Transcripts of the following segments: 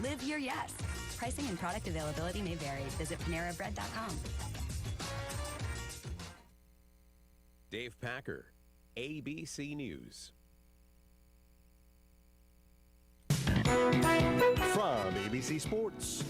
Live your yes. Pricing and product availability may vary. Visit PaneraBread.com. Dave Packer, ABC News. From ABC Sports,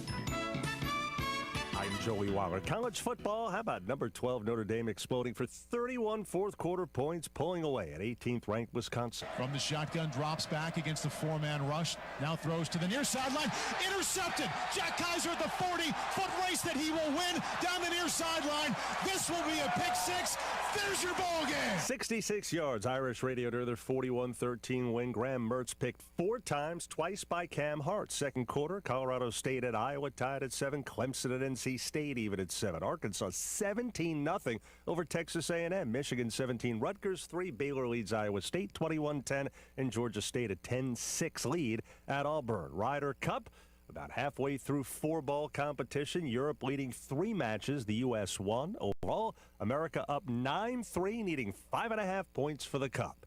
I'm Joey Weiler. College football, how about number 12 Notre Dame exploding for 31 fourth-quarter points, pulling away at 18th-ranked Wisconsin. From the shotgun, drops back against the four-man rush. Now throws to the near sideline. Intercepted. Jack Kaiser at the 40-foot race that he will win down the near sideline. This will be a pick six. There's your ball game. 66 yards. Irish radio to their 41-13 win. Graham Mertz picked 4 times, twice by Cam Hart. Second quarter, Colorado State at Iowa tied at 7. Clemson at NC State even at 7. Arkansas 17-0 over Texas A&M. Michigan 17. Rutgers 3. Baylor leads Iowa State 21-10. And Georgia State a 10-6 lead at Auburn. Ryder Cup about halfway through 4-ball competition. Europe leading 3 matches. The U.S. won. Overall, America up 9-3, needing 5.5 points for the Cup.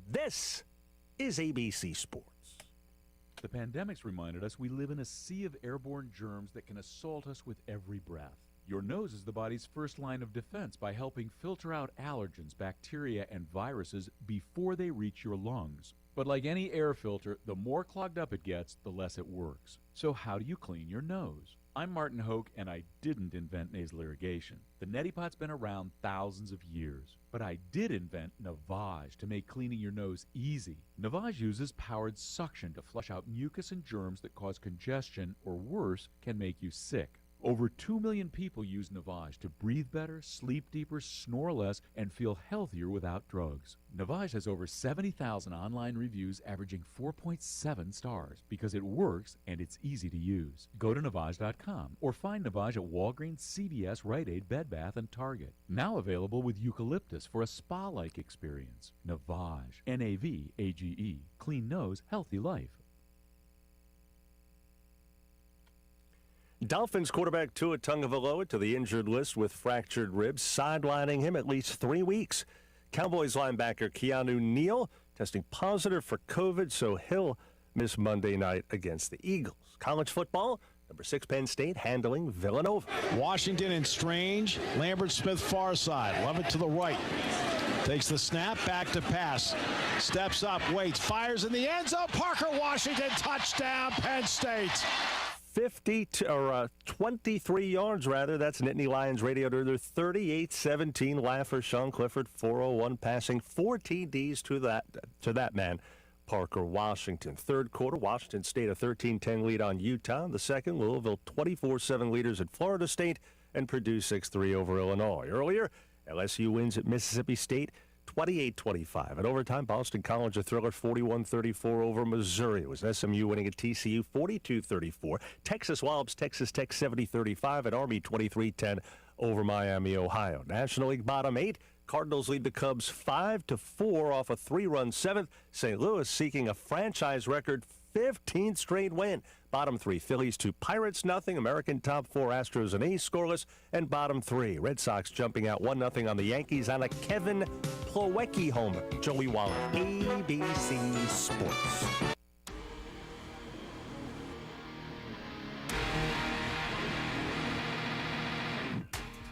This is ABC Sports. The pandemic's reminded us we live in a sea of airborne germs that can assault us with every breath. Your nose is the body's first line of defense by helping filter out allergens, bacteria, and viruses before they reach your lungs. But like any air filter, the more clogged up it gets, the less it works. So how do you clean your nose? I'm Martin Hoke, and I didn't invent nasal irrigation. The neti pot's been around thousands of years. But I did invent Navage to make cleaning your nose easy. Navage uses powered suction to flush out mucus and germs that cause congestion, or worse, can make you sick. Over 2 million people use Navage to breathe better, sleep deeper, snore less, and feel healthier without drugs. Navage has over 70,000 online reviews averaging 4.7 stars because it works and it's easy to use. Go to Navage.com or find Navage at Walgreens, CVS, Rite Aid, Bed Bath, and Target. Now available with eucalyptus for a spa-like experience. Navage. N-A-V-A-G-E. Clean nose, healthy life. Dolphins quarterback Tua Tagovailoa to the injured list with fractured ribs, sidelining him at least 3 weeks. Cowboys linebacker Keanu Neal testing positive for COVID, so he'll miss Monday night against the Eagles. College football, number 6 Penn State handling Villanova. Washington and Strange, Lambert Smith far side, love it to the right. Takes the snap, back to pass, steps up, waits, fires in the end zone. Parker Washington, touchdown, Penn State. 23 yards, rather. That's Nittany Lions radio to their 38-17 laugher. Sean Clifford, 401 passing, 4 TDs to that man, Parker Washington. Third quarter, Washington State a 13-10 lead on Utah. The second, Louisville 24-7 leaders at Florida State, and Purdue 6-3 over Illinois. Earlier, LSU wins at Mississippi State 28-25. At overtime, Boston College a thriller 41-34 over Missouri. It was SMU winning at TCU 42-34. Texas Wops, Texas Tech 70-35. At Army 23-10 over Miami, Ohio. National League bottom 8. Cardinals lead the Cubs 5-4 off a 3-run 7th. St. Louis seeking a franchise record 15th straight win. Bottom 3, Phillies 2, Pirates nothing. American top 4, Astros and A's scoreless. And bottom 3, Red Sox jumping out 1-0 on the Yankees on a Kevin Plawecki homer. Joey Waller, ABC Sports.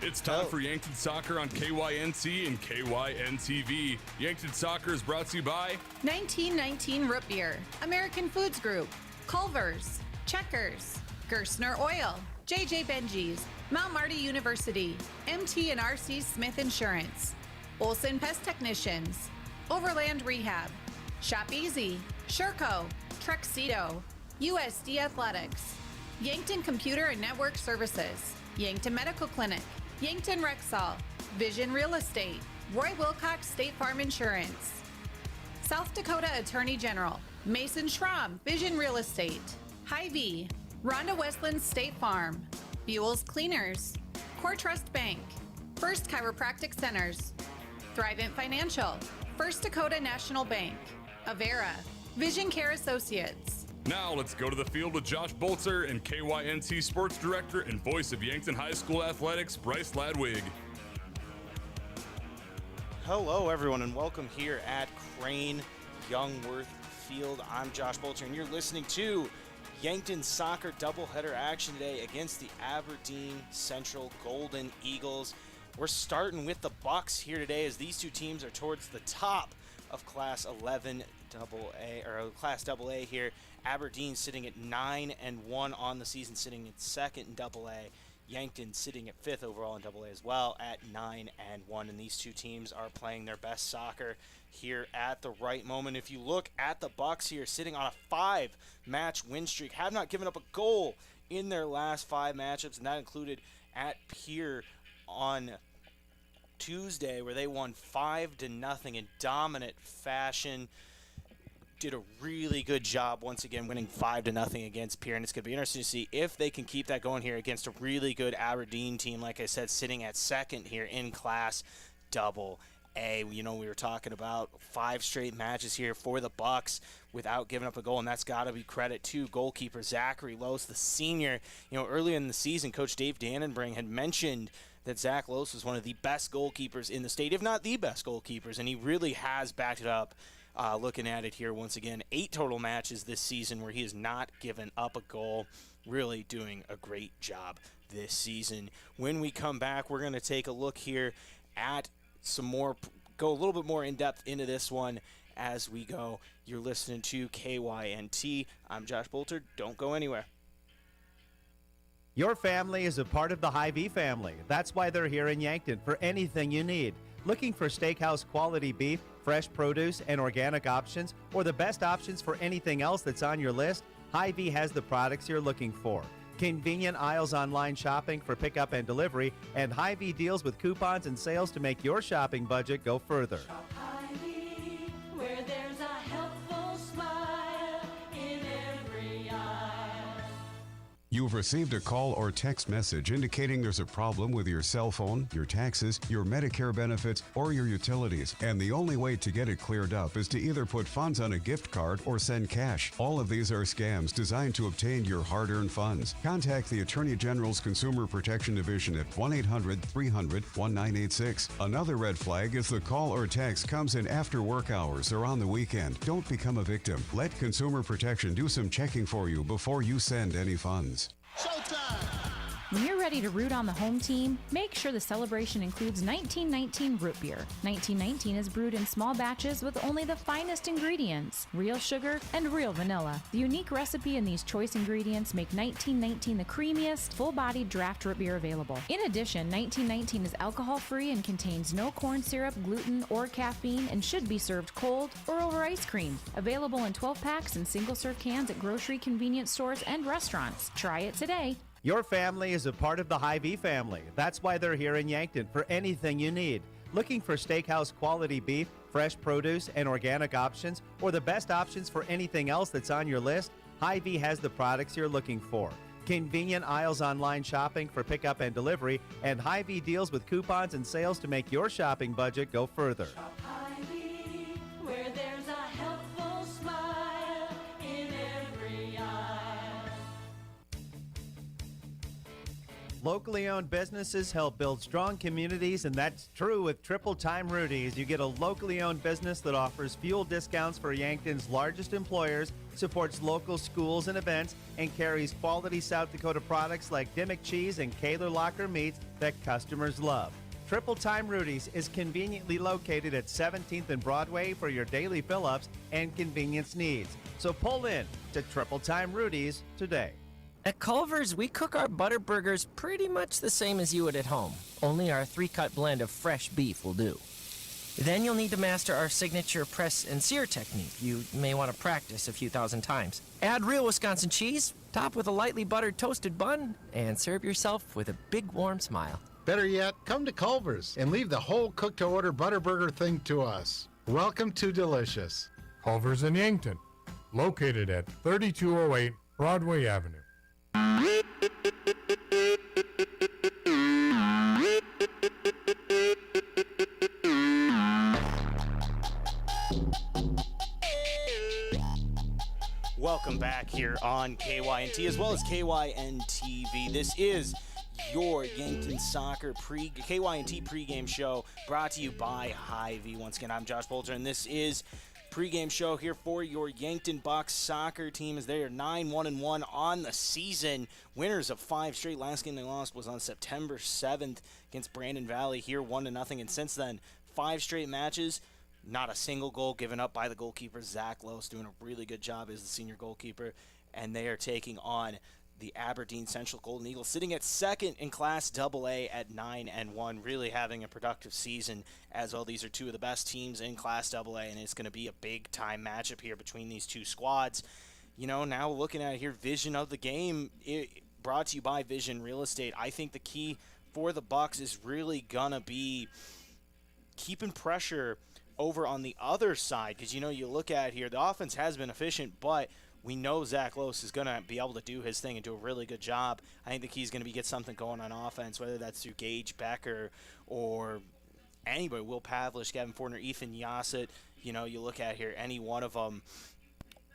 It's time for Yankton Soccer on KYNC and KYNTV. Yankton Soccer is brought to you by 1919 Root Beer, American Foods Group, Culver's, Checkers, Gerstner Oil, JJ Benji's, Mount Marty University, MT&RC Smith Insurance, Olson Pest Technicians, Overland Rehab, Shop Easy, Sherco, Trexido, USD Athletics, Yankton Computer and Network Services, Yankton Medical Clinic, Yankton Rexall, Vision Real Estate, Roy Wilcox State Farm Insurance, South Dakota Attorney General, Mason Schramm, Vision Real Estate, Hy-Vee, Rhonda Westland State Farm, Buell's Cleaners, Core Trust Bank, First Chiropractic Centers, Thrivent Financial, First Dakota National Bank, Avera, Vision Care Associates. Now let's go to the field with Josh Bolzer and KYNC Sports Director and voice of Yankton High School Athletics, Bryce Ladwig. Hello, everyone, and welcome here at Crane Youngworth Field. I'm Josh Bolzer, and you're listening to Yankton soccer doubleheader action today against the Aberdeen Central Golden Eagles. We're starting with the Bucks here today as these two teams are towards the top of Class 11 AA or Class AA here. Aberdeen sitting at 9-1 on the season, sitting at second in AA. Yankton sitting at 5th overall in AA as well at 9-1, and these two teams are playing their best soccer here at the right moment. If you look at the Bucks here, sitting on a 5-match win streak, have not given up a goal in their last 5 matchups, and that included at Pier on Tuesday, where they won 5-0 in dominant fashion. Did a really good job once again winning 5-0 against Pier, and it's going to be interesting to see if they can keep that going here against a really good Aberdeen team, like I said, sitting at second here in Class AA. You know, we were talking about 5 straight matches here for the Bucks without giving up a goal, and that's got to be credit to goalkeeper Zachary Lose, the senior. You know, earlier in the season, Coach Dave Dannenbring had mentioned that Zach Lose was one of the best goalkeepers in the state, if not the best goalkeepers, and he really has backed it up. Looking at it here once again, 8 total matches this season where he has not given up a goal. Really doing a great job this season. When we come back, we're going to take a look here at some more, go a little bit more in depth into this one as we go. You're listening to KYNT. I'm Josh Bolter. Don't go anywhere. Your family is a part of the Hy-Vee family. That's why they're here in Yankton for anything you need. Looking for steakhouse quality beef, fresh produce, and organic options, or the best options for anything else that's on your list? Hy-Vee has the products you're looking for. Convenient aisles online shopping for pickup and delivery, and Hy-Vee deals with coupons and sales to make your shopping budget go further. Shop Hy-Vee, where there's a helpful smile in every aisle. You've received a call or text message indicating there's a problem with your cell phone, your taxes, your Medicare benefits, or your utilities, and the only way to get it cleared up is to either put funds on a gift card or send cash. All of these are scams designed to obtain your hard-earned funds. Contact the Attorney General's Consumer Protection Division at 1-800-300-1986. Another red flag is the call or text comes in after work hours or on the weekend. Don't become a victim. Let Consumer Protection do some checking for you before you send any funds. Showtime! When you're ready to root on the home team, make sure the celebration includes 1919 root beer. 1919 is brewed in small batches with only the finest ingredients, real sugar and real vanilla. The unique recipe and these choice ingredients make 1919 the creamiest, full-bodied draft root beer available. In addition, 1919 is alcohol-free and contains no corn syrup, gluten, or caffeine and should be served cold or over ice cream. Available in 12-packs and single-serve cans at grocery, convenience stores, and restaurants. Try it today. Your family is a part of the Hy-Vee family. That's why they're here in Yankton for anything you need. Looking for steakhouse quality beef, fresh produce, and organic options, or the best options for anything else that's on your list? Hy-Vee has the products you're looking for. Convenient aisles online shopping for pickup and delivery, and Hy-Vee deals with coupons and sales to make your shopping budget go further. Shop Hy-Vee, where there's a helpful smile in every aisle. Locally owned businesses help build strong communities, and that's true with Triple Time Rudy's. You get a locally owned business that offers fuel discounts for Yankton's largest employers, supports local schools and events, and carries quality South Dakota products like Dimmock cheese and Kaler Locker meats that customers love. Triple Time Rudy's is conveniently located at 17th and Broadway for your daily fill-ups and convenience needs. So pull in to Triple Time Rudy's today. At Culver's, we cook our butter burgers pretty much the same as you would at home. Only our 3-cut blend of fresh beef will do. Then you'll need to master our signature press and sear technique. You may want to practice a few thousand times. Add real Wisconsin cheese, top with a lightly buttered toasted bun, and serve yourself with a big warm smile. Better yet, come to Culver's and leave the whole cook-to-order butter burger thing to us. Welcome to Delicious. Culver's in Yankton, located at 3208 Broadway Avenue. Welcome back here on KYNT as well as KYNTV. This is your Yankton Soccer KYNT pregame show brought to you by Hy-Vee. Once again, I'm Josh Bolter, and this is pregame show here for your Yankton Bucks soccer team as they are 9-1-1 on the season. Winners of 5 straight. Last game they lost was on September 7th against Brandon Valley here 1-0. And since then, 5 straight matches, not a single goal given up by the goalkeeper. Zach Lose doing a really good job as the senior goalkeeper. And they are taking on the Aberdeen Central Golden Eagles, sitting at second in Class AA at 9-1, really having a productive season as well. These are two of the best teams in Class AA, and it's going to be a big-time matchup here between these two squads. You know, now looking at it here, vision of the game, brought to you by Vision Real Estate. I think the key for the Bucks is really going to be keeping pressure over on the other side, because, you know, you look at it here, the offense has been efficient, but we know Zach Lose is going to be able to do his thing and do a really good job. I think the key is going to be get something going on offense, whether that's through Gage Becker or anybody, Will Pavlish, Gavin Fortner, Ethan Yassett. You know, you look at here, any one of them,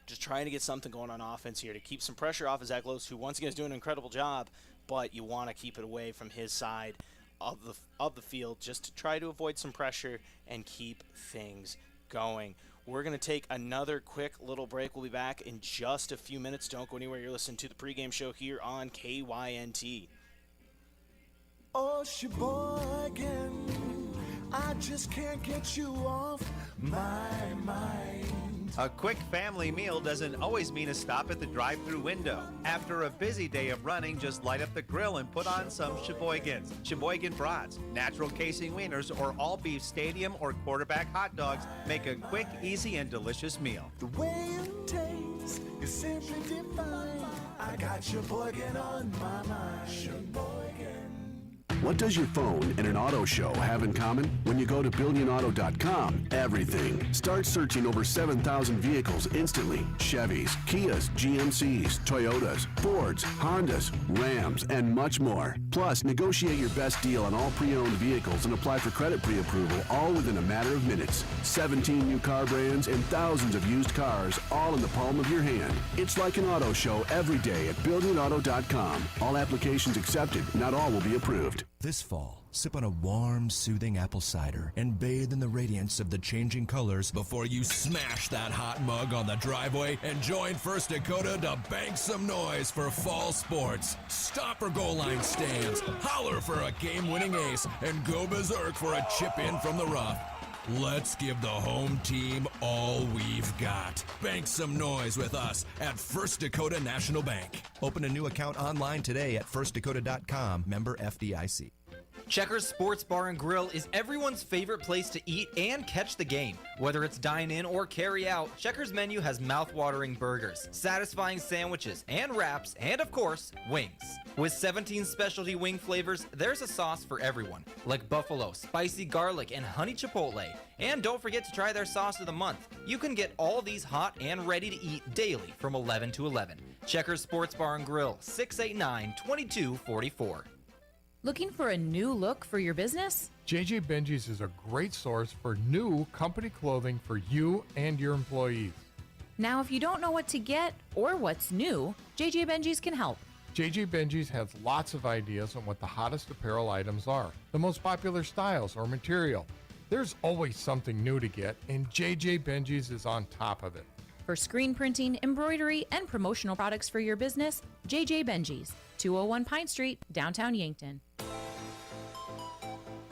just trying to get something going on offense here to keep some pressure off of Zach Lose, who once again is doing an incredible job, but you want to keep it away from his side of the field just to try to avoid some pressure and keep things going. We're going to take another quick little break. We'll be back in just a few minutes. Don't go anywhere. You're listening to the pregame show here on KYNT. Oh, Sheboygan, I just can't get you off my mind. A quick family meal doesn't always mean a stop at the drive-thru window. After a busy day of running, just light up the grill and put on some Sheboygans. Sheboygan brats, natural casing wieners, or all-beef stadium or quarterback hot dogs make a quick, easy, and delicious meal. The way it tastes is simply divine. I got Sheboygan on my mind. Sheboygan. What does your phone and an auto show have in common? When you go to BillionAuto.com, everything. Start searching over 7,000 vehicles instantly. Chevys, Kias, GMCs, Toyotas, Fords, Hondas, Rams, and much more. Plus, negotiate your best deal on all pre-owned vehicles and apply for credit pre-approval all within a matter of minutes. 17 new car brands and thousands of used cars all in the palm of your hand. It's like an auto show every day at BillionAuto.com. All applications accepted. Not all will be approved. This fall, sip on a warm, soothing apple cider and bathe in the radiance of the changing colors before you smash that hot mug on the driveway and join First Dakota to bank some noise for fall sports. Stop for goal line stands, holler for a game-winning ace, and go berserk for a chip in from the rough. Let's give the home team all we've got. Bank some noise with us at First Dakota National Bank. Open a new account online today at firstdakota.com, member FDIC. Checkers Sports Bar and Grill is everyone's favorite place to eat and catch the game. Whether it's dine-in or carry-out, Checkers menu has mouth-watering burgers, satisfying sandwiches, and wraps, and of course, wings. With 17 specialty wing flavors, there's a sauce for everyone, like buffalo, spicy garlic, and honey chipotle. And don't forget to try their sauce of the month. You can get all these hot and ready to eat daily from 11 to 11. Checkers Sports Bar and Grill, 689-2244. Looking for a new look for your business? JJ Benji's is a great source for new company clothing for you and your employees. Now, if you don't know what to get or what's new, JJ Benji's can help. JJ Benji's has lots of ideas on what the hottest apparel items are, the most popular styles or material. There's always something new to get, and JJ Benji's is on top of it. For screen printing, embroidery, and promotional products for your business, JJ Benji's, 201 Pine Street, downtown Yankton.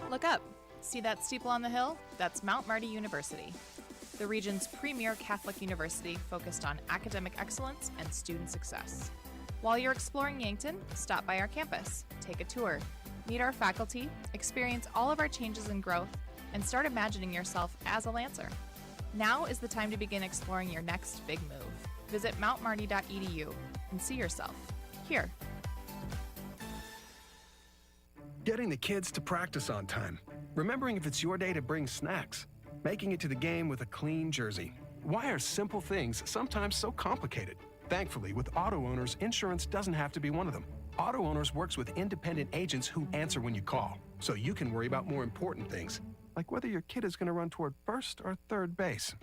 Look up. See that steeple on the hill? That's Mount Marty University, the region's premier Catholic university focused on academic excellence and student success. While you're exploring Yankton, stop by our campus, take a tour, meet our faculty, experience all of our changes and growth, and start imagining yourself as a Lancer. Now is the time to begin exploring your next big move. Visit mountmarty.edu and see yourself here. Getting the kids to practice on time. Remembering if it's your day to bring snacks. Making it to the game with a clean jersey. Why are simple things sometimes so complicated? Thankfully, with Auto Owners, insurance doesn't have to be one of them. Auto Owners works with independent agents who answer when you call, so you can worry about more important things, like whether your kid is going to run toward first or third base.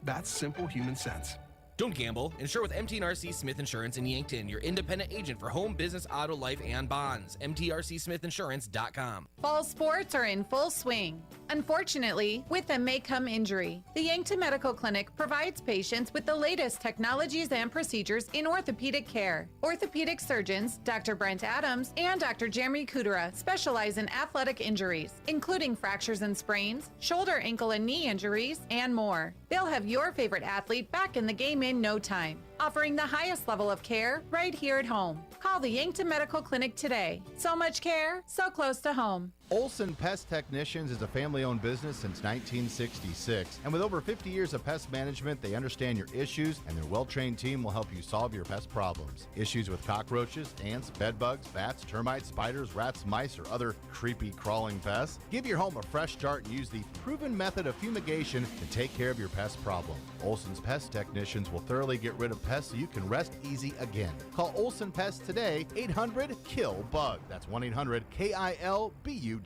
That's simple human sense. Don't gamble. Insure with MT&RC Smith Insurance in Yankton, your independent agent for home, business, auto, life, and bonds. MTRCSmithinsurance.com. Fall sports are in full swing. Unfortunately, with them may come injury. The Yankton Medical Clinic provides patients with the latest technologies and procedures in orthopedic care. Orthopedic surgeons, Dr. Brent Adams and Dr. Jeremy Kudera, specialize in athletic injuries, including fractures and sprains, shoulder, ankle, and knee injuries, and more. They'll have your favorite athlete back in the game in no time, offering the highest level of care right here at home. Call the Yankton Medical Clinic today. So much care, so close to home. Olson Pest Technicians is a family-owned business since 1966. And with over 50 years of pest management, they understand your issues, and their well-trained team will help you solve your pest problems. Issues with cockroaches, ants, bedbugs, bats, termites, spiders, rats, mice, or other creepy crawling pests? Give your home a fresh start and use the proven method of fumigation to take care of your pest problem. Olson's Pest Technicians will thoroughly get rid of pests so you can rest easy again. Call Olson Pest today, 800-KILL-BUG. That's 1-800-KILBUGS.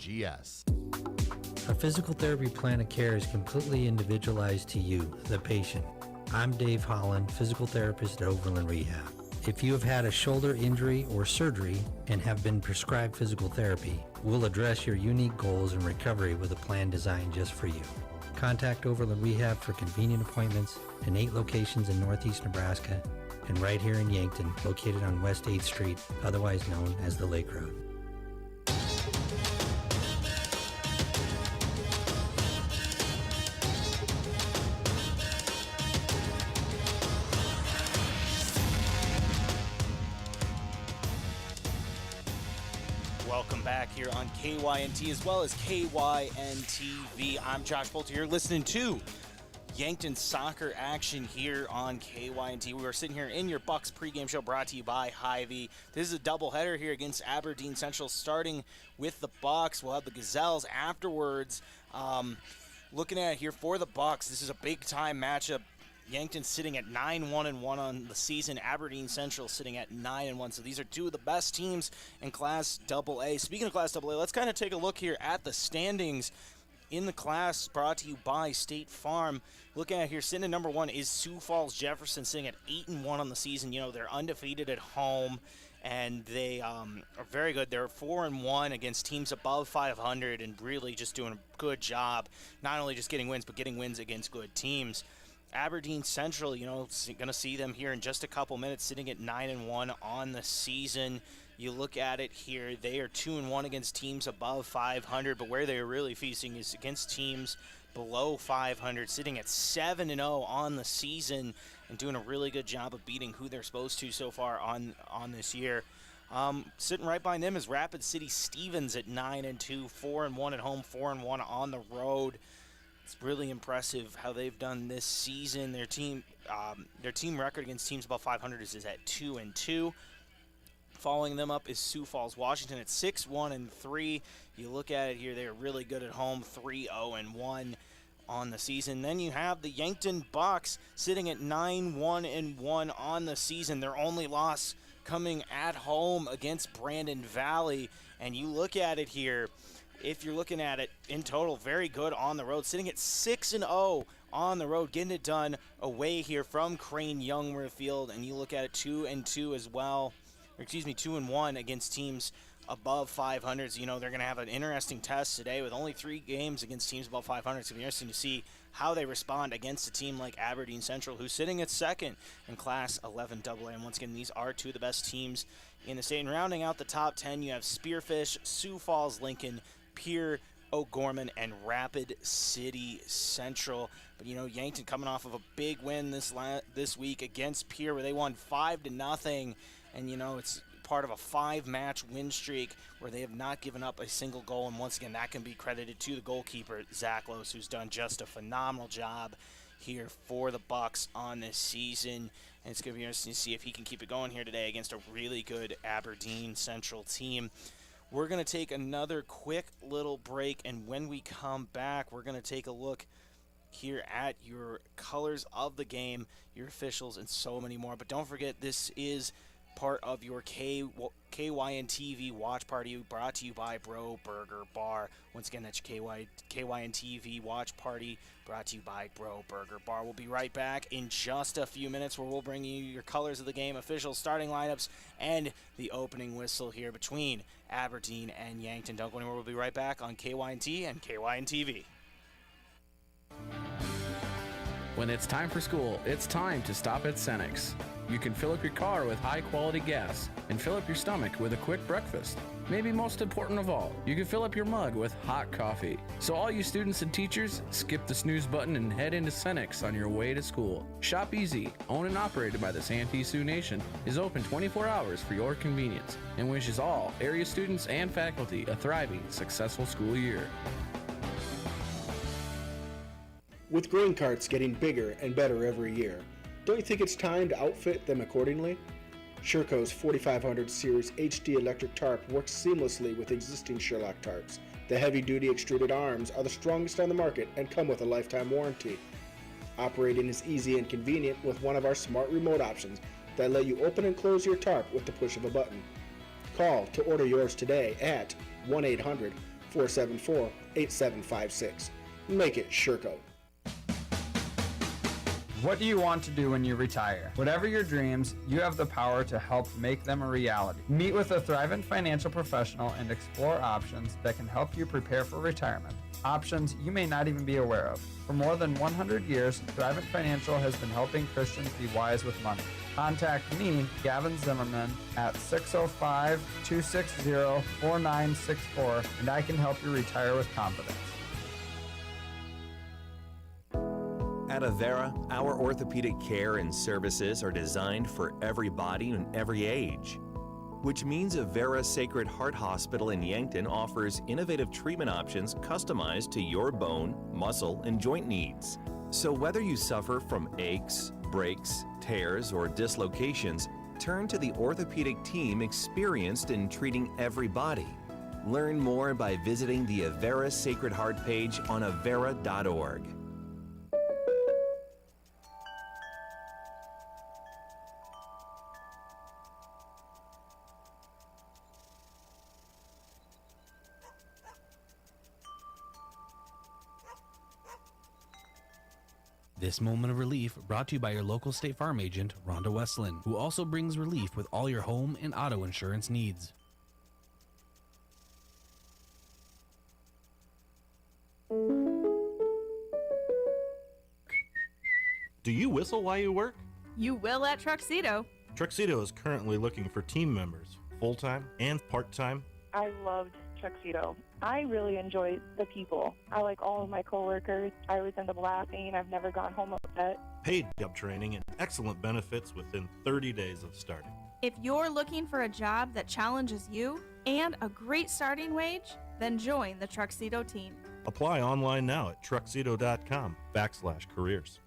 A physical therapy plan of care is completely individualized to you, the patient. I'm Dave Holland, physical therapist at Overland Rehab. If you have had a shoulder injury or surgery and have been prescribed physical therapy, we'll address your unique goals and recovery with a plan designed just for you. Contact Overland Rehab for convenient appointments in 8 locations in Northeast Nebraska and right here in Yankton, located on West 8th Street, otherwise known as the Lake Road. Welcome back here on KYNT as well as KYNTV. I'm Josh Bolter. You're listening to Yankton soccer action here on KYNT. We are sitting here in your Bucks pregame show brought to you by Hy-Vee. This is a doubleheader here against Aberdeen Central, starting with the Bucks. We'll have the Gazelles afterwards. Looking at it here for the Bucks, this is a big-time matchup. Yankton sitting at 9-1-1 on the season. Aberdeen Central sitting at 9-1. So these are two of the best teams in Class AA. Speaking of Class AA, let's kind of take a look here at the standings in the class, brought to you by State Farm. Looking at here, sitting at number 1 is Sioux Falls Jefferson, sitting at 8-1 on the season. You know, they're undefeated at home, and they are very good. They're 4-1 against teams above 500, and really just doing a good job, not only just getting wins, but getting wins against good teams. Aberdeen Central, you know, going to see them here in just a couple minutes, sitting at 9-1 on the season. You look at it here, they are 2-1 against teams above 500, but where they are really feasting is against teams below 500, sitting at 7-0 on the season and doing a really good job of beating who they're supposed to so far on this year. Sitting right behind them is Rapid City Stevens at 9-2, 4-1 at home, 4-1 on the road. It's really impressive how they've done this season. Their team record against teams above 500 is at 2-2. Following them up is Sioux Falls Washington at 6-1-3. You look at it here, they're really good at home, 3-0-1 on the season. Then you have the Yankton Bucks sitting at 9-1-1 on the season. Their only loss coming at home against Brandon Valley. And you look at it here, if you're looking at it in total, very good on the road, sitting at 6-0 on the road, getting it done away here from Crane Youngworth Field. And you look at it 2-2 as well, or excuse me, 2-1 against teams above 500. So, you know, they're going to have an interesting test today with only 3 games against teams above 500. It's going to be interesting to see how they respond against a team like Aberdeen Central, who's sitting at 2nd in Class 11AA. And once again, these are 2 of the best teams in the state. And rounding out the top 10, you have Spearfish, Sioux Falls Lincoln, Pierre, O'Gorman, and Rapid City Central. But, you know, Yankton coming off of a big win this week against Pierre, where they won 5-0. And, you know, it's part of a 5-match win streak where they have not given up a single goal. And once again, that can be credited to the goalkeeper, Zach Lose, who's done just a phenomenal job here for the Bucks on this season. And it's going to be interesting to see if he can keep it going here today against a really good Aberdeen Central team. We're going to take another quick little break, and when we come back, we're going to take a look here at your colors of the game, your officials, and so many more. But don't forget, this is part of your KYN TV Watch Party brought to you by Bro Burger Bar. Once again, that's KYN TV Watch Party brought to you by Bro Burger Bar. We'll be right back in just a few minutes where we'll bring you your colors of the game, official starting lineups, and the opening whistle here between Aberdeen and Yankton. Don't go anywhere. We'll be right back on KYNT and KYN TV. When it's time for school, it's time to stop at Cenex. You can fill up your car with high-quality gas and fill up your stomach with a quick breakfast. Maybe most important of all, you can fill up your mug with hot coffee. So all you students and teachers, skip the snooze button and head into Cenex on your way to school. Shop Easy, owned and operated by the Santee Sioux Nation, is open 24 hours for your convenience and wishes all area students and faculty a thriving, successful school year. With grain carts getting bigger and better every year, don't you think it's time to outfit them accordingly? Sherco's 4500 Series HD electric tarp works seamlessly with existing Sherlock tarps. The heavy-duty extruded arms are the strongest on the market and come with a lifetime warranty. Operating is easy and convenient with one of our smart remote options that let you open and close your tarp with the push of a button. Call to order yours today at 1-800-474-8756. Make it Sherco. What do you want to do when you retire? Whatever your dreams, you have the power to help make them a reality. Meet with a Thrivent financial professional and explore options that can help you prepare for retirement. Options you may not even be aware of. For more than 100 years, Thrivent Financial has been helping Christians be wise with money. Contact me, Gavin Zimmerman, at 605-260-4964, and I can help you retire with confidence. At Avera, our orthopedic care and services are designed for every body and every age, which means Avera Sacred Heart Hospital in Yankton offers innovative treatment options customized to your bone, muscle, and joint needs. So whether you suffer from aches, breaks, tears, or dislocations, turn to the orthopedic team experienced in treating every body. Learn more by visiting the Avera Sacred Heart page on avera.org. This moment of relief brought to you by your local State Farm agent, Rhonda Westland, who also brings relief with all your home and auto insurance needs. Do you whistle while you work? You will at Truxedo. Truxedo is currently looking for team members, full-time and part-time. I loved Truxedo. I really enjoyed the people. I like all of my coworkers. I always end up laughing. I've never gone home upset. Paid job training and excellent benefits within 30 days of starting. If you're looking for a job that challenges you and a great starting wage, then join the Truxedo team. Apply online now at truxedo.com/careers.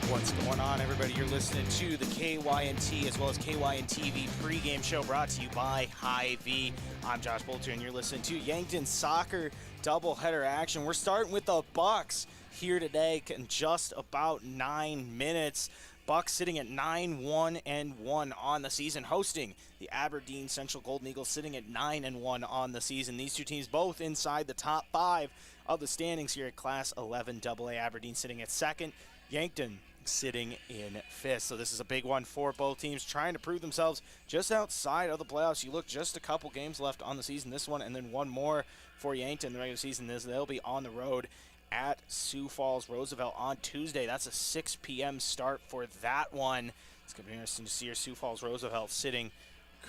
What's going on, everybody? You're listening to the KYNT as well as KYN TV pregame show brought to you by Hy-Vee. I'm Josh Bolter, and you're listening to Yankton Soccer doubleheader action. We're starting with the Bucks here today in just about 9 minutes. Bucks sitting at 9-1-1 on the season, hosting the Aberdeen Central Golden Eagles, sitting at 9-1 on the season. These two teams both inside the top 5 of the standings here at Class 11 AA. Aberdeen sitting at second, Yankton sitting in fifth. So this is a big one for both teams, trying to prove themselves just outside of the playoffs. You look, just a couple games left on the season, this one, and then one more for Yankton in the regular season. They'll be on the road at Sioux Falls Roosevelt on Tuesday. That's a 6 p.m. start for that one. It's going to be interesting to see your Sioux Falls Roosevelt sitting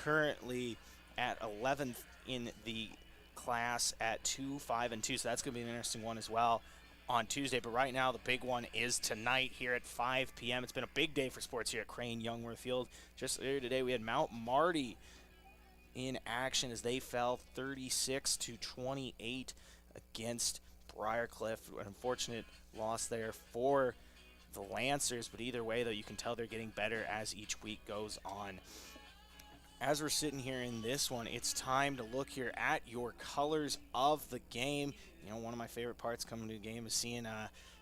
currently at 11th in the class at 2-5-2. So that's going to be an interesting one as well on Tuesday. But right now, the big one is tonight here at 5 p.m. It's been a big day for sports here at Crane Youngworth Field. Just earlier today, we had Mount Marty in action as they fell 36-28 against Briarcliff. An unfortunate loss there for the Lancers, but either way, though, you can tell they're getting better as each week goes on. as we're sitting here in this one, it's time to look here at your colors of the game. You know, one of my favorite parts coming to a game is seeing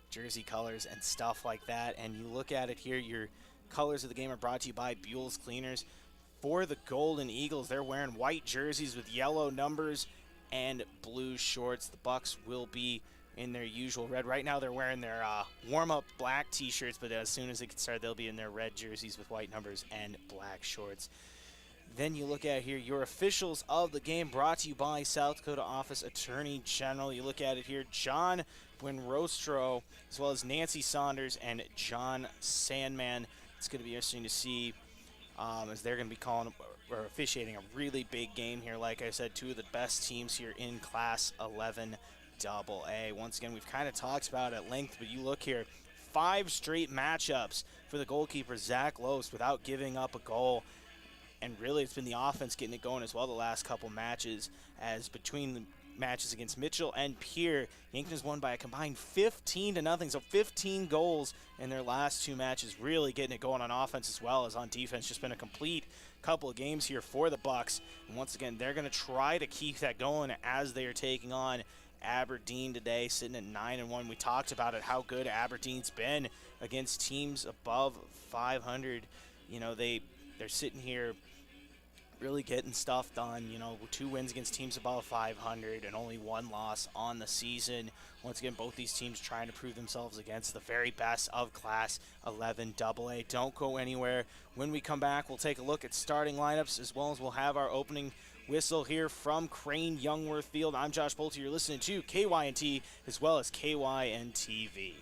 jersey colors and stuff like that. And you look at it here, your colors of the game are brought to you by Buell's Cleaners. For the Golden Eagles, they're wearing white jerseys with yellow numbers and blue shorts. The Bucks will be in their usual red. Right now they're wearing their warm-up black t-shirts, but as soon as it gets started, they'll be in their red jerseys with white numbers and black shorts. Then you look at here, your officials of the game, brought to you by South Dakota Office Attorney General. You look at it here, John Buenrostro, as well as Nancy Saunders and John Sandman. It's going to be interesting to see as they're going to be calling or officiating a really big game here. Like I said, two of the best teams here in Class 11 AA. Once again, we've kind of talked about it at length, but you look here, 5 straight matchups for the goalkeeper, Zach Loos, without giving up a goal. And really, it's been the offense getting it going as well the last couple matches, as between the matches against Mitchell and Pierre, Yankton has won by a combined 15-0, so 15 goals in their last 2 matches, really getting it going on offense as well as on defense. Just been a complete couple of games here for the Bucks. And once again, they're going to try to keep that going as they are taking on Aberdeen today, sitting at 9-1. We talked about it, how good Aberdeen's been against teams above 500. You know, they're sitting here really getting stuff done. You know, 2 wins against teams above 500 and only 1 loss on the season. Once again, both these teams trying to prove themselves against the very best of Class 11 AA. Don't go anywhere. When we come back, we'll take a look at starting lineups, as well as we'll have our opening whistle here from Crane Youngworth Field. I'm Josh Bolte. You're listening to KYNT as well as KYNTV.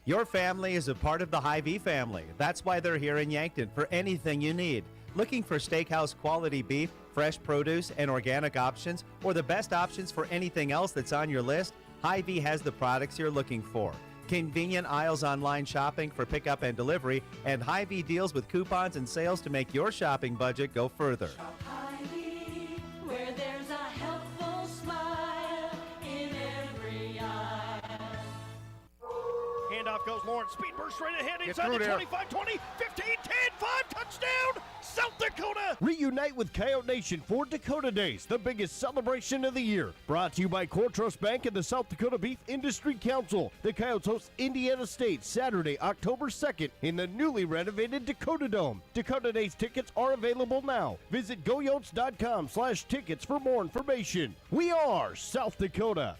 Your family is a part of the Hy-Vee family. That's why they're here in Yankton for anything you need. Looking for steakhouse quality beef, fresh produce, and organic options, or the best options for anything else that's on your list? Hy-Vee has the products you're looking for. Convenient aisles online shopping for pickup and delivery, and Hy-Vee deals with coupons and sales to make your shopping budget go further. Where there's a helpful smile in every eye. Handoff goes Lawrence, speed burst straight ahead inside the 25, 20, 15, 10, 5, touchdown, South Dakota! Reunite with Coyote Nation for Dakota Days, the biggest celebration of the year. Brought to you by Core Trust Bank and the South Dakota Beef Industry Council. The Coyotes host Indiana State Saturday, October 2nd in the newly renovated Dakota Dome. Dakota Days tickets are available now. Visit goyotes.com/tickets for more information. We are South Dakota.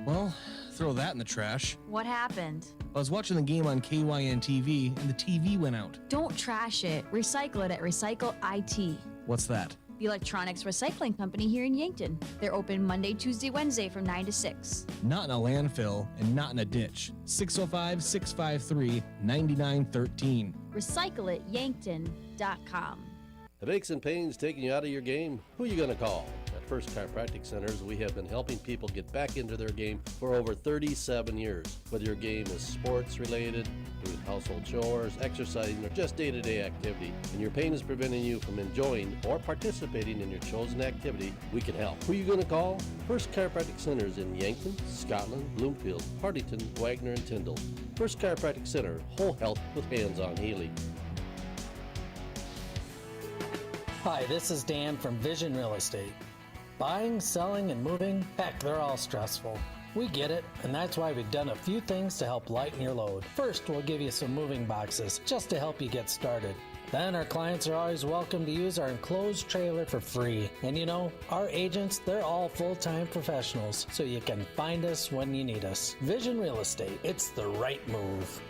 Well, throw that in the trash. What happened? I was watching the game on KYN TV and the TV went out. Don't trash it. Recycle it at Recycle IT. What's that? The electronics recycling company here in Yankton. They're open Monday, Tuesday, Wednesday from 9 to 6. Not in a landfill and not in a ditch. 605-653-9913. RecycleItYankton.com. If aches and pains taking you out of your game, who are you going to call? At First Chiropractic Centers, we have been helping people get back into their game for over 37 years. Whether your game is sports related, doing household chores, exercising, or just day-to-day activity, and your pain is preventing you from enjoying or participating in your chosen activity, we can help. Who are you going to call? First Chiropractic Centers in Yankton, Scotland, Bloomfield, Hartington, Wagner, and Tyndall. First Chiropractic Center, whole health with hands-on healing. Hi, this is Dan from Vision Real Estate. Buying, selling, and moving, heck, they're all stressful. We get it, and that's why we've done a few things to help lighten your load. First, we'll give you some moving boxes just to help you get started. Then our clients are always welcome to use our enclosed trailer for free. And you know, our agents, they're all full-time professionals, so you can find us when you need us. Vision Real Estate, it's the right move.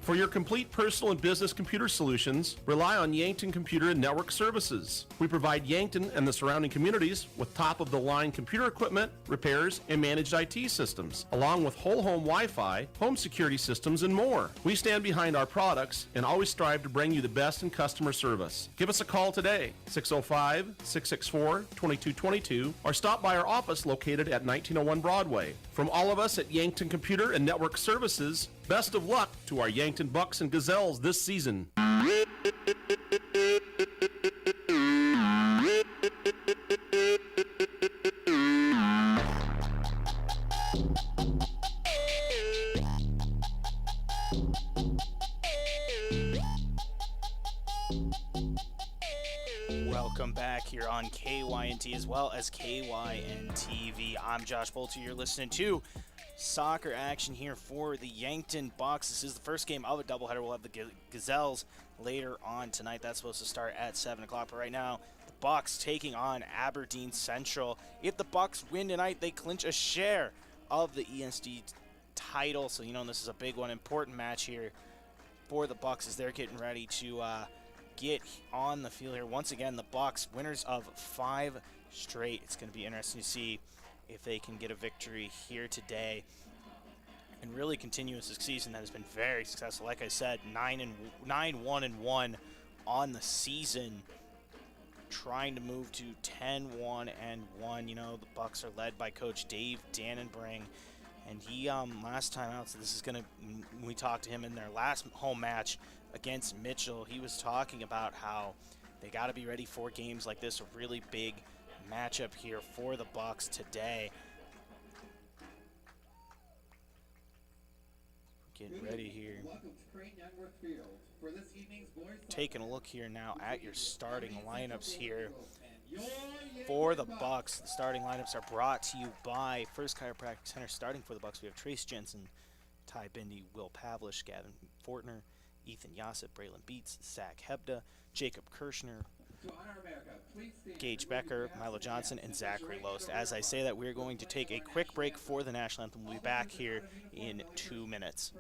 For your complete personal and business computer solutions, rely on Yankton Computer and Network Services. We provide Yankton and the surrounding communities with top-of-the-line computer equipment, repairs, and managed IT systems, along with whole home Wi-Fi, home security systems, and more. We stand behind our products and always strive to bring you the best in customer service. Give us a call today, 605-664-2222, or stop by our office located at 1901 Broadway. From all of us at Yankton Computer and Network Services, best of luck to our Yankton Bucks and Gazelles this season. Welcome back here on KYNT as well as KYNTV. I'm Josh Bolter. You're listening to soccer action here for the Yankton Bucks. This is the first game of a doubleheader. We'll have the Gazelles later on tonight. That's supposed to start at 7 o'clock. But right now, the Bucks taking on Aberdeen Central. If the Bucks win tonight, they clinch a share of the ESD title. So, this is a big one, important match here for the Bucks as they're getting ready to get on the field here. Once again, the Bucks, winners of 5 straight. It's going to be interesting to see if they can get a victory here today and really continue a season that has been very successful. Like I said, 9-1-1 on the season, trying to move to 10-1-1. The Bucks are led by Coach Dave Dannenbring, and he last time out, so this is going to, we talked to him in their last home match against Mitchell. He was talking about how they got to be ready for games like this, a really big matchup here for the Bucks today. Getting ready here. Taking a look here now at your starting lineups here for the Bucks. The starting lineups are brought to you by First Chiropractic Center. Starting for the Bucks, we have Trace Jensen, Ty Bendy, Will Pavlish, Gavin Fortner, Ethan Yassip, Braylon Beats, Zach Hebda, Jacob Kirschner, Gage Becker, Milo Johnson, and Zachary Loest. As I say that, we're going to take a quick break for the national anthem. We'll be back here in 2 minutes.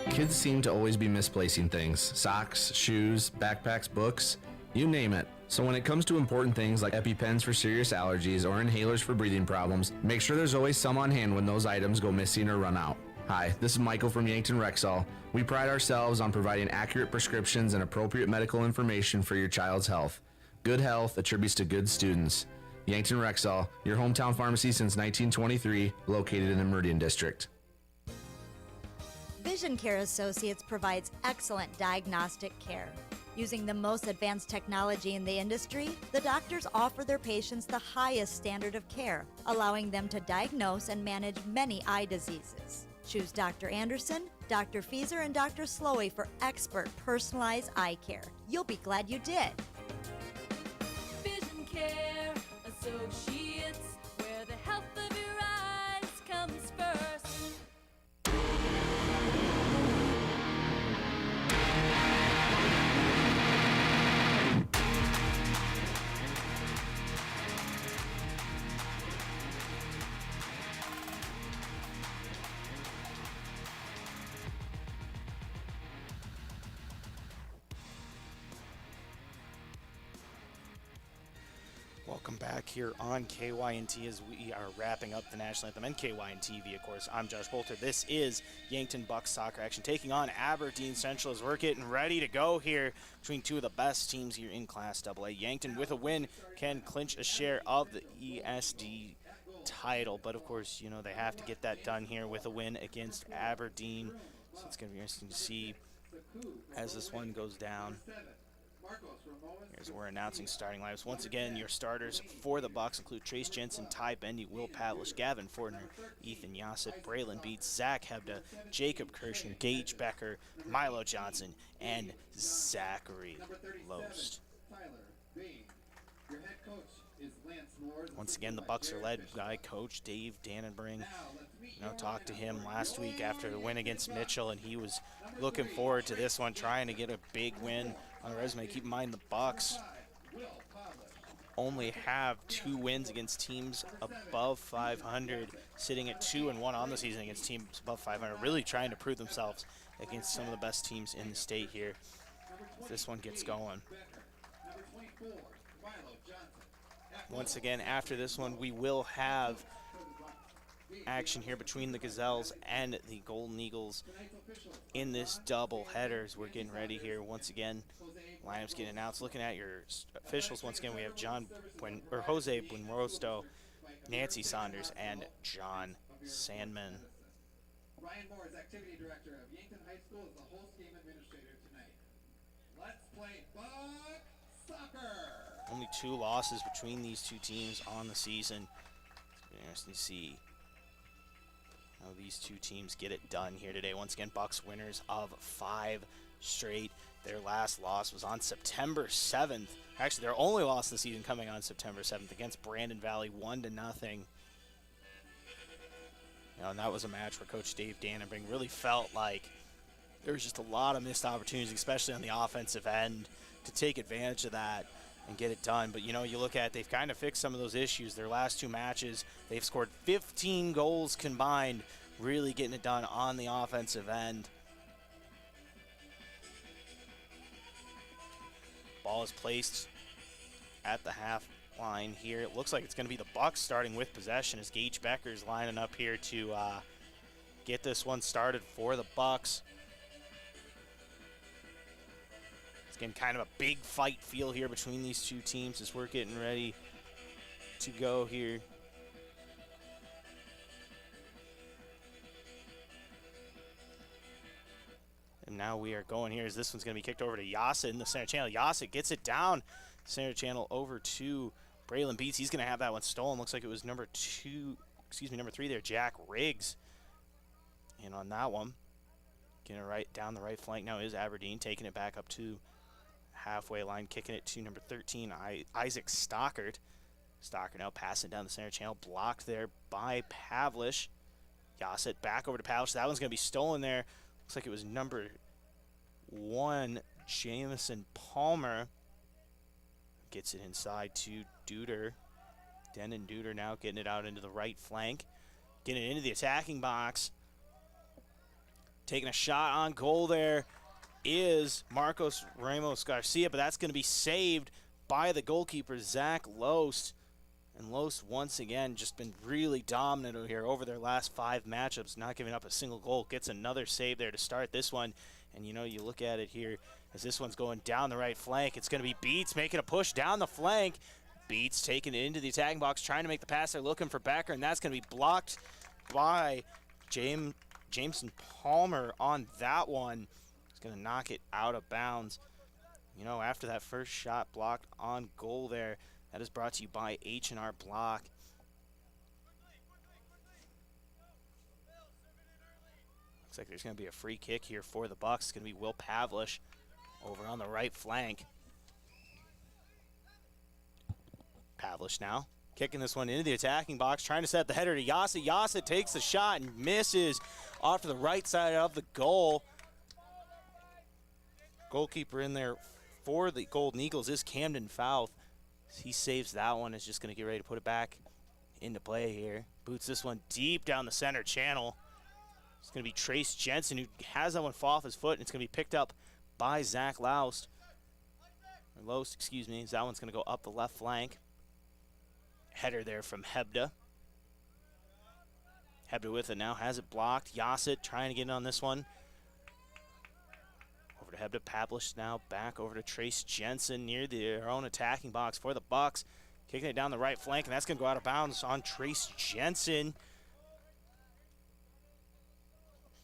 Kids seem to always be misplacing things. Socks, shoes, backpacks, books, you name it. So when it comes to important things like EpiPens for serious allergies or inhalers for breathing problems, make sure there's always some on hand when those items go missing or run out. Hi, this is Michael from Yankton Rexall. We pride ourselves on providing accurate prescriptions and appropriate medical information for your child's health. Good health attributes to good students. Yankton Rexall, your hometown pharmacy since 1923, located in the Meridian District. Vision Care Associates provides excellent diagnostic care. Using the most advanced technology in the industry, the doctors offer their patients the highest standard of care, allowing them to diagnose and manage many eye diseases. Choose Dr. Anderson, Dr. Fieser, and Dr. Slowey for expert personalized eye care. You'll be glad you did. Vision Care Associates, where the health of your eyes comes first. Welcome back here on KYNT as we are wrapping up the national anthem and KYNTV, of course. I'm Josh Bolter. This is Yankton Bucks soccer action taking on Aberdeen Central as we're getting ready to go here between two of the best teams here in Class AA. Yankton, with a win, can clinch a share of the ESD title, but of course, they have to get that done here with a win against Aberdeen. So it's going to be interesting to see as this one goes down. Here's where we're announcing starting lineups. Once again, your starters for the Bucks include Trace Jensen, Ty Bendy, Will Pavlish, Gavin Fortner, Ethan Yassip, Braylon Beats, Zach Hebda, Jacob Kirschner, Gage Becker, Milo Johnson, and Zachary Loest. Once again, the Bucks are led by Coach Dave Dannenbring. Talked to him last week after the win against Mitchell, and he was looking forward to this one, trying to get a big win on the resume. Keep in mind, the Bucks only have 2 wins against teams above 500, sitting at 2-1 on the season against teams above 500, really trying to prove themselves against some of the best teams in the state here. This one gets going. Once again, after this one, we will have action here between the Gazelles and the Golden Eagles in this double headers. We're getting ready here. Once again, lineups getting announced. Looking at your officials, once again, we have Jose Buenrosto, Nancy Saunders, and John Sandman. Ryan Moore is activity director of Yankton High School, is the host game administrator tonight. Let's play Buck Soccer. Only 2 losses between these two teams on the season. It's interesting to see these two teams get it done here today. Once again, Bucks winners of 5 straight. Their last loss was on September 7th. Actually, their only loss of the season coming on September 7th against Brandon Valley, 1-0. And that was a match where Coach Dave Dannenbring really felt like there was just a lot of missed opportunities, especially on the offensive end, to take advantage of that and get it done. But, you look at it, they've kind of fixed some of those issues. Their last 2 matches, they've scored 15 goals combined, really getting it done on the offensive end. Ball is placed at the half line here. It looks like it's going to be the Bucks starting with possession as Gage Becker's lining up here to get this one started for the Bucks. It's getting kind of a big fight feel here between these two teams as we're getting ready to go here. And now we are going here as this one's going to be kicked over to Yasa in the center channel. Yasa gets it down center channel over to Braylon Beats. He's going to have that one stolen. Looks like it was number 3 there, Jack Riggs. And on that one, getting it right down the right flank now is Aberdeen, taking it back up to halfway line, kicking it to number 13, Isaac Stockert. Stockert now passing down the center channel, blocked there by Pavlish. Yasa back over to Pavlish. That one's going to be stolen there. Looks like it was number 1, Jamison Palmer. Gets it inside to Duder. Denon Duder now getting it out into the right flank. Getting it into the attacking box. Taking a shot on goal there is Marcos Ramos Garcia, but that's going to be saved by the goalkeeper, Zach Loest. And Loest, once again, just been really dominant here over their last 5 matchups, not giving up a single goal. Gets another save there to start this one. And, you look at it here as this one's going down the right flank. It's going to be Beats making a push down the flank. Beats taking it into the attacking box, trying to make the pass. They're looking for Becker, and that's going to be blocked by Jameson Palmer on that one. He's going to knock it out of bounds. After that first shot blocked on goal there, that is brought to you by H&R Block. Looks like there's going to be a free kick here for the Bucks. It's going to be Will Pavlish over on the right flank. Pavlish now kicking this one into the attacking box, trying to set the header to Yasa. Yasa takes the shot and misses off to the right side of the goal. Goalkeeper in there for the Golden Eagles is Camden Fouth. He saves that one. Is just going to get ready to put it back into play here. Boots this one deep down the center channel. It's going to be Trace Jensen who has that one fall off his foot, and it's going to be picked up by Zach Loest. Excuse me. That one's going to go up the left flank. Header there from Hebda. Hebda with it now, has it blocked. Yasset trying to get in on this one. Over to Hebda. Pavlish now back over to Trace Jensen near their own attacking box for the Bucks. Kicking it down the right flank, and that's going to go out of bounds on Trace Jensen.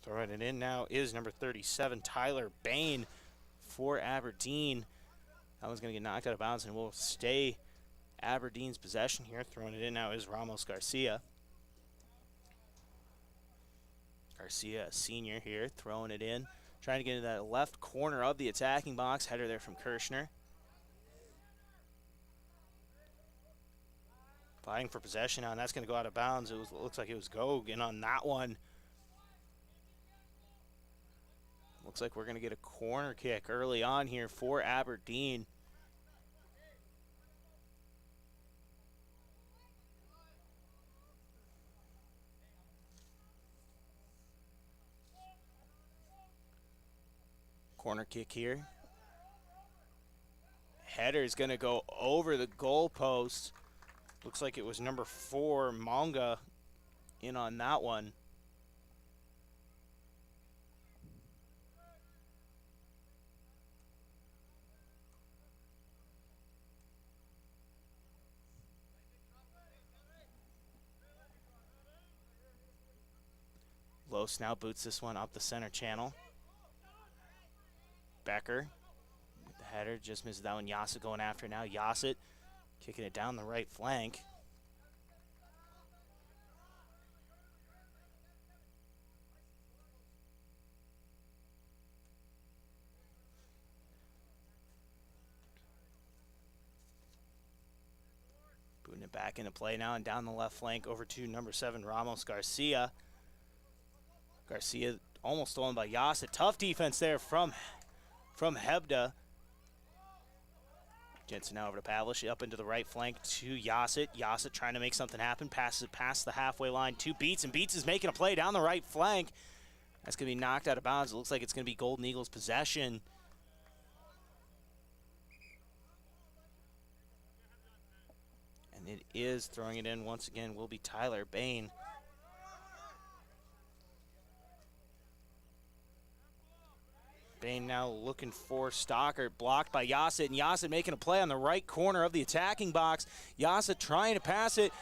Throwing it in now is number 37, Tyler Bain for Aberdeen. That one's going to get knocked out of bounds and will stay Aberdeen's possession here. Throwing it in now is Ramos Garcia. Garcia, a senior here, throwing it in. Trying to get into that left corner of the attacking box. Header there from Kirshner. Fighting for possession now, and that's going to go out of bounds. Looks like it was Gogan on that one. Looks like we're going to get a corner kick early on here for Aberdeen. Corner kick here. Header is going to go over the goalpost. Looks like it was number 4, Monga, in on that one. Los now boots this one up the center channel. Becker with the header, just misses that one. Yassett going after now. Yassett kicking it down the right flank. Booting it back into play now and down the left flank over to number 7, Ramos Garcia. Garcia almost stolen by Yassett. Tough defense there from Hebda. Jensen now over to Pavlich, up into the right flank to Yassett. Yassett trying to make something happen, passes it past the halfway line to Beats, and Beats is making a play down the right flank. That's going to be knocked out of bounds. It looks like it's going to be Golden Eagles possession. And it is throwing it in once again will be Tyler Bain. Bain now looking for Stockert, blocked by Yassett, and Yassett making a play on the right corner of the attacking box. Yassett trying to pass it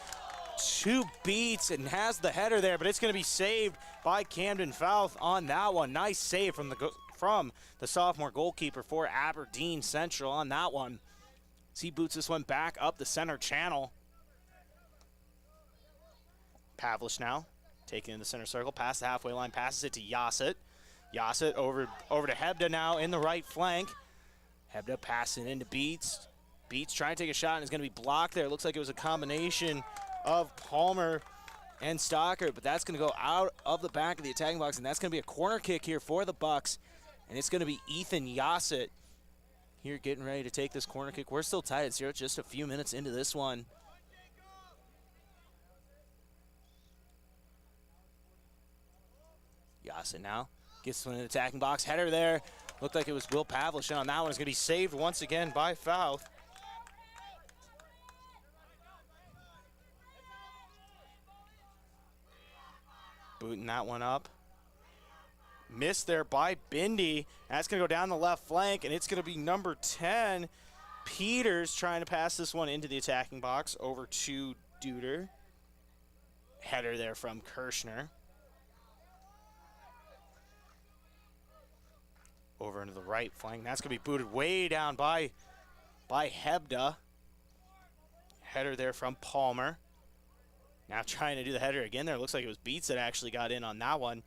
to Beats and has the header there, but it's going to be saved by Camden Fouth on that one. Nice save from the sophomore goalkeeper for Aberdeen Central on that one. As he boots this one back up the center channel. Pavlich now taking in the center circle, past the halfway line, passes it to Yassett. Yassett over to Hebda now in the right flank. Hebda passing into Beats. Beats trying to take a shot and is going to be blocked there. It looks like it was a combination of Palmer and Stockert, but that's going to go out of the back of the attacking box, and that's going to be a corner kick here for the Bucks, and it's going to be Ethan Yassett here getting ready to take this corner kick. We're still tied at 0, just a few minutes into this one. Yassett now gets one in the attacking box. Header there. Looked like it was Will Pavlich, and on that one is going to be saved once again by Fouth. Booting that one up. Missed there by Bindi. That's going to go down the left flank, and it's going to be number 10, Peters, trying to pass this one into the attacking box over to Duder. Header there from Kirschner. Over into the right flank. That's going to be booted way down by Hebda. Header there from Palmer. Now trying to do the header again there. Looks like it was Beats that actually got in on that one.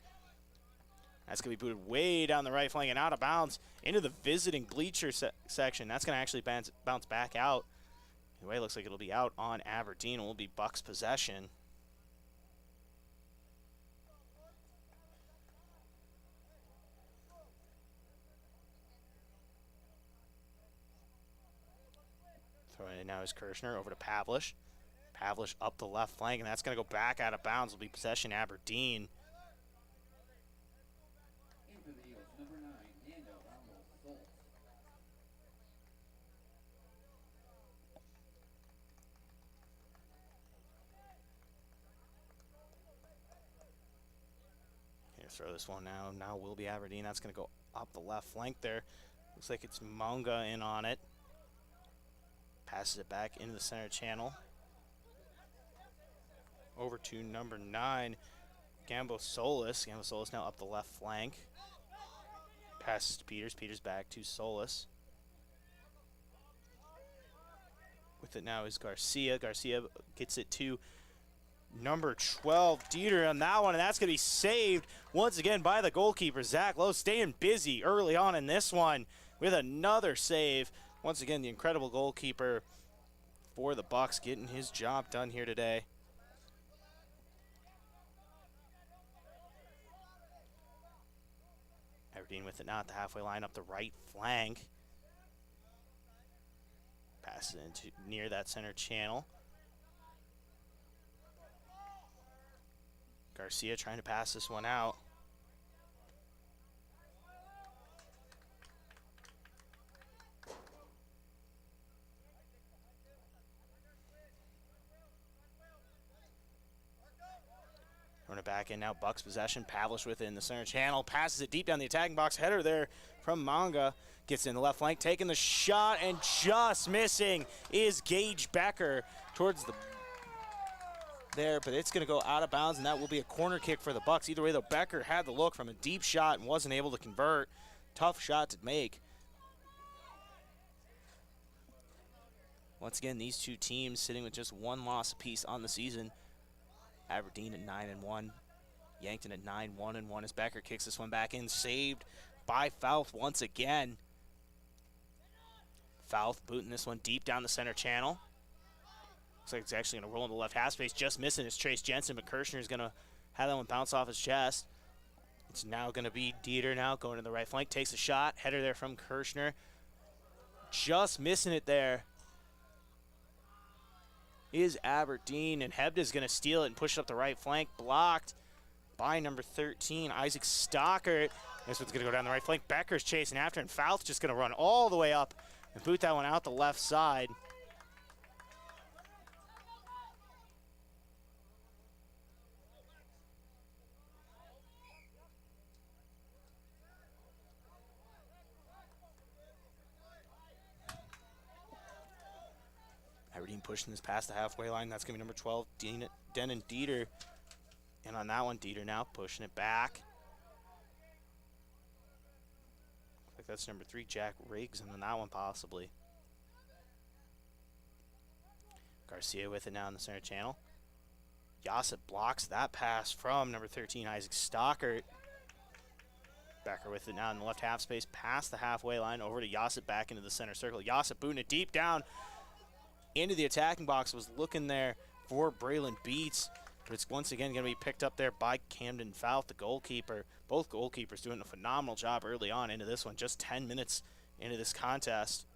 That's going to be booted way down the right flank and out of bounds into the visiting bleacher section. That's going to actually bounce back out. Anyway, it looks like it'll be out on Aberdeen. It will be Bucks possession. Throwing it now is Kirschner over to Pavlich. Pavlich up the left flank, and that's going to go back out of bounds. It'll be possession Aberdeen. Here, throw this one now. Now will be Aberdeen. That's going to go up the left flank there. Looks like it's Monga in on it. Passes it back into the center channel. Over to number 9, Gambo Solis. Gambo Solis now up the left flank. Passes to Peters. Peters back to Solis. With it now is Garcia. Garcia gets it to number 12, Dieter on that one, and that's going to be saved once again by the goalkeeper, Zach Lowe, staying busy early on in this one with another save. Once again, the incredible goalkeeper for the Bucks getting his job done here today. Aberdeen with it now at the halfway line up the right flank. Passes it into near that center channel. Garcia trying to pass this one out. Run it back in now. Bucks possession. Pavlich with it in the center channel. Passes it deep down the attacking box. Header there from Manga. Gets in the left flank. Taking the shot and just missing is Gage Becker towards the there, but it's going to go out of bounds, and that will be a corner kick for the Bucks. Either way, though, Becker had the look from a deep shot and wasn't able to convert. Tough shot to make. Once again, these two teams sitting with just one loss apiece on the season. Aberdeen at 9-1, Yankton at 9-1-1 as Becker kicks this one back in, saved by Fouth once again. Fouth booting this one deep down the center channel. Looks like it's actually going to roll into the left half space. Just missing is Trace Jensen, but Kirshner is going to have that one bounce off his chest. It's now going to be Dieter now going to the right flank. Takes a shot. Header there from Kirshner. Just missing it there is Aberdeen, and Hebda's going to steal it and push it up the right flank. Blocked by number 13, Isaac Stockert. This one's going to go down the right flank. Becker's chasing after, and Fouth's just going to run all the way up and boot that one out the left side. Aberdeen pushing this past the halfway line. That's going to be number 12, Denon Dieter. And on that one, Dieter now pushing it back. Looks like that's number 3, Jack Riggs, and on that one possibly. Garcia with it now in the center channel. Yassett blocks that pass from number 13, Isaac Stockert. Becker with it now in the left half space, past the halfway line, over to Yassett, back into the center circle. Yassett booting it deep down into the attacking box, was looking there for Braylon Beats, but it's once again going to be picked up there by Camden Fouth, the goalkeeper. Both goalkeepers doing a phenomenal job early on into this one, just 10 minutes into this contest.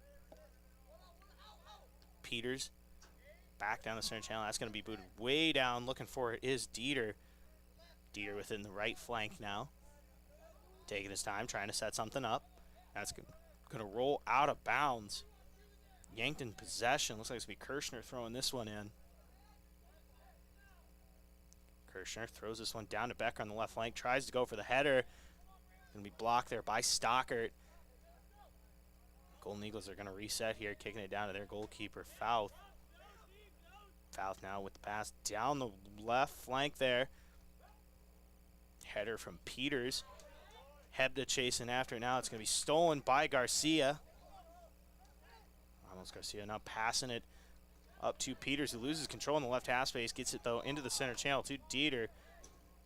Peters back down the center channel. That's going to be booted way down. Looking for it is Dieter. Dieter within the right flank now. Taking his time, trying to set something up. That's going to roll out of bounds. Yankton possession. Looks like it's going to be Kirshner throwing this one in. Kirshner throws this one down to Becker on the left flank. Tries to go for the header. Going to be blocked there by Stockert. Golden Eagles are going to reset here, kicking it down to their goalkeeper, Fouth. Fouth now with the pass down the left flank there. Header from Peters. Hebda chasing after it now. It's going to be stolen by Garcia. Ramos Garcia now passing it up to Peters, who loses control in the left half space. Gets it, though, into the center channel to Dieter.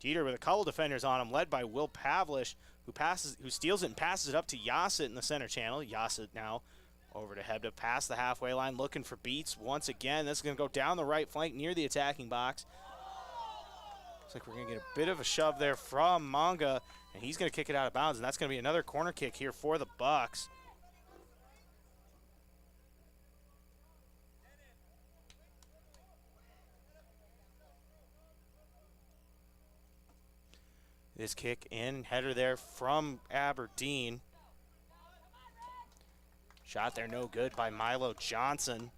Dieter with a couple defenders on him, led by Will Pavlish, who steals it and passes it up to Yassett in the center channel. Yassett now over to Hebda, past the halfway line, looking for Beats once again. This is going to go down the right flank near the attacking box. Looks like we're going to get a bit of a shove there from Manga, and he's going to kick it out of bounds, and that's going to be another corner kick here for the Bucks. This kick in, header there from Aberdeen. Shot there, no good by Milo Johnson.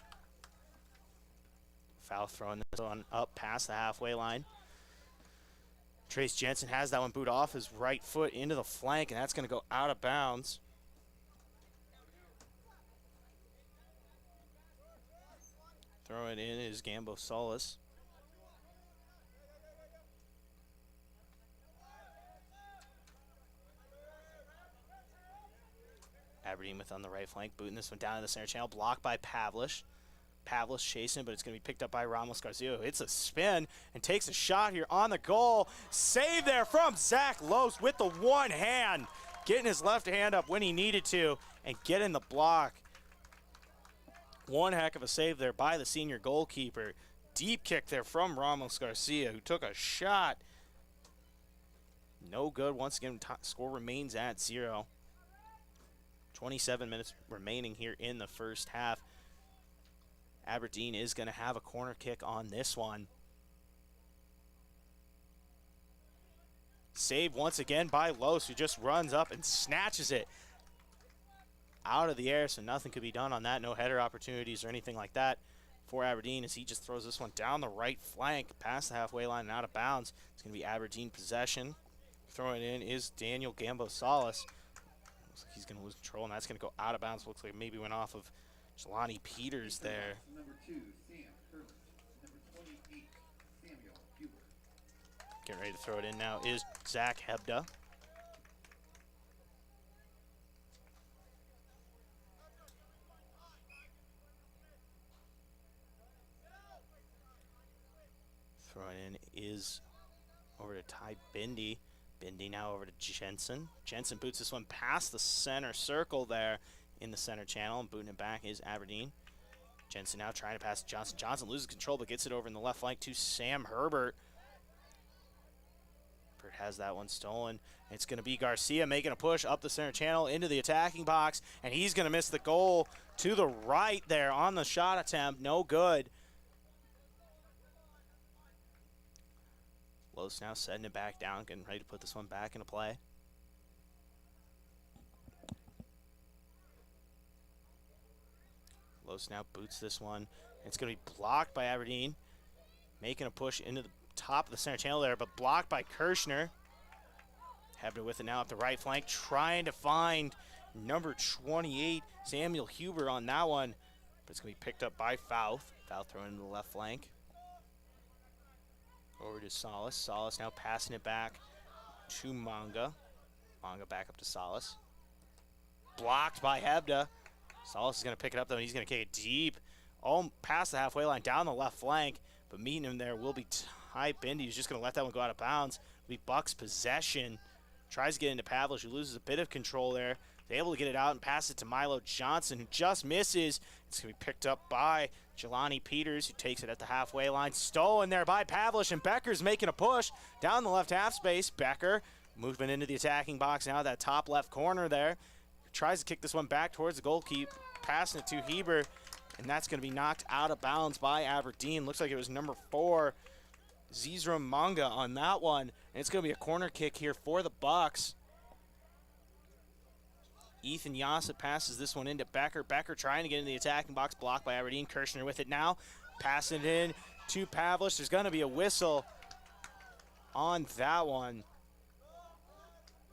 Foul throwing this one up past the halfway line. Trace Jensen has that one boot off his right foot into the flank, and that's going to go out of bounds. Throwing in is Gambo Solis. Aberdeen with on the right flank, booting this one down in the center channel, blocked by Pavlish. Pavlish chasing, but it's going to be picked up by Ramos Garcia. Hits a spin and takes a shot here on the goal. Save there from Zach Lose with the one hand, getting his left hand up when he needed to and getting the block. One heck of a save there by the senior goalkeeper. Deep kick there from Ramos Garcia, who took a shot. No good. Once again, score remains at 0. 27 minutes remaining here in the first half. Aberdeen is going to have a corner kick on this one. Save once again by Los, who just runs up and snatches it out of the air, so nothing could be done on that. No header opportunities or anything like that for Aberdeen, as he just throws this one down the right flank, past the halfway line and out of bounds. It's going to be Aberdeen possession. Throwing it in is Daniel Gambo Solis. Looks like he's going to lose control, and that's going to go out of bounds. Looks like maybe went off of Jelani Peters there. Number 2, Sam Hurley. Number 28, Samuel Huber. Getting ready to throw it in now is Zach Hebda. Throwing in is over to Ty Bindi. Bindi now over to Jensen. Jensen boots this one past the center circle there in the center channel, and booting it back is Aberdeen. Jensen now trying to pass Johnson. Johnson loses control but gets it over in the left flank to Sam Herbert. Herbert has that one stolen. It's going to be Garcia making a push up the center channel into the attacking box, and he's going to miss the goal to the right there on the shot attempt. No good. Los now setting it back down, getting ready to put this one back into play. Los now boots this one. It's going to be blocked by Aberdeen. Making a push into the top of the center channel there, but blocked by Kirschner. Hebner with it now up the right flank, trying to find number 28, Samuel Huber on that one. But it's going to be picked up by Fouth. Fouth throwing into the left flank. Over to Salas. Salas now passing it back to Manga. Manga back up to Salas. Blocked by Hebda. Salas is going to pick it up, though, and he's going to kick it deep. All past the halfway line, down the left flank. But meeting him there will be Ty Bindi, who's just going to let that one go out of bounds. It'll be Bucks possession. Tries to get into Pavlich, who loses a bit of control there. They're able to get it out and pass it to Milo Johnson, who just misses. It's going to be picked up by Jelani Peters, who takes it at the halfway line. Stolen there by Pavlich, and Becker's making a push down the left half space. Becker movement into the attacking box now, that top left corner there. Tries to kick this one back towards the goalkeeper, passing it to Heber, and that's going to be knocked out of bounds by Aberdeen. Looks like it was number 4, Zizra Manga on that one, and it's going to be a corner kick here for the Bucks. Ethan Yassett passes this one into Becker. Becker trying to get in the attacking box, blocked by Aberdeen. Kirschner with it now, passing it in to Pavlich. There's going to be a whistle on that one.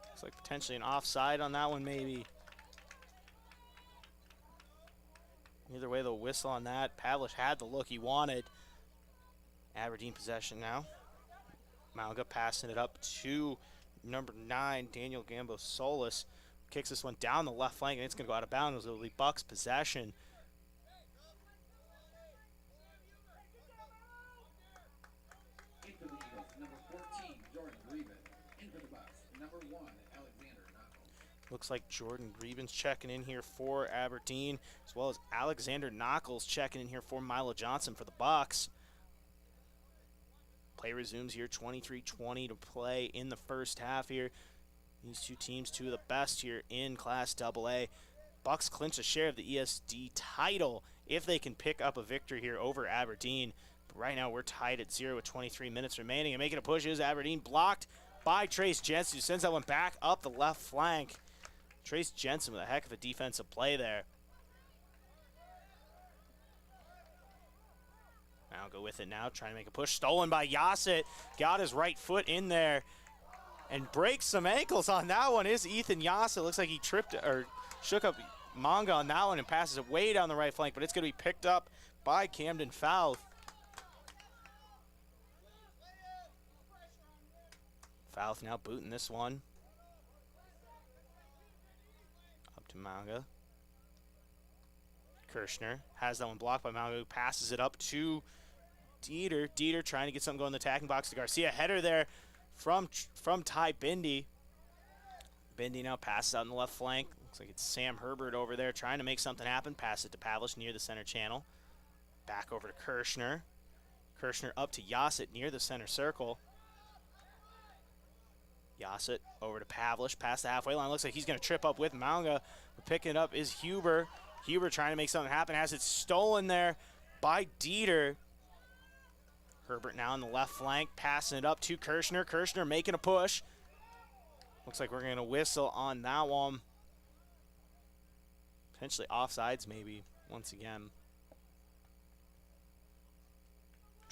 Looks like potentially an offside on that one, maybe. Either way, the whistle on that. Pavlich had the look he wanted. Aberdeen possession now. Malga passing it up to number 9, Daniel Gambo Solis. Kicks this one down the left flank, and it's going to go out of bounds. It'll be Bucks possession. Into the Eagles, number 14, Jordan Greben. Into the Bucks, number 1, Alexander Knuckles. Looks like Jordan Greben's checking in here for Aberdeen, as well as Alexander Knuckles checking in here for Milo Johnson for the Bucks. Play resumes here, 23-20 to play in the first half here. These two teams, two of the best here in Class AA. Bucks clinch a share of the ESD title if they can pick up a victory here over Aberdeen. But right now we're tied at 0 with 23 minutes remaining. And making a push is Aberdeen, blocked by Trace Jensen, who sends that one back up the left flank. Trace Jensen with a heck of a defensive play there. Now go with it now, trying to make a push. Stolen by Yassett. Got his right foot in there and breaks some ankles on that one. Is Ethan Yassett. Looks like he tripped or shook up Manga on that one and passes it way down the right flank, but it's going to be picked up by Camden Fouth. Fouth now booting this one. Up to Manga. Kirschner has that one blocked by Manga, who passes it up to Dieter. Dieter trying to get something going in the attacking box to Garcia. Header there from Ty Bindi. Bindi now passes out in the left flank. Looks like it's Sam Herbert over there trying to make something happen. Pass it to Pavlich near the center channel. Back over to Kirschner. Kirschner up to Yassett near the center circle. Yassett over to Pavlich, past the halfway line. Looks like he's going to trip up with Manga. But picking it up is Huber. Huber trying to make something happen. Has it stolen there by Dieter. Herbert now on the left flank, passing it up to Kirschner. Kirschner making a push. Looks like we're going to whistle on that one. Potentially offsides maybe once again.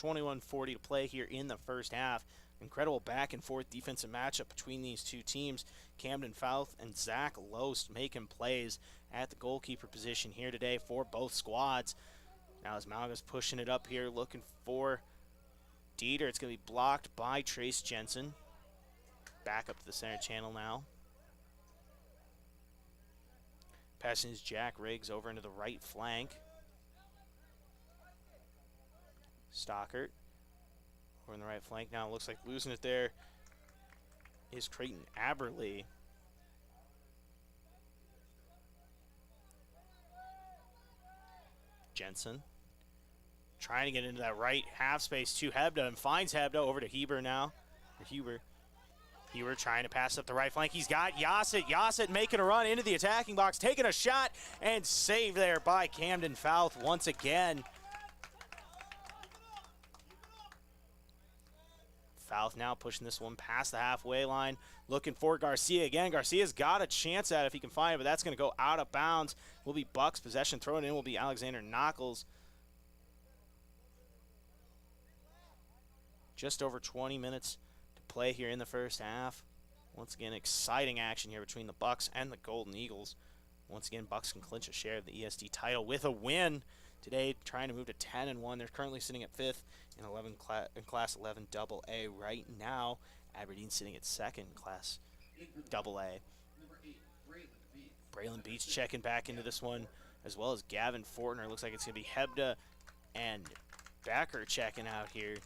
21:40 to play here in the first half. Incredible back and forth defensive matchup between these two teams. Camden Fouth and Zach Loest making plays at the goalkeeper position here today for both squads. Now as Malga's pushing it up here, looking for Dieter. It's going to be blocked by Trace Jensen. Back up to the center channel now. Passing his Jack Riggs over into the right flank. Stockert over in the right flank now. Looks like losing it there is Creighton Aberley. Jensen Trying to get into that right half space to Hebda and finds Hebda over to Huber now. Huber trying to pass up the right flank. He's got Yassett. Yassett making a run into the attacking box, taking a shot, and saved there by Camden Fouth once again. Fouth now pushing this one past the halfway line, looking for Garcia again. Garcia's got a chance at it if he can find it, but that's going to go out of bounds. Will be Bucks possession. Throwing in will be Alexander Knuckles. Just over 20 minutes to play here in the first half. Once again, exciting action here between the Bucks and the Golden Eagles. Once again, Bucks can clinch a share of the ESD title with a win today, trying to move to 10-1. They're currently sitting at 5th in Class 11 AA right now. Aberdeen sitting at 2nd in Class AA. Braylon Beach checking back into this one, as well as Gavin Fortner. Looks like it's going to be Hebda and Becker checking out here.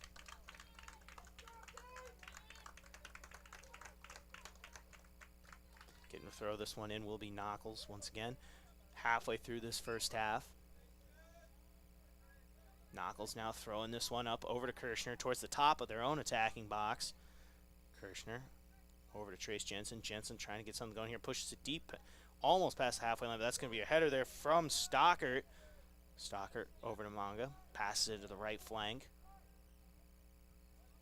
Getting to throw this one in will be Knuckles once again. Halfway through this first half. Knuckles now throwing this one up over to Kirshner towards the top of their own attacking box. Kirshner over to Trace Jensen. Jensen trying to get something going here. Pushes it deep, almost past the halfway line, but that's going to be a header there from Stockert. Stockert over to Manga. Passes it to the right flank.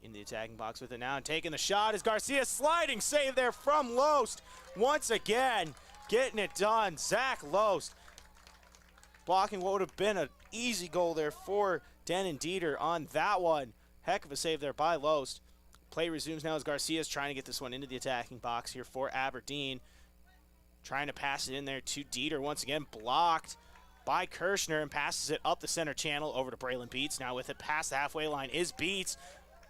In the attacking box with it now, and taking the shot is Garcia. Sliding save there from Loest. Once again, getting it done. Zach Loest blocking what would have been an easy goal there for Denon Dieter on that one. Heck of a save there by Loest. Play resumes now as Garcia's trying to get this one into the attacking box here for Aberdeen. Trying to pass it in there to Dieter. Once again, blocked by Kirshner and passes it up the center channel over to Braylon Beats. Now with it past the halfway line is Beats.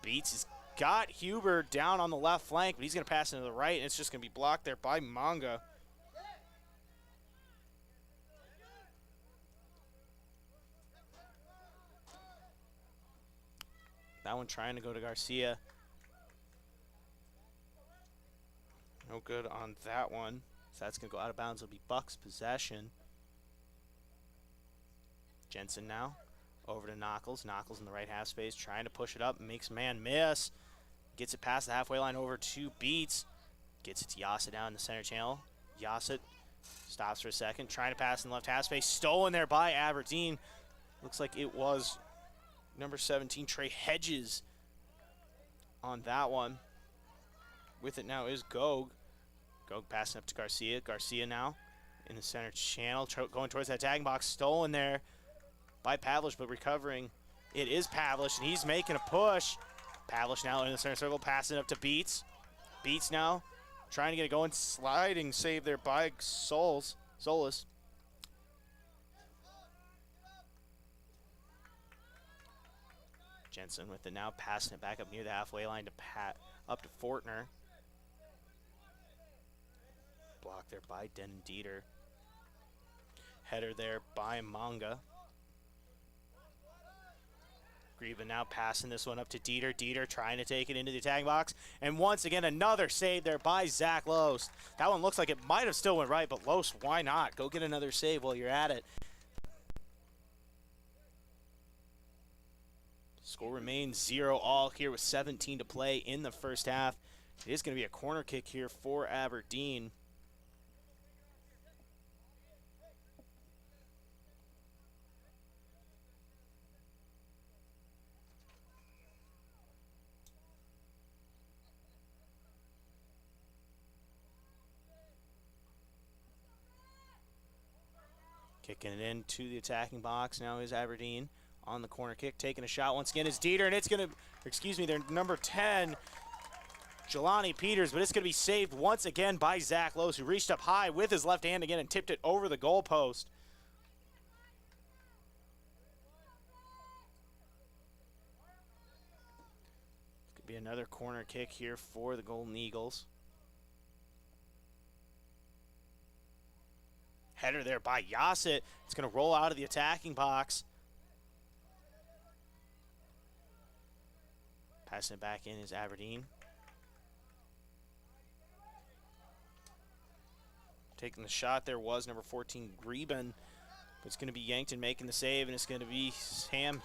Beats has got Huber down on the left flank, but he's going to pass it to the right, and it's just going to be blocked there by Manga. That one trying to go to Garcia. No good on that one. So that's going to go out of bounds. It'll be Bucks possession. Jensen now. Over to Knuckles. Knuckles in the right half space, trying to push it up, makes man miss. Gets it past the halfway line over to Beats. Gets it to Yassett down in the center channel. Yassett stops for a second, trying to pass in the left half space. Stolen there by Aberdeen. Looks like it was number 17, Trey Hedges, on that one. With it now is Gog. Gog passing up to Garcia. Garcia now in the center channel, going towards that tagging box. Stolen there by Pavlich, but recovering. It is Pavlich, and he's making a push. Pavlich now in the center circle, passing up to Beats. Beats now trying to get it going. Sliding save there by Solis. Jensen with it now, passing it back up near the halfway line to up to Fortner. Blocked there by Denon Dieter. Header there by Manga. Greba now passing this one up to Dieter. Dieter trying to take it into the attacking box. And once again, another save there by Zach Loest. That one looks like it might have still went right, but Loest, why not? Go get another save while you're at it. Score remains 0-0 here with 17 to play in the first half. It is going to be a corner kick here for Aberdeen. Kicking it into the attacking box now is Aberdeen on the corner kick. Taking a shot once again is Dieter, and it's going to, their number 10, Jelani Peters, but it's going to be saved once again by Zach Loest, who reached up high with his left hand again and tipped it over the goalpost. Could be another corner kick here for the Golden Eagles. Header there by Yassett. It's going to roll out of the attacking box. Passing it back in is Aberdeen. Taking the shot there was number 14, Greben. But it's going to be Yankton making the save, and it's going to be Sam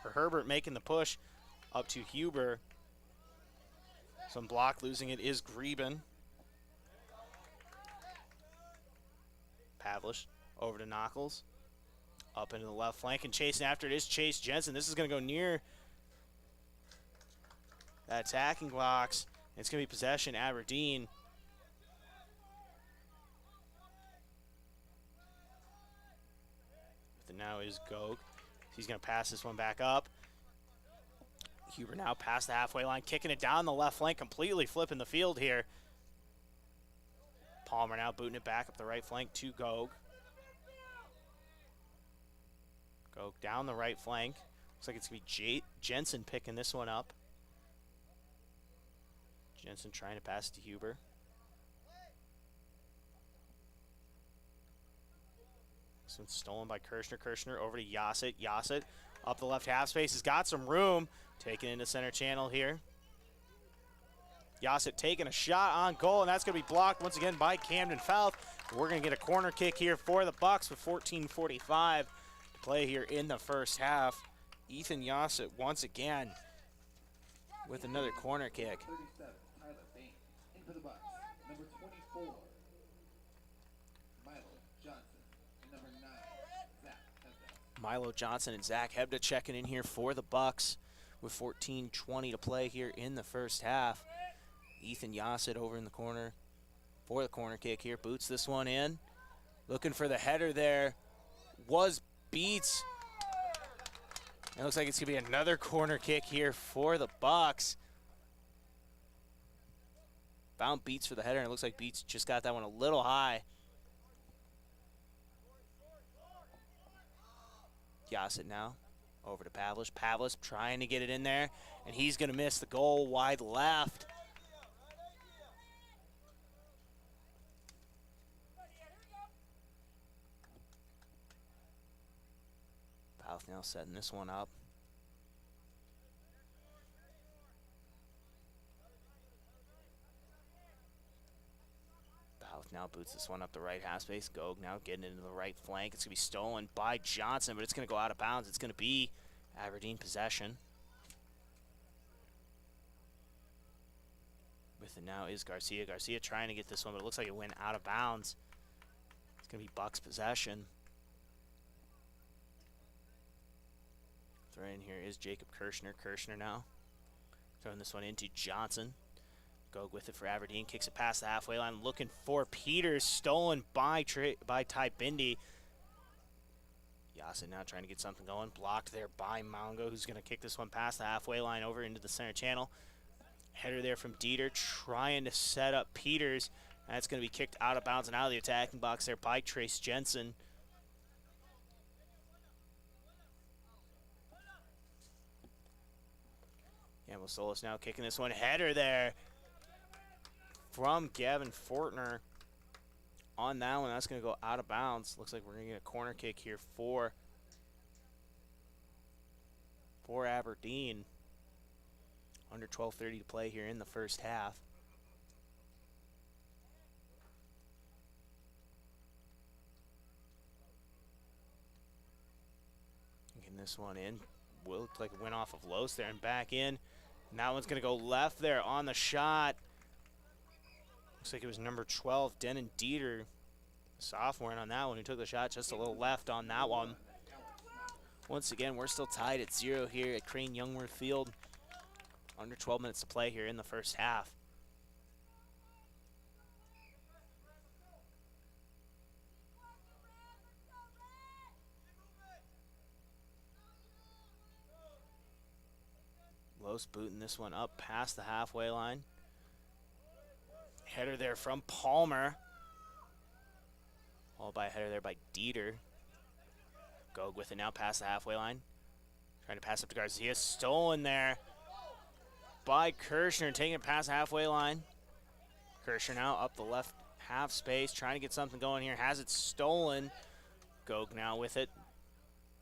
Herbert making the push up to Huber. Some block, losing it is Greben. Pavlish over to Knuckles. Up into the left flank and chasing after it is Chase Jensen. This is going to go near that attacking box. It's going to be possession, Aberdeen. But now is Gog. He's going to pass this one back up. Huber now past the halfway line, kicking it down the left flank, completely flipping the field here. Palmer now booting it back up the right flank to Gog. Gog down the right flank. Looks like it's going to be Jensen picking this one up. Jensen trying to pass it to Huber. This one's stolen by Kirshner. Kirshner over to Yassett. Yassett up the left half space. Has got some room. Taken into center channel here. Yassett taking a shot on goal, and that's going to be blocked once again by Camden Fouth. We're going to get a corner kick here for the Bucks with 14:45 to play here in the first half. Ethan Yassett once again with another corner kick. 37, Tyler Bain. In for the Bucks. Number 24, Milo Johnson. And number 9, Zach Hebda. Milo Johnson and Zach Hebda checking in here for the Bucks with 14:20 to play here in the first half. Ethan Yassett over in the corner for the corner kick here. Boots this one in. Looking for the header there. Was Beats. It looks like it's going to be another corner kick here for the Bucks. Found Beats for the header, and it looks like Beats just got that one a little high. Yassett now over to Pavlish. Pavlish trying to get it in there, and he's going to miss the goal wide left. Pavlish now setting this one up. Now boots this one up the right half space. Gog now getting into the right flank. It's going to be stolen by Johnson, but it's going to go out of bounds. It's going to be Aberdeen possession. With it now is Garcia. Garcia trying to get this one, but it looks like it went out of bounds. It's going to be Bucks possession. Throw in here is Jacob Kirshner. Kirshner now throwing this one into Johnson. Gog with it for Aberdeen, kicks it past the halfway line, looking for Peters, stolen by Ty Bindi. Yassett now trying to get something going, blocked there by Mongo, who's going to kick this one past the halfway line over into the center channel. Header there from Dieter, trying to set up Peters. That's going to be kicked out of bounds and out of the attacking box there by Trace Jensen. Campbell Solis now kicking this one, header there from Gavin Fortner on that one. That's going to go out of bounds. Looks like we're going to get a corner kick here for Aberdeen. Under 12:30 to play here in the first half. Getting this one in. Will look like it went off of Los there and back in. And that one's going to go left there on the shot. Looks like it was number 12, Denon Dieter, sophomore, and on that one who took the shot just a little left on that one. Once again, we're still tied at 0 here at Crane Youngworth Field. Under 12 minutes to play here in the first half. Los booting this one up past the halfway line. Header there from Palmer. Followed by a header there by Dieter. Gog with it now past the halfway line. Trying to pass up to Garcia. Stolen there by Kirshner, taking it past the halfway line. Kirshner now up the left half space, trying to get something going here. Has it stolen. Gog now with it.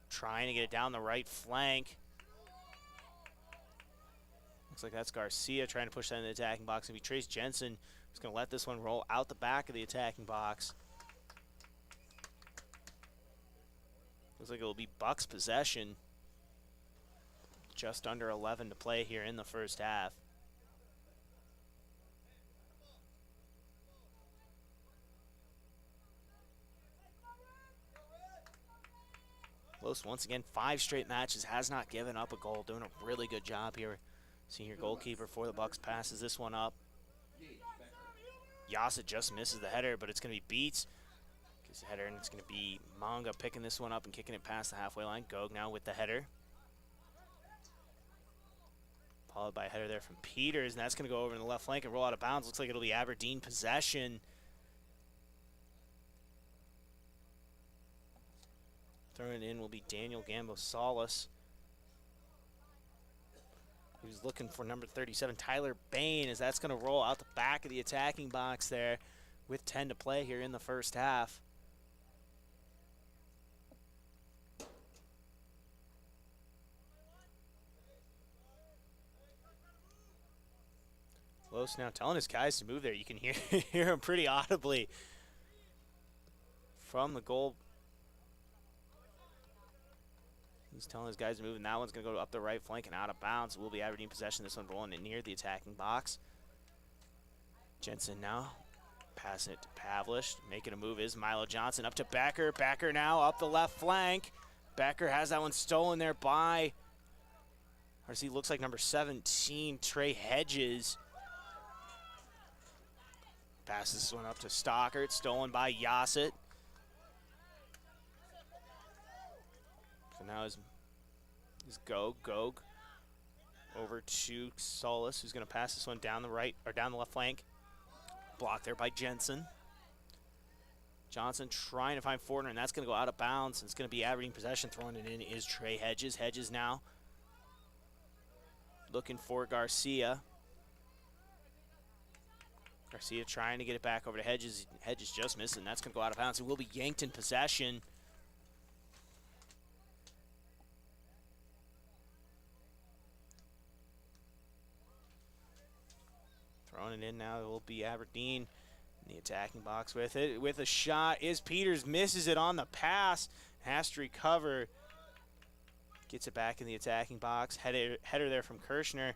Trying to get it down the right flank. Looks like that's Garcia trying to push that in the attacking box. And be Trace Jensen who's going to let this one roll out the back of the attacking box. Looks like it'll be Bucks possession. Just under 11 to play here in the first half. Los, once again, 5 straight matches, has not given up a goal. Doing a really good job here. Senior goalkeeper for the Bucks passes this one up. Yasa just misses the header, but it's going to be Beats. Gets the header, and it's going to be Manga picking this one up and kicking it past the halfway line. Gog now with the header. Followed by a header there from Peters, and that's going to go over in the left flank and roll out of bounds. Looks like it'll be Aberdeen possession. Throwing it in will be Daniel Gambo Salas. Who's looking for number 37, Tyler Bain, as that's going to roll out the back of the attacking box there with 10 to play here in the first half. Los now telling his guys to move there. You can hear him pretty audibly from the goal. He's telling his guys to move, and that one's going to go up the right flank and out of bounds. It will be Aberdeen possession. This one rolling it near the attacking box. Jensen now passing it to Pavlish. Making a move is Milo Johnson up to Becker. Becker now up the left flank. Becker has that one stolen there by, RC looks like number 17, Trey Hedges. Passes this one up to Stockert. Stolen by Yassett. So now is Gog over to Solis, who's going to pass this one down the right or down the left flank. Blocked there by Jensen. Johnson trying to find Fortner, and that's going to go out of bounds. It's going to be Aberdeen possession. Throwing it in is Trey Hedges. Hedges now looking for Garcia. Garcia trying to get it back over to Hedges. Hedges just missing. That's going to go out of bounds. It will be Yankton possession. Throwing it in now, it will be Aberdeen in the attacking box with it. With a shot is Peters, misses it on the pass, has to recover. Gets it back in the attacking box. Header there from Kirshner.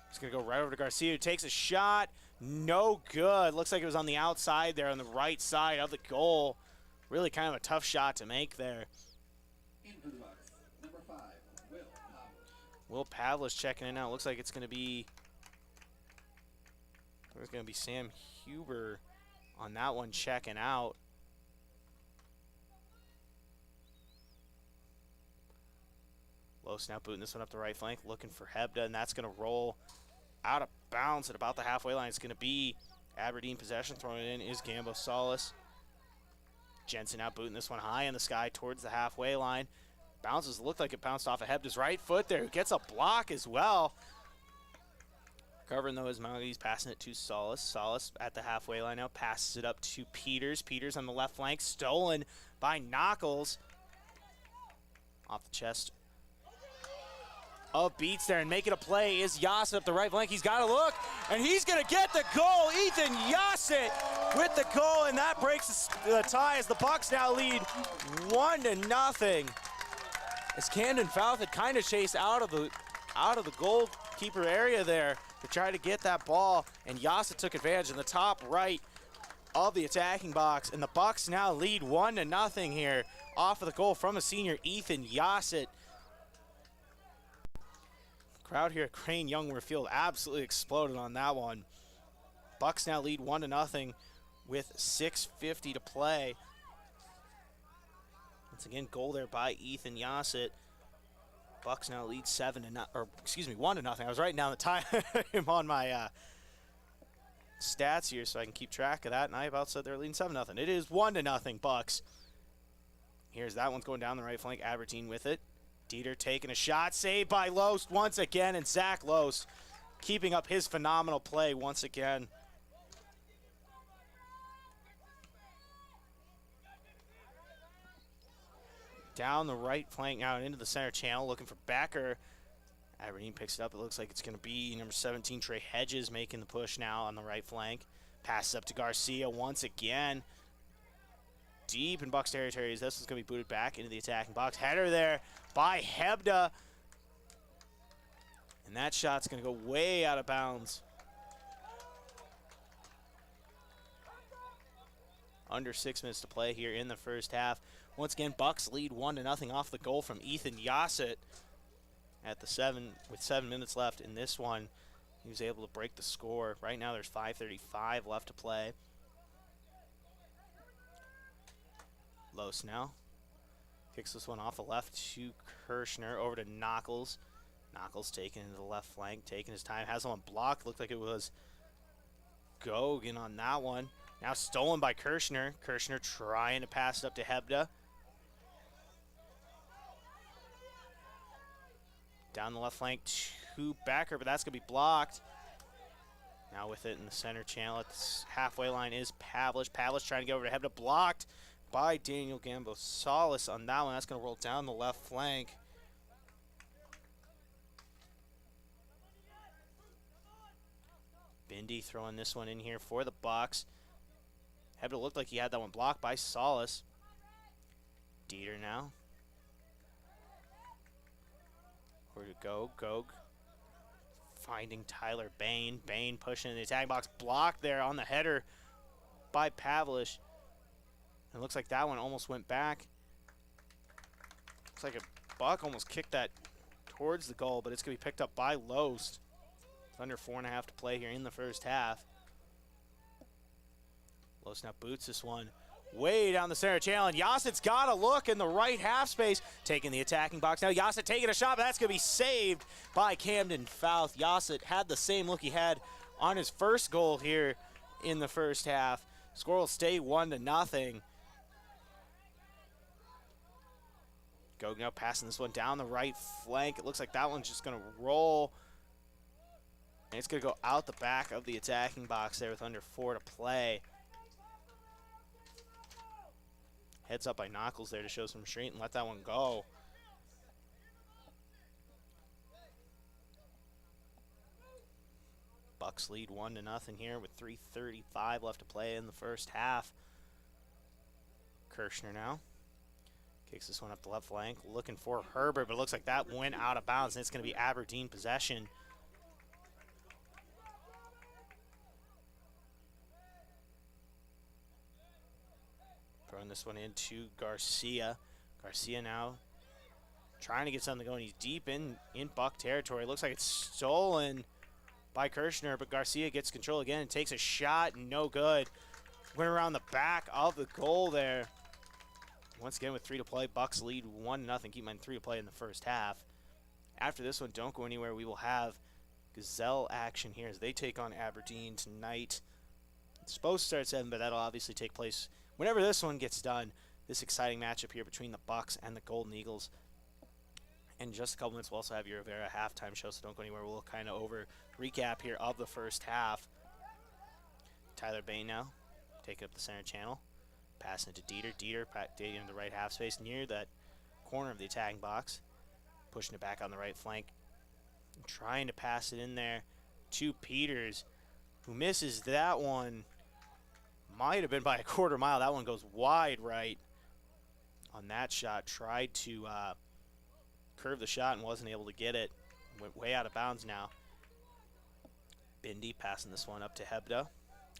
It's going to go right over to Garcia, who takes a shot. No good. Looks like it was on the outside there on the right side of the goal. Really kind of a tough shot to make there. Into the box, number 5, Will Pavlish checking in now. Looks like it's going to be Sam Huber on that one checking out. Los now booting this one up the right flank, looking for Hebda, and that's going to roll out of bounds at about the halfway line. It's going to be Aberdeen possession. Throwing it in is Gambo Salas. Jensen now booting this one high in the sky towards the halfway line. Bounces, looked like it bounced off of Hebda's right foot there. Gets a block as well. Covering though is Mauga. He's passing it to Salas. Salas at the halfway line now passes it up to Peters. Peters on the left flank, stolen by Knuckles. Off the chest of Beats there, and making a play is Yassett up the right flank. He's got to look, and he's going to get the goal. Ethan Yassett with the goal, and that breaks the tie as the Bucks now lead 1-0. As Camden Fouth had kind of chased out of the goalkeeper area there to try to get that ball, and Yassett took advantage in the top right of the attacking box, and the Bucks now lead 1-0 here off of the goal from a senior, Ethan Yassett. Crowd here at Crane Youngworth Field absolutely exploded on that one. Bucks now lead 1-0 with 6:50 to play. Once again, goal there by Ethan Yassett. Bucks now lead 1-0. I was writing down the time on my stats here so I can keep track of that, and I about said they're leading 7-0. It is 1-0 Bucks. Here's that one's going down the right flank. Aberdeen with it. Dieter taking a shot, saved by Loest once again, and Zach Loest keeping up his phenomenal play once again. Down the right flank now and into the center channel, looking for Becker. Aberdeen picks it up. It looks like it's going to be number 17, Trey Hedges, making the push now on the right flank. Passes up to Garcia once again. deep in Bucks territory as this is going to be booted back into the attacking box. Header there by Hebda. And that shot's going to go way out of bounds. Under 6 minutes to play here in the first half. Once again, Bucks lead 1-0 off the goal from Ethan Yassett at the with 7 minutes left in this one. He was able to break the score. Right now there's 5:35 left to play. Los now kicks this one off the left to Kirschner, over to Knuckles. Knuckles taking into the left flank, taking his time, has one blocked. Looked like it was Gogan on that one. Now stolen by Kirschner. Kirschner trying to pass it up to Hebda. Down the left flank to Becker, but that's going to be blocked. Now with it in the center channel at the halfway line is Pavlich. Pavlich trying to get over to Hebda, blocked by Daniel Gambo Solis on that one. That's going to roll down the left flank. Bindi throwing this one in here for the Bucks. Hebda looked like he had that one blocked by Solis. Dieter now. Where to go? Gog finding Tyler Bain. Bain pushing in the attack box. Blocked there on the header by Pavlich. It looks like that one almost went back. Looks like a Buck almost kicked that towards the goal, but it's going to be picked up by Loest. It's under 4.5 to play here in the first half. Loest now boots this one way down the center channel, and Yasset's got a look in the right half space, taking the attacking box. Now Yassett taking a shot, but that's going to be saved by Camden Fouth. Yassett had the same look he had on his first goal here in the first half. Score will stay 1-0. Gog now passing this one down the right flank. It looks like that one's just going to roll. And it's going to go out the back of the attacking box there with under 4 to play. Heads up by Knuckles there to show some restraint and let that one go. Bucks lead 1-0 here with 3:35 left to play in the first half. Kirschner now kicks this one up the left flank, looking for Herbert, but it looks like that went out of bounds, and it's going to be Aberdeen possession. Throwing this one into Garcia. Garcia now trying to get something going. He's deep in Buck territory. Looks like it's stolen by Kirschner, but Garcia gets control again and takes a shot, no good. Went around the back of the goal there. Once again with 3 to play, Bucks lead 1-0. Keep in mind 3 to play in the first half. After this one, don't go anywhere. We will have Gazelle action here as they take on Aberdeen tonight. It's supposed to start at 7, but that'll obviously take place whenever this one gets done. This exciting matchup here between the Bucks and the Golden Eagles. In just a couple minutes, we'll also have your Rivera halftime show, so don't go anywhere. We'll kind of recap here of the first half. Tyler Bain now taking up the center channel. Passing it to Dieter. Dieter in the right half space near that corner of the attacking box. Pushing it back on the right flank. And trying to pass it in there to Peters, who misses that one. Might have been by a quarter mile. That one goes wide right on that shot. Tried to curve the shot and wasn't able to get it. Went way out of bounds now. Bindi passing this one up to Hebda.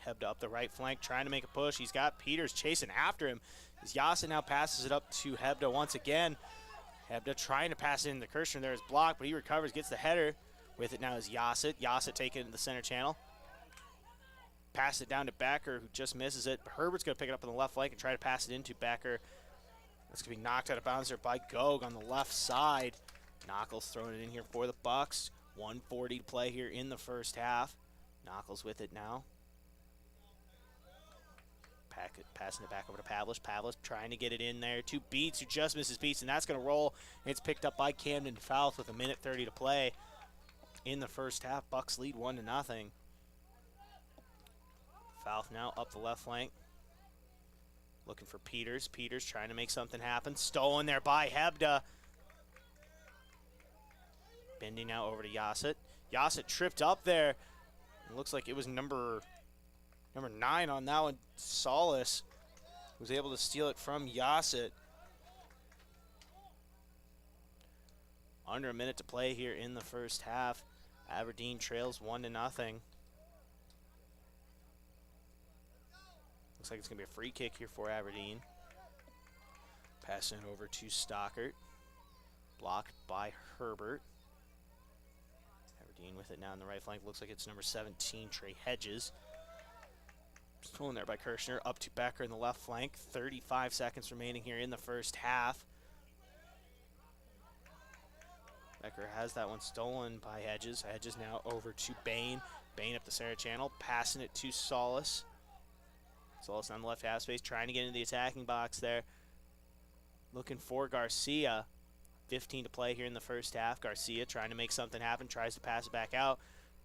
Hebda up the right flank, trying to make a push. He's got Peters chasing after him. As Yassett now passes it up to Hebda once again. Hebda trying to pass it into Kirschner. There is blocked, but he recovers, gets the header. With it now is Yassett. Yassett taking it to the center channel. Pass it down to Becker, who just misses it. Herbert's going to pick it up on the left flank and try to pass it into Becker. That's going to be knocked out of bounds there by Gog on the left side. Knuckles throwing it in here for the Bucks. 1:40 to play here in the first half. Knuckles with it now. Passing it back over to Pavlich. Pavlich trying to get it in there to Beats, who just misses Beats, and that's going to roll. It's picked up by Camden Fouth with 1:30 to play in the first half. Bucks lead 1-0. Fouth now up the left flank. Looking for Peters. Peters trying to make something happen. Stolen there by Hebda. Bindi now over to Yassett. Yassett tripped up there. It looks like it was number 9 on that one. Solis was able to steal it from Yassett. Under a minute to play here in the first half. Aberdeen trails 1-0. Looks like it's going to be a free kick here for Aberdeen. Passing it over to Stockert. Blocked by Herbert. Aberdeen with it now on the right flank. Looks like it's number 17, Trey Hedges. Stolen there by Kirshner. Up to Becker in the left flank. 35 seconds remaining here in the first half. Becker has that one stolen by Hedges. Hedges now over to Bain. Bain up the center channel, passing it to Solis. Solis on the left half space, trying to get into the attacking box there. Looking for Garcia. 15 to play here in the first half. Garcia trying to make something happen, tries to pass it back out.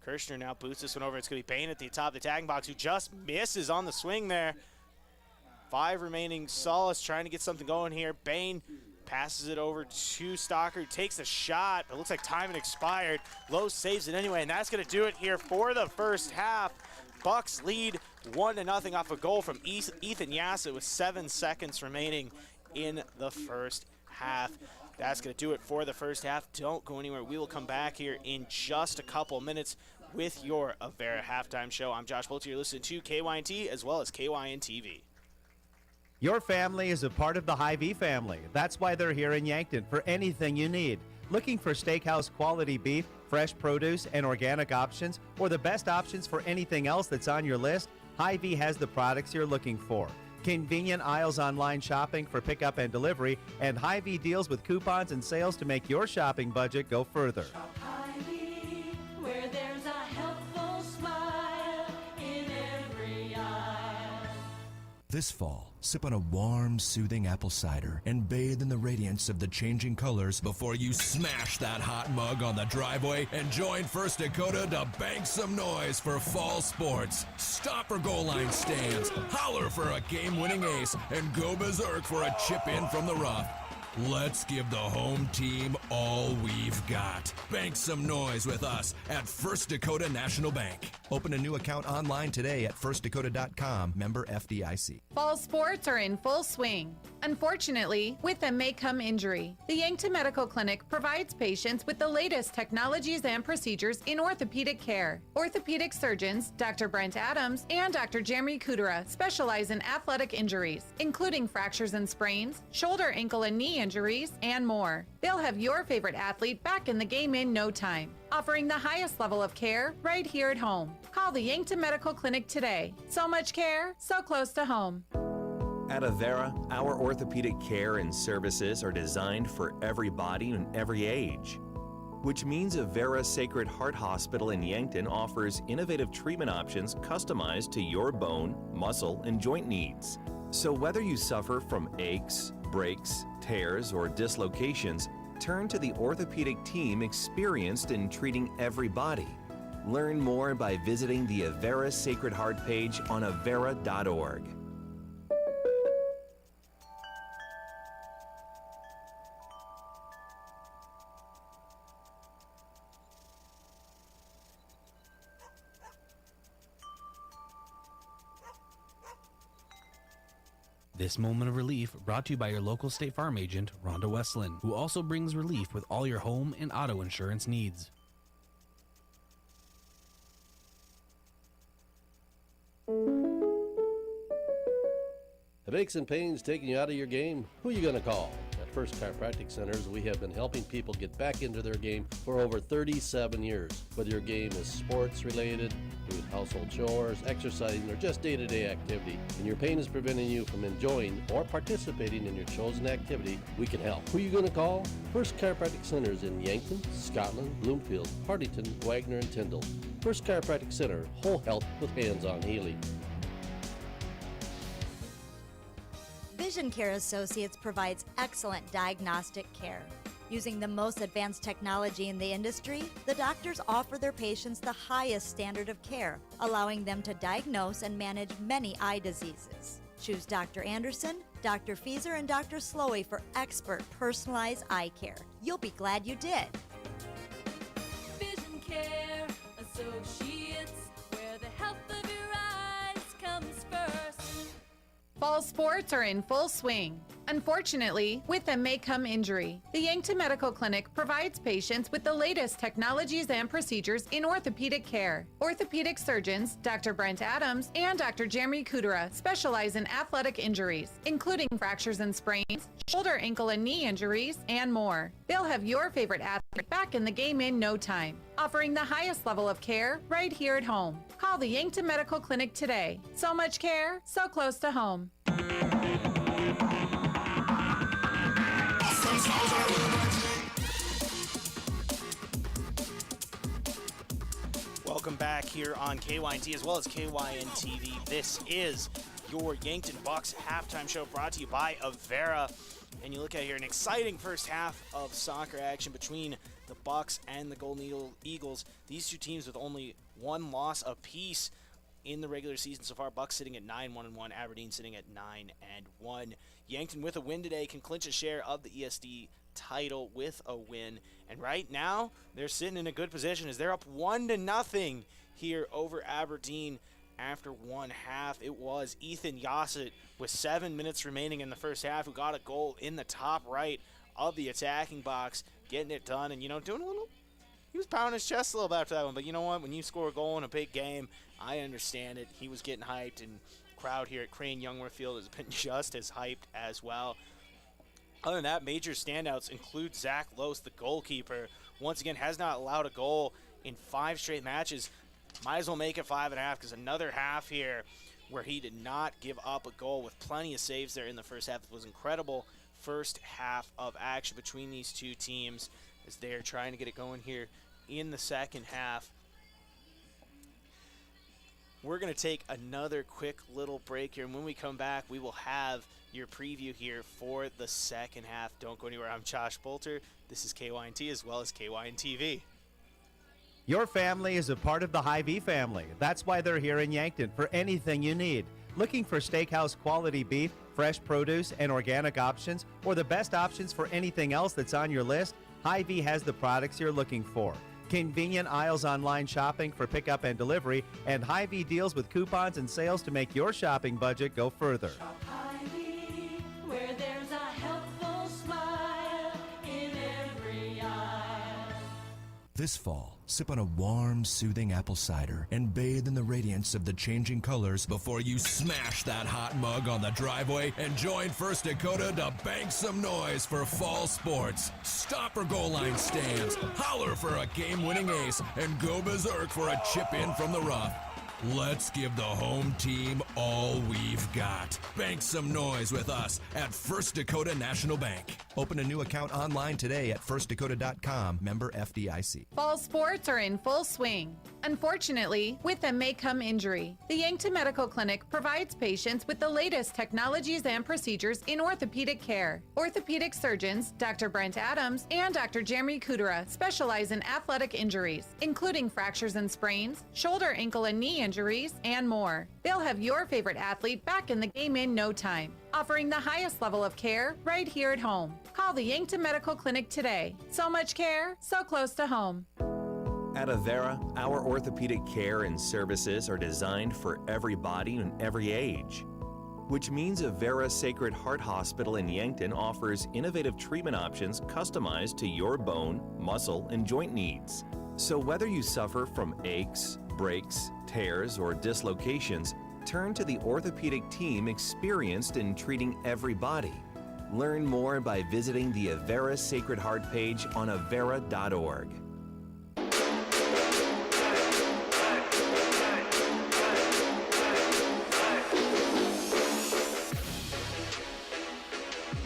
Kirshner now boots this one over. It's going to be Bain at the top of the attacking box, who just misses on the swing there. 5 remaining. Solis trying to get something going here. Bain passes it over to Stocker, who takes the shot, but it looks like timing expired. Lowe saves it anyway, and that's going to do it here for the first half. Bucks lead 1-0 off a goal from Ethan Yassett with 7 seconds remaining in the first half. That's going to do it for the first half. Don't go anywhere. We will come back here in just a couple minutes with your Avera halftime show. I'm Josh Bolter. You're listening to KYNT as well as KYN TV. Your family is a part of the Hy-Vee family. That's why they're here in Yankton for anything you need. Looking for steakhouse quality beef, fresh produce, and organic options, or the best options for anything else that's on your list? Hy-Vee has the products you're looking for. Convenient aisles online shopping for pickup and delivery, and Hy-Vee deals with coupons and sales to make your shopping budget go further. Hy-Vee, where there's a helpful smile in every aisle. This fall, sip on a warm, soothing apple cider and bathe in the radiance of the changing colors before you smash that hot mug on the driveway and join First Dakota to bank some noise for fall sports. Stop for goal line stands, holler for a game-winning ace, and go berserk for a chip-in from the rough. Let's give the home team all we've got. Bank some noise with us at First Dakota National Bank. Open a new account online today at firstdakota.com, member FDIC. Fall sports are in full swing. Unfortunately, with them may come injury. The Yankton Medical Clinic provides patients with the latest technologies and procedures in orthopedic care. Orthopedic surgeons, Dr. Brent Adams and Dr. Jeremy Kudera, specialize in athletic injuries, including fractures and sprains, shoulder, ankle, and knee injuries, and more. They'll have your favorite athlete back in the game in no time, offering the highest level of care right here at home. Call the Yankton Medical Clinic today. So much care, so close to home. At Avera, our orthopedic care and services are designed for every body and every age, which means Avera Sacred Heart Hospital in Yankton offers innovative treatment options customized to your bone, muscle, and joint needs. So whether you suffer from aches, breaks, tears, or dislocations, turn to the orthopedic team experienced in treating every body. Learn more by visiting the Avera Sacred Heart page on avera.org. This moment of relief brought to you by your local State Farm agent, Rhonda Westland, who also brings relief with all your home and auto insurance needs. If aches and pains taking you out of your game, who are you going to call? At First Chiropractic Centers, we have been helping people get back into their game for over 37 years. Whether your game is sports related, doing household chores, exercising, or just day-to-day activity, and your pain is preventing you from enjoying or participating in your chosen activity, we can help. Who are you going to call? First Chiropractic Centers in Yankton, Scotland, Bloomfield, Hartington, Wagner, and Tyndall. First Chiropractic Center, whole health with hands-on healing. Vision Care Associates provides excellent diagnostic care. Using the most advanced technology in the industry, the doctors offer their patients the highest standard of care, allowing them to diagnose and manage many eye diseases. Choose Dr. Anderson, Dr. Fieser, and Dr. Slowey for expert personalized eye care. You'll be glad you did. Vision Care Associates, where the health of your eyes comes first. Fall Fall sports are in full swing. Unfortunately, with them may come injury. The Yankton Medical Clinic provides patients with the latest technologies and procedures in orthopedic care. Orthopedic surgeons, Dr. Brent Adams and Dr. Jeremy Kudera, specialize in athletic injuries, including fractures and sprains, shoulder, ankle, and knee injuries, and more. They'll have your favorite athlete back in the game in no time, offering the highest level of care right here at home. Call the Yankton Medical Clinic today. So much care, so close to home. Welcome back here on KYNT as well as KYN-TV. This is your Yankton Bucks halftime show brought to you by Avera. And you look at here an exciting first half of soccer action between the Bucks and the Golden Eagles. These two teams with only one loss apiece in the regular season so far. Bucks sitting at 9-1-1, Aberdeen sitting at 9-1. Yankton with a win today can clinch a share of the ESD title with a win, and right now they're sitting in a good position as they're up 1-0 here over Aberdeen after one half. It was Ethan Yassett with 7 minutes remaining in the first half who got a goal in the top right of the attacking box, getting it done, and doing a little, he was pounding his chest a little bit after that one, but you know what, when you score a goal in a big game, I understand it. He was getting hyped, and crowd here at Crane Youngworth Field has been just as hyped as well. Other than that, major standouts include Zach Lose, the goalkeeper. Once again, has not allowed a goal in 5 straight matches. Might as well make it 5.5 because another half here where he did not give up a goal with plenty of saves there in the first half. It was incredible first half of action between these two teams as they're trying to get it going here in the second half. We're going to take another quick little break here, and when we come back, we will have your preview here for the second half. Don't go anywhere. I'm Josh Bolter. This is KYNT as well as KYN-TV. Your family is a part of the Hy-Vee family. That's why they're here in Yankton for anything you need. Looking for steakhouse quality beef, fresh produce, and organic options, or the best options for anything else that's on your list? Hy-Vee has the products you're looking for. Convenient aisles online shopping for pickup and delivery, and Hy-Vee deals with coupons and sales to make your shopping budget go further. Where there's a helpful smile in every aisle. This fall, sip on a warm, soothing apple cider and bathe in the radiance of the changing colors before you smash that hot mug on the driveway and join First Dakota to bank some noise for fall sports. Stop for goal line stands, holler for a game-winning ace, and go berserk for a chip in from the rough. Let's give the home team all we've got. Bank some noise with us at First Dakota National Bank. Open a new account online today at firstdakota.com, member FDIC. Fall sports are in full swing. Unfortunately, with them may come injury. The Yankton Medical Clinic provides patients with the latest technologies and procedures in orthopedic care. Orthopedic surgeons, Dr. Brent Adams and Dr. Jeremy Kudera, specialize in athletic injuries, including fractures and sprains, shoulder, ankle, and knee injuries, and more. They'll have your favorite athlete back in the game in no time, offering the highest level of care right here at home. Call the Yankton Medical Clinic today. So much care, so close to home. At Avera, our orthopedic care and services are designed for every body and every age, which means Avera Sacred Heart Hospital in Yankton offers innovative treatment options customized to your bone, muscle, and joint needs. So whether you suffer from aches, breaks, tears, or dislocations, turn to the orthopedic team experienced in treating every body. Learn more by visiting the Avera Sacred Heart page on avera.org.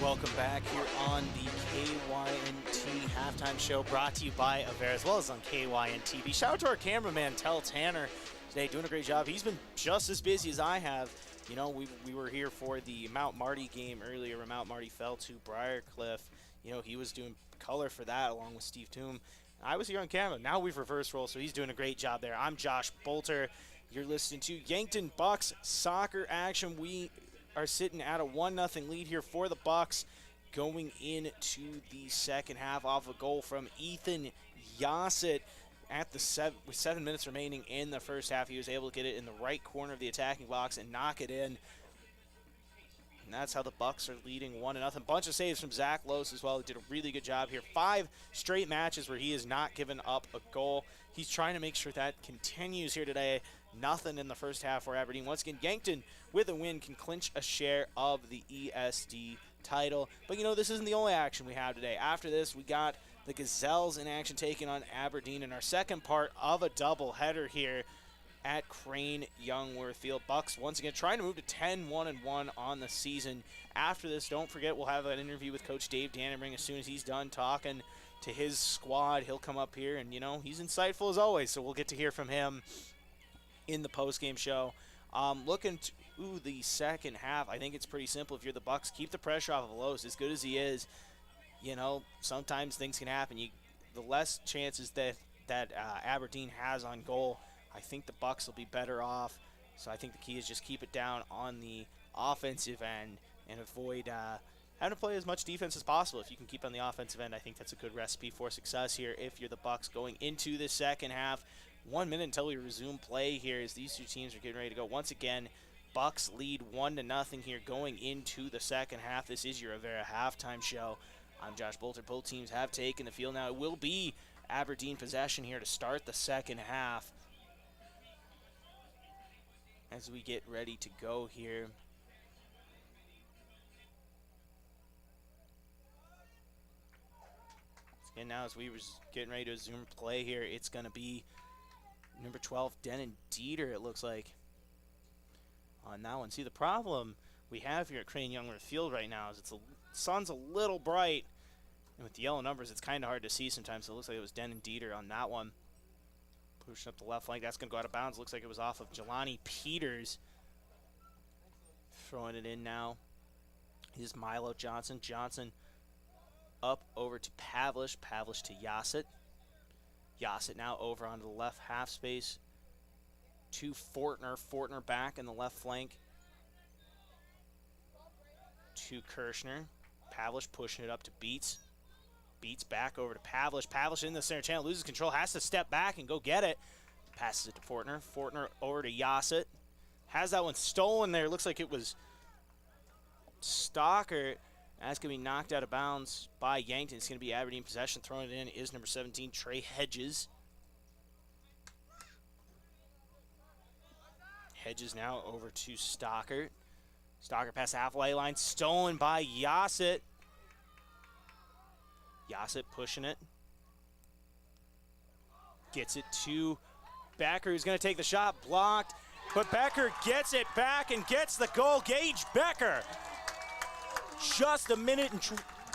Welcome back here on the KYNT halftime show brought to you by Avera as well as on KYN-TV. Shout out to our cameraman, Tell Tanner, today doing a great job. He's been just as busy as I have. You know, we were here for the Mount Marty game earlier when Mount Marty fell to Briarcliff. You know, he was doing color for that along with Steve Toom. I was here on camera. Now we've reversed roles, so he's doing a great job there. I'm Josh Bolter. You're listening to Yankton Bucks soccer action. We are sitting at a 1-0 lead here for the Bucks going into the second half off a goal from Ethan Yassett at the with 7 minutes remaining in the first half. He was able to get it in the right corner of the attacking box and knock it in. And that's how the Bucks are leading 1-0. Bunch of saves from Zach Lose as well. He did a really good job here. 5 straight matches where he has not given up a goal. He's trying to make sure that continues here today. Nothing in the first half for Aberdeen. Once again, Yankton with a win can clinch a share of the ESD title. But, you know, this isn't the only action we have today. After this, we got the Gazelles in action taking on Aberdeen in our second part of a doubleheader here at Crane Youngworth Field. Bucks once again trying to move to 10-1-1 on the season. After this, don't forget, we'll have an interview with Coach Dave Dannenring as soon as he's done talking to his squad. He'll come up here, and, you know, he's insightful as always, so we'll get to hear from him in the post-game show. Looking to the second half, I think it's pretty simple. If you're the Bucks, keep the pressure off of Lowe's. As good as he is, you know, sometimes things can happen. The less chances that Aberdeen has on goal, I think the Bucks will be better off. So I think the key is just keep it down on the offensive end and avoid having to play as much defense as possible. If you can keep on the offensive end, I think that's a good recipe for success here if you're the Bucks going into the second half. 1 minute until we resume play here as these two teams are getting ready to go. Once again, Bucks lead 1-0 here going into the second half. This is your Avera halftime show. I'm Josh Bolter. Both teams have taken the field now. It will be Aberdeen possession here to start the second half. As we get ready to go here. And now as we were getting ready to resume play here, it's going to be number 12, Denon Dieter, it looks like, on that one. See, the problem we have here at Crane Youngworth Field right now is the sun's a little bright, and with the yellow numbers, it's kind of hard to see sometimes. So it looks like it was Denon Dieter on that one. Pushing up the left flank. That's going to go out of bounds. Looks like it was off of Jelani Peters. Throwing it in now is Milo Johnson. Johnson up over to Pavlish. Pavlish to Yassett. Yassett now over onto the left half space to Fortner. Fortner back in the left flank to Kirschner. Pavlish pushing it up to Beats. Beats back over to Pavlish. Pavlish in the center channel, loses control, has to step back and go get it. Passes it to Fortner. Fortner over to Yassett. Has that one stolen there. Looks like it was Stalker. That's going to be knocked out of bounds by Yankton. It's going to be Aberdeen possession. Throwing it in is number 17, Trey Hedges. Hedges now over to Stockert. Stockert past the halfway line. Stolen by Yassett. Yassett pushing it. Gets it to Becker, who's going to take the shot. Blocked. But Becker gets it back and gets the goal. Gage Becker. Just a minute and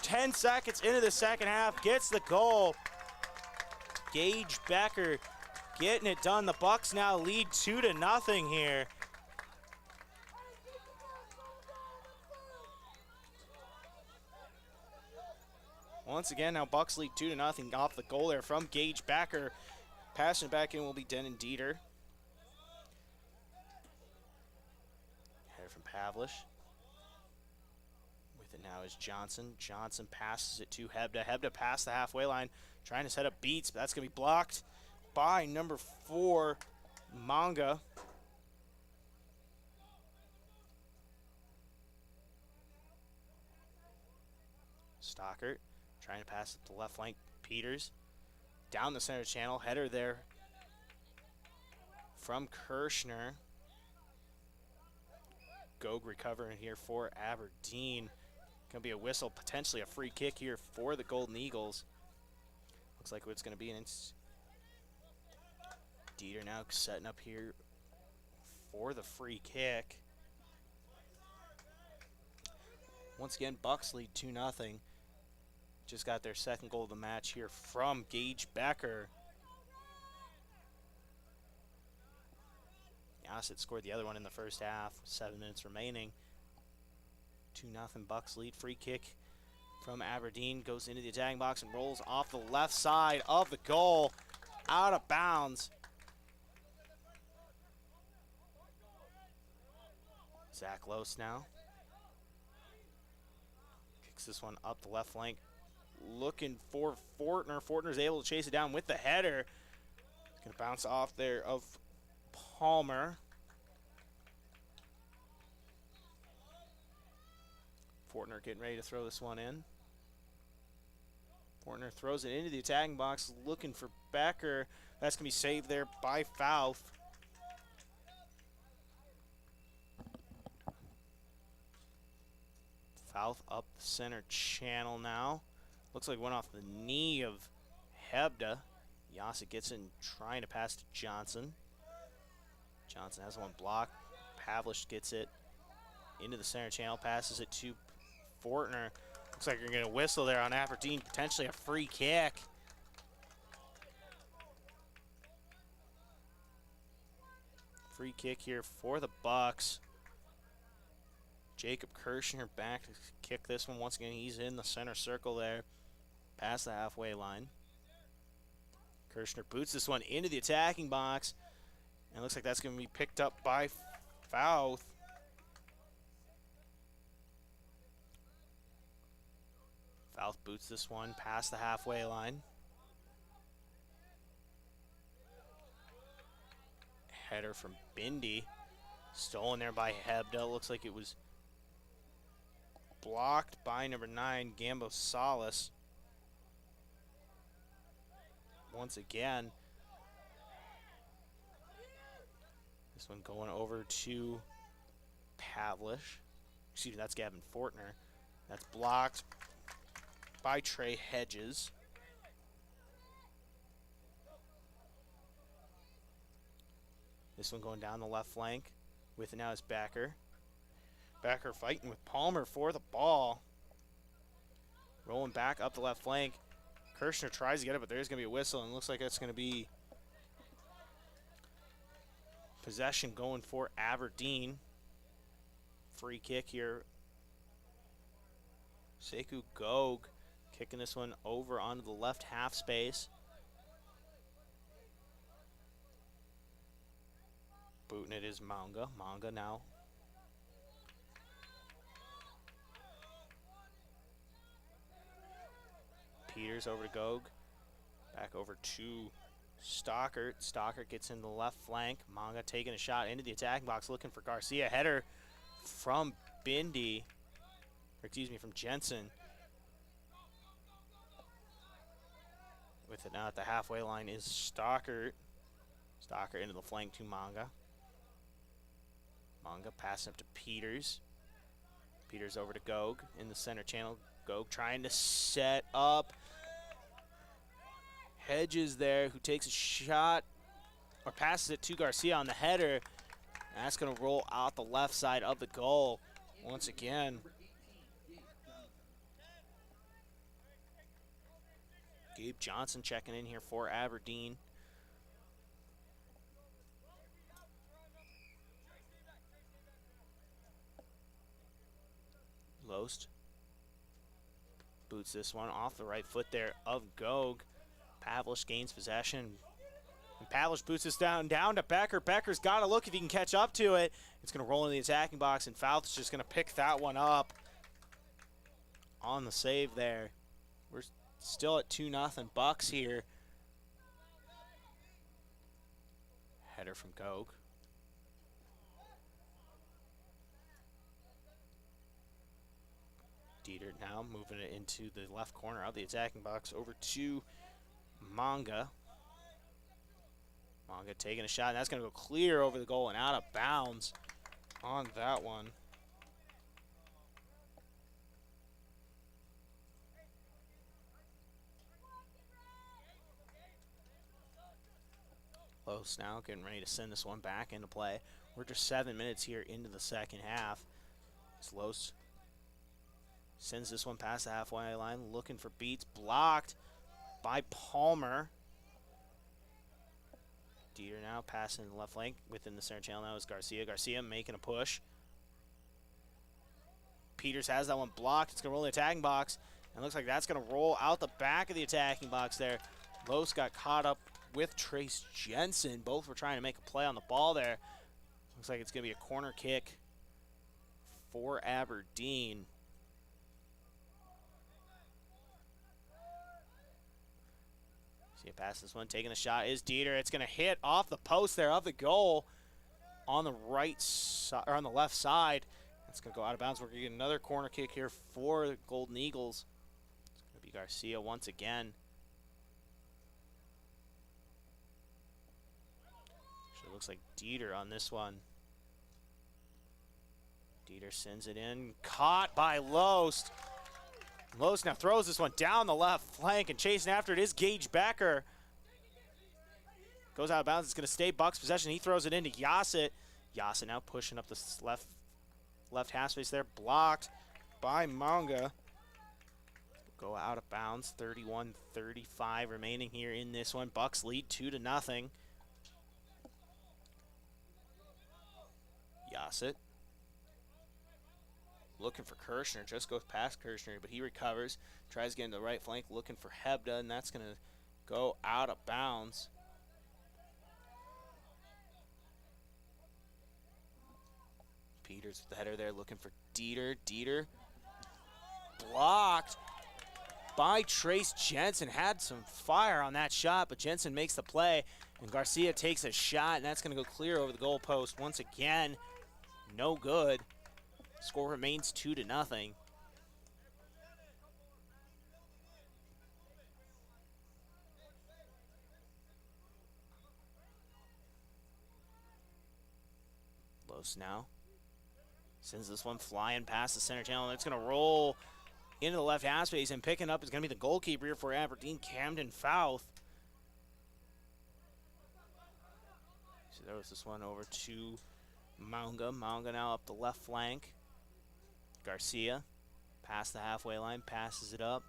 10 seconds into the second half. Gets the goal. Gage Becker getting it done. The Bucks now lead 2-0 here. Once again, now Bucks lead 2-0 off the goal there from Gage Becker. Passing it back in will be Denon Dieter. Header from Pavlish. With it now is Johnson. Johnson passes it to Hebda. Hebda past the halfway line, trying to set up Beats, but that's going to be blocked by number 4, Manga. Stockert trying to pass it to left flank. Peters down the center channel. Header there from Kirschner. Gog recovering here for Aberdeen. Going to be a whistle, potentially a free kick here for the Golden Eagles. Looks like it's going to be an Dieter now setting up here for the free kick. Once again, Bucks lead 2-0. Just got their second goal of the match here from Gage Becker. Yassett scored the other one in the first half. 7 minutes remaining. 2-0 Bucks lead. Free kick from Aberdeen goes into the attacking box and rolls off the left side of the goal. Out of bounds. Zach Lose now. Kicks this one up the left flank. Looking for Fortner. Fortner's able to chase it down with the header. It's going to bounce off there of Palmer. Fortner getting ready to throw this one in. Fortner throws it into the attacking box, looking for Becker. That's going to be saved there by Fouth. Fouth up the center channel now. Looks like went off the knee of Hebda. Yasa gets in trying to pass to Johnson. Johnson has one blocked. Pavlich gets it into the center channel, passes it to Fortner. Looks like you're going to whistle there on Aberdeen, potentially a free kick. Free kick here for the Bucks. Jacob Kirschner back to kick this one. Once again, he's in the center circle there, past the halfway line. Kirschner boots this one into the attacking box, and it looks like that's going to be picked up by Fouth. Fouth boots this one past the halfway line. Header from Bindi. Stolen there by Hebda. Looks like it was blocked by number 9, Gambo Salas. Once again, this one going over to Pavlich. Excuse me, that's Gavin Fortner. That's blocked by Trey Hedges. This one going down the left flank. With it now is Backer. Backer fighting with Palmer for the ball. Rolling back up the left flank. Kirschner tries to get it, but there's going to be a whistle, and it looks like it's going to be possession going for Aberdeen. Free kick here. Sekou Gog kicking this one over onto the left half space. Booting it is Manga. Manga now. Peters over to Gog. Back over to Stockert. Stockert gets in the left flank. Manga taking a shot into the attacking box, looking for Garcia. Header from Bindi. Or excuse me, from Jensen. With it now at the halfway line is Stockert. Stockert into the flank to Manga. Manga passing up to Peters. Peters over to Gog in the center channel. Gog trying to set up Hedges there, who takes a shot or passes it to Garcia on the header. And that's going to roll out the left side of the goal once again. Gabe Johnson checking in here for Aberdeen. Loest boots this one off the right foot there of Gog. Pavlich gains possession. And Pavlich boots this down to Becker. Becker's got to look if he can catch up to it. It's going to roll in the attacking box, and Fouth's just going to pick that one up on the save there. We're still at 2-0 Bucks here. Header from Gog. Dieter now moving it into the left corner of the attacking box over to Manga. Manga taking a shot, and that's going to go clear over the goal and out of bounds on that one. Close now, getting ready to send this one back into play. We're just 7 minutes here into the second half. Los sends this one past the halfway line, looking for beats, blocked by Palmer. Dieter now passing the left flank within the center channel now is Garcia. Garcia making a push. Peters has that one blocked. It's going to roll in the attacking box, and it looks like that's going to roll out the back of the attacking box there. Los got caught up with Trace Jensen. Both were trying to make a play on the ball there. Looks like it's going to be a corner kick for Aberdeen. See it pass this one, taking the shot is Dieter. It's going to hit off the post there of the goal on the right side or on the left side. It's going to go out of bounds. We're going to get another corner kick here for the Golden Eagles. It's going to be Garcia once again. Actually, looks like Dieter on this one. Dieter sends it in. Caught by Loest. Loest now throws this one down the left flank, and chasing after it is Gage Becker. Goes out of bounds. It's going to stay Bucks possession. He throws it into Yassett. Yassett now pushing up the left half space there. Blocked by Manga. Go out of bounds. 31-35 remaining here in this one. Bucks lead 2-0. Yassett looking for Kirshner. Just goes past Kirshner, but he recovers. Tries to get into the right flank, looking for Hebda, and that's going to go out of bounds. Peters with the header there, looking for Dieter. Dieter blocked by Trace Jensen. Had some fire on that shot, but Jensen makes the play, and Garcia takes a shot, and that's going to go clear over the goalpost once again. No good. Score remains 2-0. Los now sends this one flying past the center channel, and it's going to roll into the left half space, and picking up is going to be the goalkeeper here for Aberdeen, Camden Fouth. So there was this one over to Manga. Manga now up the left flank. Garcia past the halfway line, passes it up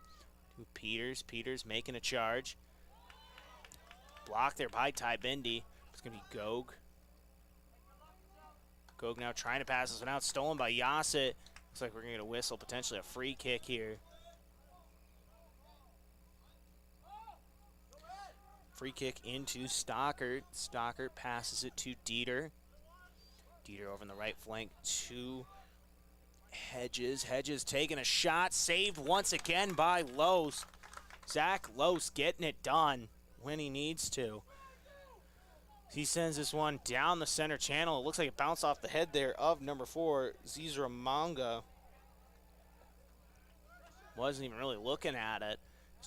to Peters. Peters making a charge. Blocked there by Ty Bendy. It's going to be Gog. Gog now trying to pass this one out. Stolen by Yassett. Looks like we're going to get a whistle, potentially a free kick here. Free kick into Stockert. Stockert passes it to Dieter. Dieter over on the right flank to Hedges. Hedges taking a shot. Saved once again by Los. Zach Los getting it done when he needs to. He sends this one down the center channel. It looks like it bounced off the head there of number 4, Zizra Manga. Wasn't even really looking at it.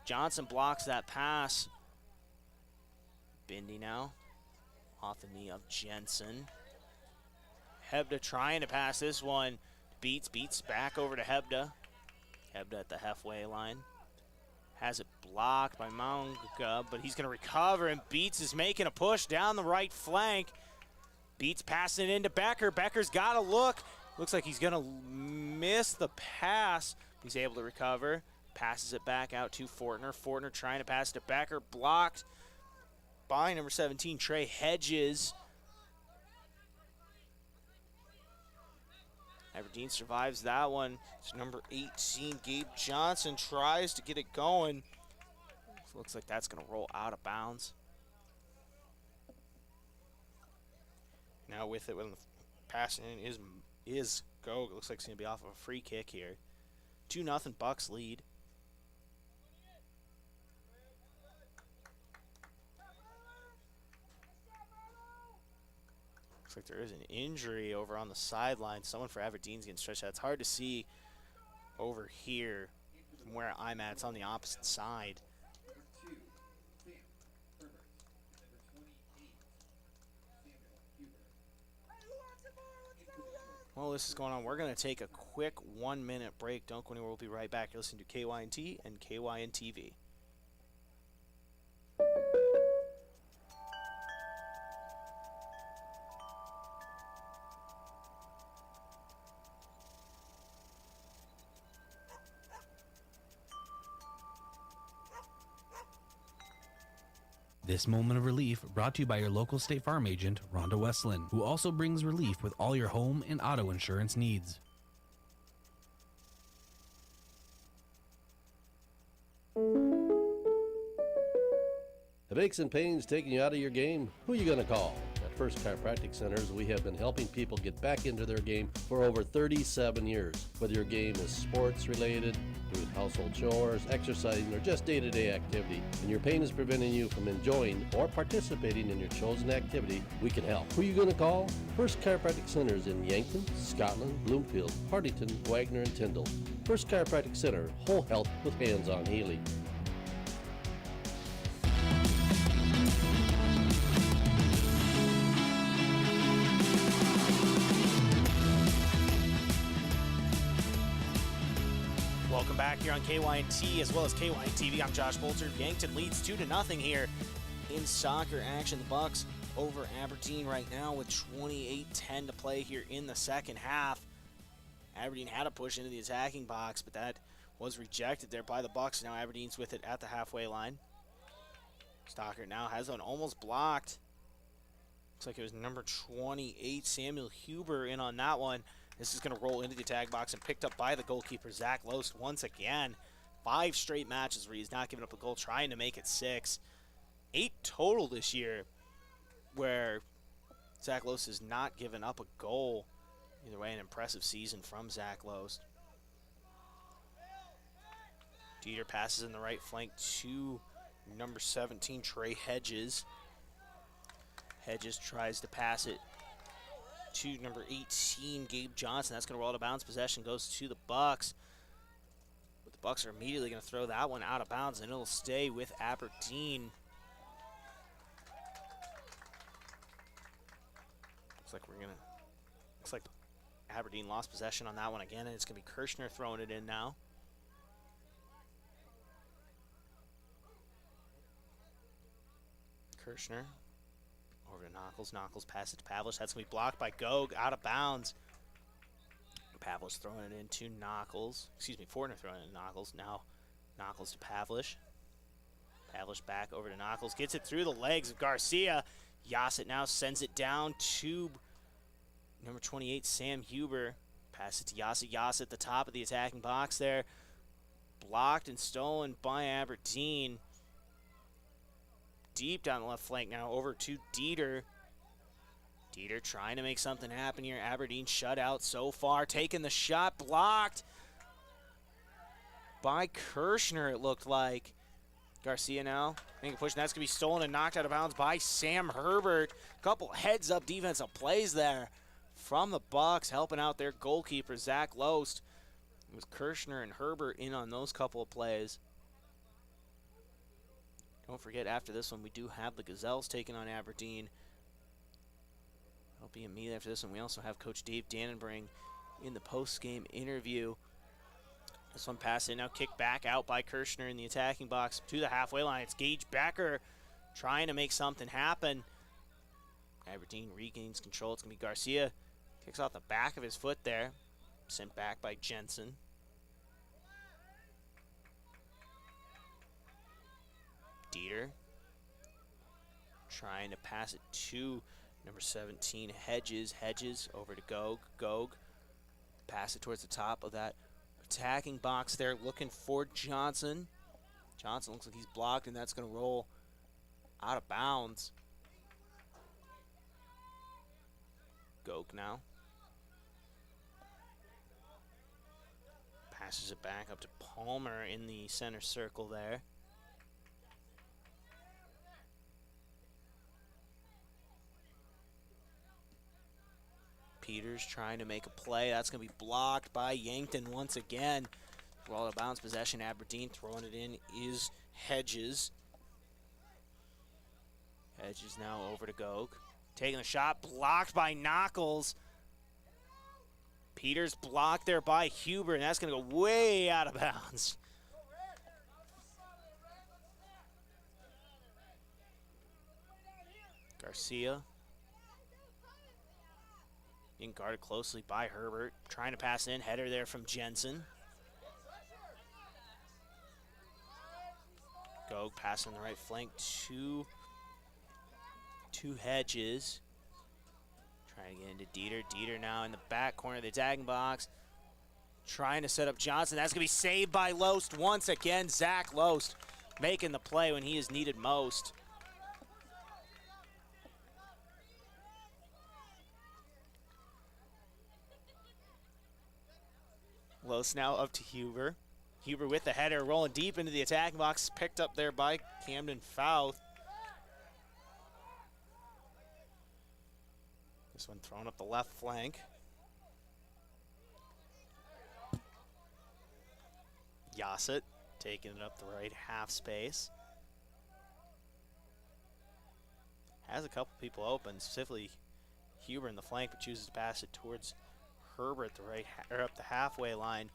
Johnson blocks that pass. Bindi now off the knee of Jensen. Hebda trying to pass this one. Beats back over to Hebda. Hebda at the halfway line. Has it blocked by Manga, but he's going to recover, and Beats is making a push down the right flank. Beats passing it into Becker. Becker's got to look. Looks like he's going to miss the pass. He's able to recover. Passes it back out to Fortner. Fortner trying to pass to Becker. Blocked by number 17, Trey Hedges. Aberdeen survives that one. It's number 18, Gabe Johnson, tries to get it going. Looks like that's going to roll out of bounds. Now with it, when the passing in is Gog. It looks like it's going to be off of a free kick here. 2-0 Bucks lead. Looks like there is an injury over on the sideline. Someone for Aberdeen's getting stretched out. It's hard to see over here from where I'm at. It's on the opposite side. While this is going on, we're going to take a quick 1-minute break. Don't go anywhere. We'll be right back. You're listening to KYNT and KYNTV. This moment of relief brought to you by your local State Farm agent, Rhonda Westland, who also brings relief with all your home and auto insurance needs. If aches and pains taking you out of your game, who are you going to call? At First Chiropractic Centers, we have been helping people get back into their game for over 37 years. Whether your game is sports related, doing household chores, exercising, or just day-to-day activity, and your pain is preventing you from enjoying or participating in your chosen activity, we can help. Who are you going to call? First Chiropractic Centers in Yankton, Scotland, Bloomfield, Hartington, Wagner, and Tyndall. First Chiropractic Center, whole health with hands-on healing. Welcome back here on KYNT as well as KYNTV. I'm Josh Bolter. Yankton leads 2-0 here in soccer action. The Bucks over Aberdeen right now with 28:10 to play here in the second half. Aberdeen had a push into the attacking box, but that was rejected there by the Bucks. Now Aberdeen's with it at the halfway line. Stockert now has one almost blocked. Looks like it was number 28, Samuel Huber, in on that one. This is going to roll into the tag box and picked up by the goalkeeper, Zach Loest, once again. 5 straight matches where he's not giving up a goal, trying to make it 6. 8 total this year where Zach Loest has not given up a goal. Either way, an impressive season from Zach Loest. Dieter passes in the right flank to number 17, Trey Hedges. Hedges tries to pass it to number 18, Gabe Johnson. That's going to roll out of bounds. Possession goes to the Bucks. But the Bucks are immediately going to throw that one out of bounds, and it'll stay with Aberdeen. Looks like Aberdeen lost possession on that one again, and it's going to be Kirshner throwing it in now. Kirshner over to Knuckles. Knuckles passes it to Pavlich. That's going to be blocked by Gog, out of bounds. Pavlich throwing it into Knuckles. Excuse me, Fortner throwing it into Knuckles. Now Knuckles to Pavlich. Pavlich back over to Knuckles. Gets it through the legs of Garcia. Yassett now sends it down to number 28, Sam Huber. Pass it to Yassett. Yassett at the top of the attacking box there. Blocked and stolen by Aberdeen. Deep down the left flank now over to Dieter. Dieter trying to make something happen here. Aberdeen shut out so far. Taking the shot. Blocked by Kirshner, it looked like. Garcia now making a push, and that's going to be stolen and knocked out of bounds by Sam Herbert. Couple heads-up defensive plays there from the Bucks, helping out their goalkeeper, Zach Loest. It was Kirshner and Herbert in on those couple of plays. Don't forget, after this one, we do have the Gazelles taking on Aberdeen. That'll be immediately after this one. We also have Coach Dave Dannenbring in the post-game interview. This one passed in, now kicked back out by Kirshner in the attacking box to the halfway line. It's Gage Becker trying to make something happen. Aberdeen regains control. It's going to be Garcia. Kicks off the back of his foot there. Sent back by Jensen. Dieter trying to pass it to number 17, Hedges. Hedges over to Gog. Gog pass it towards the top of that attacking box there, looking for Johnson. Johnson looks like he's blocked, and that's going to roll out of bounds. Gog now. Passes it back up to Palmer in the center circle there. Peters trying to make a play. That's going to be blocked by Yankton once again. Roll out of bounds, possession. Aberdeen throwing it in is Hedges. Hedges now over to Gog. Taking the shot, blocked by Knuckles. Peters blocked there by Huber, and that's going to go way out of bounds. Garcia. Being guarded closely by Herbert. Trying to pass in. Header there from Jensen. Gog passing the right flank to Hedges. Trying to get into Dieter. Dieter now in the back corner of the attacking box. Trying to set up Johnson. That's going to be saved by Loest once again. Zach Loest making the play when he is needed most. Close now up to Huber. Huber with the header, rolling deep into the attacking box, picked up there by Camden Fouth. This one thrown up the left flank. Yassett taking it up the right half space. Has a couple people open, specifically Huber in the flank, but chooses to pass it towards Herbert the right or up the halfway line.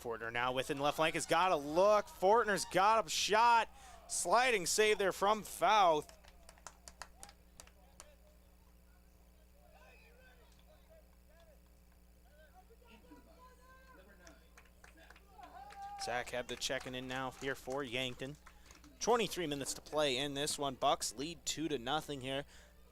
Fortner now within left flank has got a look. Fortner's got a shot. Sliding save there from Fouth. Zach Hebda checking in now here for Yankton. 23 minutes to play in this one. Bucks lead 2-0 here.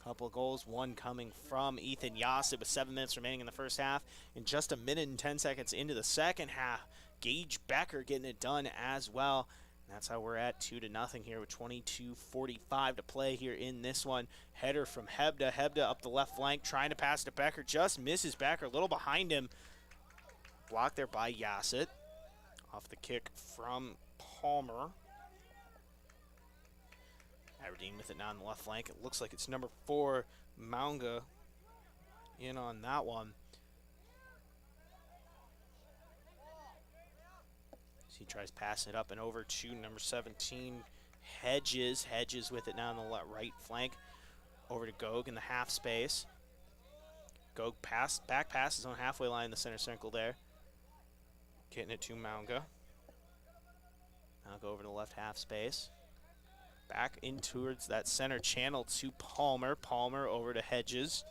Couple of goals, one coming from Ethan Yassett with 7 minutes remaining in the first half. In just a minute and 10 seconds into the second half, Gage Becker getting it done as well. And that's how we're at 2-0 here with 22:45 to play here in this one. Header from Hebda. Hebda up the left flank, trying to pass to Becker. Just misses Becker, a little behind him. Blocked there by Yassett. Off the kick from Palmer. Aberdeen with it now on the left flank. It looks like it's number 4, Maunga, in on that one. So he tries passing it up and over to number 17, Hedges. Hedges with it now on the right flank. Over to Gog in the half space. Gog back passes on halfway line in the center circle there. Getting it to Maunga. Now go over to the left half space. Back in towards that center channel to Palmer. Palmer over to Hedges.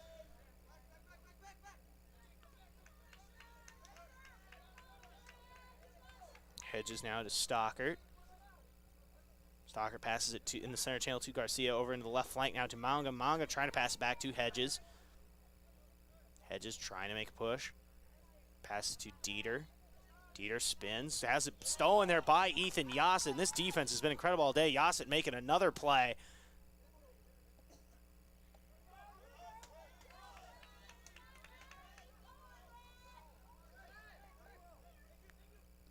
Hedges now to Stockert. Stockert passes it to in the center channel to Garcia. Over into the left flank now to Maunga. Maunga trying to pass it back to Hedges. Hedges trying to make a push. Passes to Dieter. Dieter spins, has it stolen there by Ethan Yassett. And this defense has been incredible all day. Yassett making another play.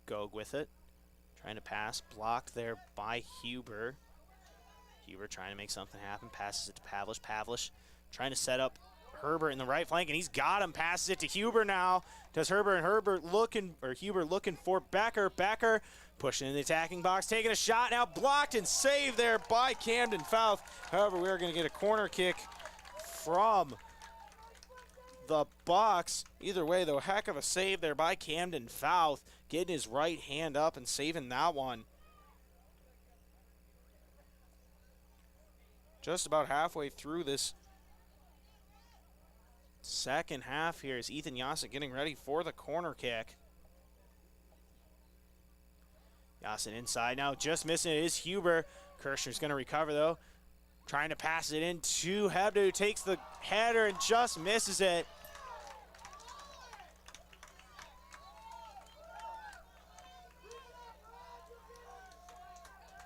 Gog with it. Trying to pass, blocked there by Huber. Huber trying to make something happen, passes it to Pavlish. Pavlish trying to set up Herbert in the right flank, and he's got him. Passes it to Huber now. Does Herbert, and Huber looking for Becker. Becker pushing in the attacking box, taking a shot now, blocked and saved there by Camden Fouth. However, we're going to get a corner kick from the Bucks. Either way, though, heck of a save there by Camden Fouth, getting his right hand up and saving that one. Just about halfway through this second half here is Ethan Yassett getting ready for the corner kick. Yassett inside now, just missing it is Huber. Kirshner's going to recover though. Trying to pass it in to Hebda, who takes the header and just misses it.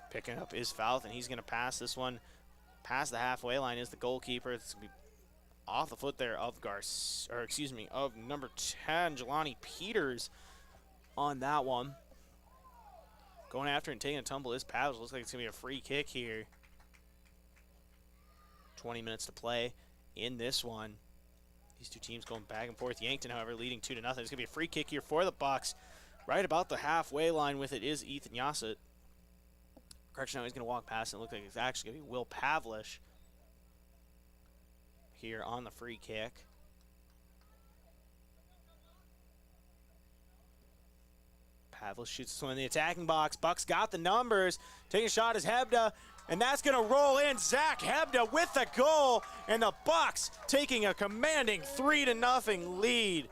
Picking up is Fouth, and he's going to pass this one past the halfway line. Is the goalkeeper. It's going to be off the foot there of of number 10, Jelani Peters on that one. Going after it and taking a tumble is Pavs. Looks like it's going to be a free kick here. 20 minutes to play in this one. These two teams going back and forth. Yankton, however, leading 2-0. It's going to be a free kick here for the Bucks. Right about the halfway line with it is Ethan Yassett. Correction, now he's going to walk past, and it looks like it's actually going to be Will Pavlish here on the free kick. Pavlish shoots this one in the attacking box. Bucks got the numbers. Taking a shot is Hebda, and that's going to roll in. Zach Hebda with the goal, and the Bucks taking a commanding 3-0 lead.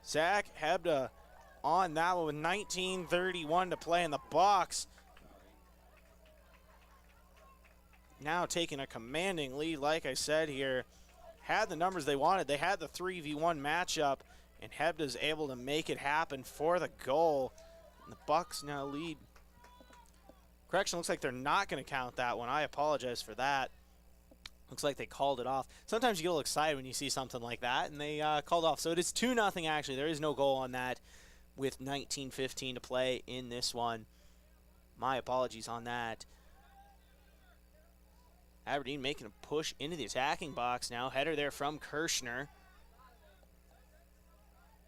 Zach Hebda on that one with 19:31 to play in the box. Now taking a commanding lead, like I said here. Had the numbers they wanted. They had the 3v1 matchup, and Hebda's able to make it happen for the goal. And the Bucks now lead. Correction, looks like they're not going to count that one. I apologize for that. Looks like they called it off. Sometimes you get a little excited when you see something like that, and they called off. So it is 2-0 actually. There is no goal on that. with 19:15 to play in this one. My apologies on that. Aberdeen making a push into the attacking box now. Header there from Kirschner.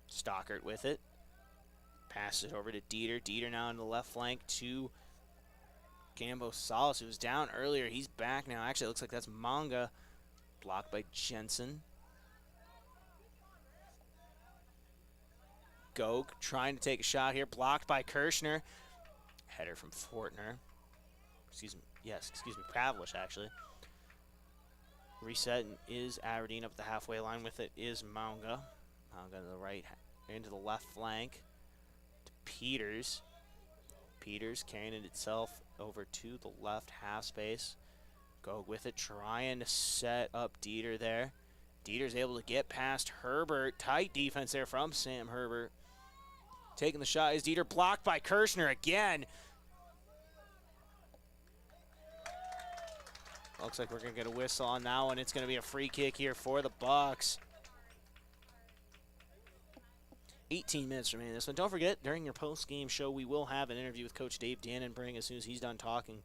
Stockert with it. Passes it over to Dieter. Dieter now on the left flank to Gambo Salas, who was down earlier. He's back now. Actually, it looks like that's Manga. Blocked by Jensen. Gog trying to take a shot here. Blocked by Kirschner. Header from Fortner. Excuse me, Pavlish actually. Reset is Aberdeen up at the halfway line with it is Manga. Manga to the right, into the left flank. To Peters. Peters carrying it itself over to the left half space. Go with it, trying to set up Dieter there. Dieter's able to get past Herbert. Tight defense there from Sam Herbert. Taking the shot is Dieter, blocked by Kirschner again. Looks like we're going to get a whistle on that one. It's going to be a free kick here for the Bucks. 18 minutes remaining in this one. Don't forget, during your post-game show, we will have an interview with Coach Dave Dannenbring as soon as he's done talking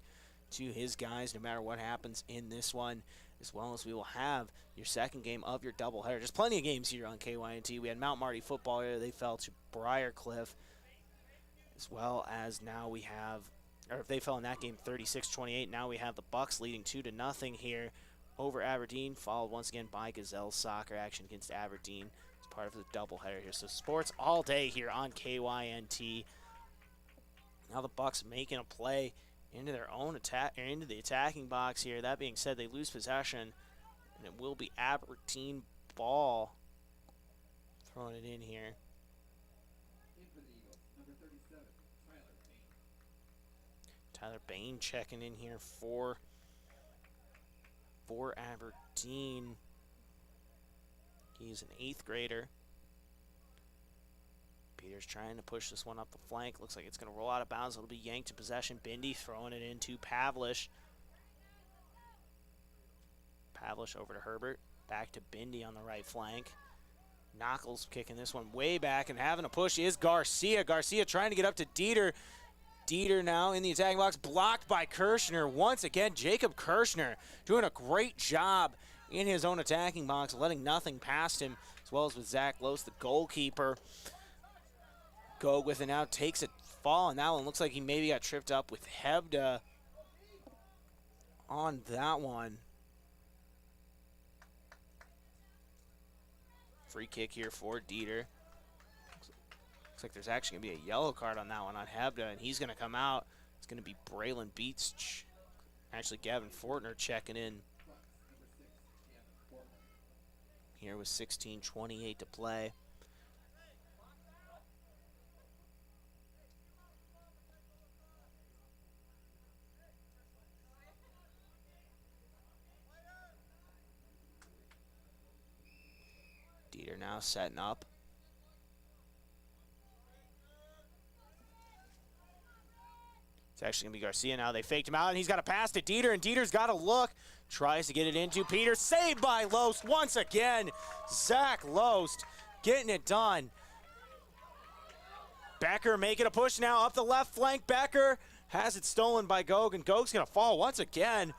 to his guys, no matter what happens in this one, as well as we will have your second game of your doubleheader. There's plenty of games here on KYNT. We had Mount Marty football here. They fell to Briarcliff, as well as now we have, or if they fell in that game 36-28, now we have the Bucks leading 2-0 here over Aberdeen, followed once again by Gazelles soccer action against Aberdeen as part of the doubleheader here. So sports all day here on KYNT. Now the Bucks making a play into their own attack, or into the attacking box here. That being said, they lose possession, and it will be Aberdeen ball. Throwing it in here. In for the Eagles, number 37, Tyler Bain checking in here for Aberdeen. He's an 8th grader. Peters trying to push this one up the flank. Looks like it's going to roll out of bounds. It'll be yanked to possession. Bindi throwing it into Pavlish. Pavlish over to Herbert. Back to Bindi on the right flank. Knuckles kicking this one way back and having a push is Garcia. Garcia trying to get up to Dieter. Dieter now in the attacking box, blocked by Kirschner. Once again, Jacob Kirschner doing a great job in his own attacking box, letting nothing past him, as well as with Zach Lose, the goalkeeper. Go with it now, takes a fall, and that one looks like he maybe got tripped up with Hebda on that one. Free kick here for Dieter. Looks like there's actually going to be a yellow card on that one on Hebda, and he's going to come out. It's going to be Braylon Beats. Actually, Gavin Fortner checking in here with 16:28 to play. Dieter now setting up. It's actually going to be Garcia now. They faked him out, and he's got a pass to Dieter, and Dieter's got a look. Tries to get it into Peter. Saved by Lost once again. Zach Lost getting it done. Becker making a push now up the left flank. Becker has it stolen by Gog, and Gog's going to fall once again.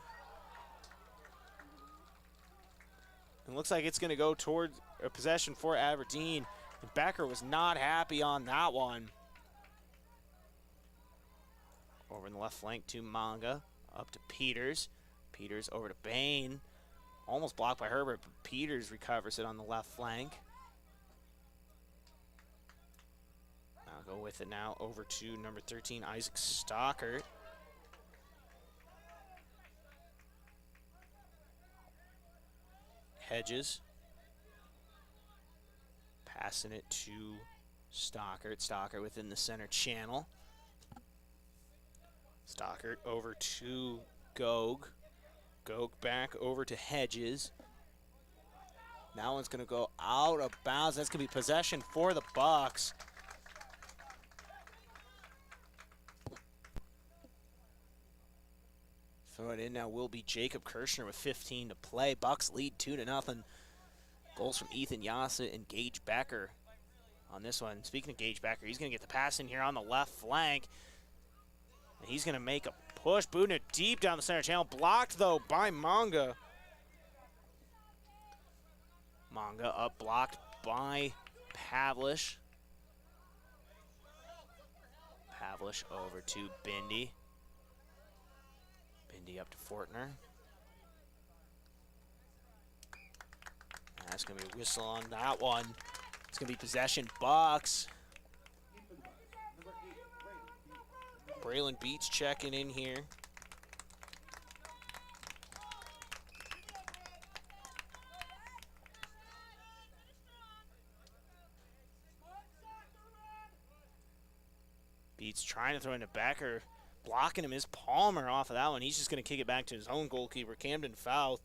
It looks like it's going to go towards a possession for Aberdeen. And Becker was not happy on that one. Over in the left flank to Manga. Up to Peters. Peters over to Bain. Almost blocked by Herbert, but Peters recovers it on the left flank. I'll go with it now over to number 13, Isaac Stockert. Hedges. Passing it to Stockert. Stockert within the center channel. Stockert over to Gog. Gog back over to Hedges. That one's going to go out of bounds. That's going to be possession for the Bucks. Throw it in now will be Jacob Kirschner with 15 to play. Bucks lead 2-0. Goals from Ethan Yassa and Gage Becker. on this one. Speaking of Gage Becker, he's going to get the pass in here on the left flank. And he's going to make a push, booting it deep down the center channel. Blocked, though, by Manga. Manga up, blocked by Pavlish. Pavlish over to Bindi. Bindi up to Fortner. That's going to be a whistle on that one. It's going to be possession Bucks. Braylon Beats checking in here. Beats trying to throw into Becker. Blocking him is Palmer off of that one. He's just going to kick it back to his own goalkeeper, Camden Fouth.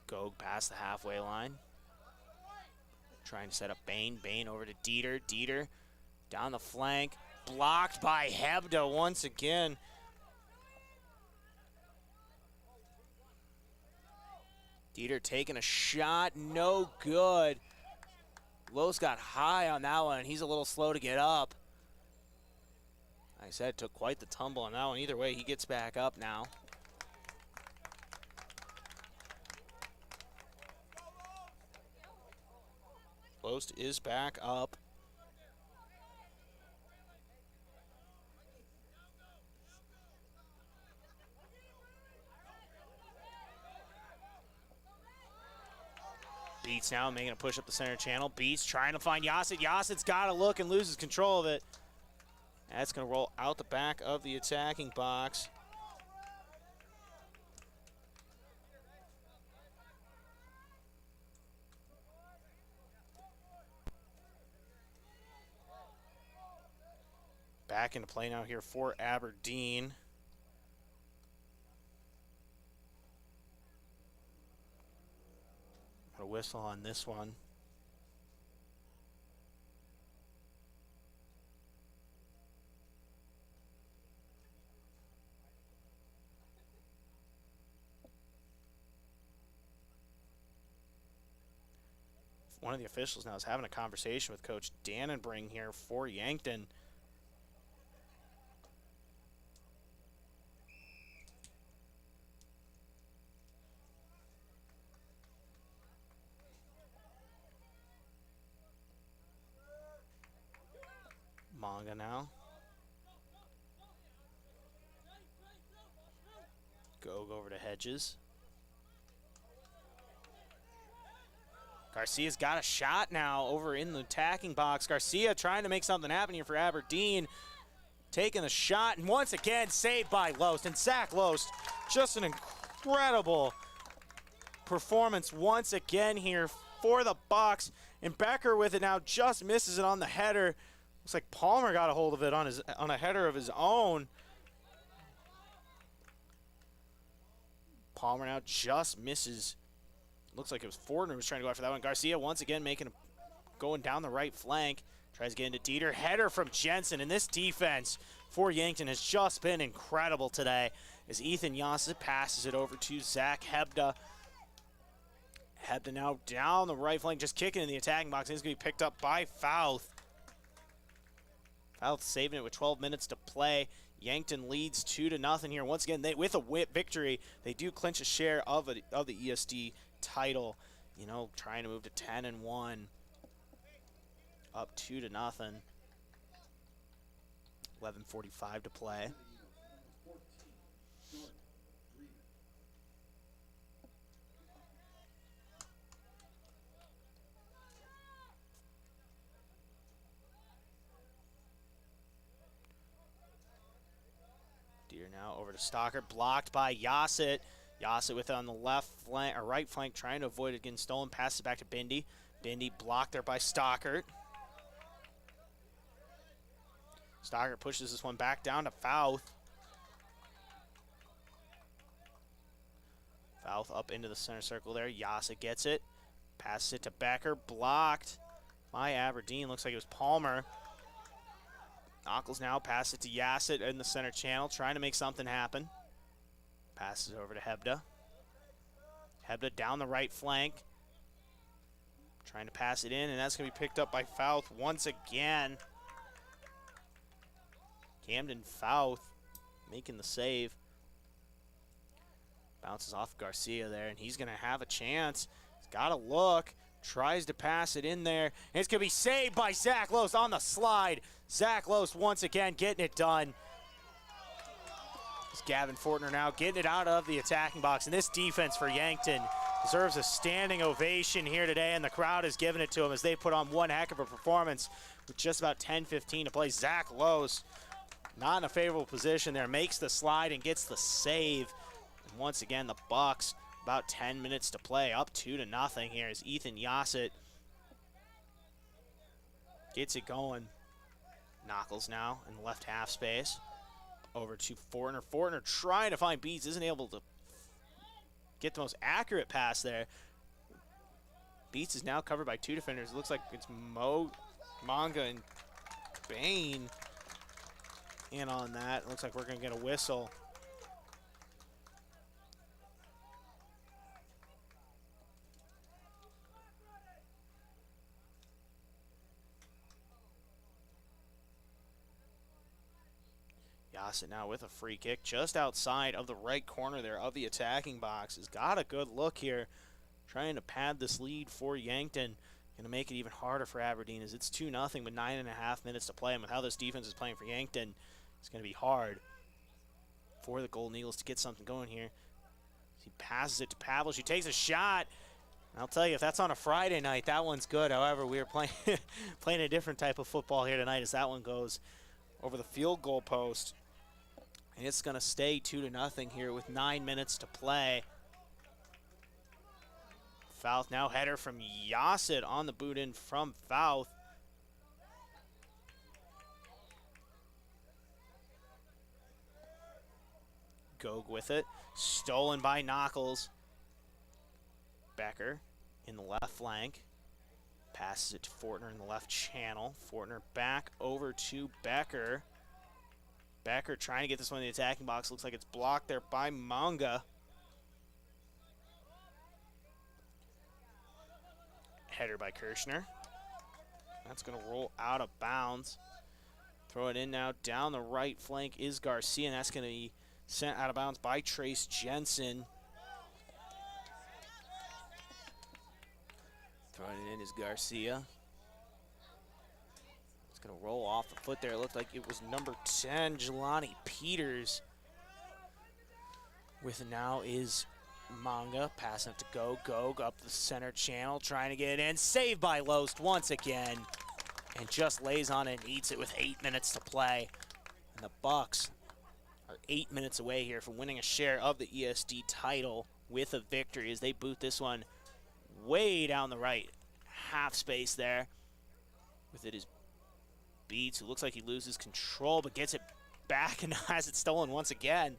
Gog past the halfway line. Trying to set up Bain. Bain over to Dieter. Dieter down the flank. Blocked by Hebda once again. Dieter taking a shot. No good. Los got high on that one. He's a little slow to get up. Like I said, took quite the tumble on that one. Either way, he gets back up now. Post is back up. Beats now making a push up the center channel. Beats trying to find Yasset. Yasset's got to look and loses control of it. That's going to roll out the back of the attacking box. Back into play now here for Aberdeen. Got a whistle on this one. One of the officials now is having a conversation with Coach Dannenbring here for Yankton. Manga now. Go over to Hedges. Garcia's got a shot now over in the attacking box. Garcia trying to make something happen here for Aberdeen. Taking the shot, and once again saved by Loest. And Zach Loest, just an incredible performance once again here for the Bucks. And Becker with it now just misses it on the header. Looks like Palmer got a hold of it on a header of his own. Palmer now just misses. Looks like it was Fortner who was trying to go after that one. Garcia once again going down the right flank. Tries to get into Dieter. Header from Jensen. And this defense for Yankton has just been incredible today as Ethan Yasset passes it over to Zach Hebda. Hebda now down the right flank, just kicking in the attacking box. And it's going to be picked up by Fouth. Fouth saving it with 12 minutes to play. Yankton leads 2-0 here. Once again, with a victory, they do clinch a share of the ESD title. You know, trying to move to 10-1. Up 2-0. 11:45 to play. Deer now over to Stockert, blocked by Yasset. Yasset with it on the left flank or right flank, trying to avoid it getting stolen. Passes it back to Bindi. Bindi blocked there by Stockert. Stockert pushes this one back down to Fouth. Fouth up into the center circle there. Yasset gets it. Passes it to Becker. Blocked by Aberdeen. Looks like it was Palmer. Nockels now passes it to Yasset in the center channel, trying to make something happen. Passes over to Hebda. Hebda down the right flank. Trying to pass it in, and that's going to be picked up by Fouth once again. Camden Fouth making the save. Bounces off Garcia there, and he's going to have a chance. He's got to look. Tries to pass it in there. And it's going to be saved by Zach Loest on the slide. Zach Loest once again getting it done. It's Gavin Fortner now getting it out of the attacking box. And this defense for Yankton deserves a standing ovation here today, and the crowd is giving it to them as they put on one heck of a performance with just about 10-15 to play. Zach Loest not in a favorable position there, makes the slide and gets the save. And once again, the Bucks, about 10 minutes to play, up 2-0 here as Ethan Yassett gets it going. Knuckles now in the left half space. Over to Fortner. Fortner trying to find Beats, isn't able to get the most accurate pass there. Beats is now covered by two defenders. It looks like it's Manga and Bain in on that. It looks like we're going to get a whistle. Yassett now with a free kick just outside of the right corner there of the attacking box. Has got a good look here, trying to pad this lead for Yankton. Going to make it even harder for Aberdeen as it's 2-0 with 9.5 minutes to play. And with how this defense is playing for Yankton, it's going to be hard for the Golden Eagles to get something going here. He passes it to Pavlich. He takes a shot. And I'll tell you, if that's on a Friday night, that one's good. However, we are playing playing a different type of football here tonight as that one goes over the field goal post. And it's going to stay 2-0 here with 9 minutes to play. Fouth now, header from Yassett on the boot in from Fouth. Gog with it. Stolen by Knuckles. Becker in the left flank. Passes it to Fortner in the left channel. Fortner back over to Becker. Becker trying to get this one in the attacking box. Looks like it's blocked there by Manga. Header by Kirshner. That's going to roll out of bounds. Throw it in now. Down the right flank is Garcia, and that's going to be sent out of bounds by Trace Jensen. Throwing it in is Garcia. It's going to roll off the foot there. It looked like it was number 10, Jelani Peters. With now is Manga passing it to Gog up the center channel, trying to get it in. Saved by Loest once again. And just lays on it and eats it with 8 minutes to play. And the Bucks are 8 minutes away here from winning a share of the ESD title with a victory as they boot this one way down the right half space there. With it is Beats, who looks like he loses control but gets it back and has it stolen once again.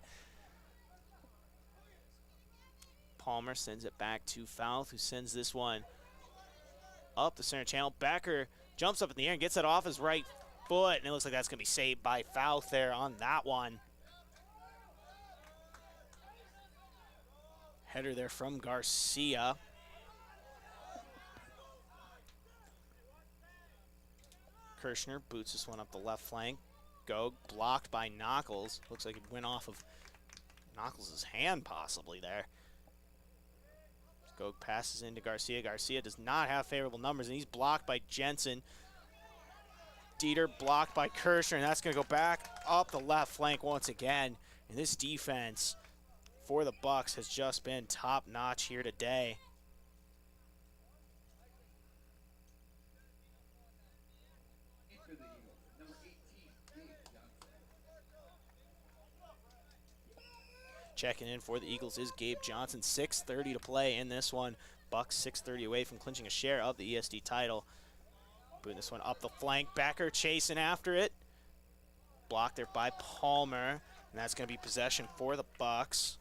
Palmer sends it back to Fouth, who sends this one up the center channel. Becker jumps up in the air and gets it off his right foot, and it looks like that's going to be saved by Fouth there on that one. Header there from Garcia. Kirshner boots this one up the left flank. Gog blocked by Knuckles. Looks like it went off of Knuckles' hand possibly there. Gog passes into Garcia. Garcia does not have favorable numbers, and he's blocked by Jensen. Dieter blocked by Kirshner, and that's going to go back up the left flank once again. And this defense for the Bucks has just been top-notch here today. Checking in for the Eagles is Gabe Johnson. 6:30 to play in this one. Bucks 6:30 away from clinching a share of the ESD title. Putting this one up the flank. Becker chasing after it. Blocked there by Palmer. And that's going to be possession for the Bucks.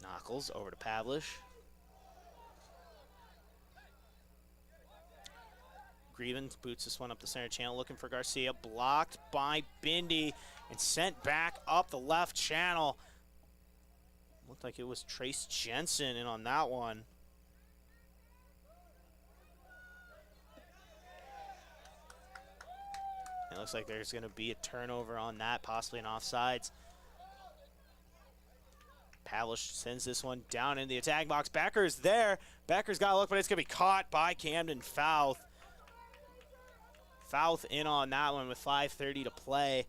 Knuckles over to Pavlich. Grievin boots this one up the center channel, looking for Garcia. Blocked by Bindi and sent back up the left channel. Looked like it was Trace Jensen in on that one. It looks like there's going to be a turnover on that, possibly an offsides. Pavlish sends this one down in the attack box. Becker's there. Becker's got a look, but it's going to be caught by Camden Fouth. Fouth in on that one with 5:30 to play.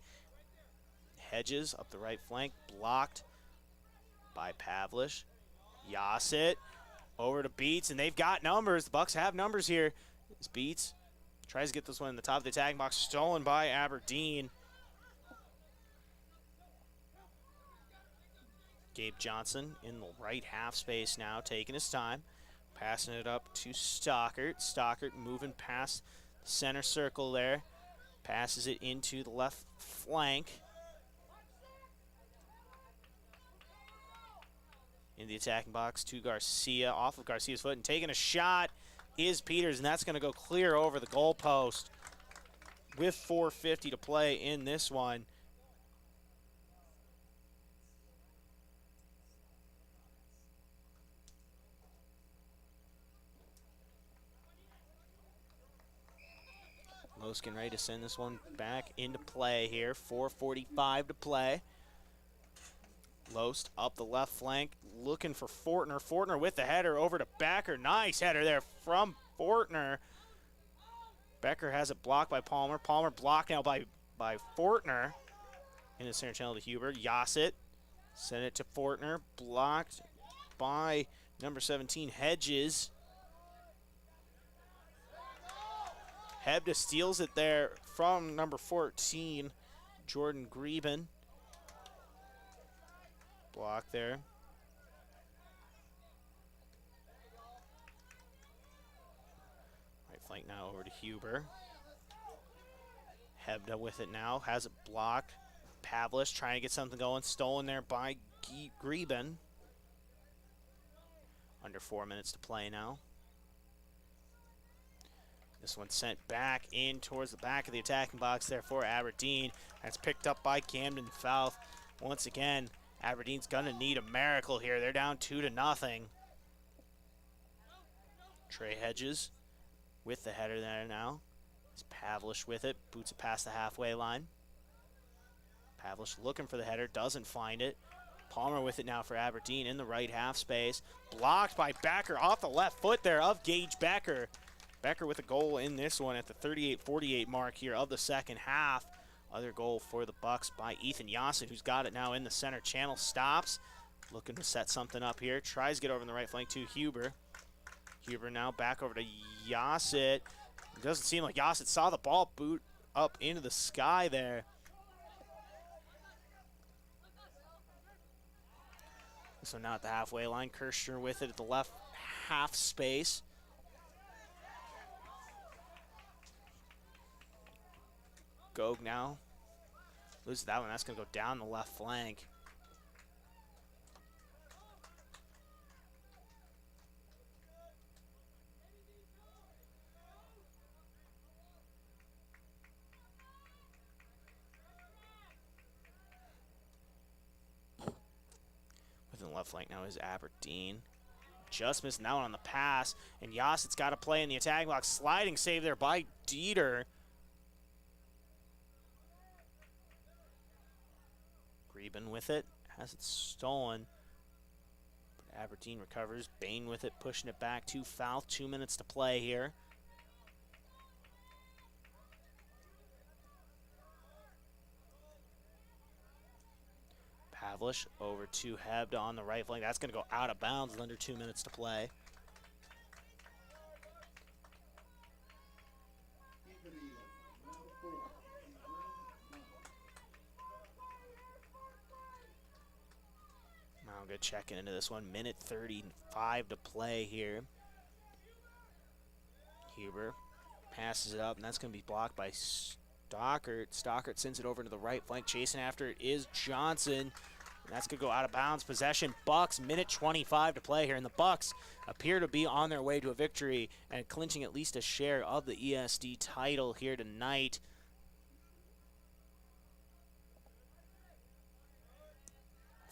Hedges up the right flank, blocked by Pavlish. Yasset over to Beats, and they've got numbers. The Bucks have numbers here. It's Beats. Tries to get this one in the top of the attacking box, stolen by Aberdeen. Gabe Johnson in the right half space now, taking his time. Passing it up to Stockert. Stockert moving past the center circle there. Passes it into the left flank. In the attacking box to Garcia, off of Garcia's foot, and taking a shot is Peters, and that's going to go clear over the goalpost with 4:50 to play in this one. Loskin ready to send this one back into play here. 4:45 to play. Lost up the left flank, looking for Fortner. Fortner with the header over to Becker. Nice header there from Fortner. Becker has it blocked by Palmer. Palmer blocked now by Fortner. In the center channel to Huber. Yasset. Send it to Fortner. Blocked by number 17, Hedges. Hebda steals it there from number 14, Jordan Greben. Block there. Right flank now over to Huber. Hebda with it now, has it blocked. Pavlish trying to get something going, stolen there by Greben. Under 4 minutes to play now. This one sent back in towards the back of the attacking box there for Aberdeen. That's picked up by Camden Fouth. Once again, Aberdeen's gonna need a miracle here. They're down 2-0. Trey Hedges with the header there now. It's Pavlish with it, boots it past the halfway line. Pavlish looking for the header, doesn't find it. Palmer with it now for Aberdeen in the right half space. Blocked by Becker off the left foot there of Gage Becker. Becker with a goal in this one at the 38-48 mark here of the second half. Other goal for the Bucks by Ethan Yasset, who's got it now in the center channel. Stops, looking to set something up here. Tries to get over in the right flank to Huber. Huber now back over to Yasset. It doesn't seem like Yasset saw the ball boot up into the sky there. So now at the halfway line, Kirshner with it at the left half space. Gog now loses that one. That's going to go down the left flank. Within the left flank now is Aberdeen. Just missing that one on the pass. And Yasset's got to play in the attack box. Sliding save there by Dieter. Greben with it, has it stolen. But Aberdeen recovers. Bain with it, pushing it back to Fouth. 2 minutes to play here. Pavlish over to Hebda on the right flank. That's going to go out of bounds with under 2 minutes to play. Good checking into this one. Minute 35 to play here. Huber passes it up, and that's going to be blocked by Stockert. Stockert sends it over to the right flank. Chasing after it is Johnson. That's going to go out of bounds. Possession, Bucks, minute 25 to play here. And the Bucks appear to be on their way to a victory and clinching at least a share of the ESD title here tonight.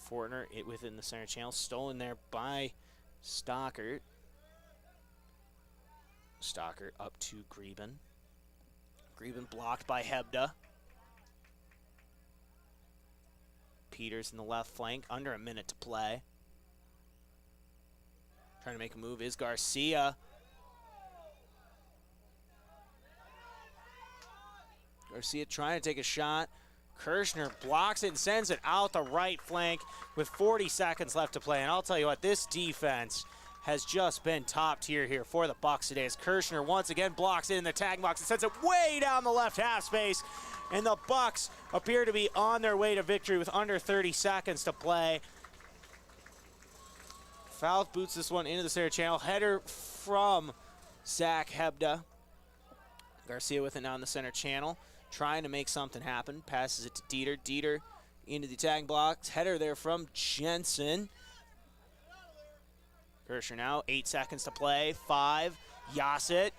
Fortner, it within the center channel, stolen there by Stockert. Stockert up to Greben. Greben blocked by Hebda. Peters in the left flank, under a minute to play. Trying to make a move is Garcia. Garcia trying to take a shot. Kirshner blocks it and sends it out the right flank with 40 seconds left to play. And I'll tell you what, this defense has just been top tier here for the Bucks today as Kirshner once again blocks it in the tag box and sends it way down the left half space. And the Bucks appear to be on their way to victory with under 30 seconds to play. Fouls boots this one into the center channel. Header from Zach Hebda. Garcia with it now in the center channel, trying to make something happen. Passes it to Dieter. Dieter into the tag blocks. Header there from Jensen. Kirshner now, 8 seconds to play. 5. Yassett.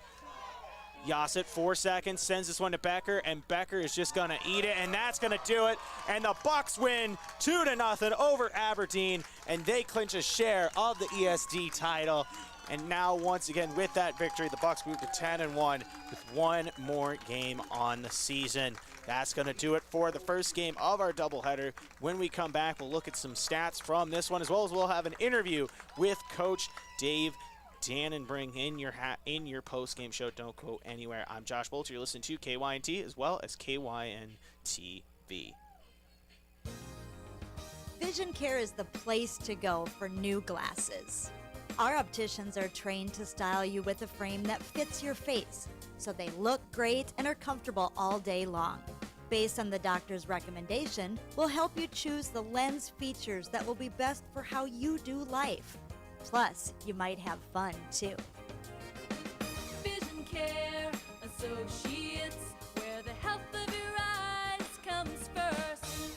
Yassett, 4 seconds, sends this one to Becker, and Becker is just going to eat it, and that's going to do it. And the Bucks win 2-0 over Aberdeen, and they clinch a share of the ESD title. And now, once again, with that victory, the Bucks move to 10-1 with one more game on the season. That's going to do it for the first game of our doubleheader. When we come back, we'll look at some stats from this one, as well as we'll have an interview with Coach Dave Dannenbring in your post-game show. Don't go anywhere. I'm Josh Bolter. You're listening to KYNT as well as KYN-TV. Vision Care is the place to go for new glasses. Our opticians are trained to style you with a frame that fits your face, so they look great and are comfortable all day long. Based on the doctor's recommendation, we'll help you choose the lens features that will be best for how you do life. Plus, you might have fun, too. Vision Care Associates, where the health of your eyes comes first.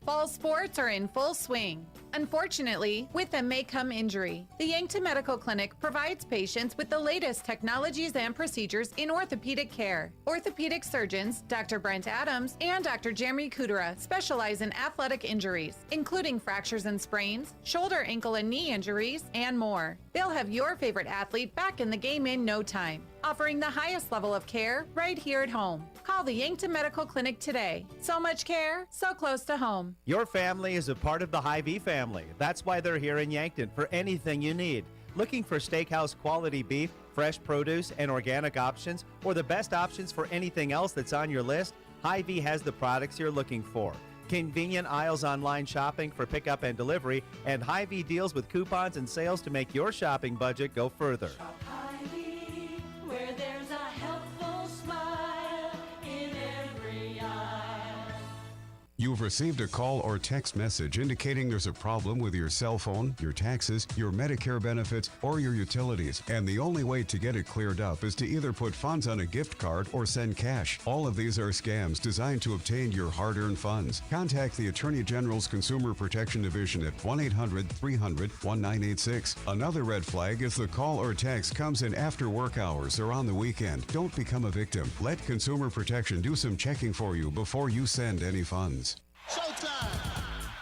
Fall sports are in full swing. Unfortunately, with them may come injury. The Yankton Medical Clinic provides patients with the latest technologies and procedures in orthopedic care. Orthopedic surgeons, Dr. Brent Adams and Dr. Jeremy Kudera, specialize in athletic injuries, including fractures and sprains, shoulder, ankle, and knee injuries, and more. They'll have your favorite athlete back in the game in no time, offering the highest level of care right here at home. Call the Yankton Medical Clinic today. So much care, so close to home. Your family is a part of the Hy-Vee family. That's why they're here in Yankton for anything you need. Looking for steakhouse quality beef, fresh produce, and organic options, or the best options for anything else that's on your list? Hy-Vee has the products you're looking for. Convenient aisles online shopping for pickup and delivery, and Hy-Vee deals with coupons and sales to make your shopping budget go further. Hy-Vee, where there's a helpful smile in every aisle. You've received a call or text message indicating there's a problem with your cell phone, your taxes, your Medicare benefits, or your utilities. And the only way to get it cleared up is to either put funds on a gift card or send cash. All of these are scams designed to obtain your hard-earned funds. Contact the Attorney General's Consumer Protection Division at 1-800-300-1986. Another red flag is the call or text comes in after work hours or on the weekend. Don't become a victim. Let Consumer Protection do some checking for you before you send any funds.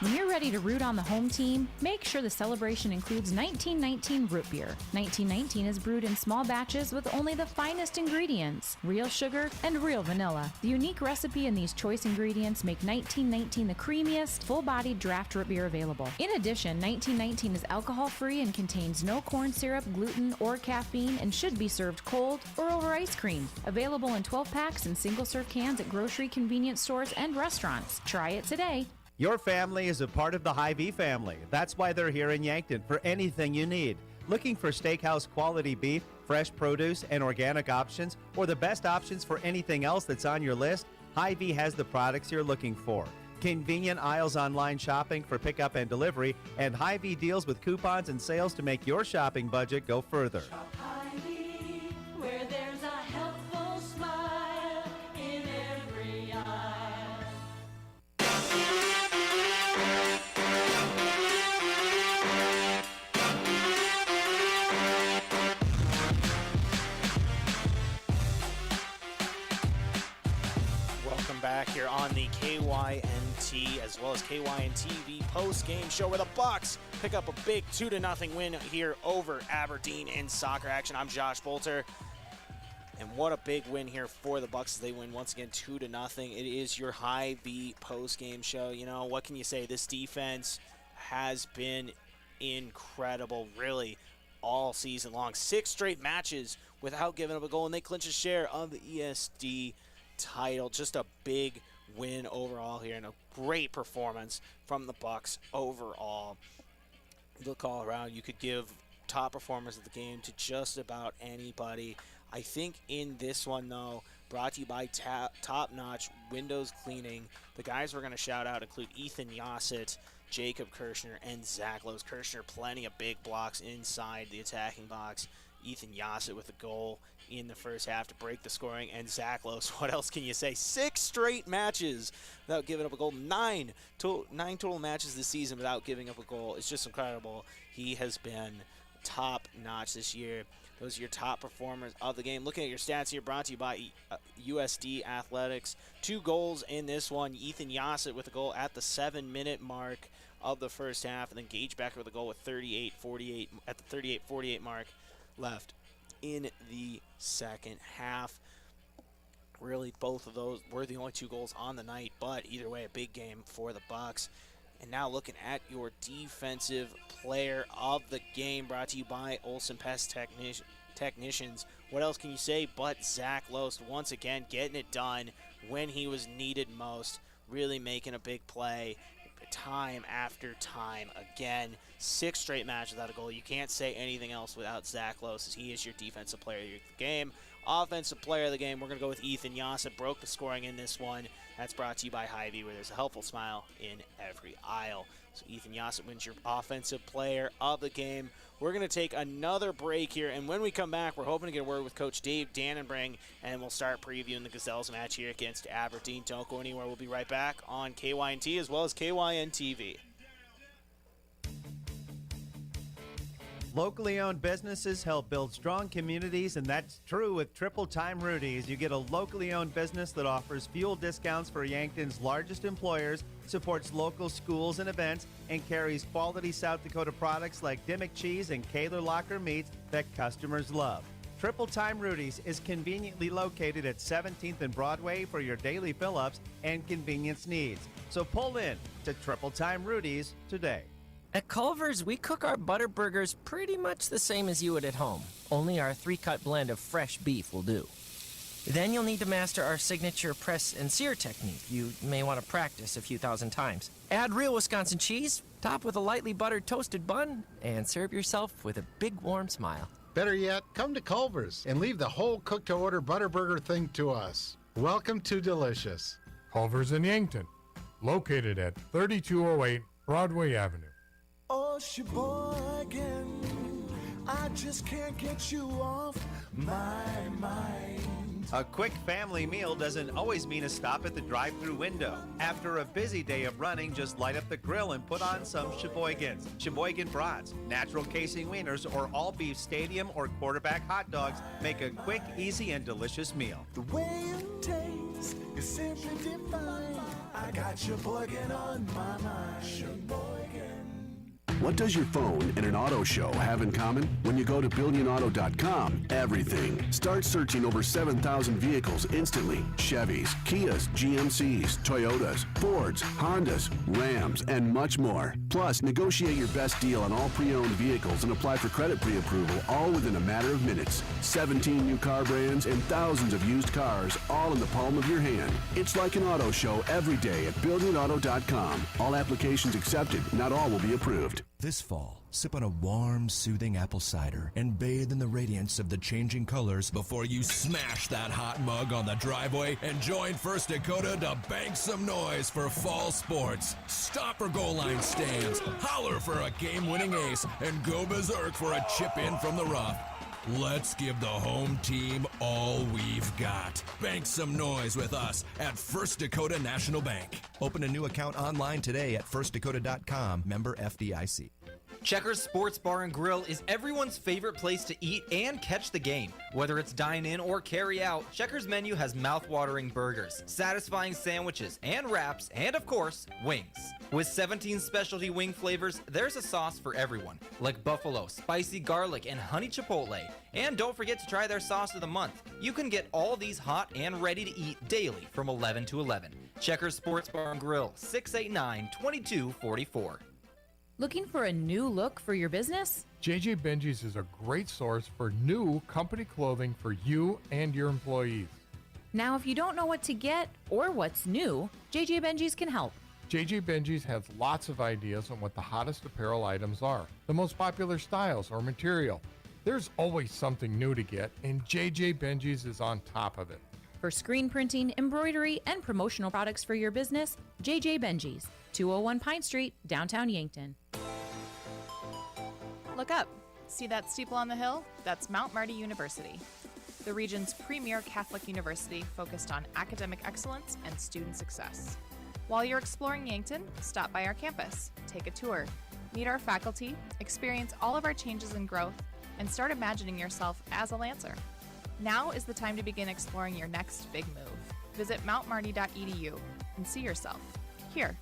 When you're ready to root on the home team, make sure the celebration includes 1919 root beer. 1919 is brewed in small batches with only the finest ingredients, real sugar and real vanilla. The unique recipe and these choice ingredients make 1919 the creamiest, full-bodied draft root beer available. In addition, 1919 is alcohol-free and contains no corn syrup, gluten, or caffeine and should be served cold or over ice cream. Available in 12-packs and single-serve cans at grocery, convenience stores, and restaurants. Try it today. Your family is a part of the Hy-Vee family. That's why they're here in Yankton for anything you need. Looking for steakhouse quality beef, fresh produce, and organic options, or the best options for anything else that's on your list? Hy-Vee has the products you're looking for. Convenient aisles online shopping for pickup and delivery, and Hy-Vee deals with coupons and sales to make your shopping budget go further. Hy-Vee, where there's a helpful smile in every aisle. Welcome back here on the KYNT as well as KYNTV post-game show where the Bucks pick up a big 2-0 win here over Aberdeen in soccer action. I'm Josh Bolter. And what a big win here for the Bucks as they win once again 2-0. It is your High V post-game show. You know, what can you say? This defense has been incredible, really, all season long. 6 straight matches without giving up a goal, and they clinch a share of the ESD title. Just a big win overall here and a great performance from the Bucks overall. Look all around, you could give top performers of the game to just about anybody. I think in this one, though, brought to you by Top Notch Windows Cleaning, the guys we're going to shout out include Ethan Yossett, Jacob Kirshner, and Zach Lowe's. Kirshner, plenty of big blocks inside the attacking box. Ethan Yossett with a goal in the first half to break the scoring. And Zach Lowe's, what else can you say? 6 straight matches without giving up a goal. 9 total matches this season without giving up a goal. It's just incredible. He has been top notch this year. Those are your top performers of the game. Looking at your stats here, brought to you by USD Athletics. 2 goals in this one. Ethan Yossett with a goal at the 7-minute mark of the first half, and then Gage Becker with a goal with 38-48 at the 38-48 mark left in the second half. Really, both of those were the only 2 goals on the night, but either way, a big game for the Bucks. And now looking at your defensive player of the game, brought to you by Olsen Pest Technicians. What else can you say but Zach Loest once again getting it done when he was needed most, really making a big play time after time again. 6 straight matches without a goal. You can't say anything else without Zach Loest, as he is your defensive player of the game. Offensive player of the game, we're going to go with Ethan Yossett. Broke the scoring in this one. That's brought to you by Hy-Vee, where there's a helpful smile in every aisle. So Ethan Yossett wins your offensive player of the game. We're going to take another break here, and when we come back, we're hoping to get a word with Coach Dave Dannenbring, and we'll start previewing the Gazelles match here against Aberdeen. Don't go anywhere. We'll be right back on KYNT as well as KYN-TV. Locally owned businesses help build strong communities, and that's true with Triple Time Rudy's. You get a locally owned business that offers fuel discounts for Yankton's largest employers, supports local schools and events, and carries quality South Dakota products like Dimmick cheese and Kaler Locker meats that customers love. Triple Time Rudy's is conveniently located at 17th and Broadway for your daily fill-ups and convenience needs. So pull in to Triple Time Rudy's today. At Culver's, we cook our butter burgers pretty much the same as you would at home. Only our 3-cut blend of fresh beef will do. Then you'll need to master our signature press and sear technique. You may want to practice a few thousand times. Add real Wisconsin cheese, top with a lightly buttered toasted bun, and serve yourself with a big warm smile. Better yet, come to Culver's and leave the whole cook-to-order butter burger thing to us. Welcome to Delicious. Culver's in Yankton, located at 3208 Broadway Avenue. Oh, Sheboygan, I just can't get you off my mind. A quick family meal doesn't always mean a stop at the drive-thru window. After a busy day of running, just light up the grill and put on some Sheboygans. Sheboygan brats, natural casing wieners, or all-beef stadium or quarterback hot dogs make a quick, easy, and delicious meal. The way it tastes is simply divine. I got Sheboygan on my mind. Sheboygan. What does your phone and an auto show have in common? When you go to BillionAuto.com, everything. Start searching over 7,000 vehicles instantly. Chevys, Kias, GMCs, Toyotas, Fords, Hondas, Rams, and much more. Plus, negotiate your best deal on all pre-owned vehicles and apply for credit pre-approval all within a matter of minutes. 17 new car brands and thousands of used cars all in the palm of your hand. It's like an auto show every day at BillionAuto.com. All applications accepted. Not all will be approved. This fall, sip on a warm, soothing apple cider and bathe in the radiance of the changing colors before you smash that hot mug on the driveway and join First Dakota to bank some noise for fall sports. Stop for goal line stands, holler for a game-winning ace, and go berserk for a chip in from the rough. Let's give the home team all we've got. Bank some noise with us at First Dakota National Bank. Open a new account online today at firstdakota.com. Member FDIC. Checkers Sports Bar and Grill is everyone's favorite place to eat and catch the game. Whether it's dine in or carry out, Checkers menu has mouth-watering burgers, satisfying sandwiches and wraps, and of course, wings. With 17 specialty wing flavors, there's a sauce for everyone, like buffalo, spicy garlic, and honey chipotle. And don't forget to try their sauce of the month. You can get all these hot and ready to eat daily from 11 to 11. Checkers Sports Bar and Grill, 689-2244. Looking for a new look for your business? JJ Benji's is a great source for new company clothing for you and your employees. Now, if you don't know what to get or what's new, JJ Benji's can help. JJ Benji's has lots of ideas on what the hottest apparel items are, the most popular styles or material. There's always something new to get, and JJ Benji's is on top of it. For screen printing, embroidery, and promotional products for your business, JJ Benji's, 201 Pine Street, downtown Yankton. Look up. See that steeple on the hill? That's Mount Marty University, the region's premier Catholic university focused on academic excellence and student success. While you're exploring Yankton, stop by our campus, take a tour, meet our faculty, experience all of our changes and growth, and start imagining yourself as a Lancer. Now is the time to begin exploring your next big move. Visit mountmarty.edu and see yourself here.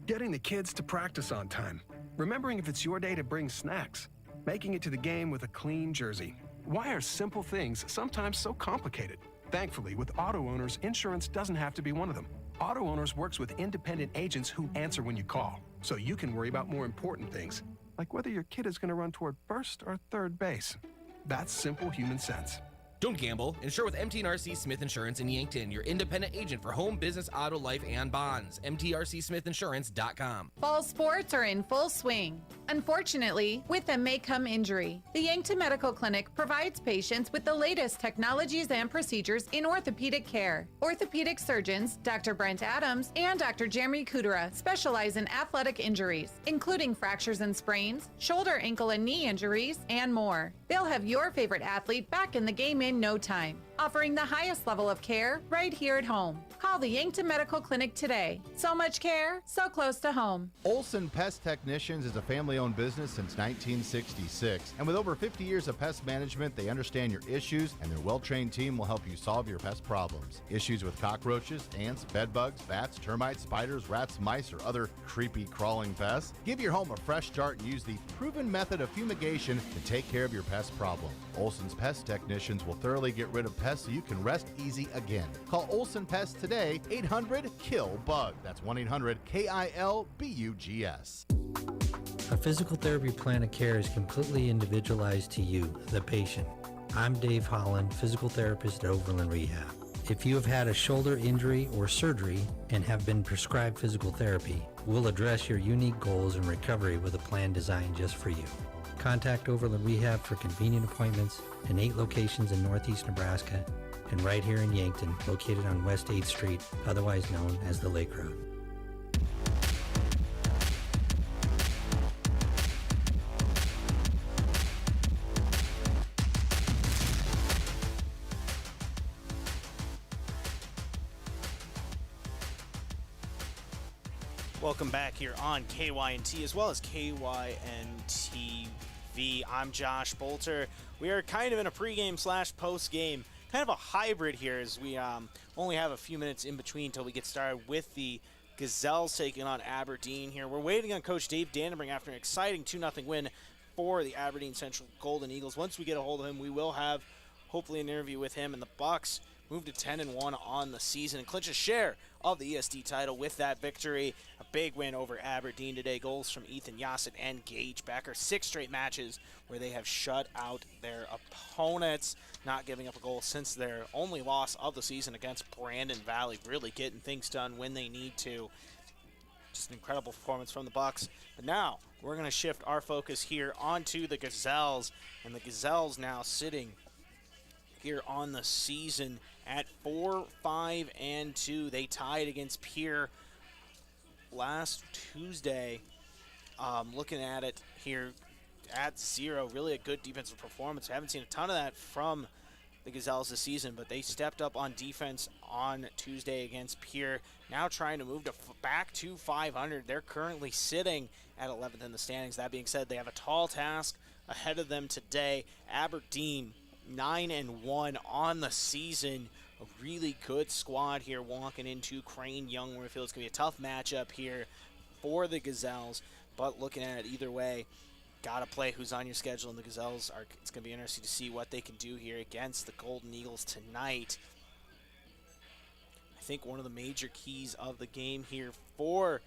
Getting the kids to practice on time. Remembering if it's your day to bring snacks. Making it to the game with a clean jersey. Why are simple things sometimes so complicated? Thankfully, with Auto Owners, insurance doesn't have to be one of them. Auto Owners works with independent agents who answer when you call, so you can worry about more important things, like whether your kid is going to run toward first or third base. That's simple human sense. Don't gamble. Insure with MTRC Smith Insurance in Yankton, your independent agent for home, business, auto, life, and bonds. MTRCSmithInsurance.com. Fall sports are in full swing. Unfortunately, with them may come injury. The Yankton Medical Clinic provides patients with the latest technologies and procedures in orthopedic care. Orthopedic surgeons, Dr. Brent Adams and Dr. Jeremy Kudera, specialize in athletic injuries, including fractures and sprains, shoulder, ankle, and knee injuries, and more. They'll have your favorite athlete back in the game in no time, offering the highest level of care right here at home. Call the Yankton Medical Clinic today. So much care, so close to home. Olson Pest Technicians is a family-owned business since 1966. And with over 50 years of pest management, they understand your issues, and their well-trained team will help you solve your pest problems. Issues with cockroaches, ants, bedbugs, bats, termites, spiders, rats, mice, or other creepy crawling pests? Give your home a fresh start and use the proven method of fumigation to take care of your pest problem. Olson's Pest Technicians will thoroughly get rid of pests so you can rest easy again. Call Olson Pest today, 800-KILL-BUG. That's 1-800-KILBUGS. A physical therapy plan of care is completely individualized to you, the patient. I'm Dave Holland, physical therapist at Overland Rehab. If you have had a shoulder injury or surgery and have been prescribed physical therapy, we'll address your unique goals in recovery with a plan designed just for you. Contact Overland Rehab for convenient appointments in 8 locations in Northeast Nebraska and right here in Yankton, located on West 8th Street, otherwise known as the Lake Road. Welcome back here on KYNT as well as KYNT TV. I'm Josh Bolter. We are kind of in a pregame / postgame, kind of a hybrid here as we only have a few minutes in between until we get started with the Gazelles taking on Aberdeen here. We're waiting on Coach Dave Dandenbring after an exciting 2-0 win for the Aberdeen Central Golden Eagles. Once we get a hold of him, we will have hopefully an interview with him, and the Bucks move to 10-1 on the season and clinch a share of the ESD title with that victory. A big win over Aberdeen today. Goals from Ethan Yassett and Gage Becker. 6 straight matches where they have shut out their opponents, not giving up a goal since their only loss of the season against Brandon Valley. Really getting things done when they need to. Just an incredible performance from the Bucks. But now we're going to shift our focus here onto the Gazelles, and the Gazelles now sitting here on the season at 4-5-2. They tied against Pierre last Tuesday. Looking at it here at 0, really a good defensive performance. We haven't seen a ton of that from the Gazelles this season, but they stepped up on defense on Tuesday against Pierre. Now trying to move back to 500. They're currently sitting at 11th in the standings. That being said, they have a tall task ahead of them today. Aberdeen 9-1 on the season. A really good squad here walking into Crane Young Warfield. It's going to be a tough matchup here for the Gazelles, but looking at it either way, got to play who's on your schedule, and the Gazelles it's going to be interesting to see what they can do here against the Golden Eagles tonight. I think one of the major keys of the game here for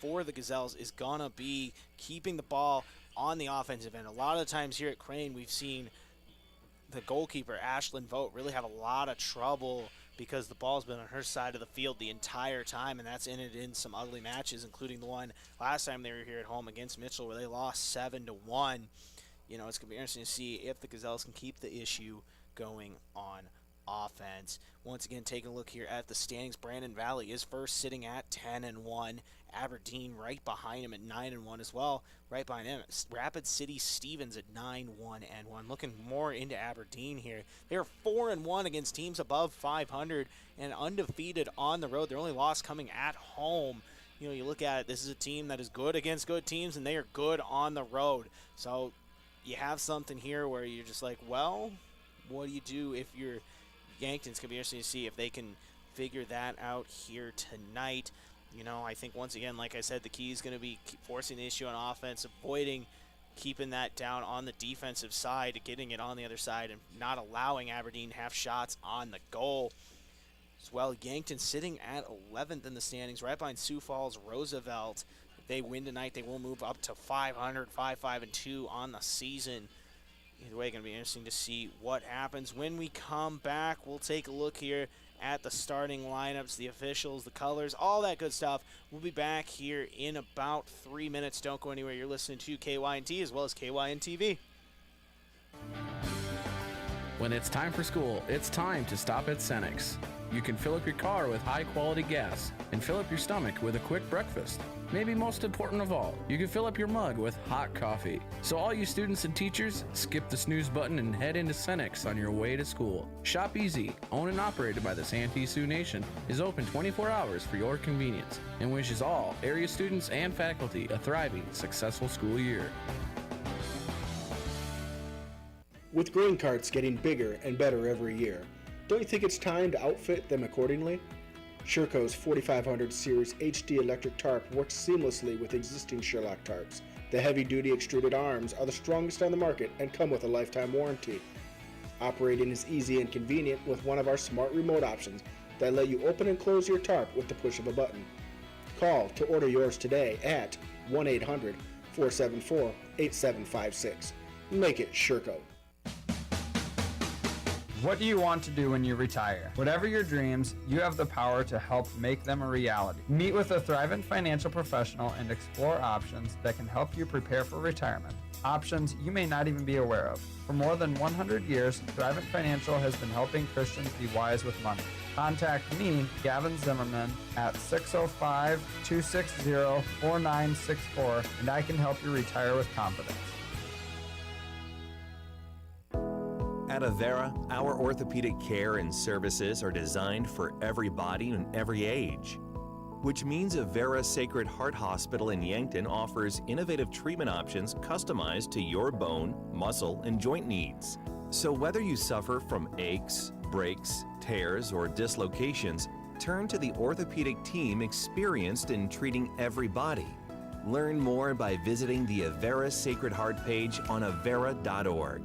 the Gazelles is going to be keeping the ball on the offensive end. A lot of the times here at Crane, we've seen the goalkeeper, Ashlyn Vogt, really have a lot of trouble because the ball's been on her side of the field the entire time, and that's ended in some ugly matches, including the one last time they were here at home against Mitchell where they lost 7-1. You know, it's going to be interesting to see if the Gazelles can keep the issue going on offense. Once again, taking a look here at the standings, Brandon Valley is first, sitting at 10-1. Aberdeen right behind him at 9-1 as well. Right behind him, Rapid City Stevens at 9-1-1. Looking more into Aberdeen here. They're 4-1 against teams above 500 and undefeated on the road. Their only loss coming at home. You know, you look at it, this is a team that is good against good teams, and they are good on the road. So you have something here where you're just like, well, what do you do if you're Yankton's? Going to be interesting to see if they can figure that out here tonight. You know, I think once again, like I said, the key is going to be forcing the issue on offense, avoiding keeping that down on the defensive side, getting it on the other side, and not allowing Aberdeen to have shots on the goal. As well, Yankton sitting at 11th in the standings, right behind Sioux Falls Roosevelt. If they win tonight, they will move up to 500, 5-5-2 on the season. Either way, going to be interesting to see what happens. When we come back, we'll take a look here at the starting lineups, the officials, the colors, all that good stuff. We'll be back here in about 3 minutes. Don't go anywhere. You're listening to KYNT as well as KYN TV. When it's time for school, it's time to stop at Cenex. You can fill up your car with high-quality gas and fill up your stomach with a quick breakfast. Maybe most important of all, you can fill up your mug with hot coffee. So all you students and teachers, skip the snooze button and head into Cenex on your way to school. Shop Easy, owned and operated by the Santee Sioux Nation, is open 24 hours for your convenience and wishes all area students and faculty a thriving, successful school year. With grain carts getting bigger and better every year, don't you think it's time to outfit them accordingly? Sherco's 4500 series HD electric tarp works seamlessly with existing Sherlock tarps. The heavy-duty extruded arms are the strongest on the market and come with a lifetime warranty. Operating is easy and convenient with one of our smart remote options that let you open and close your tarp with the push of a button. Call to order yours today at 1-800-474-8756. Make it Sherco. What do you want to do when you retire? Whatever your dreams, you have the power to help make them a reality. Meet with a thriving financial professional and explore options that can help you prepare for retirement. Options you may not even be aware of. For more than 100 years, Thrivent Financial has been helping Christians be wise with money. Contact me, Gavin Zimmerman, at 605-260-4964, and I can help you retire with confidence. At Avera, our orthopedic care and services are designed for every body and every age, which means Avera Sacred Heart Hospital in Yankton offers innovative treatment options customized to your bone, muscle, and joint needs. So whether you suffer from aches, breaks, tears, or dislocations, turn to the orthopedic team experienced in treating every body. Learn more by visiting the Avera Sacred Heart page on avera.org.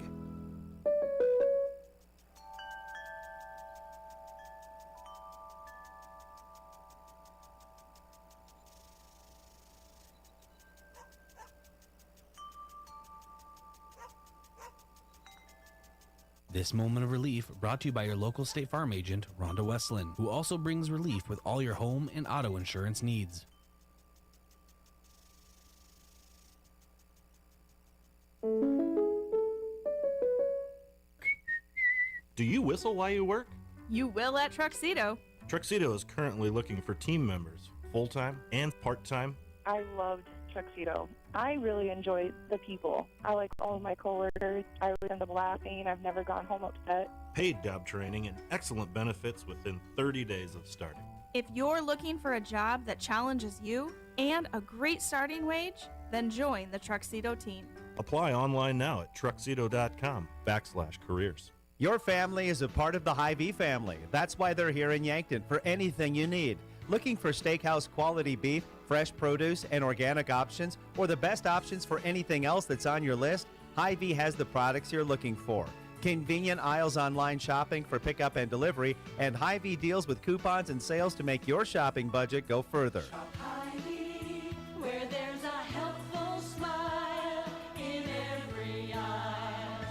This moment of relief brought to you by your local State Farm agent, Rhonda Westland, who also brings relief with all your home and auto insurance needs. Do you whistle while you work? You will at Truxedo. Truxedo is currently looking for team members, full-time and part-time. I loved Truxedo. I really enjoy the people. I like all of my coworkers. I always end up laughing. I've never gone home upset. Paid job training and excellent benefits within 30 days of starting. If you're looking for a job that challenges you and a great starting wage, then join the Tuxedo team. Apply online now at truxedo.com/careers. Your family is a part of the Hy-Vee family. That's why they're here in Yankton for anything you need. Looking for steakhouse quality beef, fresh produce, and organic options, or the best options for anything else that's on your list? Hy-Vee has the products you're looking for. Convenient aisles online shopping for pickup and delivery, and Hy-Vee deals with coupons and sales to make your shopping budget go further. Hy-Vee, where there's a helpful smile in every eye.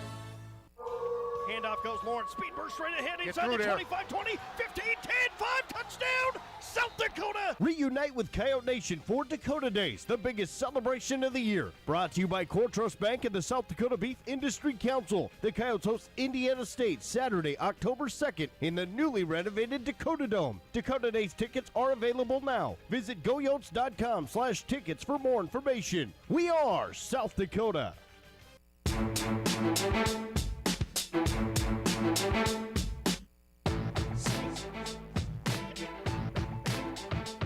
Handoff goes Lawrence. Speed burst right ahead. Get Inside through the there. 25, 20, 15, 10, 5. Touchdown, South Dakota. Reunite with Coyote Nation for Dakota Days, the biggest celebration of the year. Brought to you by Quartros Bank and the South Dakota Beef Industry Council. The Coyotes host Indiana State Saturday, October 2nd in the newly renovated Dakota Dome. Dakota Days tickets are available now. Visit goyotes.com/tickets for more information. We are South Dakota.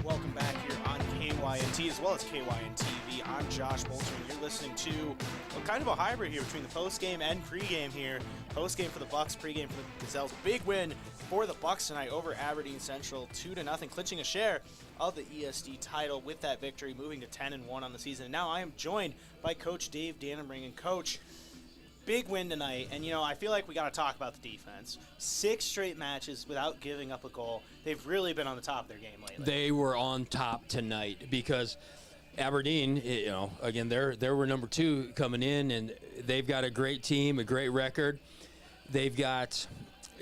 Welcome back here on KYNT as well as KYN TV. I'm Josh Bolter, and you're listening to kind of a hybrid here between the postgame and pregame here. Postgame for the Bucks, pregame for the Gazelles. Big win for the Bucks tonight over Aberdeen Central, 2-0, clinching a share of the ESD title with that victory, moving to 10-1 on the season. And now I am joined by Coach Dave Dannenbring. And Coach, big win tonight, and I feel like we got to talk about the defense. 6 straight matches without giving up a goal. They've really been on the top of their game lately. They were on top tonight because Aberdeen, again, they were number 2 coming in, and they've got a great team, a great record. They've got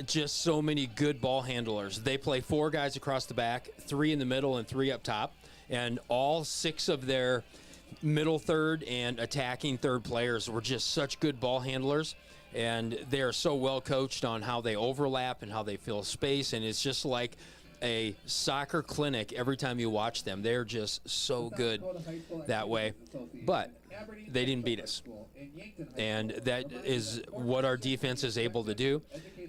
just so many good ball handlers. They play 4 guys across the back, 3 in the middle, and 3 up top, and all 6 of their middle third and attacking third players were just such good ball handlers, and they are so well coached on how they overlap and how they fill space, and it's just like a soccer clinic every time you watch them. They're just so good that way, but they didn't beat us, and that is what our defense is able to do.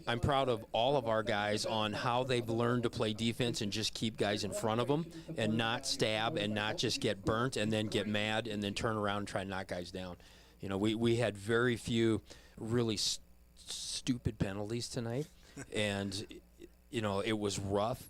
I'm proud of all of our guys on how they've learned to play defense and just keep guys in front of them and not stab and not just get burnt and then get mad and then turn around and try to knock guys down. We had very few really stupid penalties tonight, and it was rough.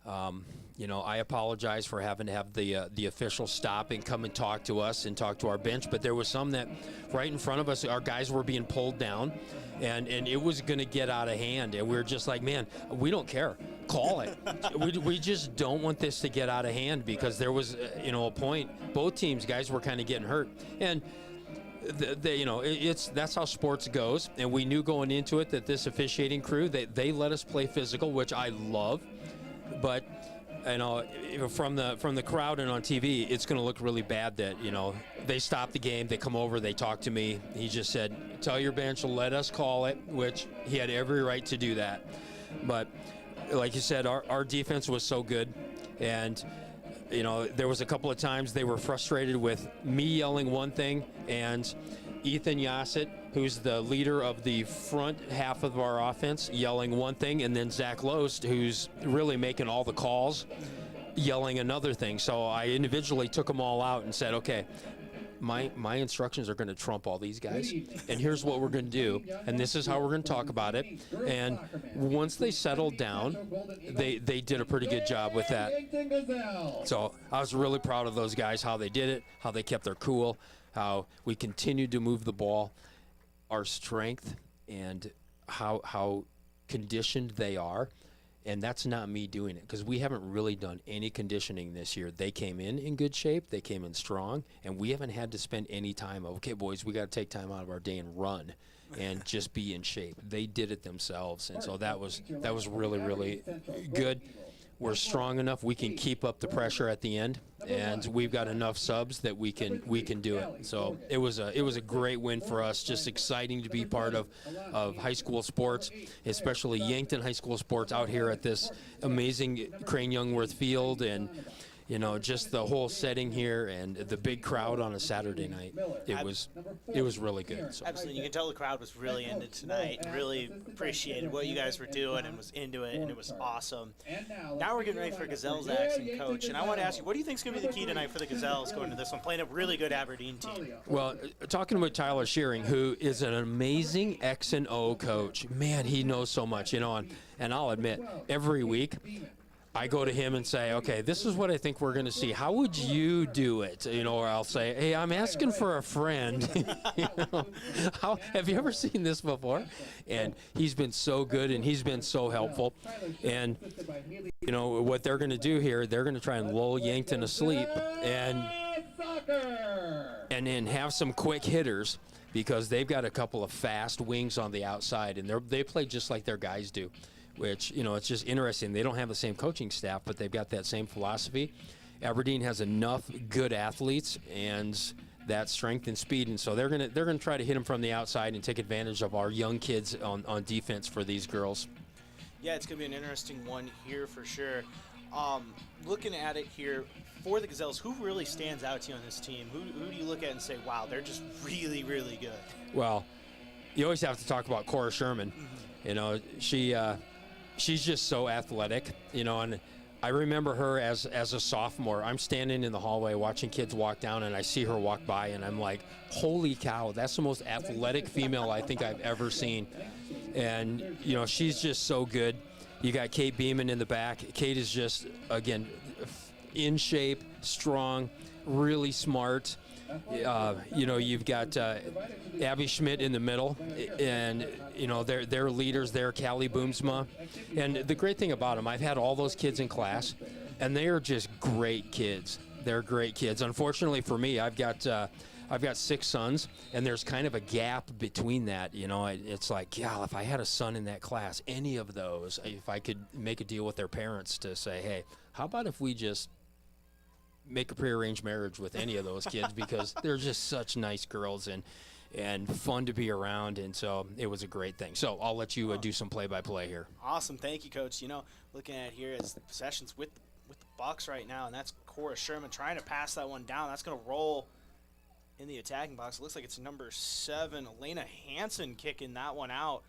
I apologize for having to have the official stop and come and talk to us and talk to our bench, but there was some that right in front of us, our guys were being pulled down, and it was going to get out of hand, and we were just like, man, we don't care. Call it. we just don't want this to get out of hand, because there was, a point, both teams, guys were kind of getting hurt, and that's how sports goes, and we knew going into it that this officiating crew, they let us play physical, which I love. But from the crowd and on TV, it's going to look really bad that they stop the game, they come over, they talk to me. He just said, "Tell your bench to let us call it," which he had every right to do that. But like you said, our defense was so good, and there was a couple of times they were frustrated with me yelling one thing and Ethan Yassett, who's the leader of the front half of our offense, yelling one thing, and then Zach Loest, who's really making all the calls, yelling another thing. So I individually took them all out and said, okay, my instructions are going to trump all these guys, and here's what we're going to do, and this is how we're going to talk about it. And once they settled down, they did a pretty good job with that. So I was really proud of those guys, how they did it, how they kept their cool, how we continued to move the ball, our strength, and how conditioned they are. And that's not me doing it, because we haven't really done any conditioning this year. They came in good shape, they came in strong, and we haven't had to spend any time of, okay, boys, we got to take time out of our day and run and just be in shape. They did it themselves, and so that was really, really good. We're strong enough, we can keep up the pressure at the end, and we've got enough subs that we can do it. So it was a great win for us. Just exciting to be part of high school sports, especially Yankton high school sports out here at this amazing Crane Youngworth Field. And just the whole setting here and the big crowd on a Saturday night. It was really good. So. Absolutely. You can tell the crowd was really into tonight and really appreciated what you guys were doing and was into it, and it was awesome. Now we're getting ready for Gazelles action, Coach, and I want to ask you, what do you think is going to be the key tonight for the Gazelles going to this one, playing a really good Aberdeen team? Well, talking with Tyler Shearing, who is an amazing X and O coach, man, he knows so much, and I'll admit, every week, I go to him and say, okay, this is what I think we're going to see. How would you do it? Or I'll say, hey, I'm asking for a friend. Have you ever seen this before? And he's been so good, and he's been so helpful. And, what they're going to do here, they're going to try and lull Yankton asleep and then have some quick hitters, because they've got a couple of fast wings on the outside, and they play just like their guys do. Which, it's just interesting. They don't have the same coaching staff, but they've got that same philosophy. Aberdeen has enough good athletes and that strength and speed, and so they're gonna try to hit them from the outside and take advantage of our young kids on defense for these girls. Yeah, it's going to be an interesting one here for sure. Looking at it here, for the Gazelles, who really stands out to you on this team? Who do you look at and say, wow, they're just really, really good? Well, you always have to talk about Cora Sherman. She's just so athletic, and I remember her as a sophomore. I'm standing in the hallway watching kids walk down, and I see her walk by, and I'm like, holy cow, that's the most athletic female I think I've ever seen. And, she's just so good. You got Kate Beeman in the back. Kate is just, again, in shape, strong, really smart. You've got Abby Schmidt in the middle, and their leaders there, Callie Boomsma. And the great thing about them, I've had all those kids in class, and they are just great kids. They're great kids. Unfortunately for me, I've got 6 sons, and there's kind of a gap between that. It's like, yeah, if I had a son in that class, any of those, if I could make a deal with their parents to say, hey, how about if we just make a prearranged marriage with any of those kids, because they're just such nice girls and fun to be around, and so it was a great thing. So I'll let you do some play-by-play here. Awesome, thank you, Coach. Looking at here is the possessions with the Bucks right now, and that's Cora Sherman trying to pass that one down. That's going to roll in the attacking box. It looks like it's number 7, Elena Hansen, kicking that one out.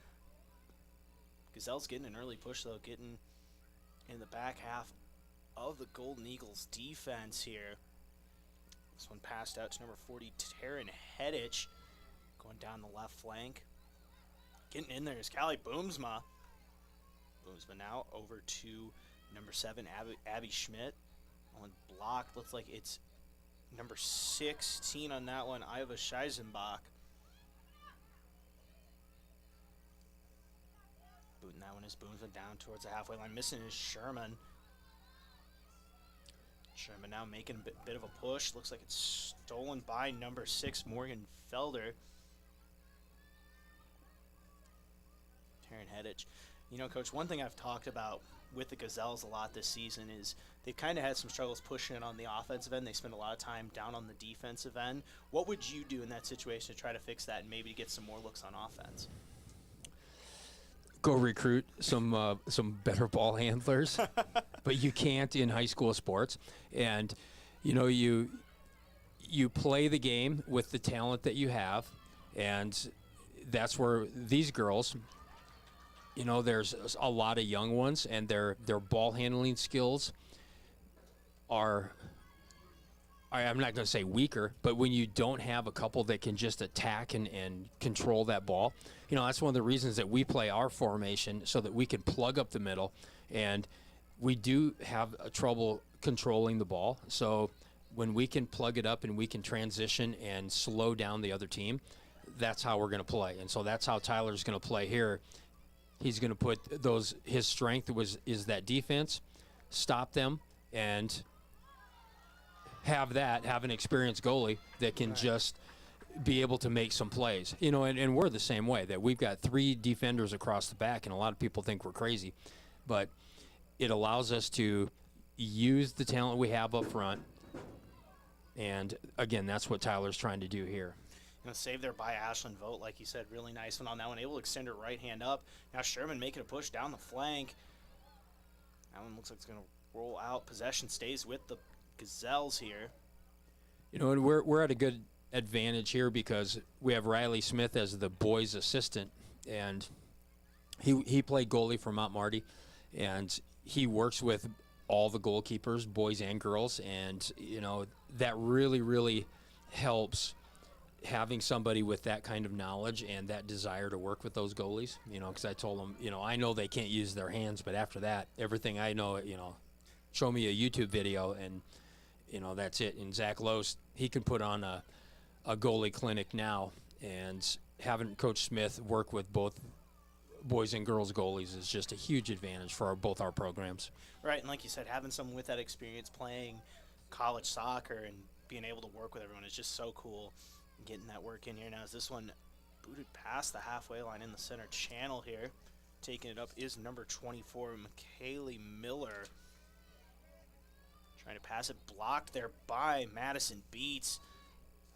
Gazelles getting an early push, though, getting in the back half of the Golden Eagles defense here. This one passed out to number 40, Taryn Hedich, going down the left flank. Getting in there is Callie Boomsma. Boomsma now over to number 7, Abby Schmidt. On block, looks like it's number 16 on that one, Iva Scheisenbach. Booting that one is Boomsma down towards the halfway line. Missing is Sherman. Sherman now making a bit of a push. Looks like it's stolen by number 6, Morgan Felder. Taryn Hedich. Coach, one thing I've talked about with the Gazelles a lot this season is they've kind of had some struggles pushing it on the offensive end. They spend a lot of time down on the defensive end. What would you do in that situation to try to fix that and maybe get some more looks on offense? Go recruit some better ball handlers, but you can't in high school sports. And you play the game with the talent that you have, and that's where these girls, there's a lot of young ones, and their ball handling skills are, I'm not going to say weaker, but when you don't have a couple that can just attack and control that ball, that's one of the reasons that we play our formation, so that we can plug up the middle. And we do have trouble controlling the ball. So when we can plug it up and we can transition and slow down the other team, that's how we're going to play. And so that's how Tyler's going to play here. He's going to put his strength is that defense, stop them, and have an experienced goalie that can just be able to make some plays. And we're the same way, that we've got 3 defenders across the back, and a lot of people think we're crazy, but it allows us to use the talent we have up front. And again, that's what Tyler's trying to do here. Saved there by Ashlyn Vogt, like you said, really nice one on that one. Able to extend her right hand up. Now Sherman making a push down the flank. That one looks like it's going to roll out. Possession stays with the Gazelles here. You know, and we're at a good advantage here because we have Riley Smith as the boys' assistant, and he played goalie for Mount Marty, and he works with all the goalkeepers, boys and girls, and you know that really helps having somebody with that kind of knowledge and that desire to work with those goalies. You know, because I told them, you know, I know they can't use their hands, but after that, everything I know, you know, show me a YouTube video and you know that's it. And Zach Loos, he can put on a goalie clinic now, and having Coach Smith work with both boys and girls goalies is just a huge advantage for both our programs. Right, and like you said, having someone with that experience playing college soccer and being able to work with everyone is just so cool. Getting that work in here now as this one booted past the halfway line in the center channel here. Taking it up is number 24, McKaylee Miller. Trying to pass it, blocked there by Madison Beats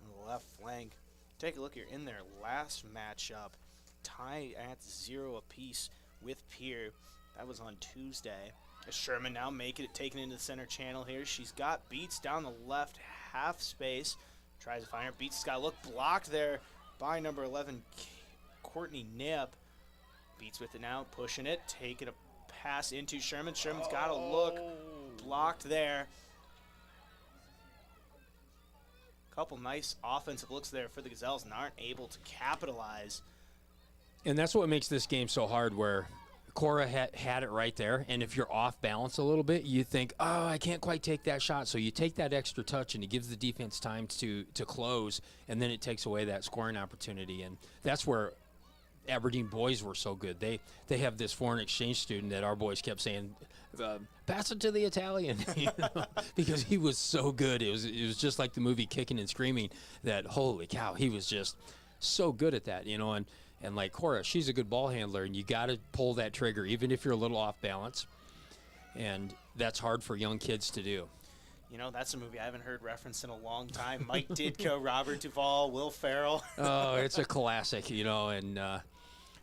on the left flank. Take a look here in their last matchup. Tie at 0 apiece with Pier. That was on Tuesday. As Sherman now making it, taken into the center channel here. She's got Beats down the left half space. Tries to find her. Beats got a look, blocked there by number 11, Courtney Nip. Beats with it now, pushing it, taking a pass into Sherman. Sherman's got a look, blocked there. Couple nice offensive looks there for the Gazelles and aren't able to capitalize. And that's what makes this game so hard, where Cora had it right there, and if you're off balance a little bit, you think, oh, I can't quite take that shot. So you take that extra touch, and it gives the defense time to close, and then it takes away that scoring opportunity. And that's where Aberdeen boys were so good. They have this foreign exchange student that our boys kept saying, pass it to the Italian, you know, because he was so good. It was just like the movie Kicking and Screaming, that holy cow, he was just so good at that, you know. And like Cora, she's a good ball handler, and you got to pull that trigger even if you're a little off balance, and that's hard for young kids to do. You know, that's a movie I haven't heard referenced in a long time. Mike Ditko, Robert Duvall, Will Ferrell. Oh, it's a classic, you know, and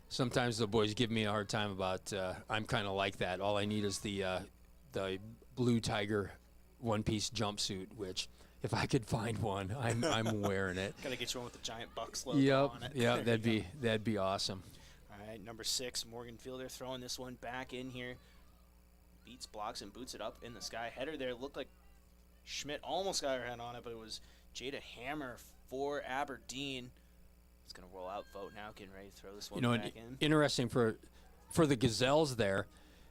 sometimes the boys give me a hard time about I'm kind of like that. All I need is the Blue Tiger one-piece jumpsuit, which if I could find one, I'm wearing it. Gotta get you one with the giant Bucks logo on it. Yep, that'd be awesome. All right, number 6, Morgan Fielder throwing this one back in here. Beats, blocks, and boots it up in the sky. Header there looked like Schmidt almost got her hand on it, but it was Jada Hammer for Aberdeen. It's gonna roll out. Vote now, getting ready to throw this one back in. Interesting for the Gazelles there.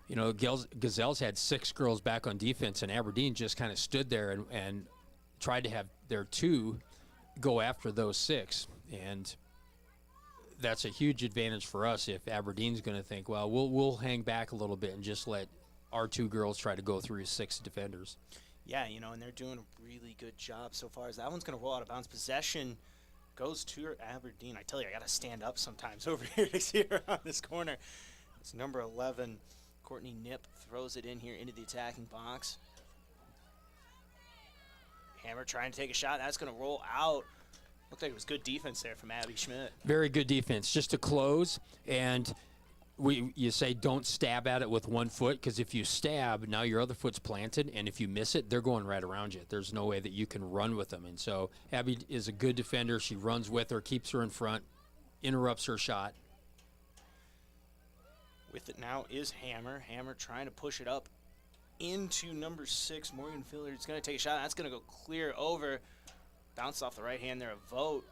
You know, Gazelles had 6 girls back on defense, and Aberdeen just kind of stood there and tried to have their 2 go after those 6, and that's a huge advantage for us if Aberdeen's going to think, well, we'll hang back a little bit and just let our 2 girls try to go through 6 defenders. Yeah, you know, and they're doing a really good job so far. As that one's going to roll out of bounds. Possession goes to Aberdeen. I tell you, I got to stand up sometimes over here to see her on this corner. It's number 11, Courtney Nip, throws it in here into the attacking box. Hammer trying to take a shot. That's going to roll out. Looked like it was good defense there from Abby Schmidt. Very good defense, just to close. And you say don't stab at it with one foot, because if you stab, now your other foot's planted, and if you miss it, they're going right around you. There's no way that you can run with them. And so Abby is a good defender. She runs with her, keeps her in front, interrupts her shot. With it now is Hammer. Hammer trying to push it up into number 6, Morgan Fielder. It's going to take a shot. That's going to go clear over. Bounced off the right hand there of Vogt.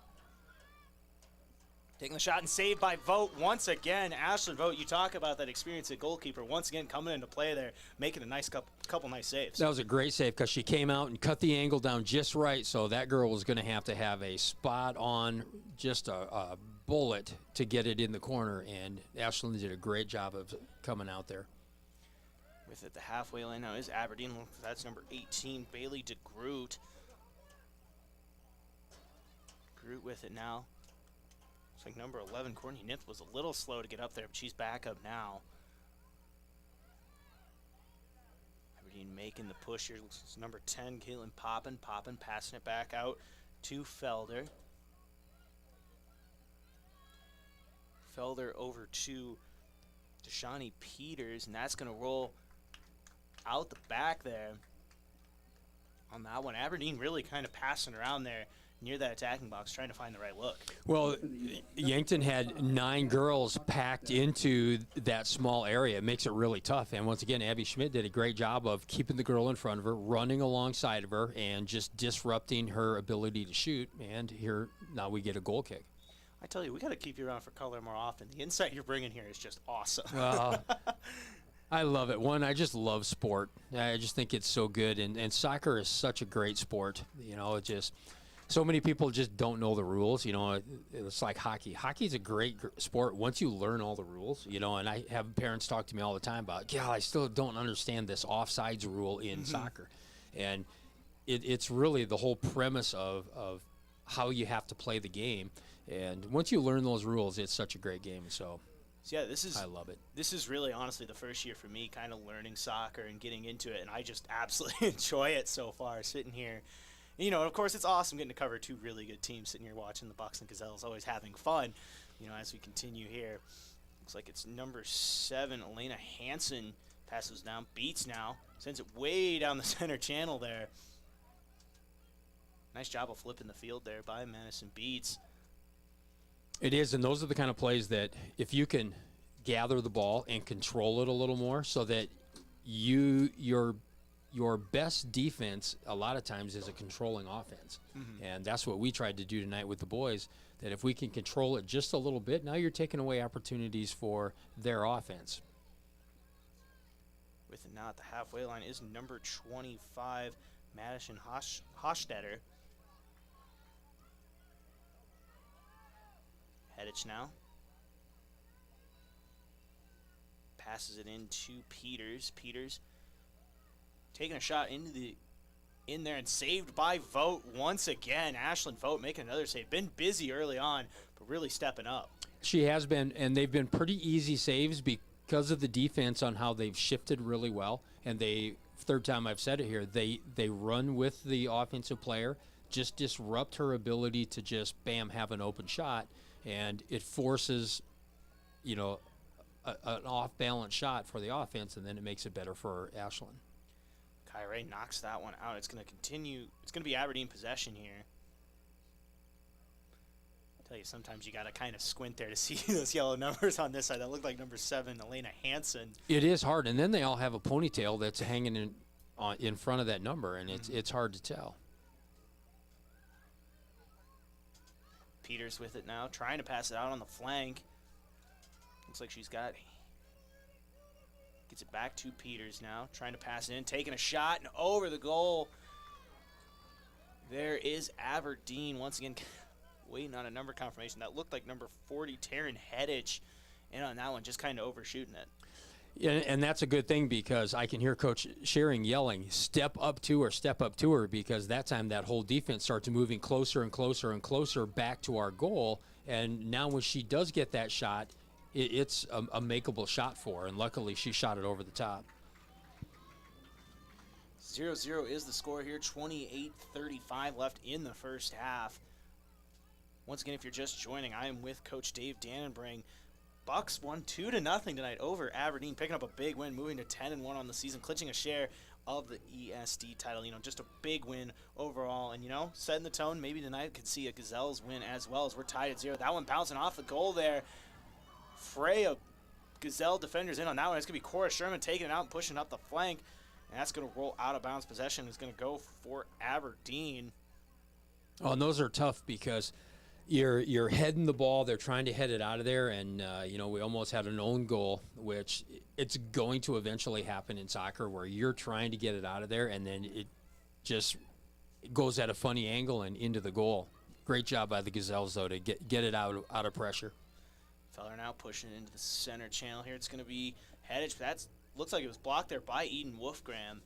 Taking the shot and saved by Vogt once again. Ashlyn Vogt, you talk about that experience at goalkeeper. Once again coming into play there, making a nice couple nice saves. That was a great save because she came out and cut the angle down just right, so that girl was going to have a spot on, just a bullet to get it in the corner, and Ashlyn did a great job of coming out there. With it, the halfway line now is Aberdeen. That's number 18, Bailey DeGroot. Groot with it now. Looks like number 11, Courtney Nith, was a little slow to get up there, but she's back up now. Aberdeen making the push here. It's number 10, Caitlin Poppin, passing it back out to Felder. Felder over to Deshawnee Peters, and that's going to roll out the back there. on that one. Aberdeen really kind of passing around there near that attacking box, trying to find the right look. Well, Yankton had 9 girls packed into that small area. It makes it really tough. And once again, Abby Schmidt did a great job of keeping the girl in front of her, running alongside of her, and just disrupting her ability to shoot. And here, now we get a goal kick. I tell you, we got to keep you around for color more often. The insight you're bringing here is just awesome. I love it. One, I just love sport. I just think it's so good. And soccer is such a great sport. You know, it just... So many people just don't know the rules. You know, it's like hockey. Hockey's a great sport once you learn all the rules, you know, and I have parents talk to me all the time about, I still don't understand this offsides rule in soccer. And it's really the whole premise of how you have to play the game. And once you learn those rules, it's such a great game. So yeah, I love it. This is really, honestly, the first year for me kind of learning soccer and getting into it, and I just absolutely enjoy it so far, sitting here. You know, of course, it's awesome getting to cover 2 really good teams sitting here watching the Bucks and Gazelles, always having fun, you know, as we continue here. Looks like it's number 7, Elena Hansen, passes down, beats now, sends it way down the center channel there. Nice job of flipping the field there by Madison Beats. It is, and those are the kind of plays that if you can gather the ball and control it a little more so that your best defense a lot of times is a controlling offense. And that's what we tried to do tonight with the boys, that if we can control it just a little bit, now you're taking away opportunities for their offense. With it now at the halfway line is number 25, Madison Hostetter. Hedich now. Passes it into Peters. Peters taking a shot in there and saved by Vogt once again. Ashlyn Vogt making another save. Been busy early on, but really stepping up. She has been, and they've been pretty easy saves because of the defense on how they've shifted really well. And they, third time I've said it here, they run with the offensive player, just disrupt her ability to just, bam, have an open shot. And it forces, you know, an off-balance shot for the offense, and then it makes it better for Ashlyn. Kyrie knocks that one out. It's going to continue. It's going to be Aberdeen possession here. I tell you, sometimes you got to kind of squint there to see those yellow numbers on this side. That looked like number 7, Elena Hansen. It is hard, and then they all have a ponytail that's hanging in front of that number, and it's hard to tell. Peters with it now, trying to pass it out on the flank. Looks like she's got... Gets it back to Peters now, trying to pass it in, taking a shot, and over the goal. There is Aberdeen, once again, waiting on a number confirmation. That looked like number 40, Taryn Hedich, and on that one, just kind of overshooting it. Yeah, and that's a good thing because I can hear Coach Shearing yelling, step up to her, because that time that whole defense starts moving closer and closer and closer back to our goal. And now when she does get that shot, it's a makeable shot for her, and luckily she shot it over the top. 0-0 is the score here, 28:35 left in the first half. Once again, if you're just joining, I am with Coach Dave Dannenbring. Bucks won 2-0 tonight over Aberdeen, picking up a big win, moving to 10-1 on the season, clinching a share of the ESD title. You know, just a big win overall, and, you know, setting the tone. Maybe tonight could see a Gazelles win as well, as we're tied at 0. That one bouncing off the goal there. Fray of Gazelle defenders in on that one. It's going to be Cora Sherman taking it out and pushing up the flank. And that's going to roll out of bounds. Possession is going to go for Aberdeen. Oh, and those are tough because you're heading the ball. They're trying to head it out of there. And, you know, we almost had an own goal, which it's going to eventually happen in soccer where you're trying to get it out of there. And then it just goes at a funny angle and into the goal. Great job by the Gazelles, though, to get it out of pressure. Feller now pushing it into the center channel here. It's going to be Hedich. That looks like it was blocked there by Eden Wolfgram.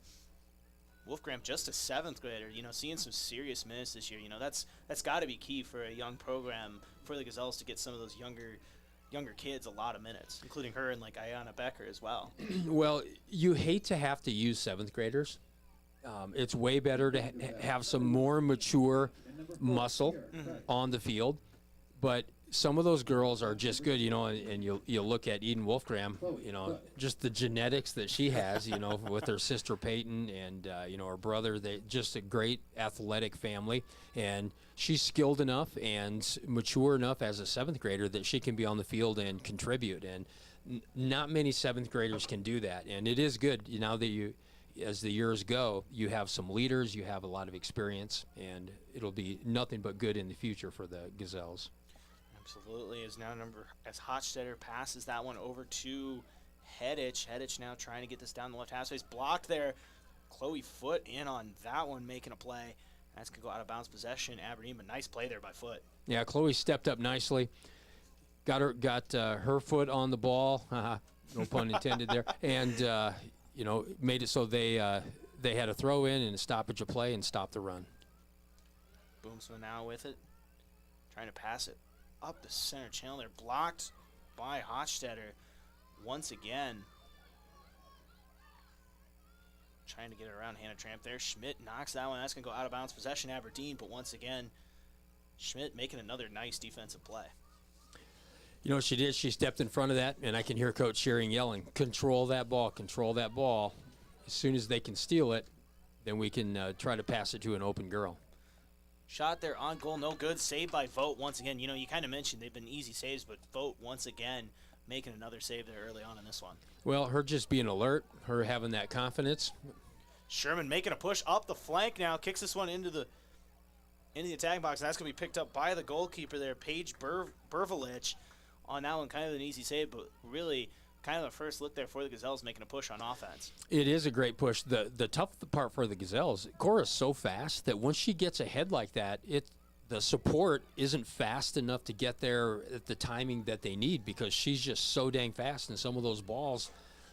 Wolfgram, just a 7th grader, you know, seeing some serious minutes this year. You know, that's got to be key for a young program for the Gazelles to get some of those younger kids a lot of minutes, including her and like Ayanna Becker as well. Well, you hate to have to use 7th graders. It's way better to have some more mature muscle on the field, but some of those girls are just good, and you look at Eden Wolfgram, just the genetics that she has, with her sister Peyton and, her brother. They just a great athletic family, and she's skilled enough and mature enough as a 7th grader that she can be on the field and contribute, and not many 7th graders can do that. And it is good, now that as the years go, you have some leaders, you have a lot of experience, and it'll be nothing but good in the future for the Gazelles. Absolutely. As Hotstetter passes that one over to Hedich. Hedich now trying to get this down the left half space. Blocked there. Chloe Foote in on that one, making a play. That's going to go out of bounds possession, Aberdeen, but nice play there by Foote. Yeah, Chloe stepped up nicely. Got her foot on the ball. No pun intended there. And, made it so they had a throw in and a stoppage of play and stopped the run. Boomsma now with it. Trying to pass it up the center channel there, blocked by Hotstetter once again. Trying to get it around Hannah Tramp there. Schmidt knocks that one. That's going to go out of bounds. Possession Aberdeen, but once again, Schmidt making another nice defensive play. She did. She stepped in front of that, and I can hear Coach Shearing yelling, control that ball, control that ball. As soon as they can steal it, then we can try to pass it to an open girl. Shot there on goal, no good. Saved by Vogt once again. You kind of mentioned they've been easy saves, but Vogt once again making another save there early on in this one. Well, her just being alert, her having that confidence. Sherman making a push up the flank now, kicks this one into the attacking box, and that's going to be picked up by the goalkeeper there, Paige Bervelich. On that one, kind of an easy save, but really kind of the first look there for the Gazelles making a push on offense. It is a great push. The tough part for the Gazelles, Cora's so fast that once she gets ahead like that, the support isn't fast enough to get there at the timing that they need, because she's just so dang fast, and some of those balls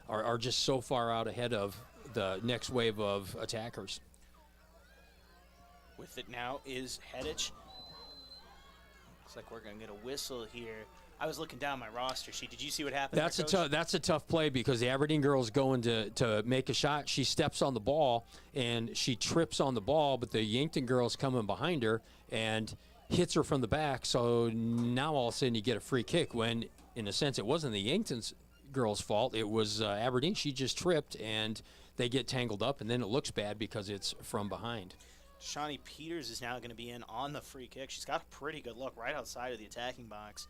are just so far out ahead of the next wave of attackers. With it now is Hedich. Looks like we're going to get a whistle here. I was looking down my roster sheet. Did you see what happened? That's a tough play, because the Aberdeen girl's going to make a shot. She steps on the ball and she trips on the ball, but the Yankton girl's coming behind her and hits her from the back. So now all of a sudden you get a free kick, when in a sense it wasn't the Yankton girl's fault. It was Aberdeen. She just tripped and they get tangled up, and then it looks bad because it's from behind. Shawnee Peters is now going to be in on the free kick. She's got a pretty good look right outside of the attacking box.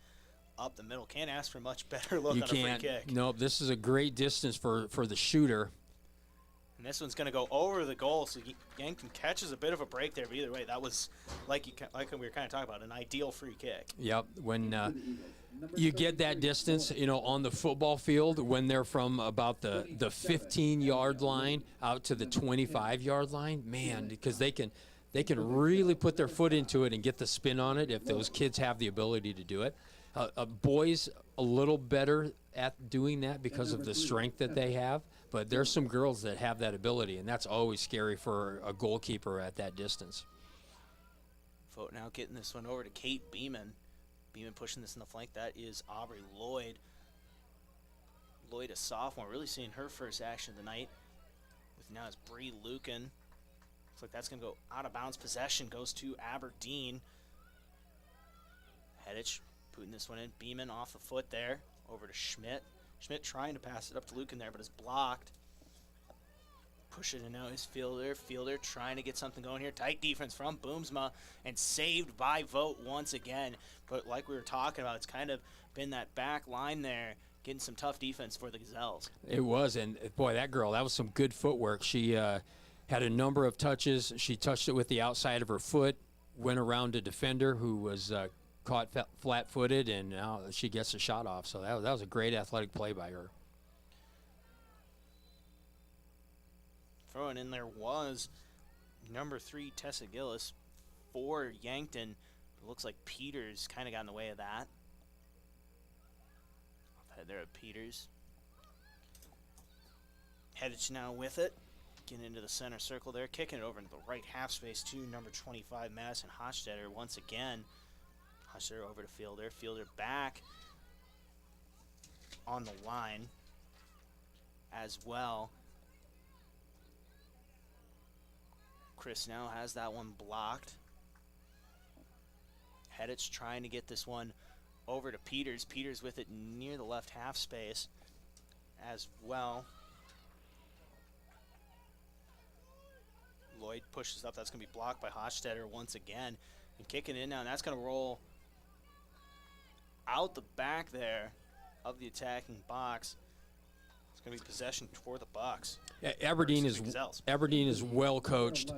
Up the middle. Can't ask for a much better look on a free kick. Nope, this is a great distance for the shooter. And this one's going to go over the goal, so Yankton catches a bit of a break there, but either way, that was, like we were kind of talking about, an ideal free kick. Yep, when you get that distance, on the football field, when they're from about the 15-yard line out to the 25-yard line, man, because they can really put their foot into it and get the spin on it if those kids have the ability to do it. Boys a little better at doing that because of the strength that they have, but there's some girls that have that ability, and that's always scary for a goalkeeper at that distance. Vogt now getting this one over to Kate Beeman. Beeman pushing this in the flank. That is Aubrey Lloyd. Lloyd, a sophomore, really seeing her first action of the night. With now is Bree Lucan. Looks like that's going to go out of bounds. Possession goes to Aberdeen. Hedich putting this one in. Beeman off the foot there. Over to Schmidt. Schmidt trying to pass it up to Lucan there, but it's blocked. Push it in now is Fielder. Fielder trying to get something going here. Tight defense from Boomsma and saved by Vogt once again. But like we were talking about, it's kind of been that back line there, getting some tough defense for the Gazelles. It was, and boy, that girl, that was some good footwork. She had a number of touches. She touched it with the outside of her foot, went around a defender who was caught flat-footed, and now she gets a shot off. So that was a great athletic play by her. Throwing in there was number 3, Tessa Gillis for Yankton. It looks like Peters kind of got in the way of that. Head there at Peters. Hedich now with it. Getting into the center circle there. Kicking it over into the right half space to number 25, Madison Hochstetter once again. Hochstetter over to Fielder. Fielder back on the line as well. Chris now has that one blocked. Hedich trying to get this one over to Peters. Peters with it near the left half space as well. Lloyd pushes up. That's going to be blocked by Hochstetter once again. And kicking in now, and that's going to roll out the back there of the attacking box. It's going to be possession for the Bucks. Yeah, Aberdeen is well coached.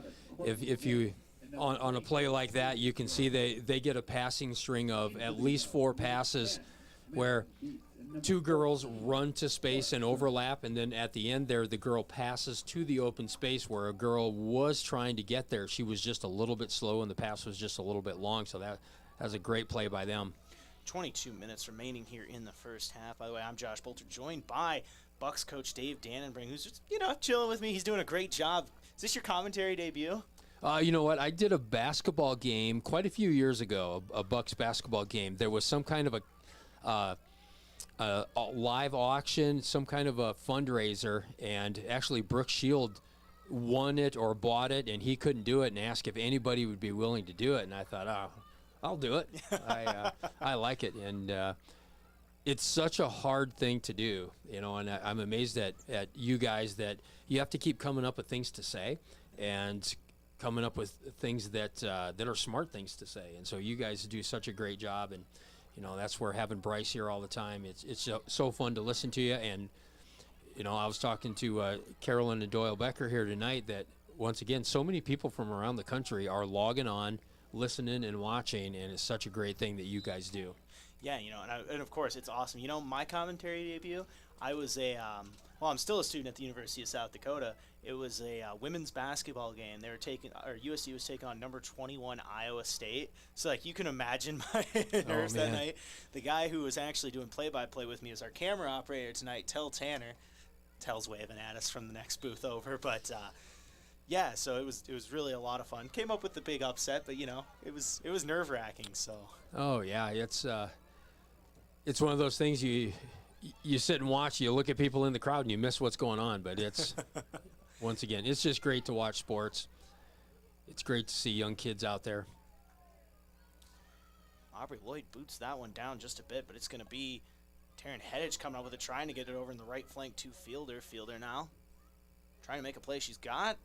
If you on a play like that, you can see they get a passing string of at least 4 passes where 2 girls run to space and overlap, and then at the end there, the girl passes to the open space where a girl was trying to get there. She was just a little bit slow, and the pass was just a little bit long, so that was a great play by them. 22 minutes remaining here in the first half. By the way, I'm Josh Bolter, joined by Bucks coach Dave Dannenbrink, who's just, chilling with me. He's doing a great job. Is this your commentary debut? You know what? I did a basketball game quite a few years ago, a Bucks basketball game. There was some kind of a live auction, some kind of a fundraiser, and actually Brooke Shield won it or bought it, and he couldn't do it and asked if anybody would be willing to do it, and I thought, I'll do it. I like it, and it's such a hard thing to do, and I'm amazed at you guys that you have to keep coming up with things to say and coming up with things that are smart things to say, and so you guys do such a great job, and that's where having Bryce here all the time, it's so fun to listen to you. And I was talking to Carolyn and Doyle Becker here tonight that once again so many people from around the country are logging on, listening and watching, and it's such a great thing that you guys do. Yeah, and of course it's awesome. My commentary debut, I was I'm still a student at the University of South Dakota. It was a women's basketball game. They were USC was taking on number 21 Iowa State. So you can imagine my nerves that night. The guy who was actually doing play-by-play with me is our camera operator tonight, Tell Tanner. Tell's waving at us from the next booth over, but yeah, so it was really a lot of fun. Came up with the big upset, but it was nerve-wracking. So. Oh yeah, it's one of those things you sit and watch. You look at people in the crowd and you miss what's going on, but it's once again, it's just great to watch sports. It's great to see young kids out there. Aubrey Lloyd boots that one down just a bit, but it's going to be Taryn Heddage coming up with it, trying to get it over in the right flank to Fielder. Fielder now trying to make a play. She's got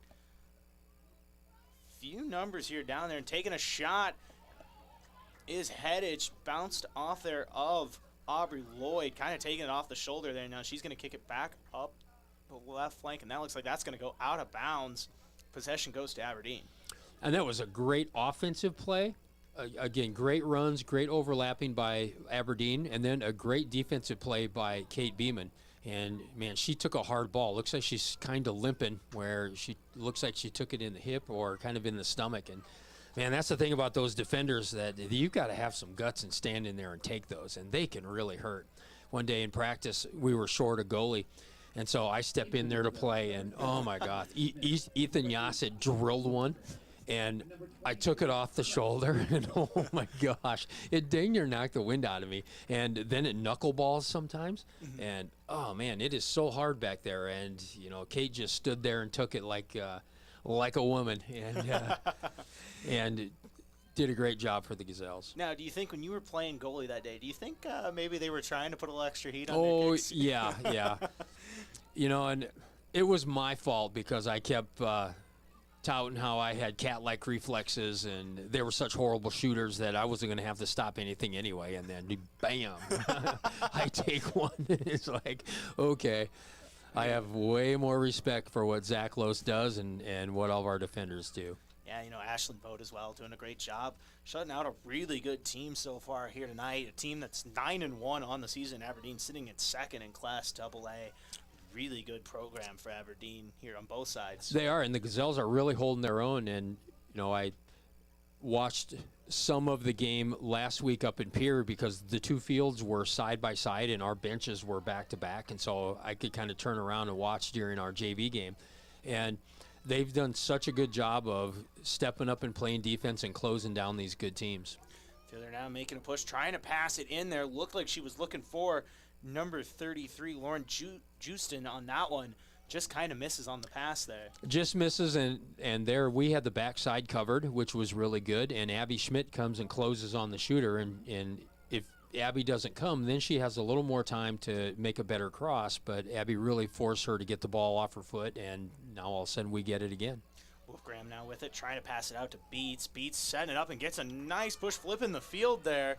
a few numbers here down there, and taking a shot is Heddage. Bounced off there of Aubrey Lloyd, kind of taking it off the shoulder there. Now she's going to kick it back up the left flank, and that looks like that's going to go out of bounds. Possession goes to Aberdeen. And that was a great offensive play. Again, great runs, great overlapping by Aberdeen, and then a great defensive play by Kate Beeman. And, man, she took a hard ball. Looks like she's kind of limping, where she looks like she took it in the hip or kind of in the stomach. And, man, that's the thing about those defenders, that you've got to have some guts and stand in there and take those, and they can really hurt. One day in practice, we were short a goalie, and so I step in there to play, and, oh, my God, Ethan Yassett drilled one. And I took it off the shoulder, and oh my gosh, it dang near knocked the wind out of me. And then it knuckleballs sometimes, and oh man, it is so hard back there. And Kate just stood there and took it like a woman, and did a great job for the Gazelles. Now, do you think when you were playing goalie that day, do you think maybe they were trying to put a little extra heat on their kicks? Yeah. And it was my fault because I kept touting how I had cat-like reflexes, and they were such horrible shooters that I wasn't going to have to stop anything anyway. And then, bam, I take one. It's like, okay, I have way more respect for what Zach Lose does and what all of our defenders do. Yeah, Ashlyn Boat as well, doing a great job, shutting out a really good team so far here tonight. A team that's 9-1 on the season. Aberdeen sitting at second in Class AA. Really good program for Aberdeen here on both sides. They are, and the Gazelles are really holding their own. And I watched some of the game last week up in Pierre because the two fields were side by side and our benches were back to back, and so I could kind of turn around and watch during our JV game. And they've done such a good job of stepping up and playing defense and closing down these good teams. They're now making a push, trying to pass it in there. Looked like she was looking for number 33, Lauren Justin, on that one. Just kind of misses on the pass there. Just misses, and there we had the backside covered, which was really good. And Abby Schmidt comes and closes on the shooter. And if Abby doesn't come, then she has a little more time to make a better cross, but Abby really forced her to get the ball off her foot, and now all of a sudden we get it again. Wolfgram now with it, trying to pass it out to Beats. Beats setting it up and gets a nice push flip in the field there.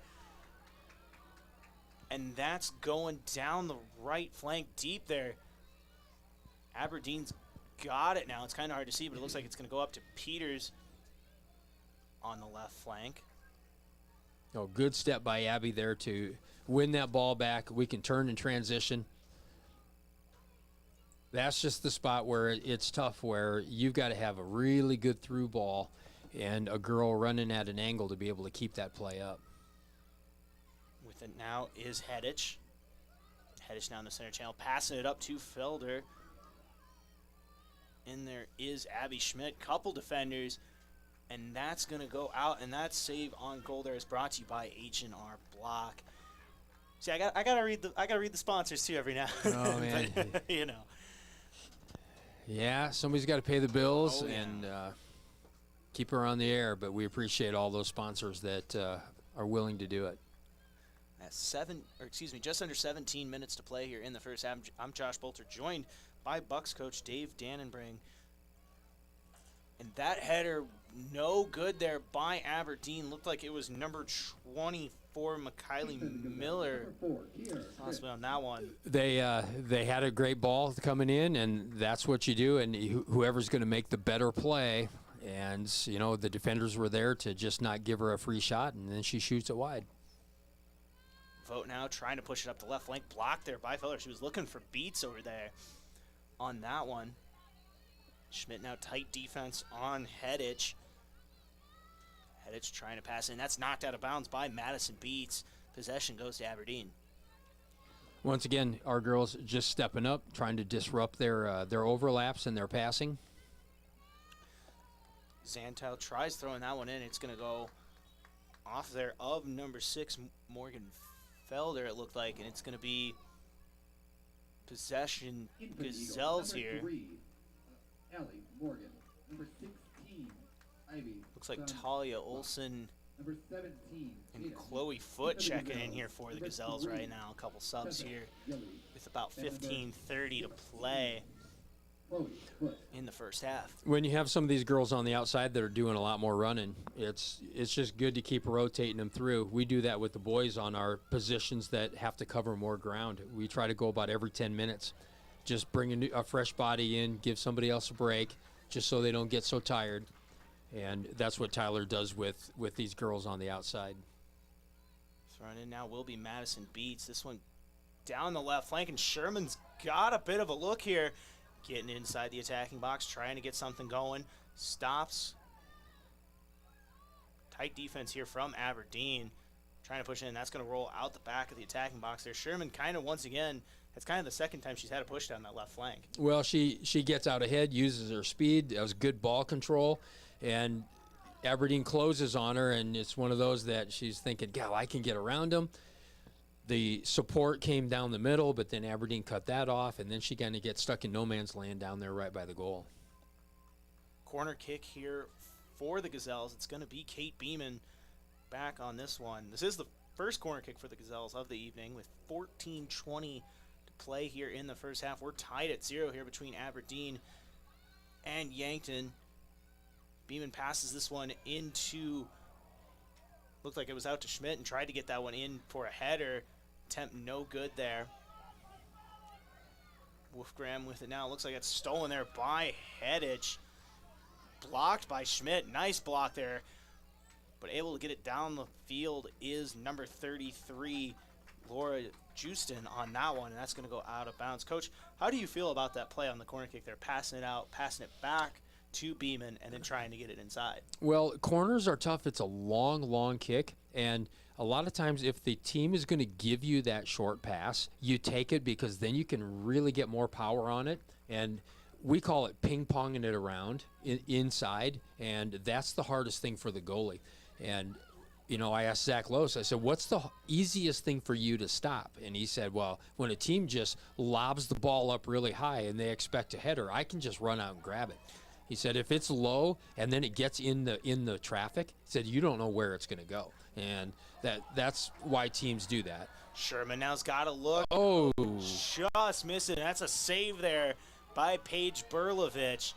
And that's going down the right flank deep there. Aberdeen's got it now. It's kind of hard to see, but it looks like it's going to go up to Peters on the left flank. Oh, good step by Abby there to win that ball back. We can turn and transition. That's just the spot where it's tough, where you've got to have a really good through ball and a girl running at an angle to be able to keep that play up. With it now is Hedich. Hedich now in the center channel, passing it up to Felder. In there is Abby Schmidt, couple defenders, and that's going to go out, and that save on goal there is brought to you by H&R Block. See, I gotta read the sponsors too every now and then. Oh, man. But, you know. Yeah, somebody's got to pay the bills and keep her on the air, but we appreciate all those sponsors that are willing to do it. At just under 17 minutes to play here in the first half. I'm Josh Bolter, joined by Bucks coach Dave Dannenbring. And that header, no good there by Aberdeen. Looked like it was number 24, McKiley Miller, possibly on that one. They had a great ball coming in, and that's what you do. And whoever's going to make the better play, and you know the defenders were there to just not give her a free shot, and then she shoots it wide. Vogt now trying to push it up the left flank, blocked there by Felder. She was looking for Beats over there on that one. Schmidt now tight defense on Hedich. Hedich trying to pass in. That's knocked out of bounds by Madison Beats. Possession goes to Aberdeen. Once again, our girls just stepping up, trying to disrupt their overlaps and their passing. Zantel tries throwing that one in. It's going to go off there of number 6, Morgan Felder, it looked like, and it's going to be possession Gazelles here. Allie Morgan, number 16, Ivy. Looks like Talia Olson number 17, and Chloe Foote checking in here for the Gazelles right now. A couple subs here with about 15:30 to play in the first half. When you have some of these girls on the outside that are doing a lot more running, it's just good to keep rotating them through. We do that with the boys on our positions that have to cover more ground. We try to go about every 10 minutes. Just bring a fresh body in, give somebody else a break, just so they don't get so tired. And that's what Tyler does with these girls on the outside. Thrown in now will be Madison Beats. This one down the left flank, and Sherman's got a bit of a look here. Getting inside the attacking box, trying to get something going. Stops. Tight defense here from Aberdeen. Trying to push in. That's going to roll out the back of the attacking box there. Sherman kind of once again, it's kind of the second time she's had a push down that left flank. Well, she gets out ahead, uses her speed. That was good ball control. And Aberdeen closes on her, and it's one of those that she's thinking, "God, I can get around them." The support came down the middle, but then Aberdeen cut that off, and then she kind of gets stuck in no man's land down there right by the goal. Corner kick here for the Gazelles. It's going to be Kate Beeman back on this one. This is the first corner kick for the Gazelles of the evening with 14:20 to play here in the first half. We're tied at 0 here between Aberdeen and Yankton. Beeman passes this one into, looked like it was out to Schmidt, and tried to get that one in for a header. Attempt no good there. Wolfgram with it now. Looks like it's stolen there by Hedich. Blocked by Schmidt. Nice block there. But able to get it down the field is number 33, Laura Justin, on that one, and that's going to go out of bounds. Coach, how do you feel about that play on the corner kick there? Passing it out, passing it back to Beeman, and then trying to get it inside. Well, corners are tough. It's a long, long kick, and a lot of times if the team is going to give you that short pass, you take it because then you can really get more power on it, and we call it ping-ponging it around inside, and that's the hardest thing for the goalie. And, you know, I asked Zach Lose, I said, what's the easiest thing for you to stop? And he said, well, when a team just lobs the ball up really high and they expect a header, I can just run out and grab it. He said if it's low and then it gets in the traffic, he said you don't know where it's going to go, and that's why teams do that. Sherman now's got to look. Oh, just missing. That's a save there by Paige Berlovich.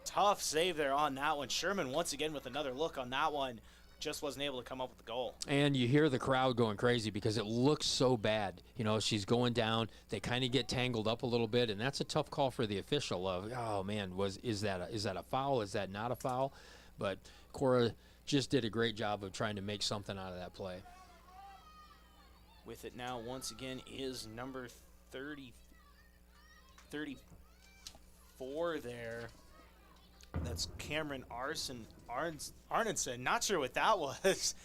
Tough save there on that one. Sherman once again with another look on that one. Just wasn't able to come up with the goal. And you hear the crowd going crazy because it looks so bad. You know, she's going down. They kind of get tangled up a little bit, and that's a tough call for the official of, oh, man, is that a foul? Is that not a foul? But Cora just did a great job of trying to make something out of that play. With it now, once again, is number 34 there. That's Cameron Arneson. Not sure what that was.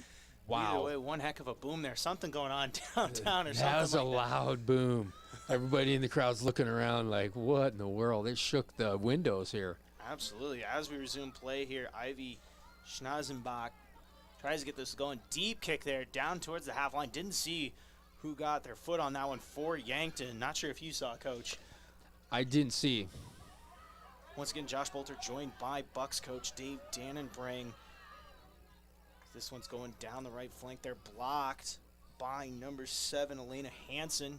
Wow. Either way, one heck of a boom there. Something going on downtown or something. That was like a loud boom. Everybody in the crowd's looking around like, what in the world? It shook the windows here. Absolutely. As we resume play here, Ivy Schnazenbach tries to get this going. Deep kick there down towards the half line. Didn't see who got their foot on that one for Yankton. Not sure if you saw, Coach. I didn't see. Once again, Josh Bolter joined by Bucks coach Dave Dannenbring. This one's going down the right flank. They're blocked by number 7, Elena Hansen.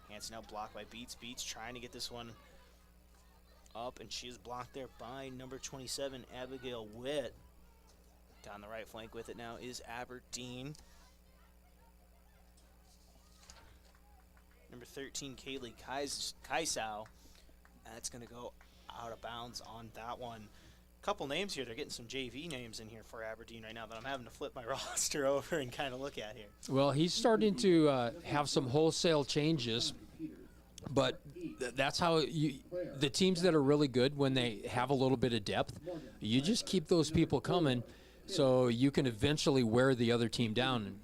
Hansen now blocked by Beats. Beats trying to get this one up, and she is blocked there by number 27, Abigail Witt. Down the right flank with it now is Aberdeen. Number 13, Kaylee Kaisau. That's going to go out of bounds on that one. Couple names here. They're getting some JV names in here for Aberdeen right now that I'm having to flip my roster over and kind of look at here. Well, he's starting to have some wholesale changes, but that's how the teams that are really good, when they have a little bit of depth, you just keep those people coming so you can eventually wear the other team down.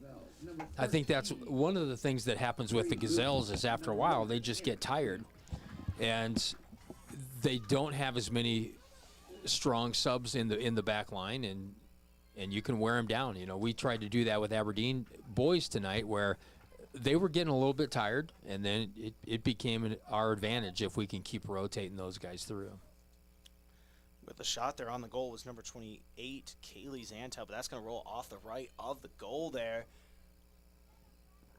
I think that's one of the things that happens with the Gazelles is after a while they just get tired, and they don't have as many strong subs in the back line, and you can wear them down. You know, we tried to do that with Aberdeen boys tonight, where they were getting a little bit tired, and then it became our advantage if we can keep rotating those guys through. With the shot there on the goal was number 28, Kaylee Zantel, but that's going to roll off the right of the goal there.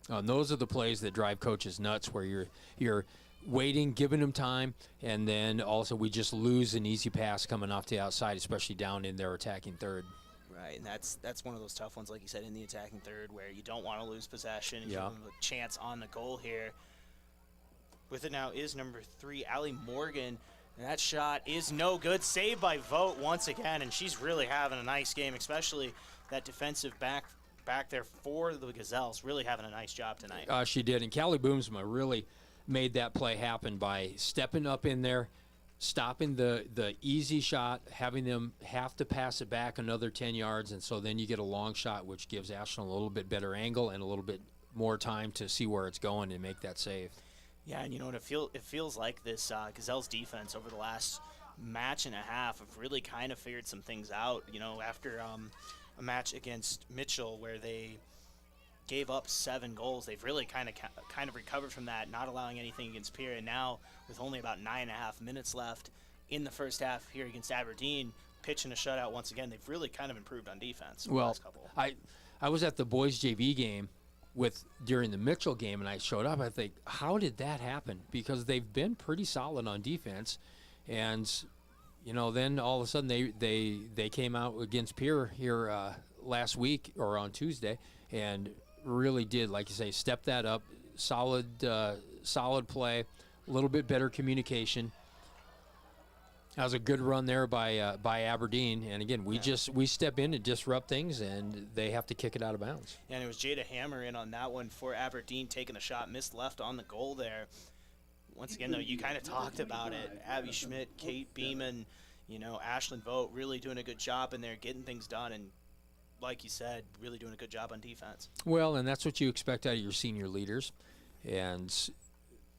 And those are the plays that drive coaches nuts, where you're waiting, giving them time, and then also we just lose an easy pass coming off the outside, especially down in their attacking third. Right, and that's one of those tough ones, like you said, in the attacking third, where you don't want to lose possession and give them a chance on the goal here. With it now is number 3, Allie Morgan, and that shot is no good. Saved by Vogt once again, and she's really having a nice game, especially that defensive back there for the Gazelles, really having a nice job tonight. She did, and Callie Boomsma really made that play happen by stepping up in there, stopping the easy shot, having them have to pass it back another 10 yards, and so then you get a long shot, which gives Ashland a little bit better angle and a little bit more time to see where it's going and make that save. Yeah, and you know what, it feels like this Gazelles defense over the last match and a half have really kind of figured some things out. You know, after a match against Mitchell where they gave up 7 goals, they've really kind of recovered from that, not allowing anything against Pierre. And now, with only about 9.5 minutes left in the first half here against Aberdeen, pitching a shutout once again, they've really kind of improved on defense. Well, the last couple. I was at the boys JV game during the Mitchell game, and I showed up. I think, how did that happen? Because they've been pretty solid on defense, and you know, then all of a sudden they came out against Pierre here last week or on Tuesday, and really did, like you say, step that up. Solid play, a little bit better communication. That was a good run there by Aberdeen, and again, we step in and disrupt things, and they have to kick it out of bounds. Yeah, and it was Jada Hammer in on that one for Aberdeen, taking a shot, missed left on the goal there. Once again, though, you kind of talked about it. Abby Schmidt, Kate Beeman, you know, Ashlyn Vogt really doing a good job in there, getting things done, and like you said, really doing a good job on defense. Well, and that's what you expect out of your senior leaders, and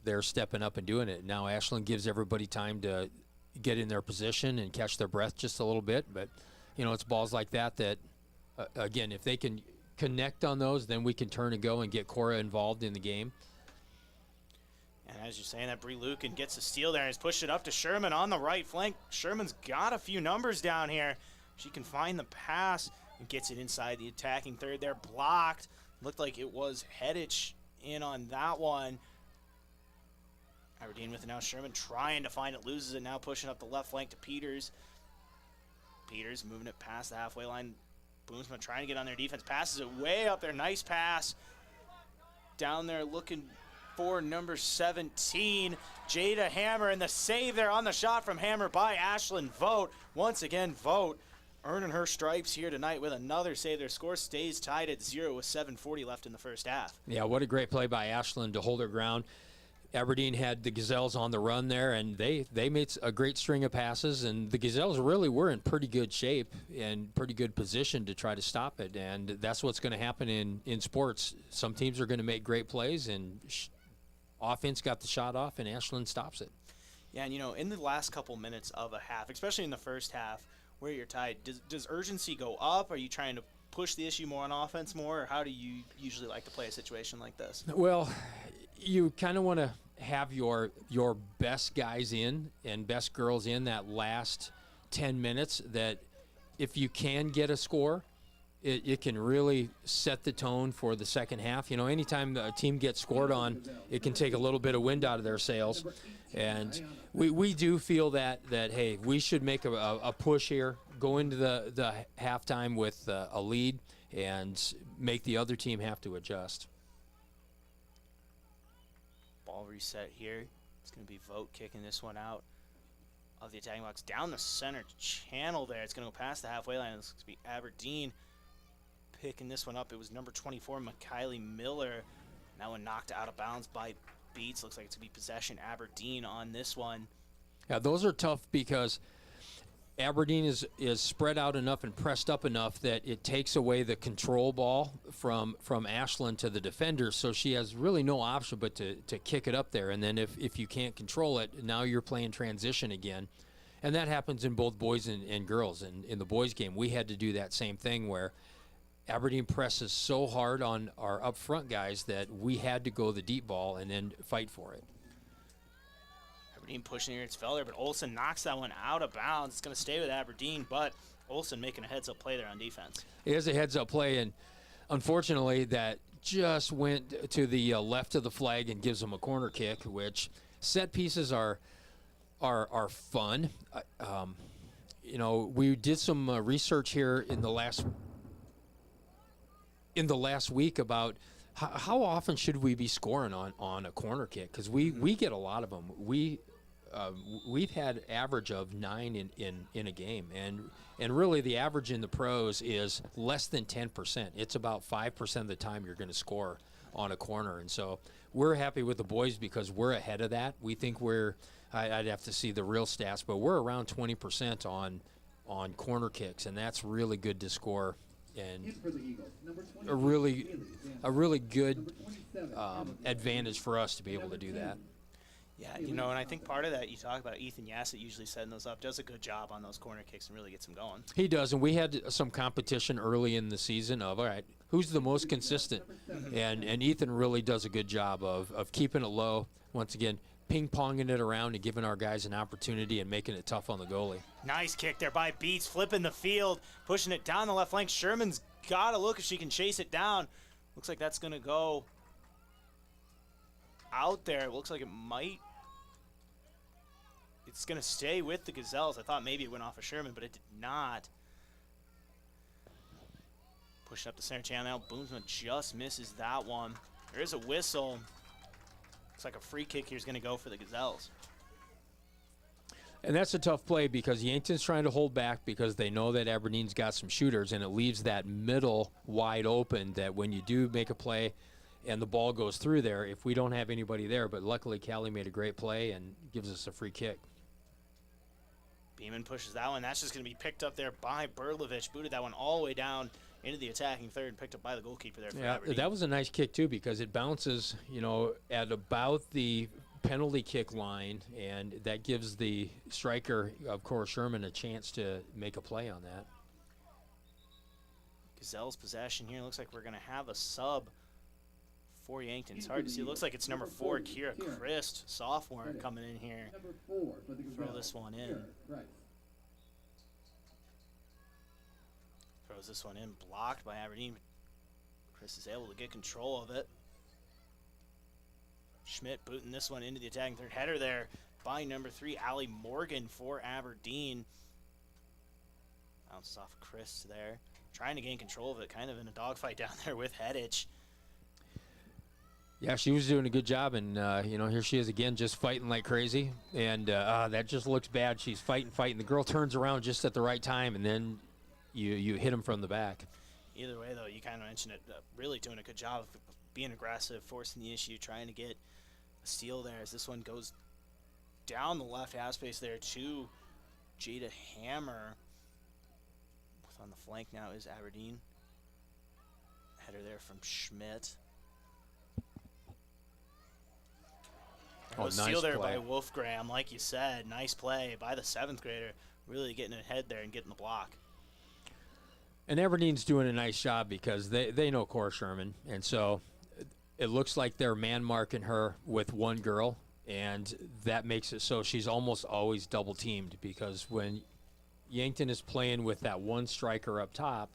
they're stepping up and doing it. Now Ashland gives everybody time to get in their position and catch their breath just a little bit, but you know, it's balls like that again, if they can connect on those, then we can turn and go and get Cora involved in the game. And As you're saying that, Bree Lucan gets a steal there and has pushed it up to Sherman on the right flank. Sherman's got a few numbers down here. She can find the pass and gets it inside the attacking third there. Blocked. Looked like it was Hedich in on that one. Aberdeen with it now. Sherman trying to find it. Loses it now. Pushing up the left flank to Peters. Peters moving it past the halfway line. Boomsma trying to get on their defense. Passes it way up there. Nice pass. Down there looking for number 17, Jada Hammer, and the save there on the shot from Hammer by Ashlyn Vogt. Once again, Vogt earning her stripes here tonight with another save. Their score stays tied at 0 with 7:40 left in the first half. Yeah, what a great play by Ashlyn to hold her ground. Aberdeen had the Gazelles on the run there, and they made a great string of passes, and the Gazelles really were in pretty good shape and pretty good position to try to stop it, and that's what's going to happen in sports. Some teams are going to make great plays, and offense got the shot off, and Ashlyn stops it. Yeah, and in the last couple minutes of a half, especially in the first half where you're tied, does urgency go up? Are you trying to push the issue more on offense more, or how do you usually like to play a situation like this? Well, you kind of want to have your best guys in and best girls in that last 10 minutes, that if you can get a score, it can really set the tone for the second half. Anytime a team gets scored on, it can take a little bit of wind out of their sails. And we do feel that hey, we should make a push here, go into the halftime with a lead, and make the other team have to adjust. Ball reset here. It's going to be Vogt kicking this one out of the attacking box down the center channel there. It's going to go past the halfway line. It's going to be Aberdeen picking this one up. It was number 24, McKiley Miller. That one knocked out of bounds by Beats. Looks like it's going to be possession Aberdeen on this one. Yeah, those are tough because Aberdeen is spread out enough and pressed up enough that it takes away the control ball from Ashlyn to the defender, so she has really no option but to kick it up there. And then if you can't control it, now you're playing transition again. And that happens in both boys and girls. And in the boys game, we had to do that same thing where Aberdeen presses so hard on our up front guys that we had to go the deep ball and then fight for it. Aberdeen pushing here. It's Felder, but Olsen knocks that one out of bounds. It's going to stay with Aberdeen, but Olsen making a heads-up play there on defense. It is a heads-up play, and unfortunately that just went to the left of the flag and gives them a corner kick, which set pieces are fun. We did some research here in the last week about how often should we be scoring on a corner kick, because we get a lot of them. We've had average of 9 in a game, and really the average in the pros is less than 10%. It's about 5% of the time you're going to score on a corner, and so we're happy with the boys because we're ahead of that. We think I'd have to see the real stats, but we're around 20% on corner kicks, and that's really good to score. And a really good advantage for us to be able to do that. Yeah, and I think part of that, you talk about Ethan Yassett usually setting those up, does a good job on those corner kicks and really gets them going. He does, and we had some competition early in the season of, all right, who's the most consistent? And Ethan really does a good job of keeping it low, once again, ping-ponging it around and giving our guys an opportunity and making it tough on the goalie. Nice kick there by Beats, flipping the field, pushing it down the left flank. Sherman's got to look if she can chase it down. Looks like that's going to go out there. It looks like it might. It's going to stay with the Gazelles. I thought maybe it went off of Sherman, but it did not. Pushing up the center channel now. Boomsman just misses that one. There is a whistle. Looks like a free kick here is going to go for the Gazelles. And that's a tough play because Yankton's trying to hold back because they know that Aberdeen's got some shooters, and it leaves that middle wide open that when you do make a play and the ball goes through there, if we don't have anybody there, but luckily Callie made a great play and gives us a free kick. Beeman pushes that one. That's just going to be picked up there by Berlovich. Booted that one all the way down into the attacking third and picked up by the goalkeeper there for Aberdeen. That was a nice kick too because it bounces, at about the penalty kick line, and that gives the striker, of course, Sherman, a chance to make a play on that. Gazelles possession here. Looks like we're going to have a sub for Yankton. It's hard to see. It looks like it's number 4, Kira Christ, sophomore, coming in here. Number 4 for the Throw this one in. Right. Throws this one in, blocked by Aberdeen. Chris is able to get control of it. Schmidt booting this one into the attacking third. Header there by number 3, Allie Morgan for Aberdeen. Bounces off Chris there. Trying to gain control of it, kind of in a dogfight down there with Hedich. Yeah, she was doing a good job, and here she is again, just fighting like crazy, and that just looks bad. She's fighting. The girl turns around just at the right time, and then you hit him from the back. Either way, though, you kind of mentioned it, really doing a good job of being aggressive, forcing the issue, trying to get a steal there as this one goes down the left half space there to Jada Hammer. On the flank now is Aberdeen. Header there from Schmidt. Nice steal there play by Wolfgram, like you said. Nice play by the 7th grader. Really getting ahead there and getting the block. And Aberdeen's doing a nice job because they know Cora Sherman, and so it looks like they're man marking her with one girl, and that makes it so she's almost always double teamed, because when Yankton is playing with that one striker up top,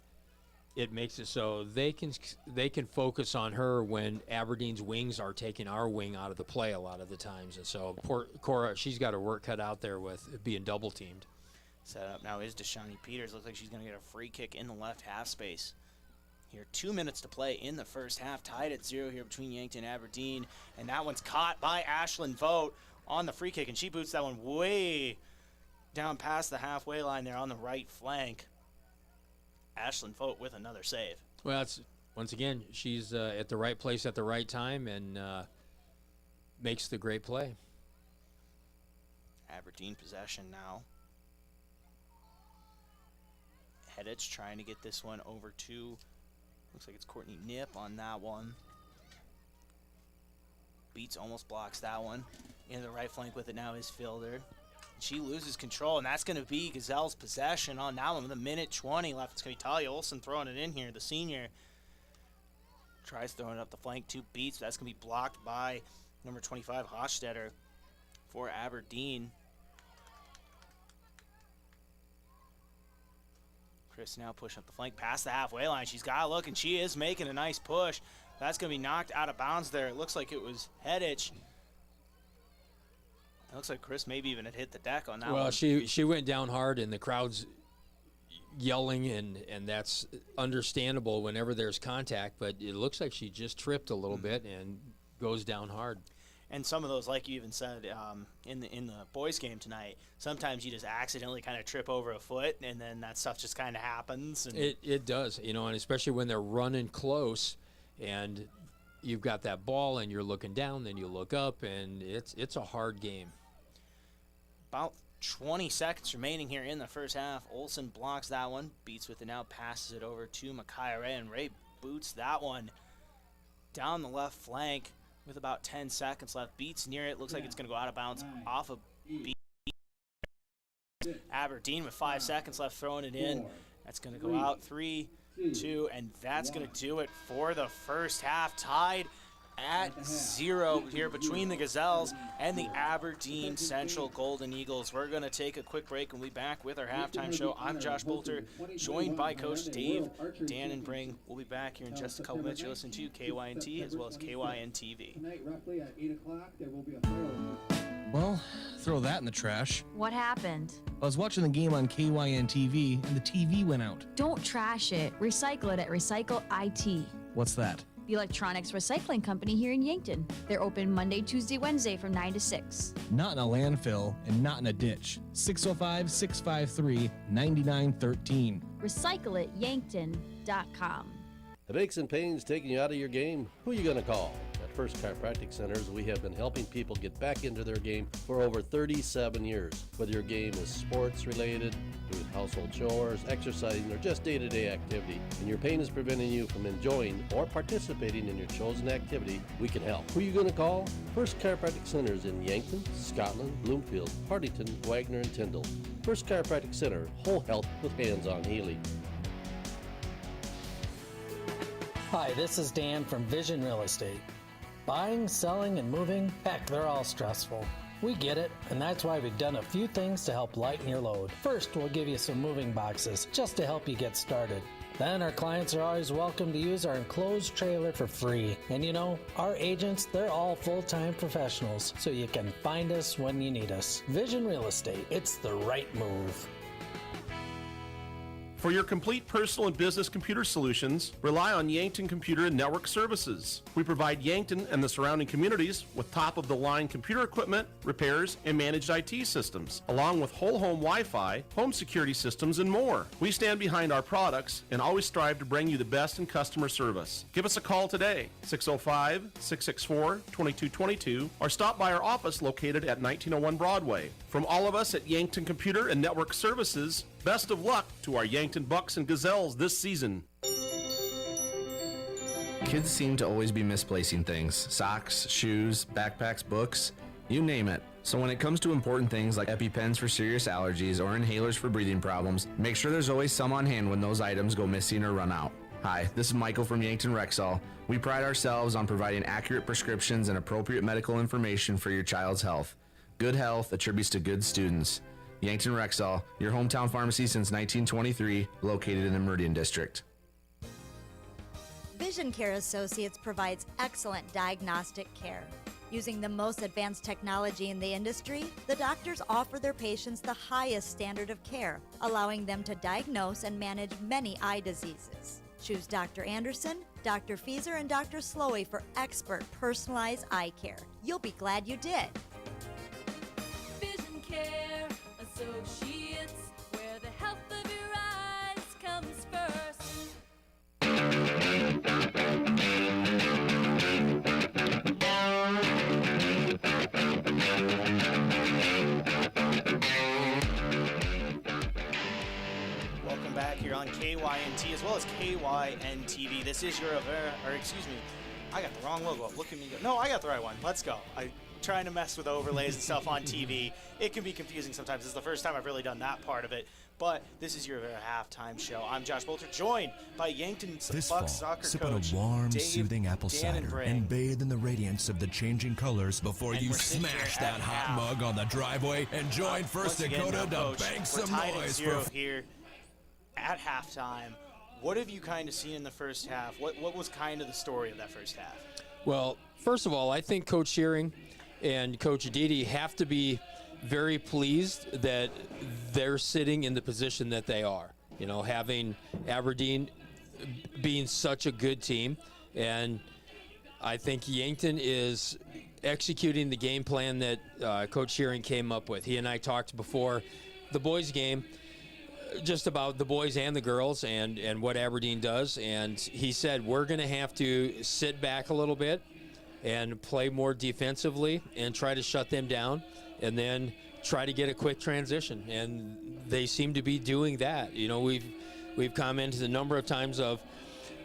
it makes it so they can focus on her when Aberdeen's wings are taking our wing out of the play a lot of the times. And so poor Cora, she's got her work cut out there with being double teamed. Set up now is Deshawnee Peters. Looks like she's going to get a free kick in the left half space. Here, 2 minutes to play in the first half. Tied at 0 here between Yankton and Aberdeen. And that one's caught by Ashlyn Vogt on the free kick, and she boots that one way down past the halfway line there on the right flank. Ashlyn Vogt with another save. Well, it's, once again, she's at the right place at the right time and makes the great play. Aberdeen possession now. Hedich trying to get this one over to, looks like it's Courtney Nip on that one. Beats almost blocks that one. In the right flank with it now is Fielder. She loses control, and that's going to be Gazelles' possession on that one with 1:20 left. It's going to be Talia Olsen throwing it in here, the senior. Tries throwing it up the flank, 2 beats. That's going to be blocked by number 25, Hochstetter, for Aberdeen. Chris now pushing up the flank past the halfway line. She's got a look, and she is making a nice push. That's going to be knocked out of bounds there. It looks like it was Hedich. It looks like Chris maybe even had hit the deck on that one. Well, she went down hard, and the crowd's yelling, and that's understandable whenever there's contact, but it looks like she just tripped a little bit and goes down hard. And some of those, like you even said in the boys' game tonight, sometimes you just accidentally kind of trip over a foot, and then that stuff just kind of happens. And It does, and especially when they're running close, and you've got that ball, and you're looking down, then you look up, and it's a hard game. About 20 seconds remaining here in the first half. Olsen blocks that one, beats with it now, passes it over to Micaiah Ray, and Ray boots that one down the left flank with about 10 seconds left. Beats near it, looks like it's going to go out of bounds off of beat. Aberdeen with 5 seconds left, throwing it in. That's going to go out 3, 2, and that's going to do it for the first half. Tied at 0 here between the Gazelles and the Aberdeen Central Golden Eagles. We're going to take a quick break and we'll be back with our halftime show. I'm Josh Bolter, joined by Coach Dave Dannenbring. We'll be back here in just a couple minutes. You're listening to KYNT as well as KYN-TV. Tonight, roughly at 8 o'clock, there will be a fireworks. Well, throw that in the trash. What happened? I was watching the game on KYN-TV and the TV went out. Don't trash it. Recycle it at Recycle IT. What's that? The electronics recycling company here in Yankton. They're open Monday, Tuesday, Wednesday from 9 to 6. Not in a landfill and not in a ditch. 605-653-9913. Recycleityankton.com. If aches and pains taking you out of your game, who are you going to call? At First Chiropractic Centers, we have been helping people get back into their game for over 37 years. Whether your game is sports related, doing household chores, exercising, or just day-to-day activity, and your pain is preventing you from enjoying or participating in your chosen activity, we can help. Who are you going to call? First Chiropractic Centers in Yankton, Scotland, Bloomfield, Hartington, Wagner, and Tyndall. First Chiropractic Center, whole health with hands-on healing. Hi, this is Dan from Vision Real Estate. Buying, selling, and moving, heck, they're all stressful. We get it, and that's why we've done a few things to help lighten your load. First, we'll give you some moving boxes, just to help you get started. Then our clients are always welcome to use our enclosed trailer for free. And you know, our agents, they're all full-time professionals, so you can find us when you need us. Vision Real Estate, it's the right move. For your complete personal and business computer solutions, rely on Yankton Computer and Network Services. We provide Yankton and the surrounding communities with top-of-the-line computer equipment, repairs, and managed IT systems, along with whole home Wi-Fi, home security systems, and more. We stand behind our products and always strive to bring you the best in customer service. Give us a call today, 605-664-2222, or stop by our office located at 1901 Broadway. From all of us at Yankton Computer and Network Services, best of luck to our Yankton Bucks and Gazelles this season. Kids seem to always be misplacing things. Socks, shoes, backpacks, books, you name it. So when it comes to important things like EpiPens for serious allergies or inhalers for breathing problems, make sure there's always some on hand when those items go missing or run out. Hi, this is Michael from Yankton Rexall. We pride ourselves on providing accurate prescriptions and appropriate medical information for your child's health. Good health attributes to good students. Yankton Rexall, your hometown pharmacy since 1923, located in the Meridian District. Vision Care Associates provides excellent diagnostic care. Using the most advanced technology in the industry, the doctors offer their patients the highest standard of care, allowing them to diagnose and manage many eye diseases. Choose Dr. Anderson, Dr. Fieser, and Dr. Slowey for expert personalized eye care. You'll be glad you did. Vision Care Associates, where the health of your eyes comes first. Welcome back here on KYNT as well as KYNTV. This is your I got the wrong logo up. Look at me go. No, I got the right one. Let's go. I'm trying to mess with overlays and stuff on TV. It can be confusing sometimes. This is the first time I've really done that part of it. But this is your halftime show. I'm Josh Bolter, joined by Yankton's This Bucks fall, soccer sip coach on a warm, Dave, soothing apple Dan, cider Bray. and bathe in the radiance of the changing colors before And you we're sitting smash here that at hot half. mug on the driveway and join First Once again, Dakota now, to Coach, bank we're some tied at noise 0 for here at halftime. What have you kind of seen in the first half? What was kind of the story of that first half? Well, first of all, I think Coach Shearing and Coach Didi have to be very pleased that they're sitting in the position that they are. You know, having Aberdeen being such a good team, and I think Yankton is executing the game plan that Coach Shearing came up with. He and I talked before the boys' game just about the boys and the girls and what Aberdeen does, and he said we're going to have to sit back a little bit and play more defensively and try to shut them down and then try to get a quick transition, and they seem to be doing that. You know, we've commented a number of times of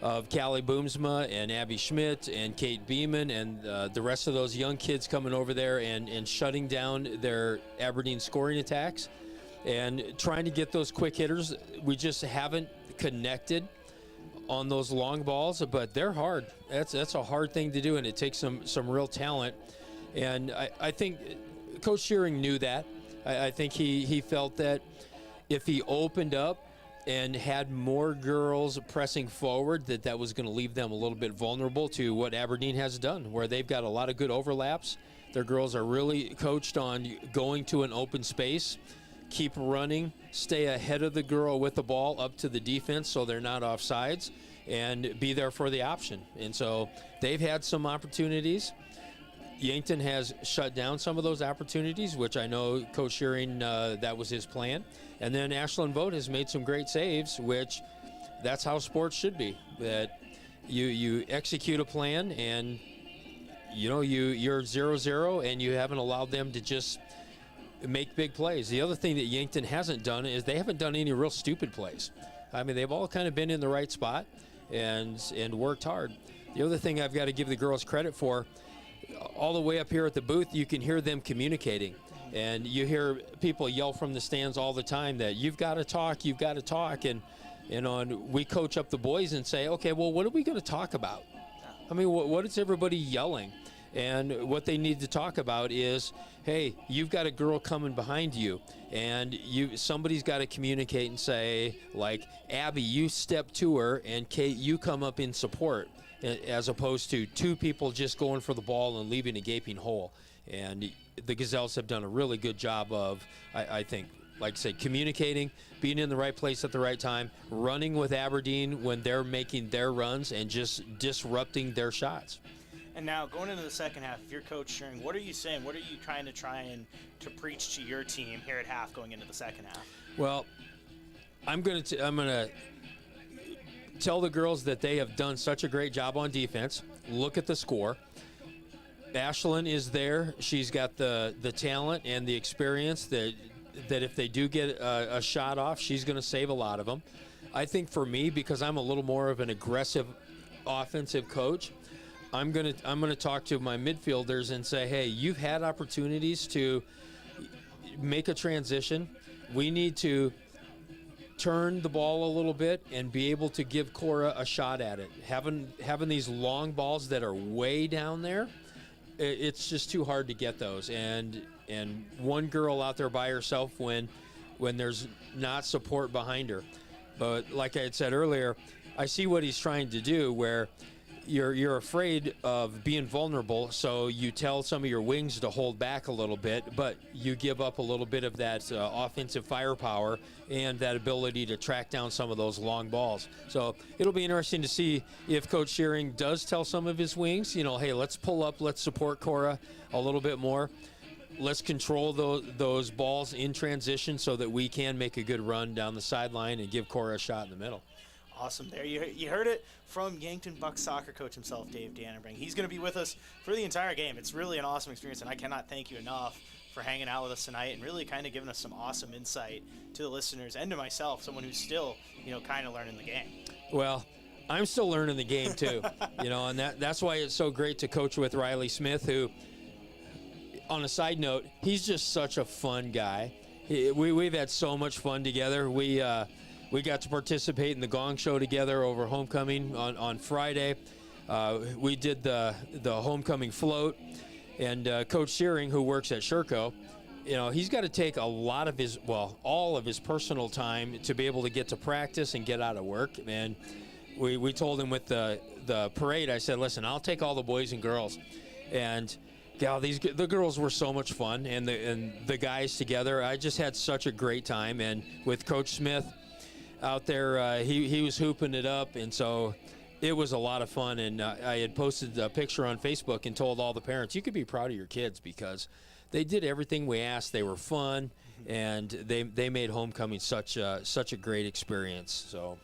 Callie Boomsma and Abby Schmidt and Kate Beeman and the rest of those young kids coming over there and shutting down their Aberdeen scoring attacks and trying to get those quick hitters. We just haven't connected on those long balls, but they're hard. That's a hard thing to do, and it takes some real talent. And I think Coach Shearing knew that. I think he felt that if he opened up and had more girls pressing forward, that was going to leave them a little bit vulnerable to what Aberdeen has done, where they've got a lot of good overlaps. Their girls are really coached on going to an open space, keep running, stay ahead of the girl with the ball up to the defense so they're not off sides, and be there for the option. And so they've had some opportunities. Yankton has shut down some of those opportunities, which I know Coach Shearing, that was his plan. And then Ashlyn Vogt has made some great saves, which that's how sports should be. That you execute a plan and, you know, you're 0-0 and you haven't allowed them to just make big plays. The other thing that Yankton hasn't done is they haven't done any real stupid plays. I mean, they've all kind of been in the right spot and worked hard. The other thing I've got to give the girls credit for, all the way up here at the booth, you can hear them communicating. And you hear people yell from the stands all the time that you've got to talk. And, you know, and we coach up the boys and say, okay, well, what are we going to talk about? I mean, what is everybody yelling? And what they need to talk about is, hey, you've got a girl coming behind you, and somebody's got to communicate and say, like, Abby, you step to her, and Kate, you come up in support, as opposed to two people just going for the ball and leaving a gaping hole. And the Gazelles have done a really good job of, I think, like I say, communicating, being in the right place at the right time, running with Aberdeen when they're making their runs, and just disrupting their shots. And now, going into the second half, if you're Coach Shearing, what are you saying? What are you trying to preach to your team here at half going into the second half? Well, I'm gonna tell the girls that they have done such a great job on defense. Look at the score. Ashlyn is there. She's got the talent and the experience that if they do get a shot off, she's going to save a lot of them. I think for me, because I'm a little more of an aggressive offensive coach, I'm gonna talk to my midfielders and say, hey, you've had opportunities to make a transition. We need to turn the ball a little bit and be able to give Cora a shot at it. Having these long balls that are way down there, it's just too hard to get those. And one girl out there by herself when there's not support behind her. But like I had said earlier, I see what he's trying to do, where you're afraid of being vulnerable, so you tell some of your wings to hold back a little bit, but you give up a little bit of that offensive firepower and that ability to track down some of those long balls. So it'll be interesting to see if Coach Shearing does tell some of his wings, hey, let's pull up, let's support Cora a little bit more. Let's control those balls in transition so that we can make a good run down the sideline and give Cora a shot in the middle. Awesome. There you heard it from Yankton Bucks soccer coach himself, Dave Dannenbrink. He's going to be with us for the entire game. It's really an awesome experience, and I cannot thank you enough for hanging out with us tonight and really kind of giving us some awesome insight to the listeners and to myself, someone who's still, kind of learning the game. Well, I'm still learning the game too, and that's why it's so great to coach with Riley Smith, who, on a side note, he's just such a fun guy. We've had so much fun together. We got to participate in the Gong Show together over homecoming on Friday. We did the homecoming float, and Coach Shearing, who works at Sherco, he's got to take a lot of all of his personal time to be able to get to practice and get out of work. And we told him with the parade, I said, listen, I'll take all the boys and girls. And the girls were so much fun, and the guys together. I just had such a great time. And with Coach Smith out there, he was hooping it up, and so it was a lot of fun. And I had posted a picture on Facebook and told all the parents, you could be proud of your kids because they did everything we asked. They were fun, and they made homecoming such a great experience. So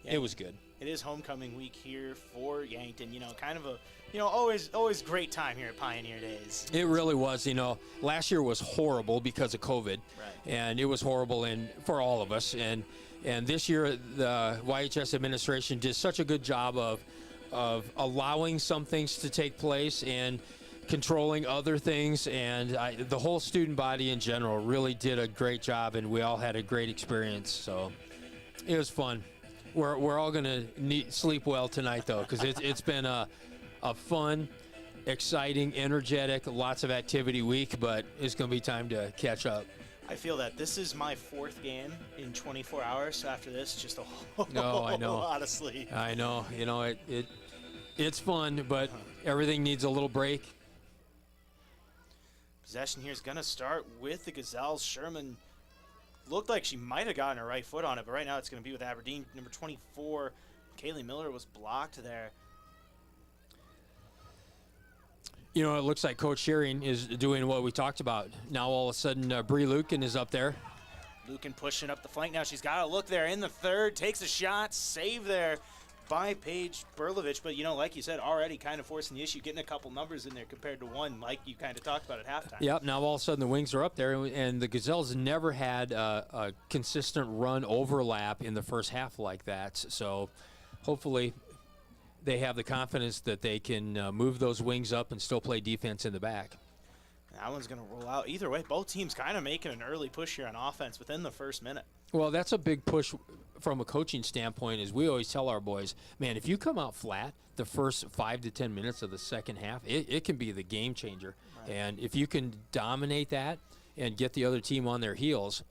it was good. It is homecoming week here for Yankton. Kind of a always great time here at Pioneer Days. It really was. Last year was horrible because of COVID, right. And it was horrible for all of us. And this year, the YHS administration did such a good job of allowing some things to take place and controlling other things. And the whole student body in general really did a great job, and we all had a great experience. So it was fun. We're all going to sleep well tonight, though, because it's been a fun, exciting, energetic, lots of activity week, but it's going to be time to catch up. I feel that this is my fourth game in 24 hours. So after this, just a whole I know. lot of sleep. I know. It's fun, but everything needs a little break. Possession here is going to start with the Gazelles. Sherman looked like she might have gotten her right foot on it, but right now it's going to be with Aberdeen. Number 24, Kaylee Miller was blocked there. It looks like Coach Shearing is doing what we talked about. Now all of a sudden, Bree Lucan is up there. Lucan pushing up the flank now. She's got to look there in the third. Takes a shot. Save there by Paige Berlovich. But, like you said, already kind of forcing the issue, getting a couple numbers in there compared to one, like you kind of talked about at halftime. Yep, now all of a sudden the wings are up there, and the Gazelles never had a consistent run overlap in the first half like that. So hopefully they have the confidence that they can move those wings up and still play defense in the back. That one's going to roll out. Either way, both teams kind of making an early push here on offense within the first minute. Well, that's a big push from a coaching standpoint is we always tell our boys, man, if you come out flat the first 5 to 10 minutes of the second half, it can be the game changer. Right. And if you can dominate that and get the other team on their heels,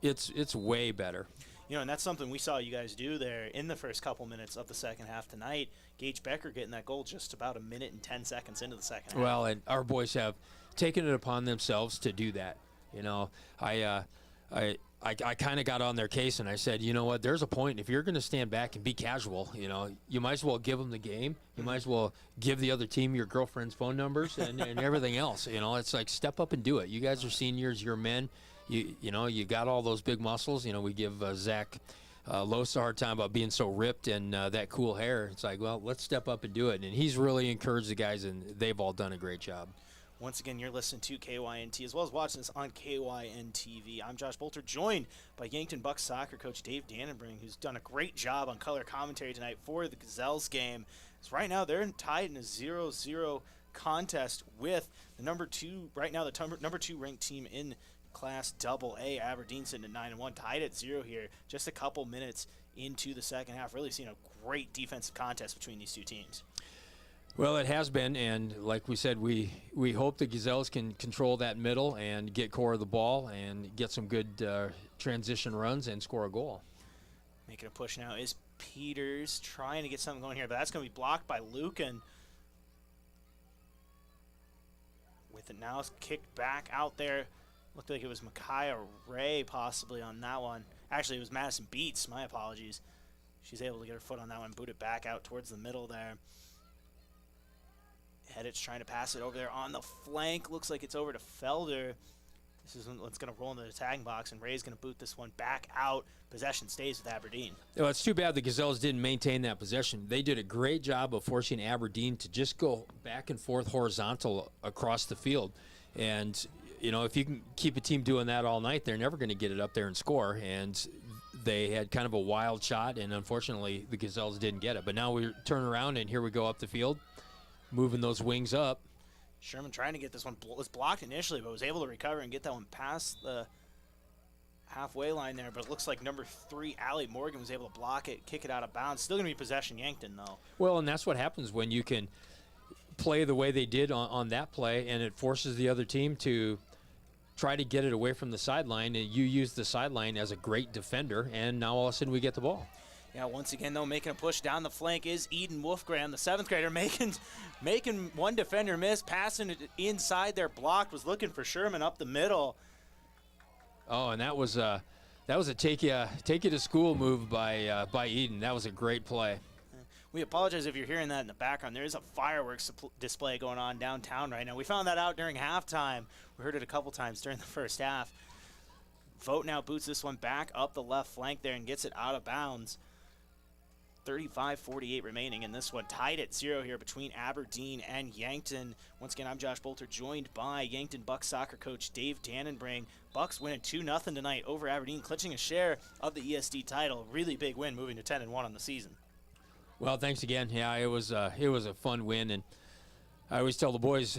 it's way better. And that's something we saw you guys do there in the first couple minutes of the second half tonight. Gage Becker getting that goal just about a minute and 10 seconds into the second half. Well, and our boys have taken it upon themselves to do that. I kind of got on their case and I said, you know what, there's a point. If you're going to stand back and be casual, you might as well give them the game. You might as well give the other team your girlfriend's phone numbers and everything else. It's like step up and do it. You guys are seniors, you're men. You got all those big muscles. We give Zach Losa a hard time about being so ripped and that cool hair. It's like, well, let's step up and do it. And he's really encouraged the guys, and they've all done a great job. Once again, you're listening to KYNT as well as watching us on KYN TV. I'm Josh Bolter, joined by Yankton Bucks soccer coach Dave Dannenbring, who's done a great job on color commentary tonight for the Gazelles game. So right now, they're tied in a 0-0 contest with the number 2 ranked team in Class AA, Aberdeen, sitting at 9-1, tied at 0 here. Just a couple minutes into the second half, really seeing a great defensive contest between these two teams. Well, it has been, and like we said, we hope the Gazelles can control that middle and get core of the ball and get some good transition runs and score a goal. Making a push now is Peters, trying to get something going here, but that's going to be blocked by Lucan. With it now, it's kicked back out there. Looked like it was Micaiah Ray possibly on that one. Actually, it was Madison Beats. My apologies. She's able to get her foot on that one, boot it back out towards the middle there. Hedich trying to pass it over there on the flank. Looks like it's over to Felder. This is what's going to roll into the tagging box, and Ray's going to boot this one back out. Possession stays with Aberdeen. Well, it's too bad the Gazelles didn't maintain that possession. They did a great job of forcing Aberdeen to just go back and forth horizontal across the field. And, if you can keep a team doing that all night, they're never going to get it up there and score. And they had kind of a wild shot, and unfortunately the Gazelles didn't get it. But now we turn around, and here we go up the field, moving those wings up. Sherman trying to get this one, was blocked initially, but was able to recover and get that one past the halfway line there. But it looks like number 3, Allie Morgan, was able to block it, kick it out of bounds. Still going to be possession Yankton, though. Well, and that's what happens when you can play the way they did on that play, and it forces the other team to try to get it away from the sideline, and you use the sideline as a great defender, and now all of a sudden we get the ball. Yeah, once again, though, making a push down the flank is Eden Wolfgram, the 7th grader, making one defender miss, passing it inside their block, was looking for Sherman up the middle. Oh, and that was a take you to school move by Eden. That was a great play. We apologize if you're hearing that in the background. There is a fireworks display going on downtown right now. We found that out during halftime. We heard it a couple times during the first half. Vogt now boots this one back up the left flank there and gets it out of bounds. 35-48 remaining in this one. Tied at 0 here between Aberdeen and Yankton. Once again, I'm Josh Bolter, joined by Yankton Bucks soccer coach Dave Dannenbring. Bucks winning 2-0 tonight over Aberdeen, clinching a share of the ESD title. Really big win, moving to 10-1 on the season. Well, thanks again. Yeah, it was a fun win, and I always tell the boys,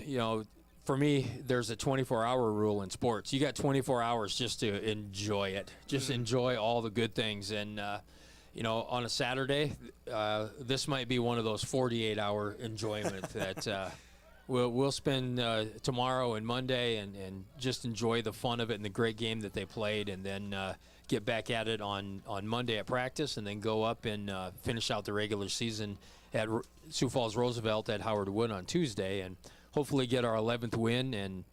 for me, there's a 24-hour rule in sports. You got 24 hours just to enjoy it, just enjoy all the good things. And on a Saturday, this might be one of those 48-hour enjoyment that we'll spend tomorrow and Monday and just enjoy the fun of it and the great game that they played, and then get back at it on Monday at practice, and then go up and finish out the regular season at Sioux Falls Roosevelt at Howard Wood on Tuesday, and hopefully get our 11th win. And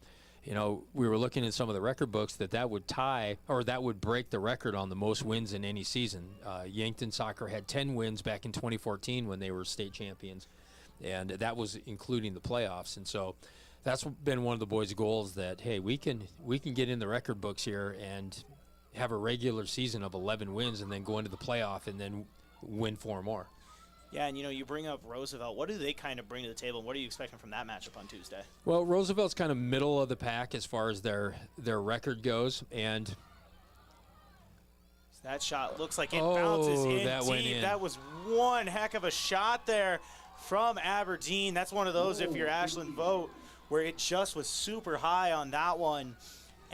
we were looking at some of the record books that would tie, or that would break the record on the most wins in any season. Yankton soccer had 10 wins back in 2014 when they were state champions, and that was including the playoffs. And so that's been one of the boys' goals, that hey, we can get in the record books here and have a regular season of 11 wins, and then go into the playoff and then win 4 more. Yeah, and you bring up Roosevelt. What do they kind of bring to the table, and what are you expecting from that matchup on Tuesday? Well, Roosevelt's kind of middle of the pack as far as their record goes, and that shot looks like it bounces in that deep. Went in. That was one heck of a shot there from Aberdeen. That's one of those, if you're Ashlyn Vogt, where it just was super high on that one.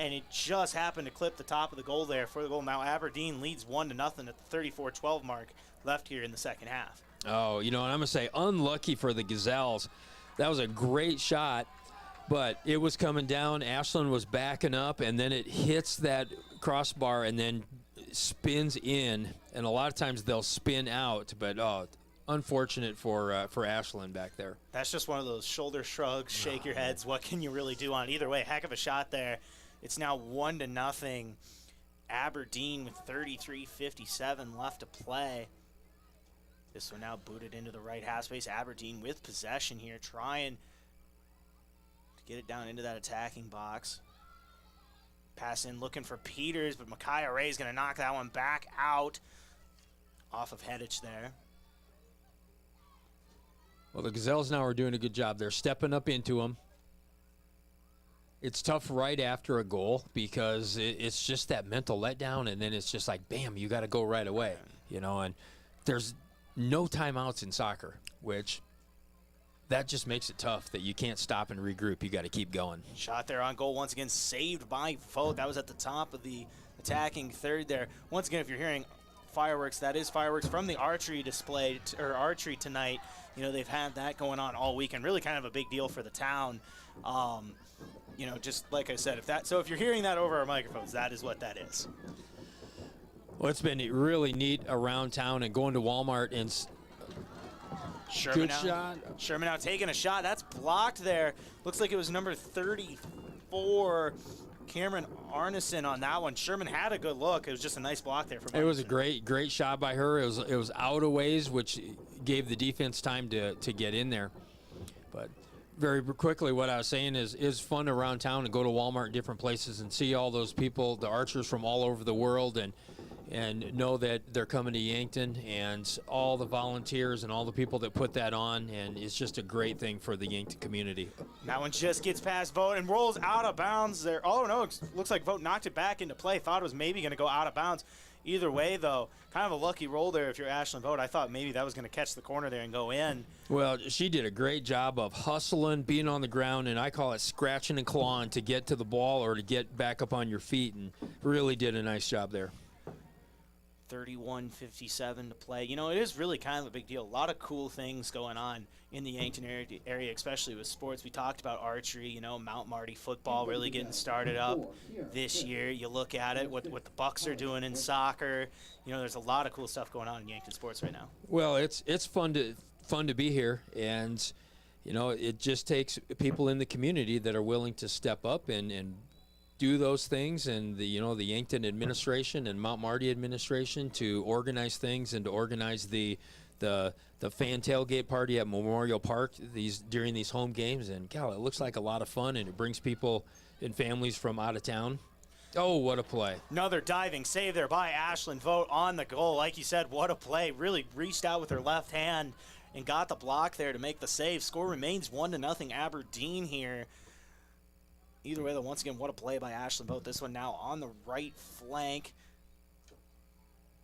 and it just happened to clip the top of the goal there for the goal. Now Aberdeen leads 1-0 at the 34-12 mark left here in the second half. Oh, and I'm going to say unlucky for the Gazelles. That was a great shot, but it was coming down. Ashland was backing up, and then it hits that crossbar and then spins in. And a lot of times they'll spin out, but unfortunate for Ashland back there. That's just one of those shoulder shrugs, shake your heads. What can you really do on it? Either way, heck of a shot there. It's now 1-0. Aberdeen with 33:57 left to play. This one now booted into the right half space. Aberdeen with possession here, trying to get it down into that attacking box. Pass in, looking for Peters, but Micaiah Ray's going to knock that one back out off of Hedich there. Well, the Gazelles now are doing a good job. They're stepping up into them. It's tough right after a goal because it's just that mental letdown, and then it's just like, bam, you got to go right away, and there's no timeouts in soccer, which that just makes it tough that you can't stop and regroup. You got to keep going. Shot there on goal once again, saved by Vogt. That was at the top of the attacking third there. Once again, if you're hearing fireworks, that is fireworks from the archery display, or archery tonight. They've had that going on all week, and really kind of a big deal for the town. Just like I said, if you're hearing that over our microphones, that is what that is. Well, it's been really neat around town and going to Walmart and Sherman out taking a shot. That's blocked there. Looks like it was number 34, Cameron Arneson on that one. Sherman had a good look. It was just a nice block there from Arneson. It was a great shot by her. It was out of ways, which gave the defense time to get in there. But very quickly, what I was saying is fun around town and go to Walmart, different places, and see all those people, the archers from all over the world, and know that they're coming to Yankton, and all the volunteers and all the people that put that on, and it's just a great thing for the Yankton community. That one just gets past Vogt and rolls out of bounds there. Oh, no, it looks like Vogt knocked it back into play. Thought it was maybe going to go out of bounds. Either way, though, kind of a lucky roll there if you're Ashland Vogt. I thought maybe that was going to catch the corner there and go in. Well, she did a great job of hustling, being on the ground, and I call it scratching and clawing to get to the ball or to get back up on your feet, and really did a nice job there. 31:57 to play. It is really kind of a big deal. A lot of cool things going on in the Yankton area, especially with sports. We talked about archery, Mount Marty football really getting started up this year. You look at it, what the Bucks are doing in soccer. There's a lot of cool stuff going on in Yankton sports right now. Well, it's fun to be here, and it just takes people in the community that are willing to step up and do those things, and the Yankton administration and Mount Marty administration to organize things and to organize the fan tailgate party at Memorial Park during these home games. And God, it looks like a lot of fun, and it brings people and families from out of town. Oh, what a play. Another diving save there by Ashland Vogt on the goal. Like you said, what a play. Really reached out with her left hand and got the block there to make the save. Score remains 1-0 Aberdeen here. Either way, though, once again, what a play by Ashland Vogt. This one now on the right flank.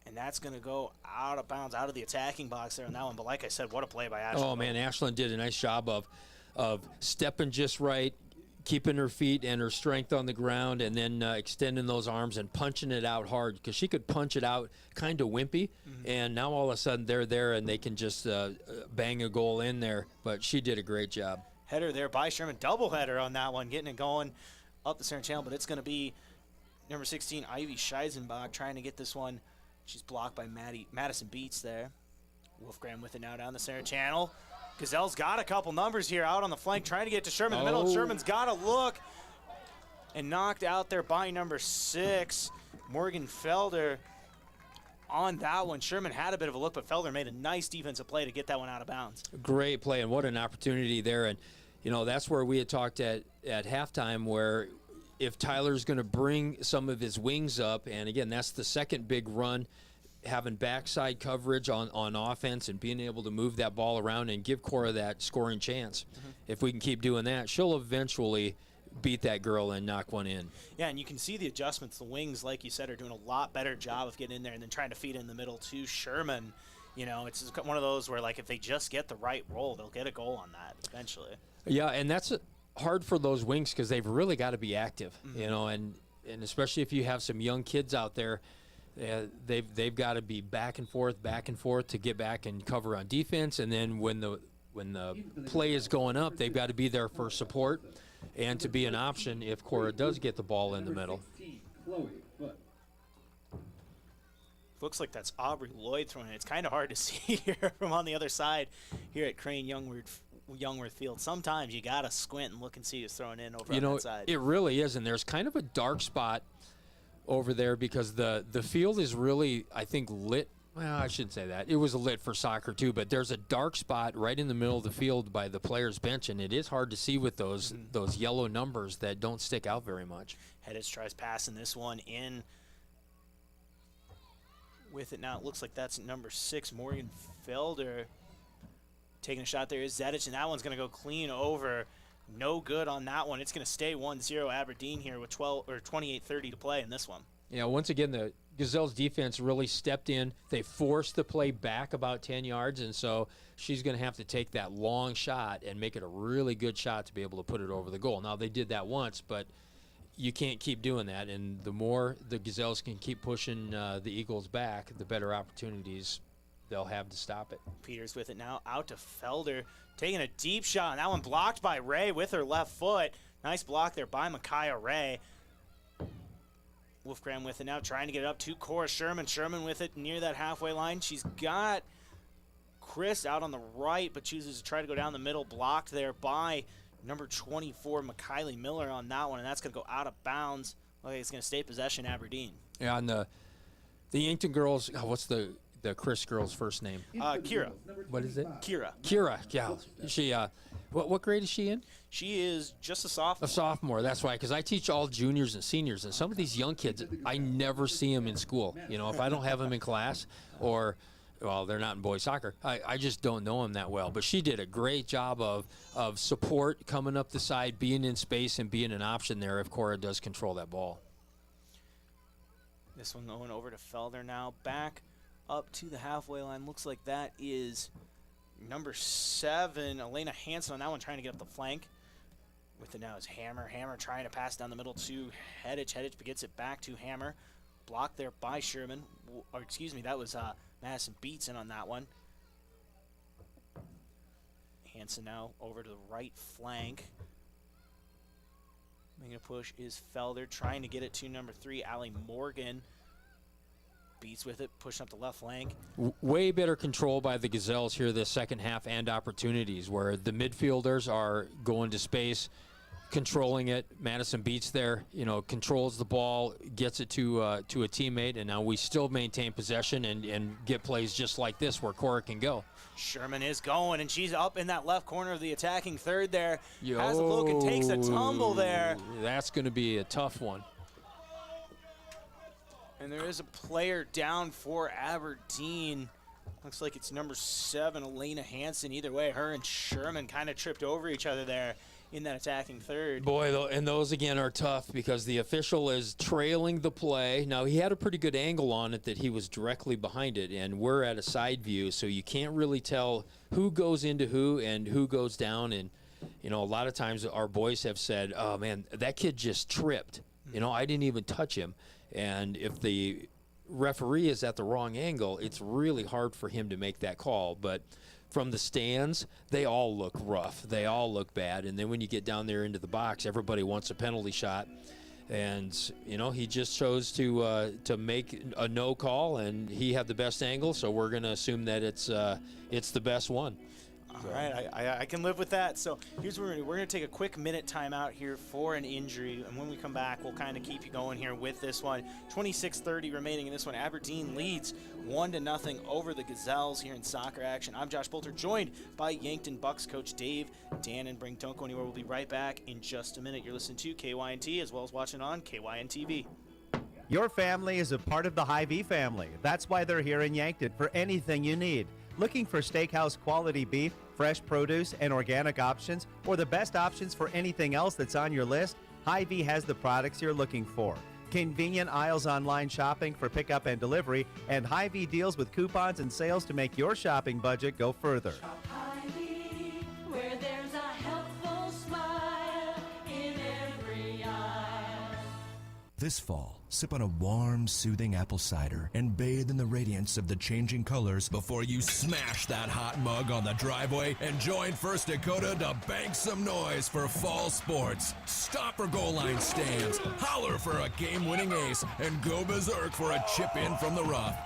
And that's going to go out of bounds, out of the attacking box there on that one. But like I said, what a play by Ashland Vogt. Man, Ashland did a nice job of stepping just right, keeping her feet and her strength on the ground, and then extending those arms and punching it out hard, because she could punch it out kind of wimpy, and now all of a sudden they're there and they can just bang a goal in there. But she did a great job. Header there by Sherman. Double header on that one, getting it going up the center channel, but it's going to be number 16, Ivy Scheisenbach, trying to get this one. She's blocked by Madison Beats there. Wolfgram with it now down the center channel. Gazelles got a couple numbers here out on the flank, trying to get to Sherman in the middle. Sherman's got a look and knocked out there by number 6, Morgan Felder. On that one, Sherman had a bit of a look, but Felder made a nice defensive play to get that one out of bounds. Great play, and what an opportunity there. And, that's where we had talked at halftime, where if Tyler's going to bring some of his wings up, and, again, that's the second big run, having backside coverage on offense and being able to move that ball around and give Cora that scoring chance. If we can keep doing that, she'll eventually beat that girl and knock one in. Yeah, and you can see the adjustments. The wings, like you said, are doing a lot better job of getting in there and then trying to feed in the middle to Sherman. It's one of those where, like, if they just get the right roll, they'll get a goal on that eventually. Yeah, and that's hard for those wings because they've really got to be active, and and especially if you have some young kids out there, they've got to be back and forth to get back and cover on defense, and then when the play is going up, they've got to be there for support and to be an option if Cora does get the ball in the middle. Looks like that's Aubrey Lloyd throwing it. It's kind of hard to see here from on the other side here at Crane Youngworth Field. Sometimes you got to squint and look and see who's throwing in over on that side. It really is, and there's kind of a dark spot over there because the field is really, I think, lit. Well, I shouldn't say that. It was lit for soccer too, but there's a dark spot right in the middle of the field by the players' bench, and it is hard to see with those yellow numbers that don't stick out very much. Hedges tries passing this one in with it now. It looks like that's number 6, Morgan Felder. Taking a shot there is Zedich, and that one's going to go clean over. No good on that one. It's going to stay 1-0 Aberdeen here with 28:30 to play in this one. Yeah, once again, the Gazelles defense really stepped in. They forced the play back about 10 yards, and so she's going to have to take that long shot and make it a really good shot to be able to put it over the goal. Now, they did that once, but you can't keep doing that, and the more the Gazelles can keep pushing the Eagles back, the better opportunities they'll have to stop it. Peters with it now, out to Felder, taking a deep shot, and that one blocked by Ray with her left foot. Nice block there by Micaiah Ray. Wolfgram with it now, trying to get it up to Cora Sherman. Sherman with it near that halfway line. She's got Chris out on the right, but chooses to try to go down the middle, blocked there by number 24, McKiley Miller on that one, and that's going to go out of bounds. Okay, it's going to stay possession Aberdeen. Yeah, and the Yankton girls, what's the Chris girl's first name? Kira. What is it? Kira. Kira, yeah. She, what grade is she in? She is just a sophomore. A sophomore, that's right, because I teach all juniors and seniors, and some of these young kids, I never see them in school. You know, if I don't have them in class or, well, they're not in boys soccer, I just don't know them that well. But she did a great job of support, coming up the side, being in space, and being an option there if Cora does control that ball. This one going over to Felder now, back up to the halfway line. Looks like that is number 7, Elena Hansen on that one, trying to get up the flank. With it now is Hammer. Hammer trying to pass down the middle to Hedich. Hedich gets it back to Hammer. Blocked there by Sherman. Or excuse me, that was Madison Beatson on that one. Hansen now over to the right flank. Making a push is Felder, trying to get it to number 3, Allie Morgan. Beats with it, pushing up the left flank. Way better control by the Gazelles here this second half, and opportunities where the midfielders are going to space, controlling it. Madison Beats there, controls the ball, gets it to a teammate, and now we still maintain possession and get plays just like this where Cora can go. Sherman is going, and she's up in that left corner of the attacking third there. Has a look and takes a tumble there. That's going to be a tough one. And there is a player down for Aberdeen. Looks like it's number 7, Elena Hansen. Either way, her and Sherman kind of tripped over each other there in that attacking third. Boy, and those again are tough because the official is trailing the play. Now, he had a pretty good angle on it that he was directly behind it, and we're at a side view, so you can't really tell who goes into who and who goes down. And, a lot of times our boys have said, oh, man, that kid just tripped. I didn't even touch him. And if the referee is at the wrong angle, it's really hard for him to make that call. But from the stands, they all look rough. They all look bad. And then when you get down there into the box, everybody wants a penalty shot. And, he just chose to make a no call, and he had the best angle, so we're going to assume that it's the best one. All right, I can live with that. So here's what we're going to take a quick minute timeout here for an injury, and when we come back, we'll kind of keep you going here with this one. 26:30 remaining in this one. Aberdeen leads 1-0 over the Gazelles here in soccer action. I'm Josh Bolter, joined by Yankton Bucks coach Dave Dannon. Bring Don't Go Anywhere. We'll be right back in just a minute. You're listening to KYNT as well as watching on KYN TV. Your family is a part of the Hy-Vee family. That's why they're here in Yankton for anything you need. Looking for steakhouse quality beef, fresh produce, and organic options, or the best options for anything else that's on your list? Hy-Vee has the products you're looking for. Convenient aisles online shopping for pickup and delivery, and Hy-Vee deals with coupons and sales to make your shopping budget go further. Where there's a helpful smile in every aisle. This fall, sip on a warm, soothing apple cider and bathe in the radiance of the changing colors before you smash that hot mug on the driveway and join First Dakota to bank some noise for fall sports. Stop for goal line stands, holler for a game-winning ace, and go berserk for a chip in from the rough.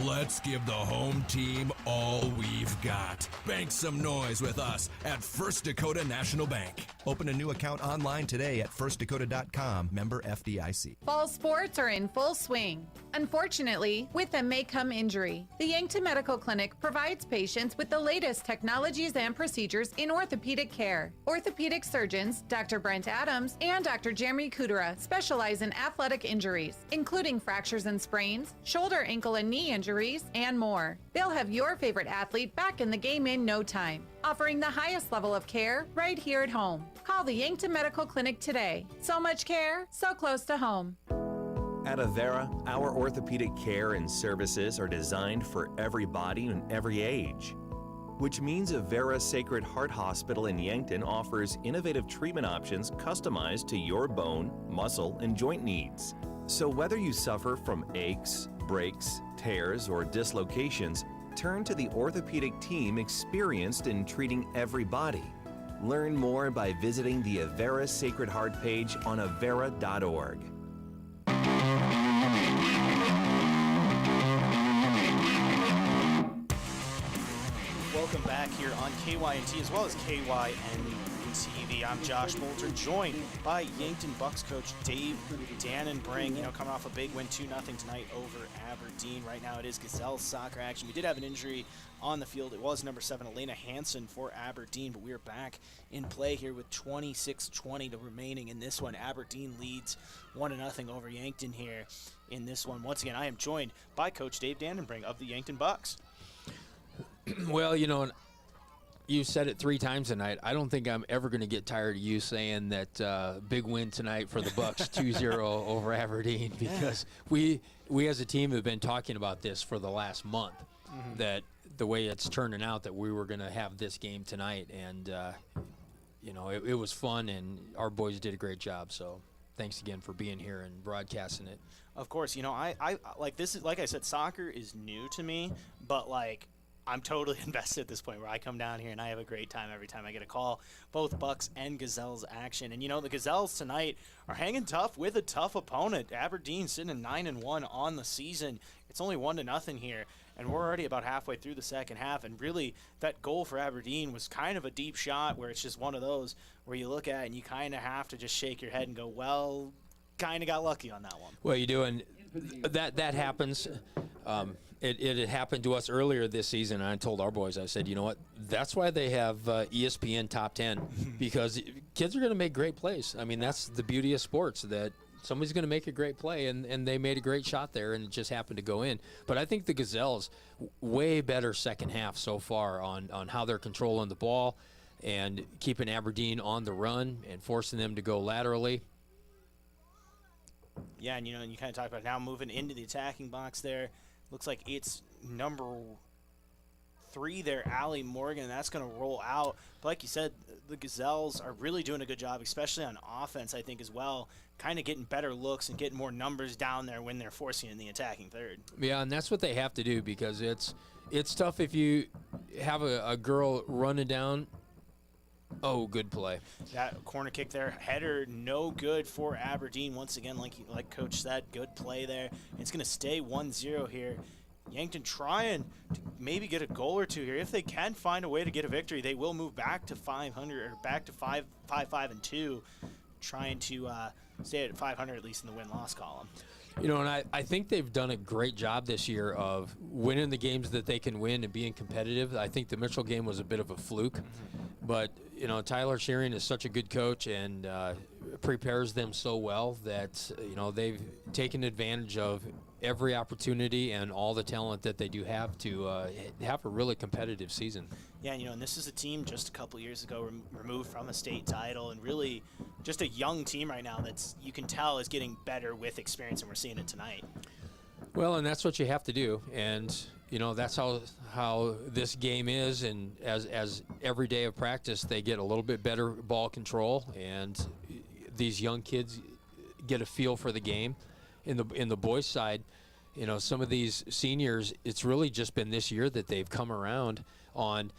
Let's give the home team all we've got. Bank some noise with us at First Dakota National Bank. Open a new account online today at firstdakota.com, member FDIC. Fall sports are in full swing. Unfortunately, with them may come injury. The Yankton Medical Clinic provides patients with the latest technologies and procedures in orthopedic care. Orthopedic surgeons, Dr. Brent Adams and Dr. Jeremy Kudera, specialize in athletic injuries, including fractures and sprains, shoulder, ankle, and knee injuries, and more. They'll have your favorite athlete back in the game in no time, offering the highest level of care right here at home. Call the Yankton Medical Clinic today. So much care, so close to home. At Avera, our orthopedic care and services are designed for every body and every age, which means Avera Sacred Heart Hospital in Yankton offers innovative treatment options customized to your bone, muscle, and joint needs. So whether you suffer from aches, breaks, tears, or dislocations, turn to the orthopedic team experienced in treating every body. Learn more by visiting the Avera Sacred Heart page on avera.org. Welcome back here on KYNT as well as KYN TV. I'm Josh Bolter, joined by Yankton Bucks coach Dave Dannenbrink. Coming off a big win, 2-0 tonight over Aberdeen. Right now it is Gazelles soccer action. We did have an injury on the field. It was number 7, Elena Hansen for Aberdeen, but we are back in play here with 26-20 remaining in this one. Aberdeen leads 1-0 over Yankton here in this one. Once again, I am joined by Coach Dave Dannenbrink of the Yankton Bucks. Well, you said it 3 times tonight. I don't think I'm ever going to get tired of you saying that big win tonight for the Bucks, 2-0 over Aberdeen, because we as a team have been talking about this for the last month, that the way it's turning out that we were going to have this game tonight, and it was fun, and our boys did a great job. So thanks again for being here and broadcasting it. Of course, I like this is, like I said, soccer is new to me, but I'm totally invested at this point where I come down here and I have a great time every time I get a call. Both Bucks and Gazelles action. And, the Gazelles tonight are hanging tough with a tough opponent. Aberdeen sitting at 9-1 on the season. It's only 1-0 here, and we're already about halfway through the second half. And really, that goal for Aberdeen was kind of a deep shot where it's just one of those where you look at it and you kind of have to just shake your head and go, well, kind of got lucky on that one. Well, you do, and that happens. It had happened to us earlier this season, and I told our boys, I said, you know what, that's why they have ESPN Top 10, because kids are going to make great plays. I mean, that's the beauty of sports, that somebody's going to make a great play, and they made a great shot there, and it just happened to go in. But I think the Gazelles, way better second half so far on how they're controlling the ball and keeping Aberdeen on the run and forcing them to go laterally. Yeah, and you kind of talk about now moving into the attacking box there. Looks like it's number 3 there, Allie Morgan, and that's going to roll out. But like you said, the Gazelles are really doing a good job, especially on offense, I think, as well, kind of getting better looks and getting more numbers down there when they're forcing in the attacking third. Yeah, and that's what they have to do, because it's tough if you have a girl running down. Oh, good play. That corner kick there, header, no good for Aberdeen. Once again, like Coach said, good play there. It's going to stay 1-0 here. Yankton trying to maybe get a goal or two here. If they can find a way to get a victory, they will move back to 500 or back to 5-5-2, trying to stay at 500 at least in the win-loss column. And I think they've done a great job this year of winning the games that they can win and being competitive. I think the Mitchell game was a bit of a fluke, but Tyler Shearing is such a good coach and prepares them so well that they've taken advantage of every opportunity and all the talent that they do have to have a really competitive season. Yeah, and this is a team just a couple years ago removed from a state title, and really just a young team right now that's, you can tell, is getting better with experience, and we're seeing it tonight. Well, and that's what you have to do, and that's how this game is, and as every day of practice they get a little bit better ball control, and these young kids get a feel for the game. In the boys' side, you know, some of these seniors, it's really just been this year that they've come around on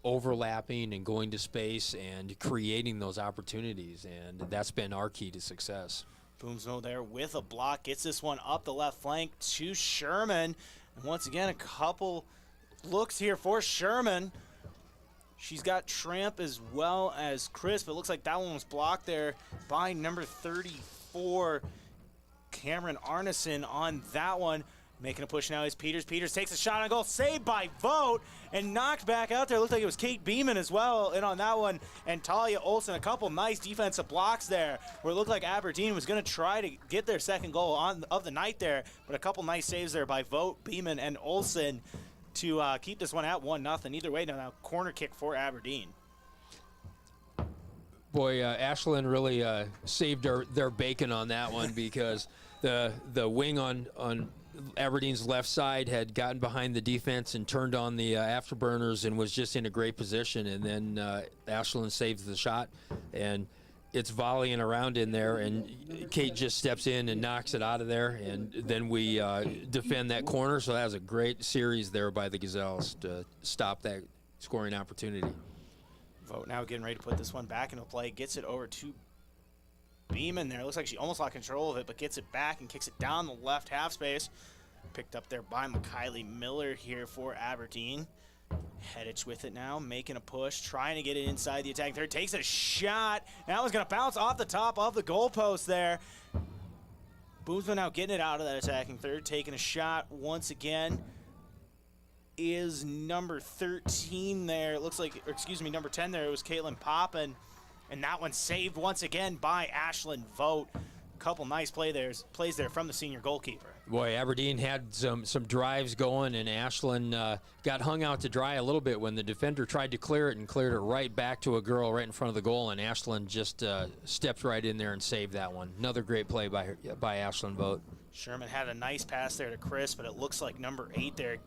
overlapping and going to space and creating those opportunities, and that's been our key to success. Boomsville there with a block, gets this one up the left flank to Sherman. And once again, a couple looks here for Sherman. She's got Tramp as well as Chris, but it looks like that one was blocked there by number 34, Cameron Arneson on that one. Making a push now is Peters. Peters takes a shot on goal, saved by Vogt, and knocked back out there. Looked like it was Kate Beeman as well in on that one, and Talia Olsen. A couple nice defensive blocks there, where it looked like Aberdeen was going to try to get their second goal of the night there, but a couple nice saves there by Vogt, Beeman, and Olsen to keep this one at 1-0. Either way, now corner kick for Aberdeen. Boy, Ashland really saved their bacon on that one, because the wing on Aberdeen's left side had gotten behind the defense and turned on the afterburners and was just in a great position, and then Ashland saves the shot, and it's volleying around in there, and Kate just steps in and knocks it out of there, and then we defend that corner. So that was a great series there by the Gazelles to stop that scoring opportunity. Vogt now getting ready to put this one back into play, gets it over to Beeman there. Looks like she almost lost control of it, but gets it back and kicks it down the left half space. Picked up there by Kylie Miller here for Aberdeen. Hedich with it now, making a push, trying to get it inside the attack third. Takes a shot. That was going to bounce off the top of the goalpost there. Boomsville now getting it out of that attacking third, taking a shot once again. Is number 13 there. It looks like, or excuse me, number 10 there. It was Caitlin Poppin. And that one saved once again by Ashlyn Vogt. Couple nice plays there from the senior goalkeeper. Boy, Aberdeen had some drives going, and Ashlyn got hung out to dry a little bit when the defender tried to clear it and cleared it right back to a girl right in front of the goal, and Ashlyn just stepped right in there and saved that one. Another great play by Ashlyn Vogt. Sherman had a nice pass there to Chris, but it looks like number 8 there,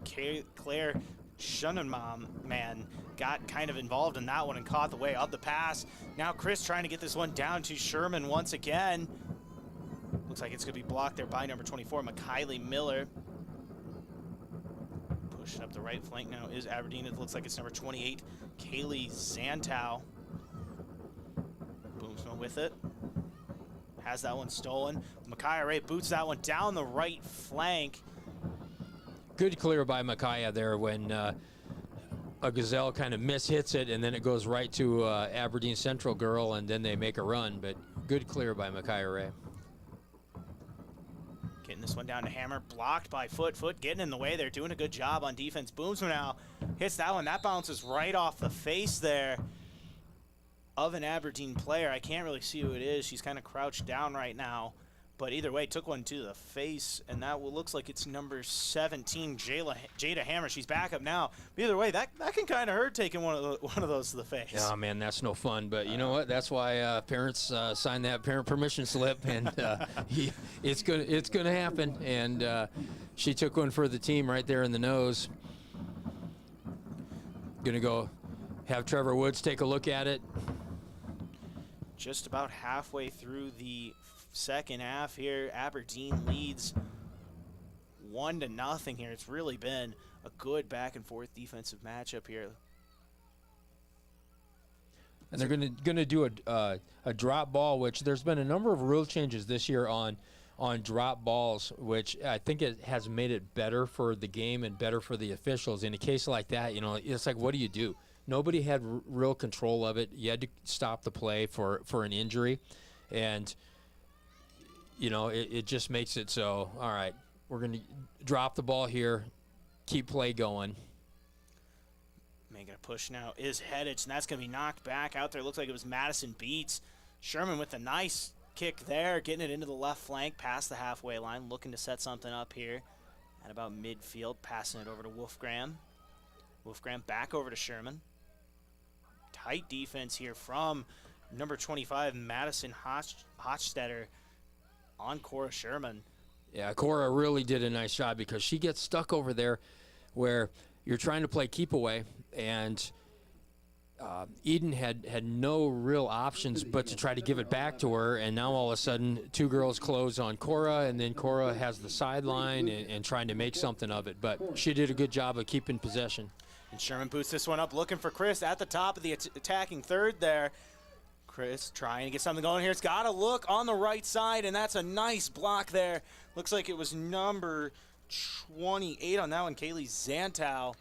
Claire Shunnenbaum, got kind of involved in that one and caught the way of the pass. Now Chris trying to get this one down to Sherman once again. Looks like it's going to be blocked there by number 24, Kylie Miller. Pushing up the right flank now is Aberdeen. It looks like it's number 28, Kaylee Zantow. Boomsville with it. Has that one stolen. Micaiah Ray boots that one down the right flank. Good clear by Micaiah there when a Gazelle kind of mishits it, and then it goes right to Aberdeen Central girl, and then they make a run. But good clear by Micaiah Ray. Getting this one down to Hammer, blocked by Foot. Foot getting in the way there, doing a good job on defense. Boomsville now hits that one. That bounces right off the face there of an Aberdeen player. I can't really see who it is. She's kind of crouched down right now. But either way, took one to the face, and that looks like it's number 17, Jada Hammer. She's back up now. But either way, that can kind of hurt taking one of those to the face. Oh man, that's no fun. But you know what? That's why parents sign that parent permission slip, and it's gonna happen. And she took one for the team right there in the nose. Gonna go have Trevor Woods take a look at it. Just about halfway through the second half here, Aberdeen leads 1-0 here. It's really been a good back and forth defensive matchup here. And they're going to do a drop ball, which there's been a number of rule changes this year on drop balls, which I think it has made it better for the game and better for the officials. In a case like that, you know, it's like, what do you do? Nobody had real control of it. You had to stop the play for an injury, and you know, it just makes it so, all right, we're going to drop the ball here, keep play going. Making a push now is Hedich, and that's going to be knocked back out there. Looks like it was Madison Beats. Sherman with a nice kick there, getting it into the left flank, past the halfway line, looking to set something up here at about midfield, passing it over to Wolfgram. Wolfgram back over to Sherman. Tight defense here from number 25, Madison Hochstetter, on Cora Sherman. Yeah, Cora really did a nice job, because she gets stuck over there where you're trying to play keep away, and Eden had no real options but to try to give it back to her, and now all of a sudden 2 girls close on Cora, and then Cora has the sideline and trying to make something of it. But she did a good job of keeping possession. And Sherman boots this one up, looking for Chris at the top of the attacking third there. Chris trying to get something going here. It's got to look on the right side, and that's a nice block there. Looks like it was number 28 on that one, Kaylee Zantow.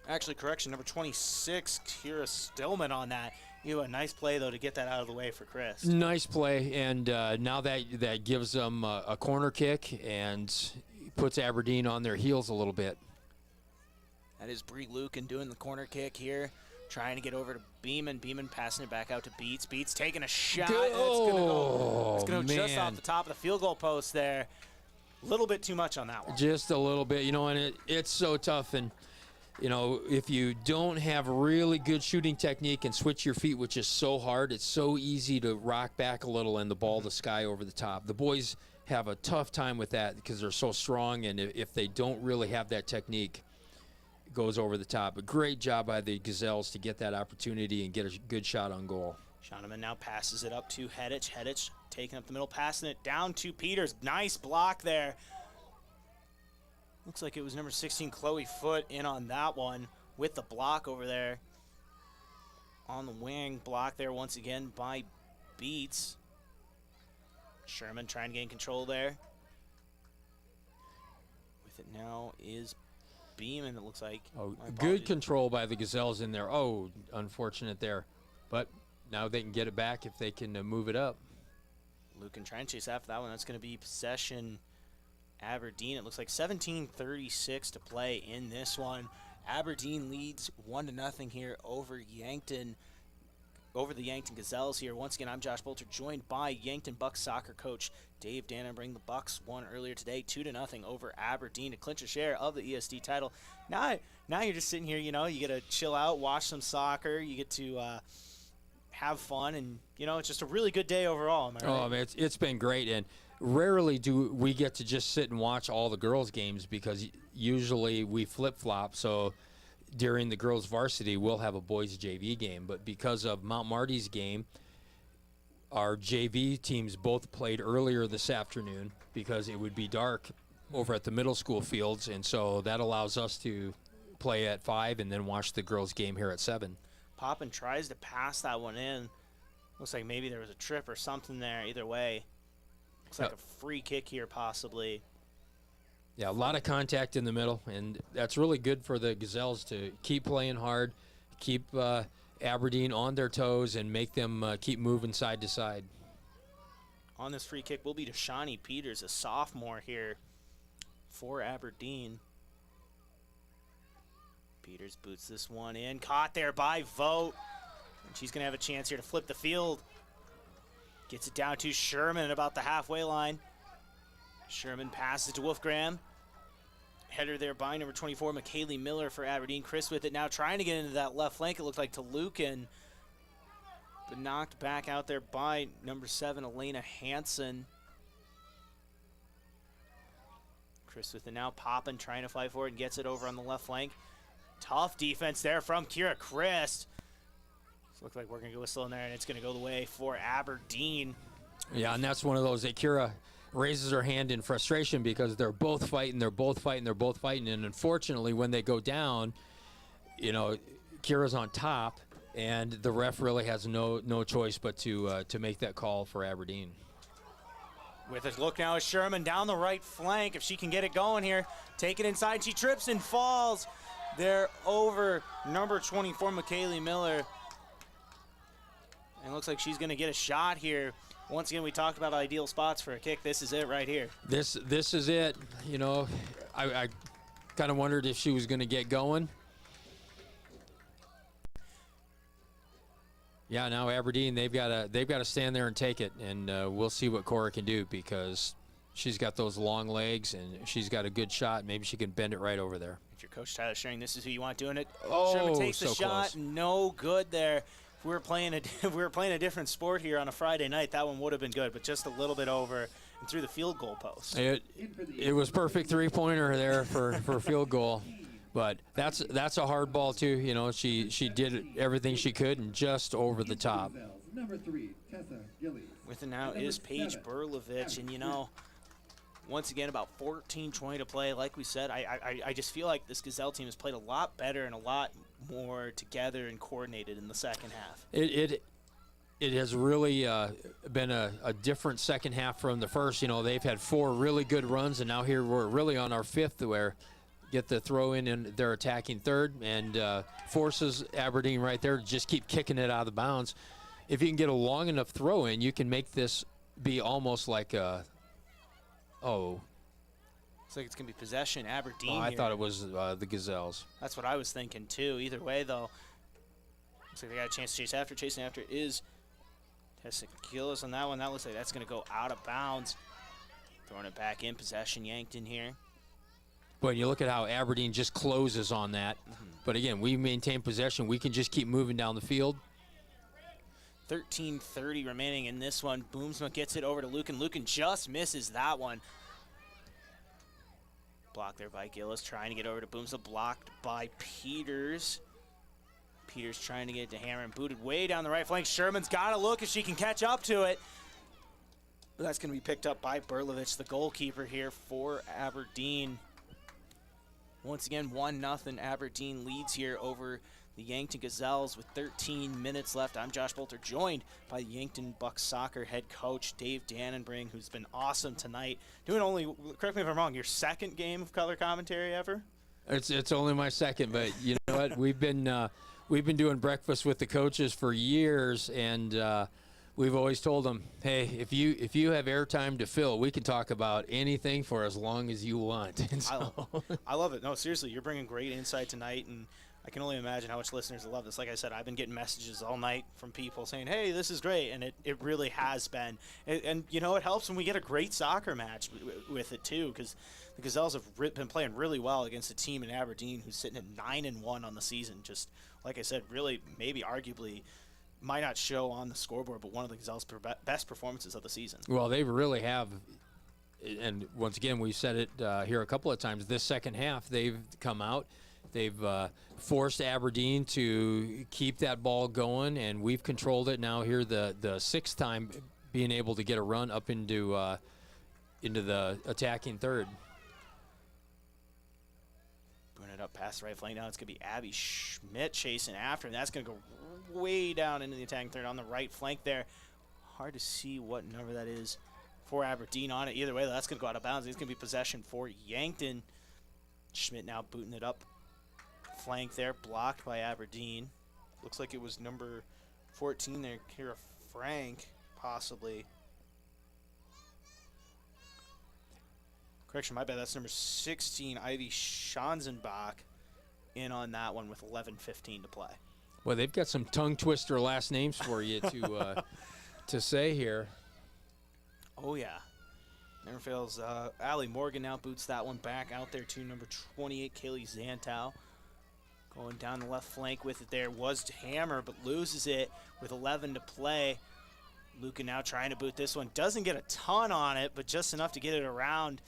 Actually, correction, number 26, Kira Stillman on that. A nice play, though, to get that out of the way for Chris. Nice play, and now that gives them a corner kick and puts Aberdeen on their heels a little bit. That is Bree Lucan doing the corner kick here, trying to get over to Beeman. Beeman passing it back out to Beats. Beats taking a shot. It's going to go just off the top of the field goal post there. A little bit too much on that one. Just a little bit, and it's so tough. And, if you don't have really good shooting technique and switch your feet, which is so hard, it's so easy to rock back a little and the ball to sky over the top. The boys have a tough time with that because they're so strong, and if they don't really have that technique, it goes over the top. A great job by the Gazelles to get that opportunity and get a good shot on goal. Shoneman now passes it up to Hedich. Hedich taking up the middle, passing it down to Peters. Nice block there. Looks like it was number 16, Chloe Foote, in on that one with the block over there. On the wing, block there once again by Beats. Sherman trying to gain control there. With it now is Beeman, it looks like. Oh, good control by the Gazelles in there. Oh, unfortunate there. But now they can get it back if they can move it up. Lucan trying to chase after that one. That's going to be possession Aberdeen. It looks like 17:36 to play in this one. Aberdeen leads 1-0 here over Yankton, over the Yankton Gazelles here. Once again, I'm Josh Bolter, joined by Yankton Bucks soccer coach Dave Dannenbring. The Bucks won earlier today, 2-0 over Aberdeen to clinch a share of the ESD title. Now you're just sitting here, you get to chill out, watch some soccer. You get to have fun, and it's just a really good day overall. Am I right? Oh man, it's been great, and rarely do we get to just sit and watch all the girls' games because usually we flip-flop. So during the girls' varsity, we'll have a boys' JV game. But because of Mount Marty's game, our JV teams both played earlier this afternoon because it would be dark over at the middle school fields. And so that allows us to play at 5 and then watch the girls' game here at 7. Poppin tries to pass that one in. Looks like maybe there was a trip or something there. Either way, looks like a free kick here possibly. Yeah, a lot of contact in the middle, and that's really good for the Gazelles to keep playing hard, keep Aberdeen on their toes, and make them keep moving side to side. On this free kick will be to Shawnee Peters, a sophomore here for Aberdeen. Peters boots this one in, caught there by Vogt, and she's going to have a chance here to flip the field. Gets it down to Sherman at about the halfway line. Sherman passes to Wolfgram. Header there by number 24, McKaylee Miller for Aberdeen. Chris with it now, trying to get into that left flank, it looked like, to Lucan, but knocked back out there by number 7, Elena Hansen. Chris with it now, Poppin trying to fight for it and gets it over on the left flank. Tough defense there from Kira Christ. Looks like we're going to go whistle in there, and it's going to go the way for Aberdeen. Yeah, and that's one of those that Kira raises her hand in frustration because they're both fighting, and unfortunately when they go down, Kira's on top, and the ref really has no choice but to make that call for Aberdeen. With a look now is Sherman down the right flank. If she can get it going here, take it inside. She trips and falls there over number 24, McKaylee Miller. And it looks like she's going to get a shot here. Once again, we talked about ideal spots for a kick. This is it right here. This is it. I kind of wondered if she was going to get going. Yeah, now Aberdeen, they've got to stand there and take it, and we'll see what Cora can do because she's got those long legs and she's got a good shot. Maybe she can bend it right over there. If your coach Tyler Schering, this is who you want doing it. Oh, Sherman takes the so shot. close. No good there. If we were playing a different sport here on a Friday night, that one would have been good, but just a little bit over and through the field goal post. It was perfect 3-pointer there for field goal. But that's a hard ball too. You know, she did everything she could and just over the top. Number 3, Tessa Gillies. With it now is Paige Berlovich, and you know, once again, about 14:20 to play. Like we said, I just feel like this Gazelle team has played a lot better and a lot more together and coordinated in the second half. It has really been a different second half from the first. You know, they've had 4 really good runs, and now here we're really on our 5th where get the throw in and they're attacking third and forces Aberdeen right there to just keep kicking it out of the bounds. If you can get a long enough throw in, you can make this be almost like a, looks like it's going to be possession Aberdeen. I thought it was the Gazelles. That's what I was thinking too. Either way, though, looks like they got a chance to chase after. Chasing after is Tessa Gillies on that one. That looks like that's going to go out of bounds. Throwing it back in, possession Yankton here. But you look at how Aberdeen just closes on that. But again, we maintain possession. We can just keep moving down the field. 13:30 remaining in this one. Boomsma gets it over to Lucan. Lucan just misses that one. Blocked there by Gillis, trying to get over to Boomsma. Blocked by Peters. Peters trying to get it to Hammer and booted way down the right flank. Sherman's got to look if she can catch up to it. But that's going to be picked up by Berlovich, the goalkeeper here for Aberdeen. Once again, 1-0 Aberdeen leads here over the Yankton Gazelles with 13 minutes left. I'm Josh Bolter, joined by the Yankton Bucks soccer head coach Dave Dannenbring, who's been awesome tonight. Doing only, correct me if I'm wrong, your second game of color commentary ever? It's only my second, but you know what? We've been doing breakfast with the coaches for years, and we've always told them, hey, if you have airtime to fill, we can talk about anything for as long as you want. And so I love it. No, seriously, you're bringing great insight tonight, and I can only imagine how much listeners love this. Like I said, I've been getting messages all night from people saying, hey, this is great, and it really has been. And you know, it helps when we get a great soccer match with it, too, because the Gazelles have been playing really well against a team in Aberdeen who's sitting at 9-1 on the season. Just, like I said, really, maybe arguably, might not show on the scoreboard, but one of the Gazelles' best performances of the season. Well, they really have, and once again, we've said it here a couple of times. This second half, they've come out. They've forced Aberdeen to keep that ball going, and we've controlled it now here the 6th time, being able to get a run up into the attacking third. Bring it up past the right flank. Now it's going to be Abby Schmidt chasing after, and that's going to go way down into the attacking third on the right flank there. Hard to see what number that is for Aberdeen on it. Either way, that's going to go out of bounds. It's going to be possession for Yankton. Schmidt now booting it up flank there, blocked by Aberdeen. Looks like it was number 14 there, Kira Frank, possibly. Correction, my bad, that's number 16, Ivy Schanzenbach, in on that one with 11:15 to play. Well, they've got some tongue twister last names for you to say here. Oh yeah, never fails. Allie Morgan now boots that one back out there to number 28, Kaylee Zantow. Going down the left flank with it there was Hammer, but loses it with 11 to play. Luca now trying to boot this one. Doesn't get a ton on it, but just enough to get it around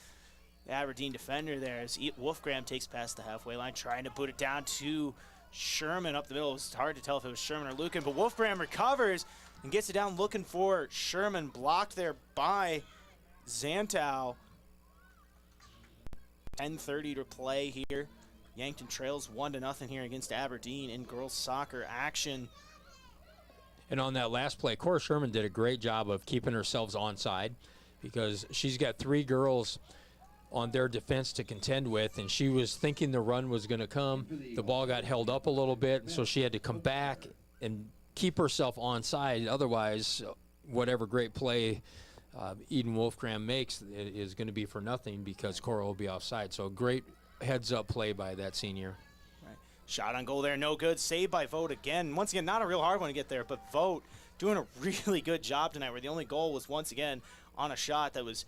the Aberdeen defender there as Wolfgram takes past the halfway line, trying to boot it down to Sherman up the middle. It was hard to tell if it was Sherman or Lucan, but Wolfgram recovers and gets it down looking for Sherman, blocked there by Zantow. 10:30 to play here. Yankton trails 1-0 here against Aberdeen in girls soccer action. And on that last play, Cora Sherman did a great job of keeping herself onside because she's got 3 girls on their defense to contend with, and she was thinking the run was going to come. The ball got held up a little bit, so she had to come back and keep herself onside. Otherwise, whatever great play Eden Wolfgram makes is going to be for nothing because Cora will be offside. So great heads-up play by that senior. Right. Shot on goal there, no good. Saved by Vogt again. Once again, not a real hard one to get there, but Vogt doing a really good job tonight where the only goal was once again on a shot that was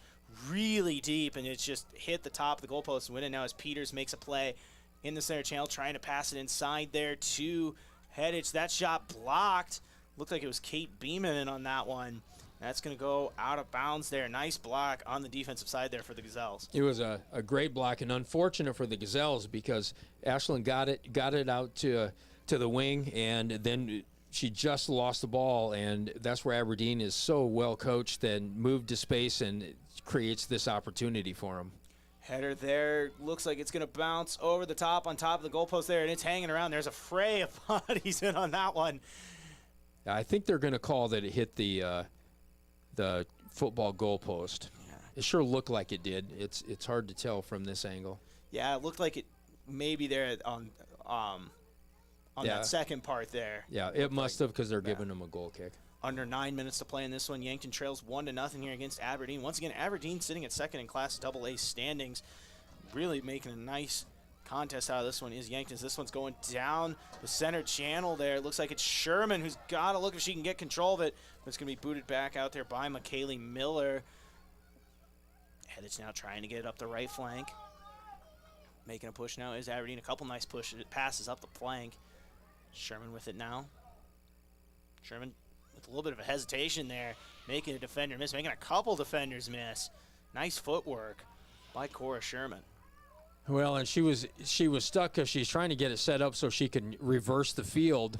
really deep, and it's just hit the top of the goalpost and win it now as Peters makes a play in the center channel, trying to pass it inside there to Hedich. That shot blocked. Looked like it was Kate Beeman in on that one That's going to go out of bounds there. Nice block on the defensive side there for the Gazelles. It was a great block, and unfortunate for the Gazelles because Ashlyn got it out to the wing, and then she just lost the ball, and that's where Aberdeen is so well coached and moved to space and creates this opportunity for them. Header there, looks like it's going to bounce over the top on top of the goalpost there, and it's hanging around. There's a fray of bodies in on that one. I think they're going to call that it hit the football goalpost. Yeah. It sure looked like it did. It's hard to tell from this angle. Yeah, it looked like it maybe there on that second part there. Yeah, it must have because they're giving them a goal kick. Under 9 minutes to play in this one. Yankton trails 1-0 here against Aberdeen. Once again, Aberdeen sitting at second in Class AA standings. Really making a nice contest out of this one is Yankton's. This one's going down the center channel there. It looks like it's Sherman who's got to look if she can get control of it. But it's going to be booted back out there by McKaylee Miller. Headage now trying to get it up the right flank. Making a push now is Aberdeen. A couple nice passes up the flank. Sherman with it now. Sherman with a little bit of a hesitation there, making a defender miss, making a couple defenders miss. Nice footwork by Cora Sherman. Well, and she was stuck because she's trying to get it set up so she can reverse the field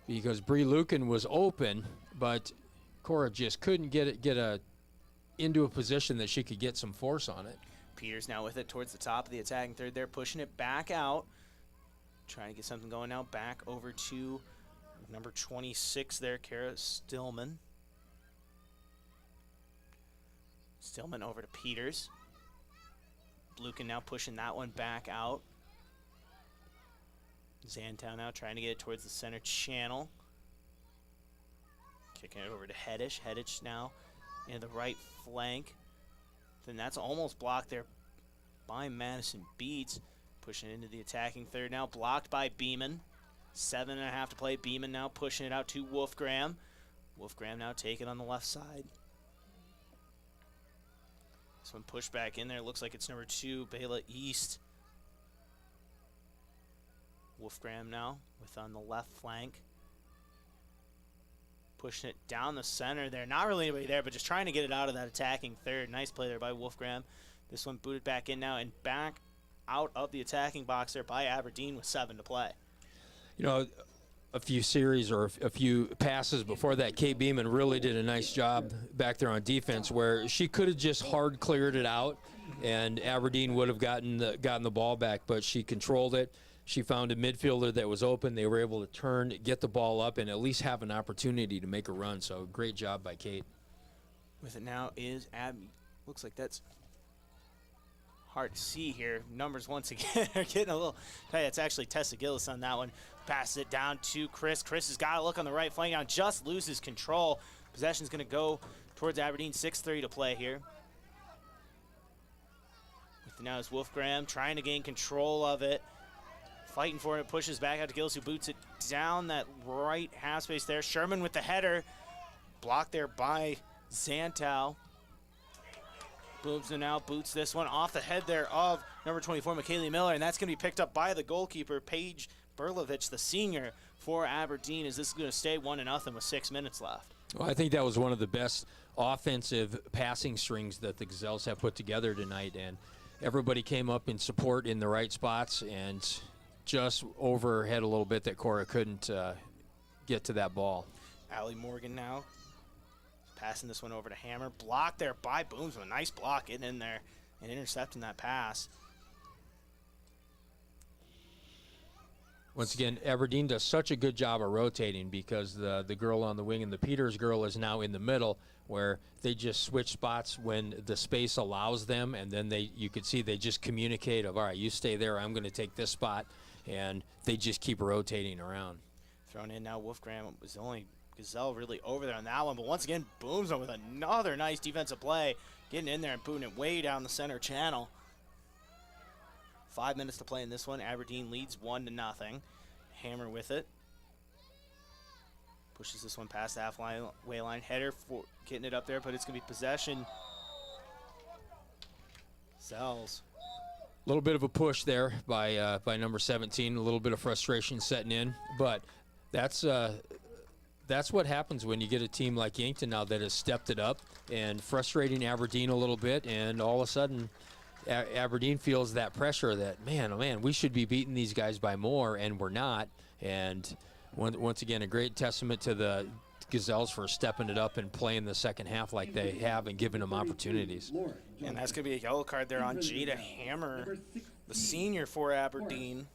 because Bree Lucan was open, but Cora just couldn't get into a position that she could get some force on it. Peters now with it towards the top of the attacking third there, pushing it back out. Trying to get something going now, back over to number 26 there, Kara Stillman. Stillman over to Peters. Lucan now pushing that one back out. Zantow now trying to get it towards the center channel. Kicking it over to Headish. Headish now into the right flank. Then that's almost blocked there by Madison Beats. Pushing into the attacking third now, blocked by Beeman. 7.5 to play. Beeman now pushing it out to Wolfgram. Wolfgram now taking on the left side. This one pushed back in there. Looks like it's number 2, Bela East. Wolfgram now with on the left flank. Pushing it down the center there. Not really anybody there, but just trying to get it out of that attacking third. Nice play there by Wolfgram. This one booted back in now and back out of the attacking box there by Aberdeen with 7 to play. You know, a few series or a few passes before that, Kate Beeman really did a nice job back there on defense where she could have just hard cleared it out and Aberdeen would have gotten the ball back, but she controlled it. She found a midfielder that was open. They were able to turn, get the ball up, and at least have an opportunity to make a run. So great job by Kate. With it now is Abby. Looks like that's hard to see here. Numbers once again are getting a little tight. It's actually Tessa Gillis on that one. Passes it down to Chris. Chris has got to look on the right flank now. Just loses control. Possession's going to go towards Aberdeen. 6:30 to play here. With it now is Wolfgram trying to gain control of it. Fighting for it. Pushes back out to Gillis who boots it down that right half space there. Sherman with the header. Blocked there by Zantow. Boomsman now boots this one off the head there of number 24, McKaylee Miller, and that's going to be picked up by the goalkeeper, Paige Berlovich, the senior for Aberdeen. Is this going to stay 1-0 with 6 minutes left? Well, I think that was one of the best offensive passing strings that the Gazelles have put together tonight, and everybody came up in support in the right spots and just overhead a little bit that Cora couldn't get to that ball. Allie Morgan now passing this one over to Hammer. Blocked there by Boomsman. Nice block getting in there and intercepting that pass. Once again, Aberdeen does such a good job of rotating because the girl on the wing and the Peters girl is now in the middle where they just switch spots when the space allows them, and then you could see they just communicate of, all right, you stay there, I'm going to take this spot, and they just keep rotating around. Thrown in now, Wolfgram was the only Gazelle really over there on that one, but once again, Boomsman with another nice defensive play, getting in there and booting it way down the center channel. 5 minutes to play in this one. Aberdeen leads 1-0. Hammer with it. Pushes this one past the halfway line. Header for getting it up there, but it's going to be possession. Zells. A little bit of a push there by number 17. A little bit of frustration setting in, but that's that's what happens when you get a team like Yankton now that has stepped it up and frustrating Aberdeen a little bit, and all of a sudden Aberdeen feels that pressure that, man, oh man, we should be beating these guys by more, and we're not. And once again, a great testament to the Gazelles for stepping it up and playing the second half like they have and giving them opportunities. And that's going to be a yellow card there on Jada Hammer, the senior for Aberdeen.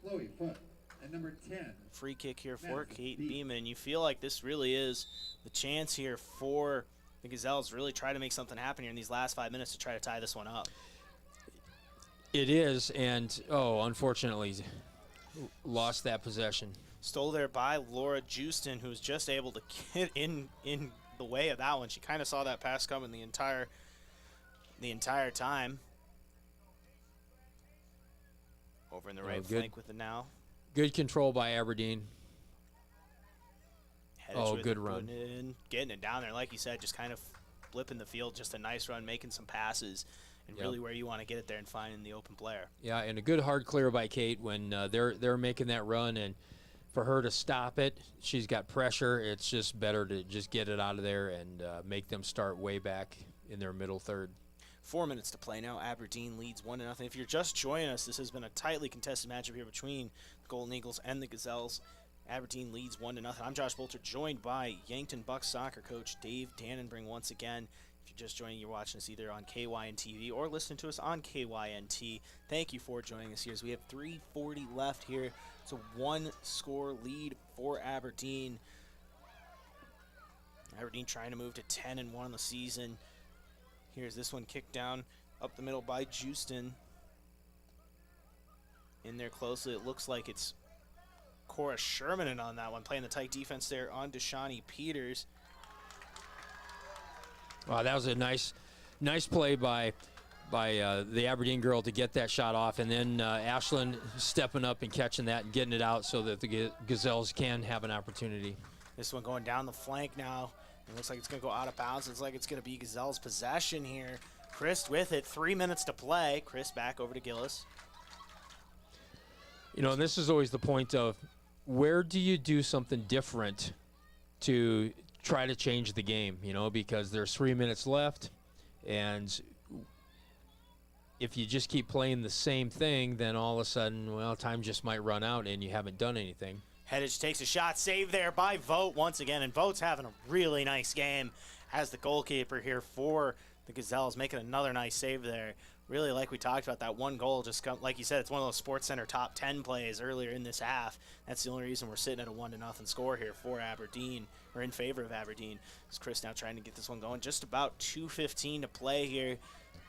Chloe Foot at number 10. Free kick here for Kate Beeman. You feel like this really is the chance here for the Gazelles really try to make something happen here in these last 5 minutes to try to tie this one up. It is, and unfortunately, lost that possession. Stole there by Laura Justin, who was just able to get in the way of that one. She kind of saw that pass coming the entire time. Over in the right flank with it now. Good control by Aberdeen. Good run. Getting it down there, like you said, just kind of flipping the field. Just a nice run, making some passes, and really where you want to get it there and finding the open player. Yeah, and a good hard clear by Kate when they're making that run, and for her to stop it, she's got pressure. It's just better to just get it out of there and make them start way back in their middle third. 4 minutes to play now. Aberdeen leads 1-0. If you're just joining us, this has been a tightly contested matchup here between the Golden Eagles and the Gazelles. Aberdeen leads 1-0. I'm Josh Bolter, joined by Yankton Bucks soccer coach Dave Dannenbring once again. If you're just joining, you're watching us either on KYN TV or listening to us on KYNT. Thank you for joining us here as we have 3:40 left here. It's a one-score lead for Aberdeen. Aberdeen trying to move to 10-1 in the season. Here's this one kicked down up the middle by Justin. In there closely, it looks like it's Cora Sherman on that one, playing the tight defense there on Deshawnee Peters. Wow, that was a nice play by the Aberdeen girl to get that shot off, and then Ashlyn stepping up and catching that and getting it out so that the Gazelles can have an opportunity. This one going down the flank now. It looks like it's going to go out of bounds. It's like it's going to be Gazelles' possession here. Chris with it. 3 minutes to play. Chris back over to Gillis. You know, and this is always the point of where do you do something different to try to change the game, you know, because there's 3 minutes left, and if you just keep playing the same thing, then all of a sudden, well, time just might run out and you haven't done anything. Headage takes a shot, saved there by Vogt once again, and Vogt's having a really nice game as the goalkeeper here for the Gazelles, making another nice save there. Really, like we talked about, that one goal just come, like you said, it's one of those SportsCenter top 10 plays earlier in this half. That's the only reason we're sitting at a 1-0 score here for Aberdeen, or in favor of Aberdeen. As Chris now trying to get this one going. Just about 2:15 to play here.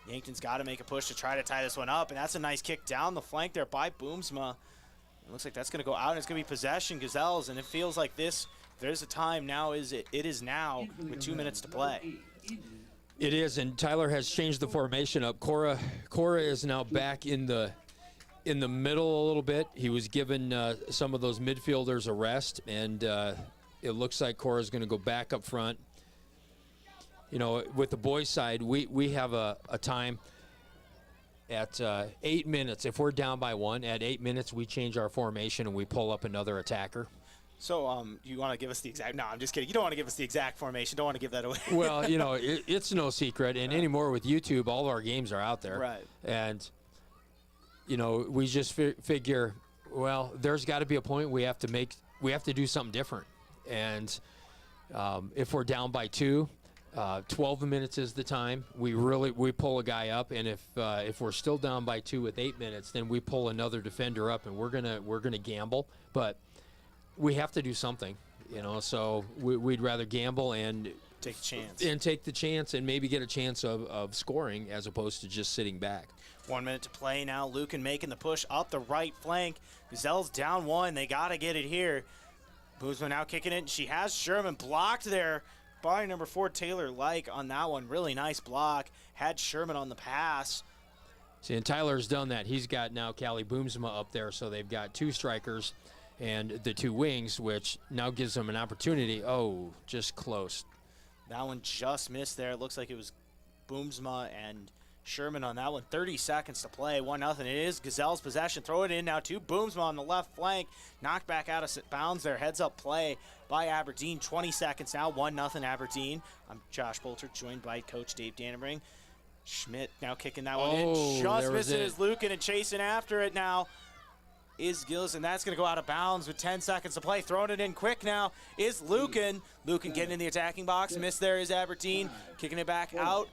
Yankton's got to make a push to try to tie this one up, and that's a nice kick down the flank there by Boomsma. It looks like that's going to go out, and it's going to be possession Gazelles, and it feels like this. There's a time now. It is now with 2 minutes to play. It is, and Tyler has changed the formation up. Cora is now back in the middle a little bit. He was given some of those midfielders a rest, and it looks like Cora's going to go back up front. You know, with the boys' side, we have a time at 8 minutes. If we're down by 1, at 8 minutes, we change our formation and we pull up another attacker. So, you want to give us the exact? No, I'm just kidding. You don't want to give us the exact formation. Don't want to give that away. Well, you know, it's no secret, and anymore with YouTube, all of our games are out there. Right. And you know, we just figure, well, there's got to be a point we have to do something different. And if we're down by 2, 12 minutes is the time. We pull a guy up, and if we're still down by 2 with 8 minutes, then we pull another defender up, and we're gonna gamble, but we have to do something, you know. So we'd rather gamble and take a chance, and take the chance, and maybe get a chance of scoring as opposed to just sitting back. 1 minute to play now. Lucan making the push up the right flank. Gazelles down 1. They got to get it here. Boozman now kicking it, and she has Sherman blocked there by number 4 Taylor Like on that one. Really nice block. Had Sherman on the pass. See, and Tyler's done that. He's got now Callie Boomsma up there, so they've got 2 strikers and the 2 wings, which now gives them an opportunity. Oh, just close. That one just missed there. It looks like it was Boomsma and Sherman on that one. 30 seconds to play. 1-0. It is Gazelles possession. Throw it in now to Boomsma on the left flank. Knocked back out of bounds there. Heads up play by Aberdeen. 20 seconds now. 1-0 Aberdeen. I'm Josh Bolter, joined by Coach Dave Dannenbring. Schmidt now kicking that one in. Just missing his Lucan and chasing after it now is Gillis, and that's going to go out of bounds with 10 seconds to play. Throwing it in quick now is Lucan. Lucan getting in the attacking box. Missed there is Aberdeen. Kicking it back out.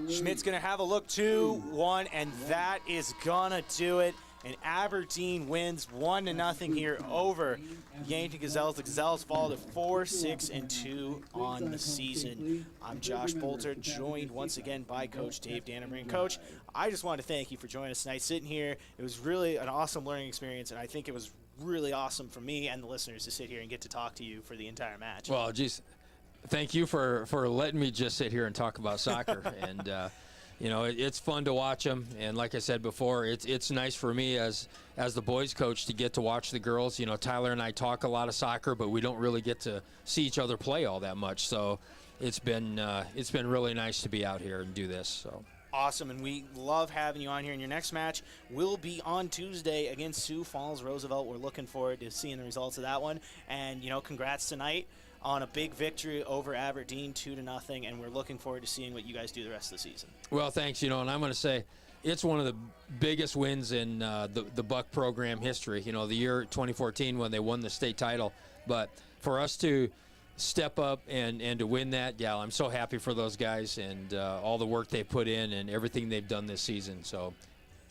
Schmidt's going to have a look. 2-1, and that is going to do it. And Aberdeen wins 1-0 here over Yankton Gazelles. The Gazelles fall to 4-6-2 on the season. I'm Josh Bolter, joined once again by Coach Dave Dannenbring. Coach, I just wanted to thank you for joining us tonight. Sitting here, it was really an awesome learning experience, and I think it was really awesome for me and the listeners to sit here and get to talk to you for the entire match. Well, geez, thank you for letting me just sit here and talk about soccer. And you know, it's fun to watch them, and like I said before, it's nice for me as the boys coach to get to watch the girls. You know, Tyler and I talk a lot of soccer, but we don't really get to see each other play all that much. So it's been really nice to be out here and do this. So awesome, and we love having you on here. And your next match will be on Tuesday against Sioux Falls Roosevelt. We're looking forward to seeing the results of that one. And you know, congrats tonight on a big victory over Aberdeen, 2-0, and we're looking forward to seeing what you guys do the rest of the season. Well, thanks. You know, and I'm going to say it's one of the biggest wins in the Buck program history. You know, the year 2014 when they won the state title, but for us to step up and to win that, yeah, I'm so happy for those guys and all the work they put in and everything they've done this season. So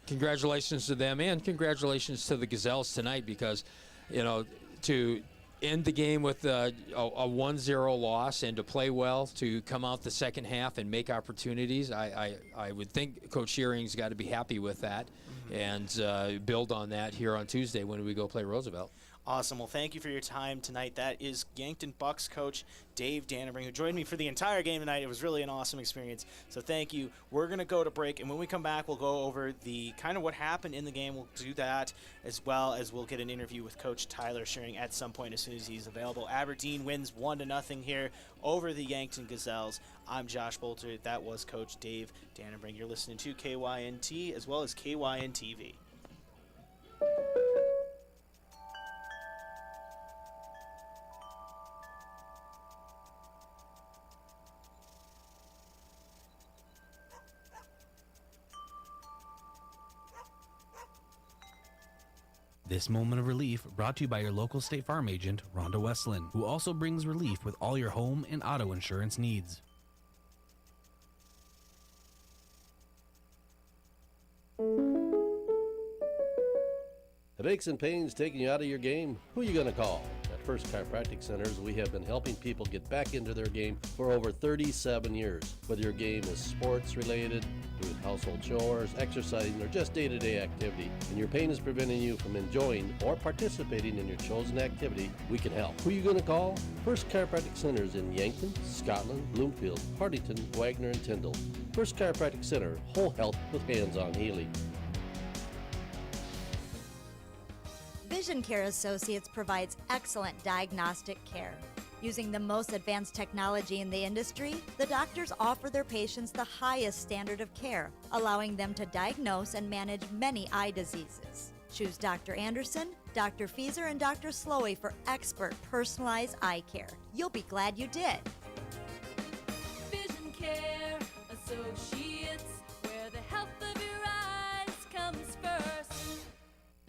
congratulations to them, and congratulations to the Gazelles tonight, because, you know, to end the game with a 1-0 loss and to play well, to come out the second half and make opportunities, I would think Coach Shearing's got to be happy with that and build on that here on Tuesday when we go play Roosevelt. Awesome. Well, thank you for your time tonight. That is Yankton Bucks coach Dave Dannenbring, who joined me for the entire game tonight. It was really an awesome experience. So thank you. We're going to go to break, and when we come back, we'll go over the kind of what happened in the game. We'll do that, as well as we'll get an interview with Coach Tyler Shearing at some point as soon as he's available. Aberdeen wins 1-0 here over the Yankton Gazelles. I'm Josh Bolter. That was Coach Dave Dannenbring. You're listening to KYNT as well as KYN-TV. This moment of relief brought to you by your local State Farm agent, Rhonda Westland, who also brings relief with all your home and auto insurance needs. If aches and pains taking you out of your game, who are you going to call? At First Chiropractic Centers, we have been helping people get back into their game for over 37 years. Whether your game is sports related, doing household chores, exercising, or just day-to-day activity, and your pain is preventing you from enjoying or participating in your chosen activity, we can help. Who are you going to call? First Chiropractic Centers in Yankton, Scotland, Bloomfield, Hartington, Wagner, and Tyndall. First Chiropractic Center, whole health with hands-on healing. Vision Care Associates provides excellent diagnostic care. Using the most advanced technology in the industry, the doctors offer their patients the highest standard of care, allowing them to diagnose and manage many eye diseases. Choose Dr. Anderson, Dr. Fieser, and Dr. Slowey for expert personalized eye care. You'll be glad you did. Vision Care Associates, where the health of your eyes comes first.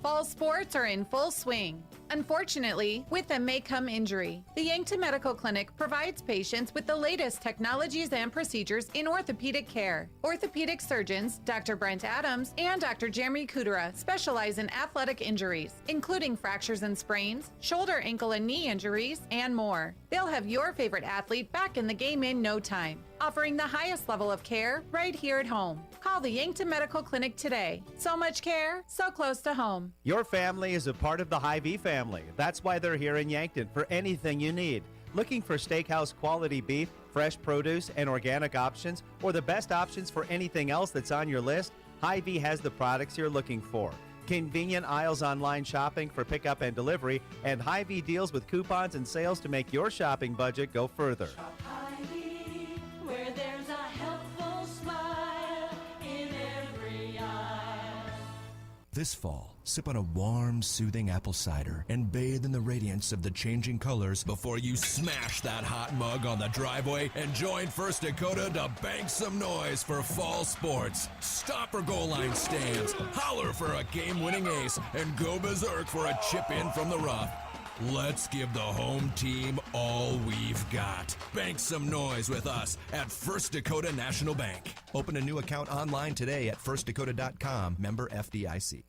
Fall sports are in full swing. Unfortunately, with them may come injury. The Yankton Medical Clinic provides patients with the latest technologies and procedures in orthopedic care. Orthopedic surgeons, Dr. Brent Adams and Dr. Jeremy Kudera, specialize in athletic injuries, including fractures and sprains, shoulder, ankle, and knee injuries, and more. They'll have your favorite athlete back in the game in no time, offering the highest level of care right here at home. Call the Yankton Medical Clinic today. So much care, so close to home. Your family is a part of the Hy-Vee family. That's why they're here in Yankton for anything you need. Looking for steakhouse quality beef, fresh produce, and organic options, or the best options for anything else that's on your list? Hy-Vee has the products you're looking for. Convenient aisles online shopping for pickup and delivery, and Hy-Vee deals with coupons and sales to make your shopping budget go further. Hy-Vee, where there's a helpful smile in This fall, sip on a warm, soothing apple cider and bathe in the radiance of the changing colors before you smash that hot mug on the driveway and join First Dakota to bank some noise for fall sports. Stop for goal line stands, holler for a game-winning ace, and go berserk for a chip in from the rough. Let's give the home team all we've got. Bank some noise with us at First Dakota National Bank. Open a new account online today at firstdakota.com, member FDIC.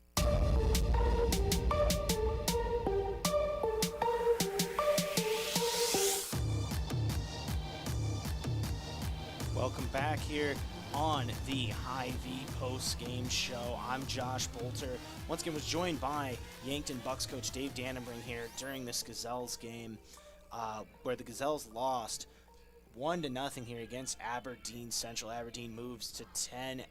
Welcome back here on the Hy-Vee post-game show. I'm Josh Bolter. Once again, was joined by Yankton Bucks coach Dave Dannenbring here during this Gazelles game, where the Gazelles lost 1-0 here against Aberdeen Central. Aberdeen moves to 10-1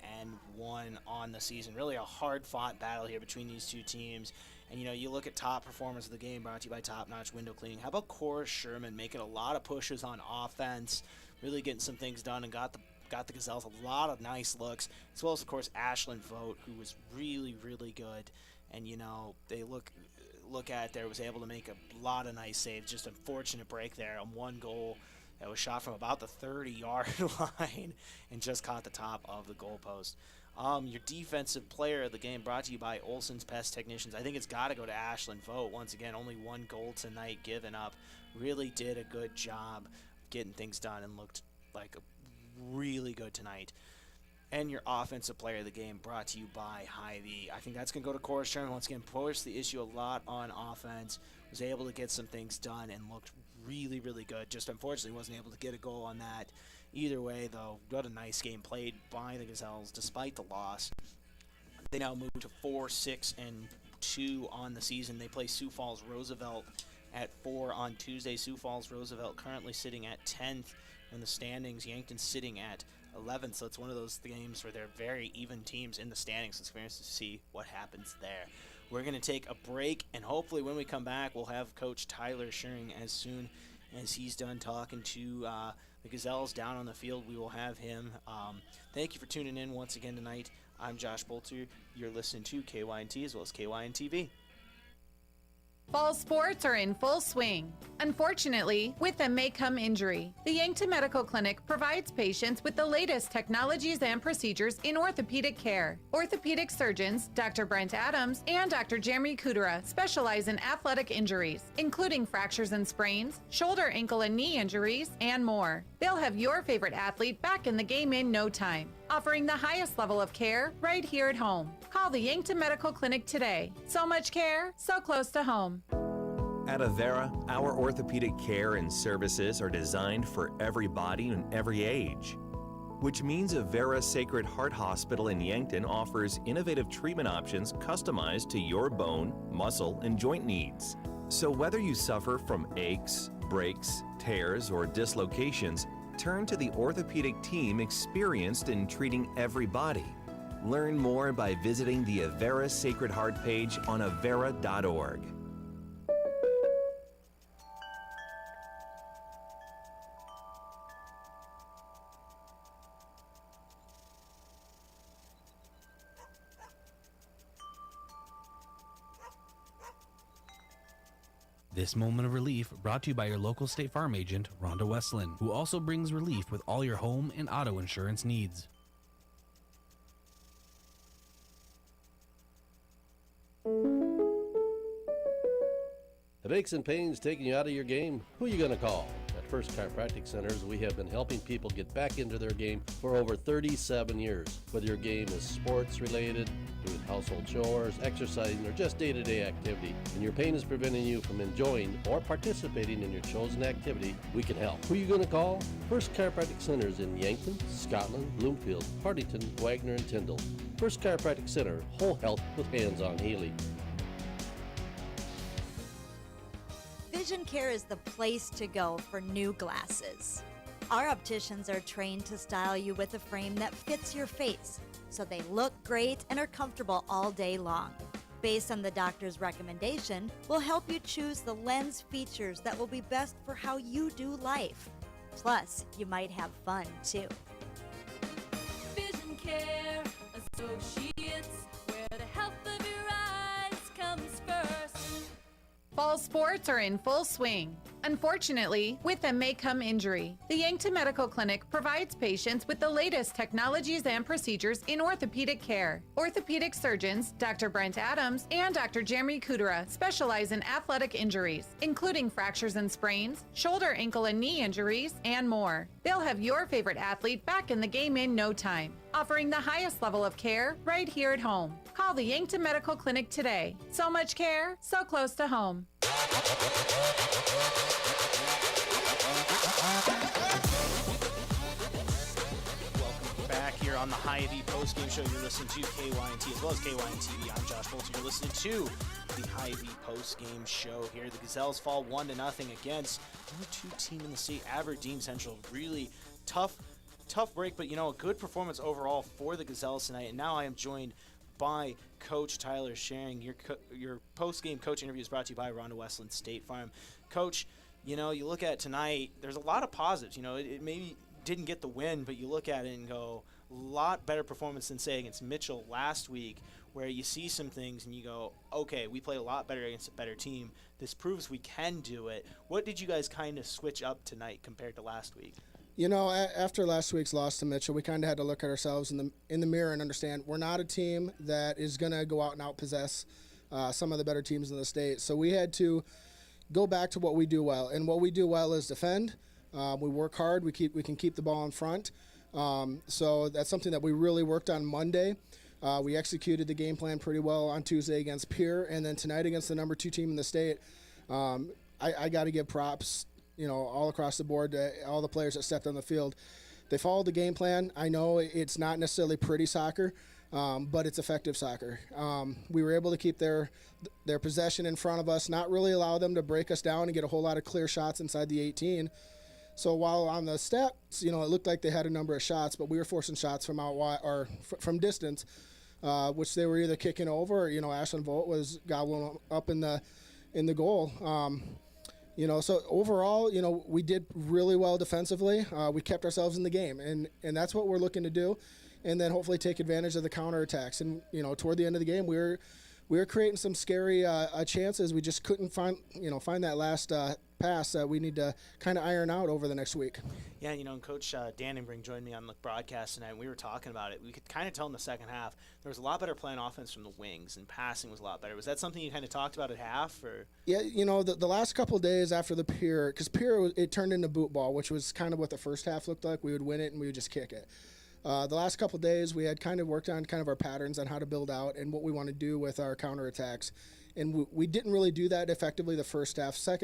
on the season. Really a hard-fought battle here between these two teams. And, you know, you look at top performance of the game brought to you by Top Notch Window Cleaning. How about Cora Sherman making a lot of pushes on offense, really getting some things done, and got the Gazelles a lot of nice looks, as well as, of course, Ashlyn Vogt, who was really, really good. And, you know, they look at it there, was able to make a lot of nice saves. Just unfortunate break there on one goal that was shot from about the 30-yard line and just caught the top of the goalpost. Your defensive player of the game brought to you by Olson's Pest Technicians. I think it's got to go to Ashlyn Vogt. Once again, only one goal tonight given up. Really did a good job getting things done and looked like a really good tonight. And your offensive player of the game brought to you by Hy-Vee. I think that's going to go to Cora Sherman. Once again, pushed the issue a lot on offense, was able to get some things done and looked really, really good. Just unfortunately wasn't able to get a goal on that. Either way, though, what a nice game played by the Gazelles despite the loss. They now move to 4-6-2 on the season. They play Sioux Falls Roosevelt at 4 on Tuesday. Sioux Falls Roosevelt currently sitting at 10th in the standings. Yankton sitting at 11th, so it's one of those games where they're very even teams in the standings. It's curious to see what happens there. We're going to take a break, and hopefully when we come back, we'll have Coach Tyler Shearing as soon as he's done talking to the Gazelles down on the field. We will have him. Thank you for tuning in once again tonight. I'm Josh Bolter. You're listening to KYNT as well as KYN-TV. Fall sports are in full swing. Unfortunately, with them may come injury. The Yankton Medical Clinic provides patients with the latest technologies and procedures in orthopedic care. Orthopedic surgeons, Dr. Brent Adams and Dr. Jeremy Kudera, specialize in athletic injuries, including fractures and sprains, shoulder, ankle, and knee injuries, and more. They'll have your favorite athlete back in the game in no time, offering the highest level of care right here at home. Call the Yankton Medical Clinic today. So much care, so close to home. At Avera, our orthopedic care and services are designed for every body and every age, which means Avera Sacred Heart Hospital in Yankton offers innovative treatment options customized to your bone, muscle, and joint needs. So whether you suffer from aches, breaks, tears, or dislocations, turn to the orthopedic team experienced in treating every body. Learn more by visiting the Avera Sacred Heart page on avera.org. This moment of relief brought to you by your local State Farm agent, Rhonda Westland, who also brings relief with all your home and auto insurance needs. If aches and pains taking you out of your game, who are you going to call? At First Chiropractic Centers, we have been helping people get back into their game for over 37 years. Whether your game is sports related, doing household chores, exercising, or just day-to-day activity, and your pain is preventing you from enjoying or participating in your chosen activity, we can help. Who are you going to call? First Chiropractic Centers in Yankton, Scotland, Bloomfield, Hartington, Wagner, and Tyndall. First Chiropractic Center, whole health with hands-on healing. Vision Care is the place to go for new glasses. Our opticians are trained to style you with a frame that fits your face, so they look great and are comfortable all day long. Based on the doctor's recommendation, we'll help you choose the lens features that will be best for how you do life. Plus, you might have fun too. Vision Care Associates, where the health of your Fall sports are in full swing. Unfortunately, with a may come injury, the Yankton Medical Clinic provides patients with the latest technologies and procedures in orthopedic care. Orthopedic surgeons Dr. Brent Adams and Dr. Jeremy Kudera specialize in athletic injuries, including fractures and sprains, shoulder, ankle, and knee injuries, and more. They'll have your favorite athlete back in the game in no time, offering the highest level of care right here at home. Call the Yankton Medical Clinic today. So much care, so close to home. Welcome back here on the Hy-Vee post-game show. You're listening to KYNT as well as KYNTV. I'm Josh Bolton. You're listening to the Hy-Vee post-game show here. The Gazelles fall 1-0 against number 2 team in the state, Aberdeen Central. Really tough break, but a good performance overall for the Gazelles tonight. And now I am joined by Coach Tyler Schering. Your post-game coach interview is brought to you by Rhonda Westland State Farm. Coach, you look at tonight, there's a lot of positives. It maybe didn't get the win, but you look at it and go, a lot better performance than, say, against Mitchell last week, where you see some things and you go, okay, we played a lot better against a better team. This proves we can do it. What did you guys kind of switch up tonight compared to last week? After last week's loss to Mitchell, we kind of had to look at ourselves in the mirror and understand we're not a team that is going to go out and outpossess some of the better teams in the state. So we had to go back to what we do well, and what we do well is defend. We work hard. We can keep the ball in front. So that's something that we really worked on Monday. We executed the game plan pretty well on Tuesday against Pierre, and then tonight against the number 2 team in the state. I got to give props, all across the board to all the players that stepped on the field. They followed the game plan. I know it's not necessarily pretty soccer, but it's effective soccer. We were able to keep their possession in front of us, not really allow them to break us down and get a whole lot of clear shots inside the 18. So while on the stats, it looked like they had a number of shots, but we were forcing shots from out wide or from distance, which they were either kicking over or, Ashlyn Vogt was gobbling up in the goal. So overall, we did really well defensively. We kept ourselves in the game, and that's what we're looking to do, and then hopefully take advantage of the counterattacks. And toward the end of the game, we were creating some scary chances. We just couldn't find that last pass that we need to kind of iron out over the next week. Yeah, and Coach Dannenbring joined me on the broadcast tonight, and we were talking about it. We could kind of tell in the second half there was a lot better playing offense from the wings, and passing was a lot better. Was that something you kind of talked about at half? Or? Yeah, the last couple of days after the Pierre, because Pierre, it turned into boot ball, which was kind of what the first half looked like. We would win it, and we would just kick it. The last couple of days, we had kind of worked on kind of our patterns on how to build out and what we want to do with our counterattacks. And we didn't really do that effectively the first half. At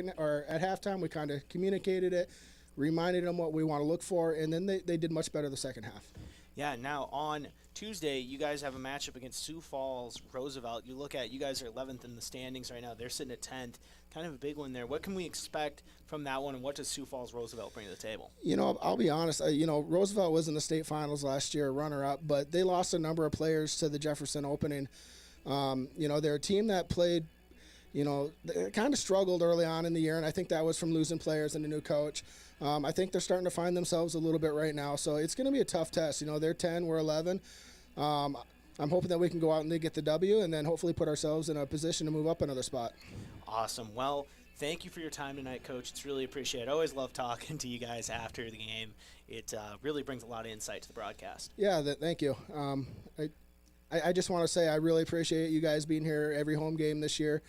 halftime, we kind of communicated it, reminded them what we want to look for, and then they did much better the second half. Yeah, now on Tuesday, you guys have a matchup against Sioux Falls Roosevelt. You guys are 11th in the standings right now. They're sitting at 10th. Kind of a big one there. What can we expect from that one, and what does Sioux Falls Roosevelt bring to the table? I'll be honest. Roosevelt was in the state finals last year, runner-up, but they lost a number of players to the Jefferson opening. They're a team that played, they kind of struggled early on in the year, and I think that was from losing players and a new coach. I think they're starting to find themselves a little bit right now, so it's going to be a tough test. They're 10, we're 11. I'm hoping that we can go out and they get the W and then hopefully put ourselves in a position to move up another spot. Awesome. Well, thank you for your time tonight, Coach. It's really appreciated. I always love talking to you guys after the game. It really brings a lot of insight to the broadcast. Yeah, thank you. I just want to say I really appreciate you guys being here every home game this year.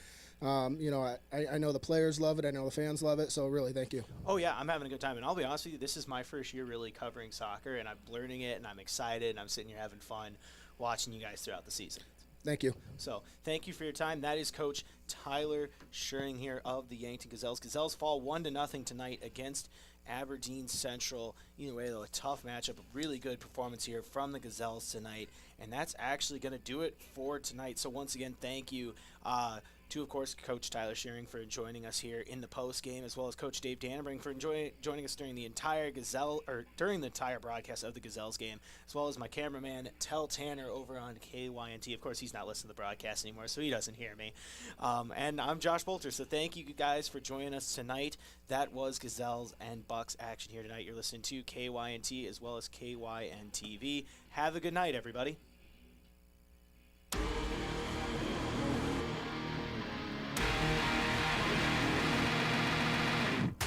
I know the players love it. I know the fans love it. So really, thank you. Oh, yeah, I'm having a good time. And I'll be honest with you, this is my first year really covering soccer, and I'm learning it, and I'm excited, and I'm sitting here having fun watching you guys throughout the season. Thank you. So thank you for your time. That is Coach Tyler Schering here of the Yankton Gazelles. Gazelles fall 1-0 tonight against Aberdeen Central. Either way, though, a tough matchup, a really good performance here from the Gazelles tonight. And that's actually going to do it for tonight. So once again, thank you to, of course, Coach Tyler Schering for joining us here in the post game, as well as Coach Dave Dannenbring for joining us during the entire broadcast of the Gazelles game, as well as my cameraman Tel Tanner over on KYNT. Of course, he's not listening to the broadcast anymore, so he doesn't hear me. And I'm Josh Bolter. So thank you guys for joining us tonight. That was Gazelles and Bucks action here tonight. You're listening to KYNT as well as KYNTV. Have a good night, everybody.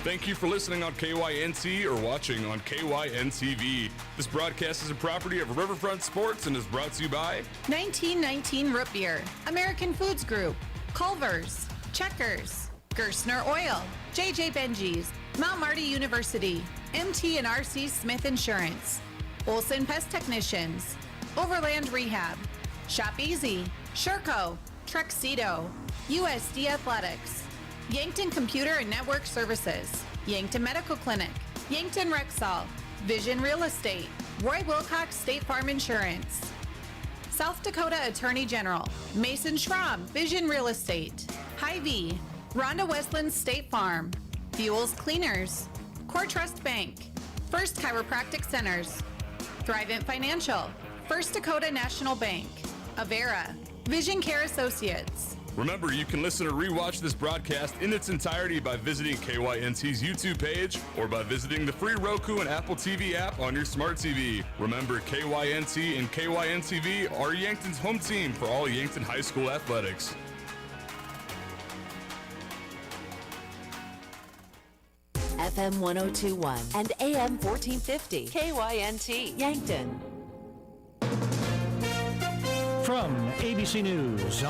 Thank you for listening on KYNC or watching on KYNTV. This broadcast is a property of Riverfront Sports and is brought to you by 1919 Root Beer, American Foods Group, Culver's, Checkers, Gerstner Oil, JJ Benji's, Mount Marty University, MT and RC Smith Insurance, Olson Pest Technicians, Overland Rehab, Shop Easy, Sherco, Truxedo, USD Athletics, Yankton Computer and Network Services, Yankton Medical Clinic, Yankton Rexall, Vision Real Estate, Roy Wilcox State Farm Insurance, South Dakota Attorney General, Mason Schramm, Vision Real Estate, Hy-Vee, Rhonda Westland State Farm, Fuels Cleaners, Core Trust Bank, First Chiropractic Centers, Thrivent Financial, First Dakota National Bank, Avera, Vision Care Associates. Remember, you can listen or rewatch this broadcast in its entirety by visiting KYNC's YouTube page or by visiting the free Roku and Apple TV app on your smart TV. Remember, KYNC and KYNTV are Yankton's home team for all Yankton High School athletics. FM 1021 and AM 1450. KYNT, Yankton. From ABC News.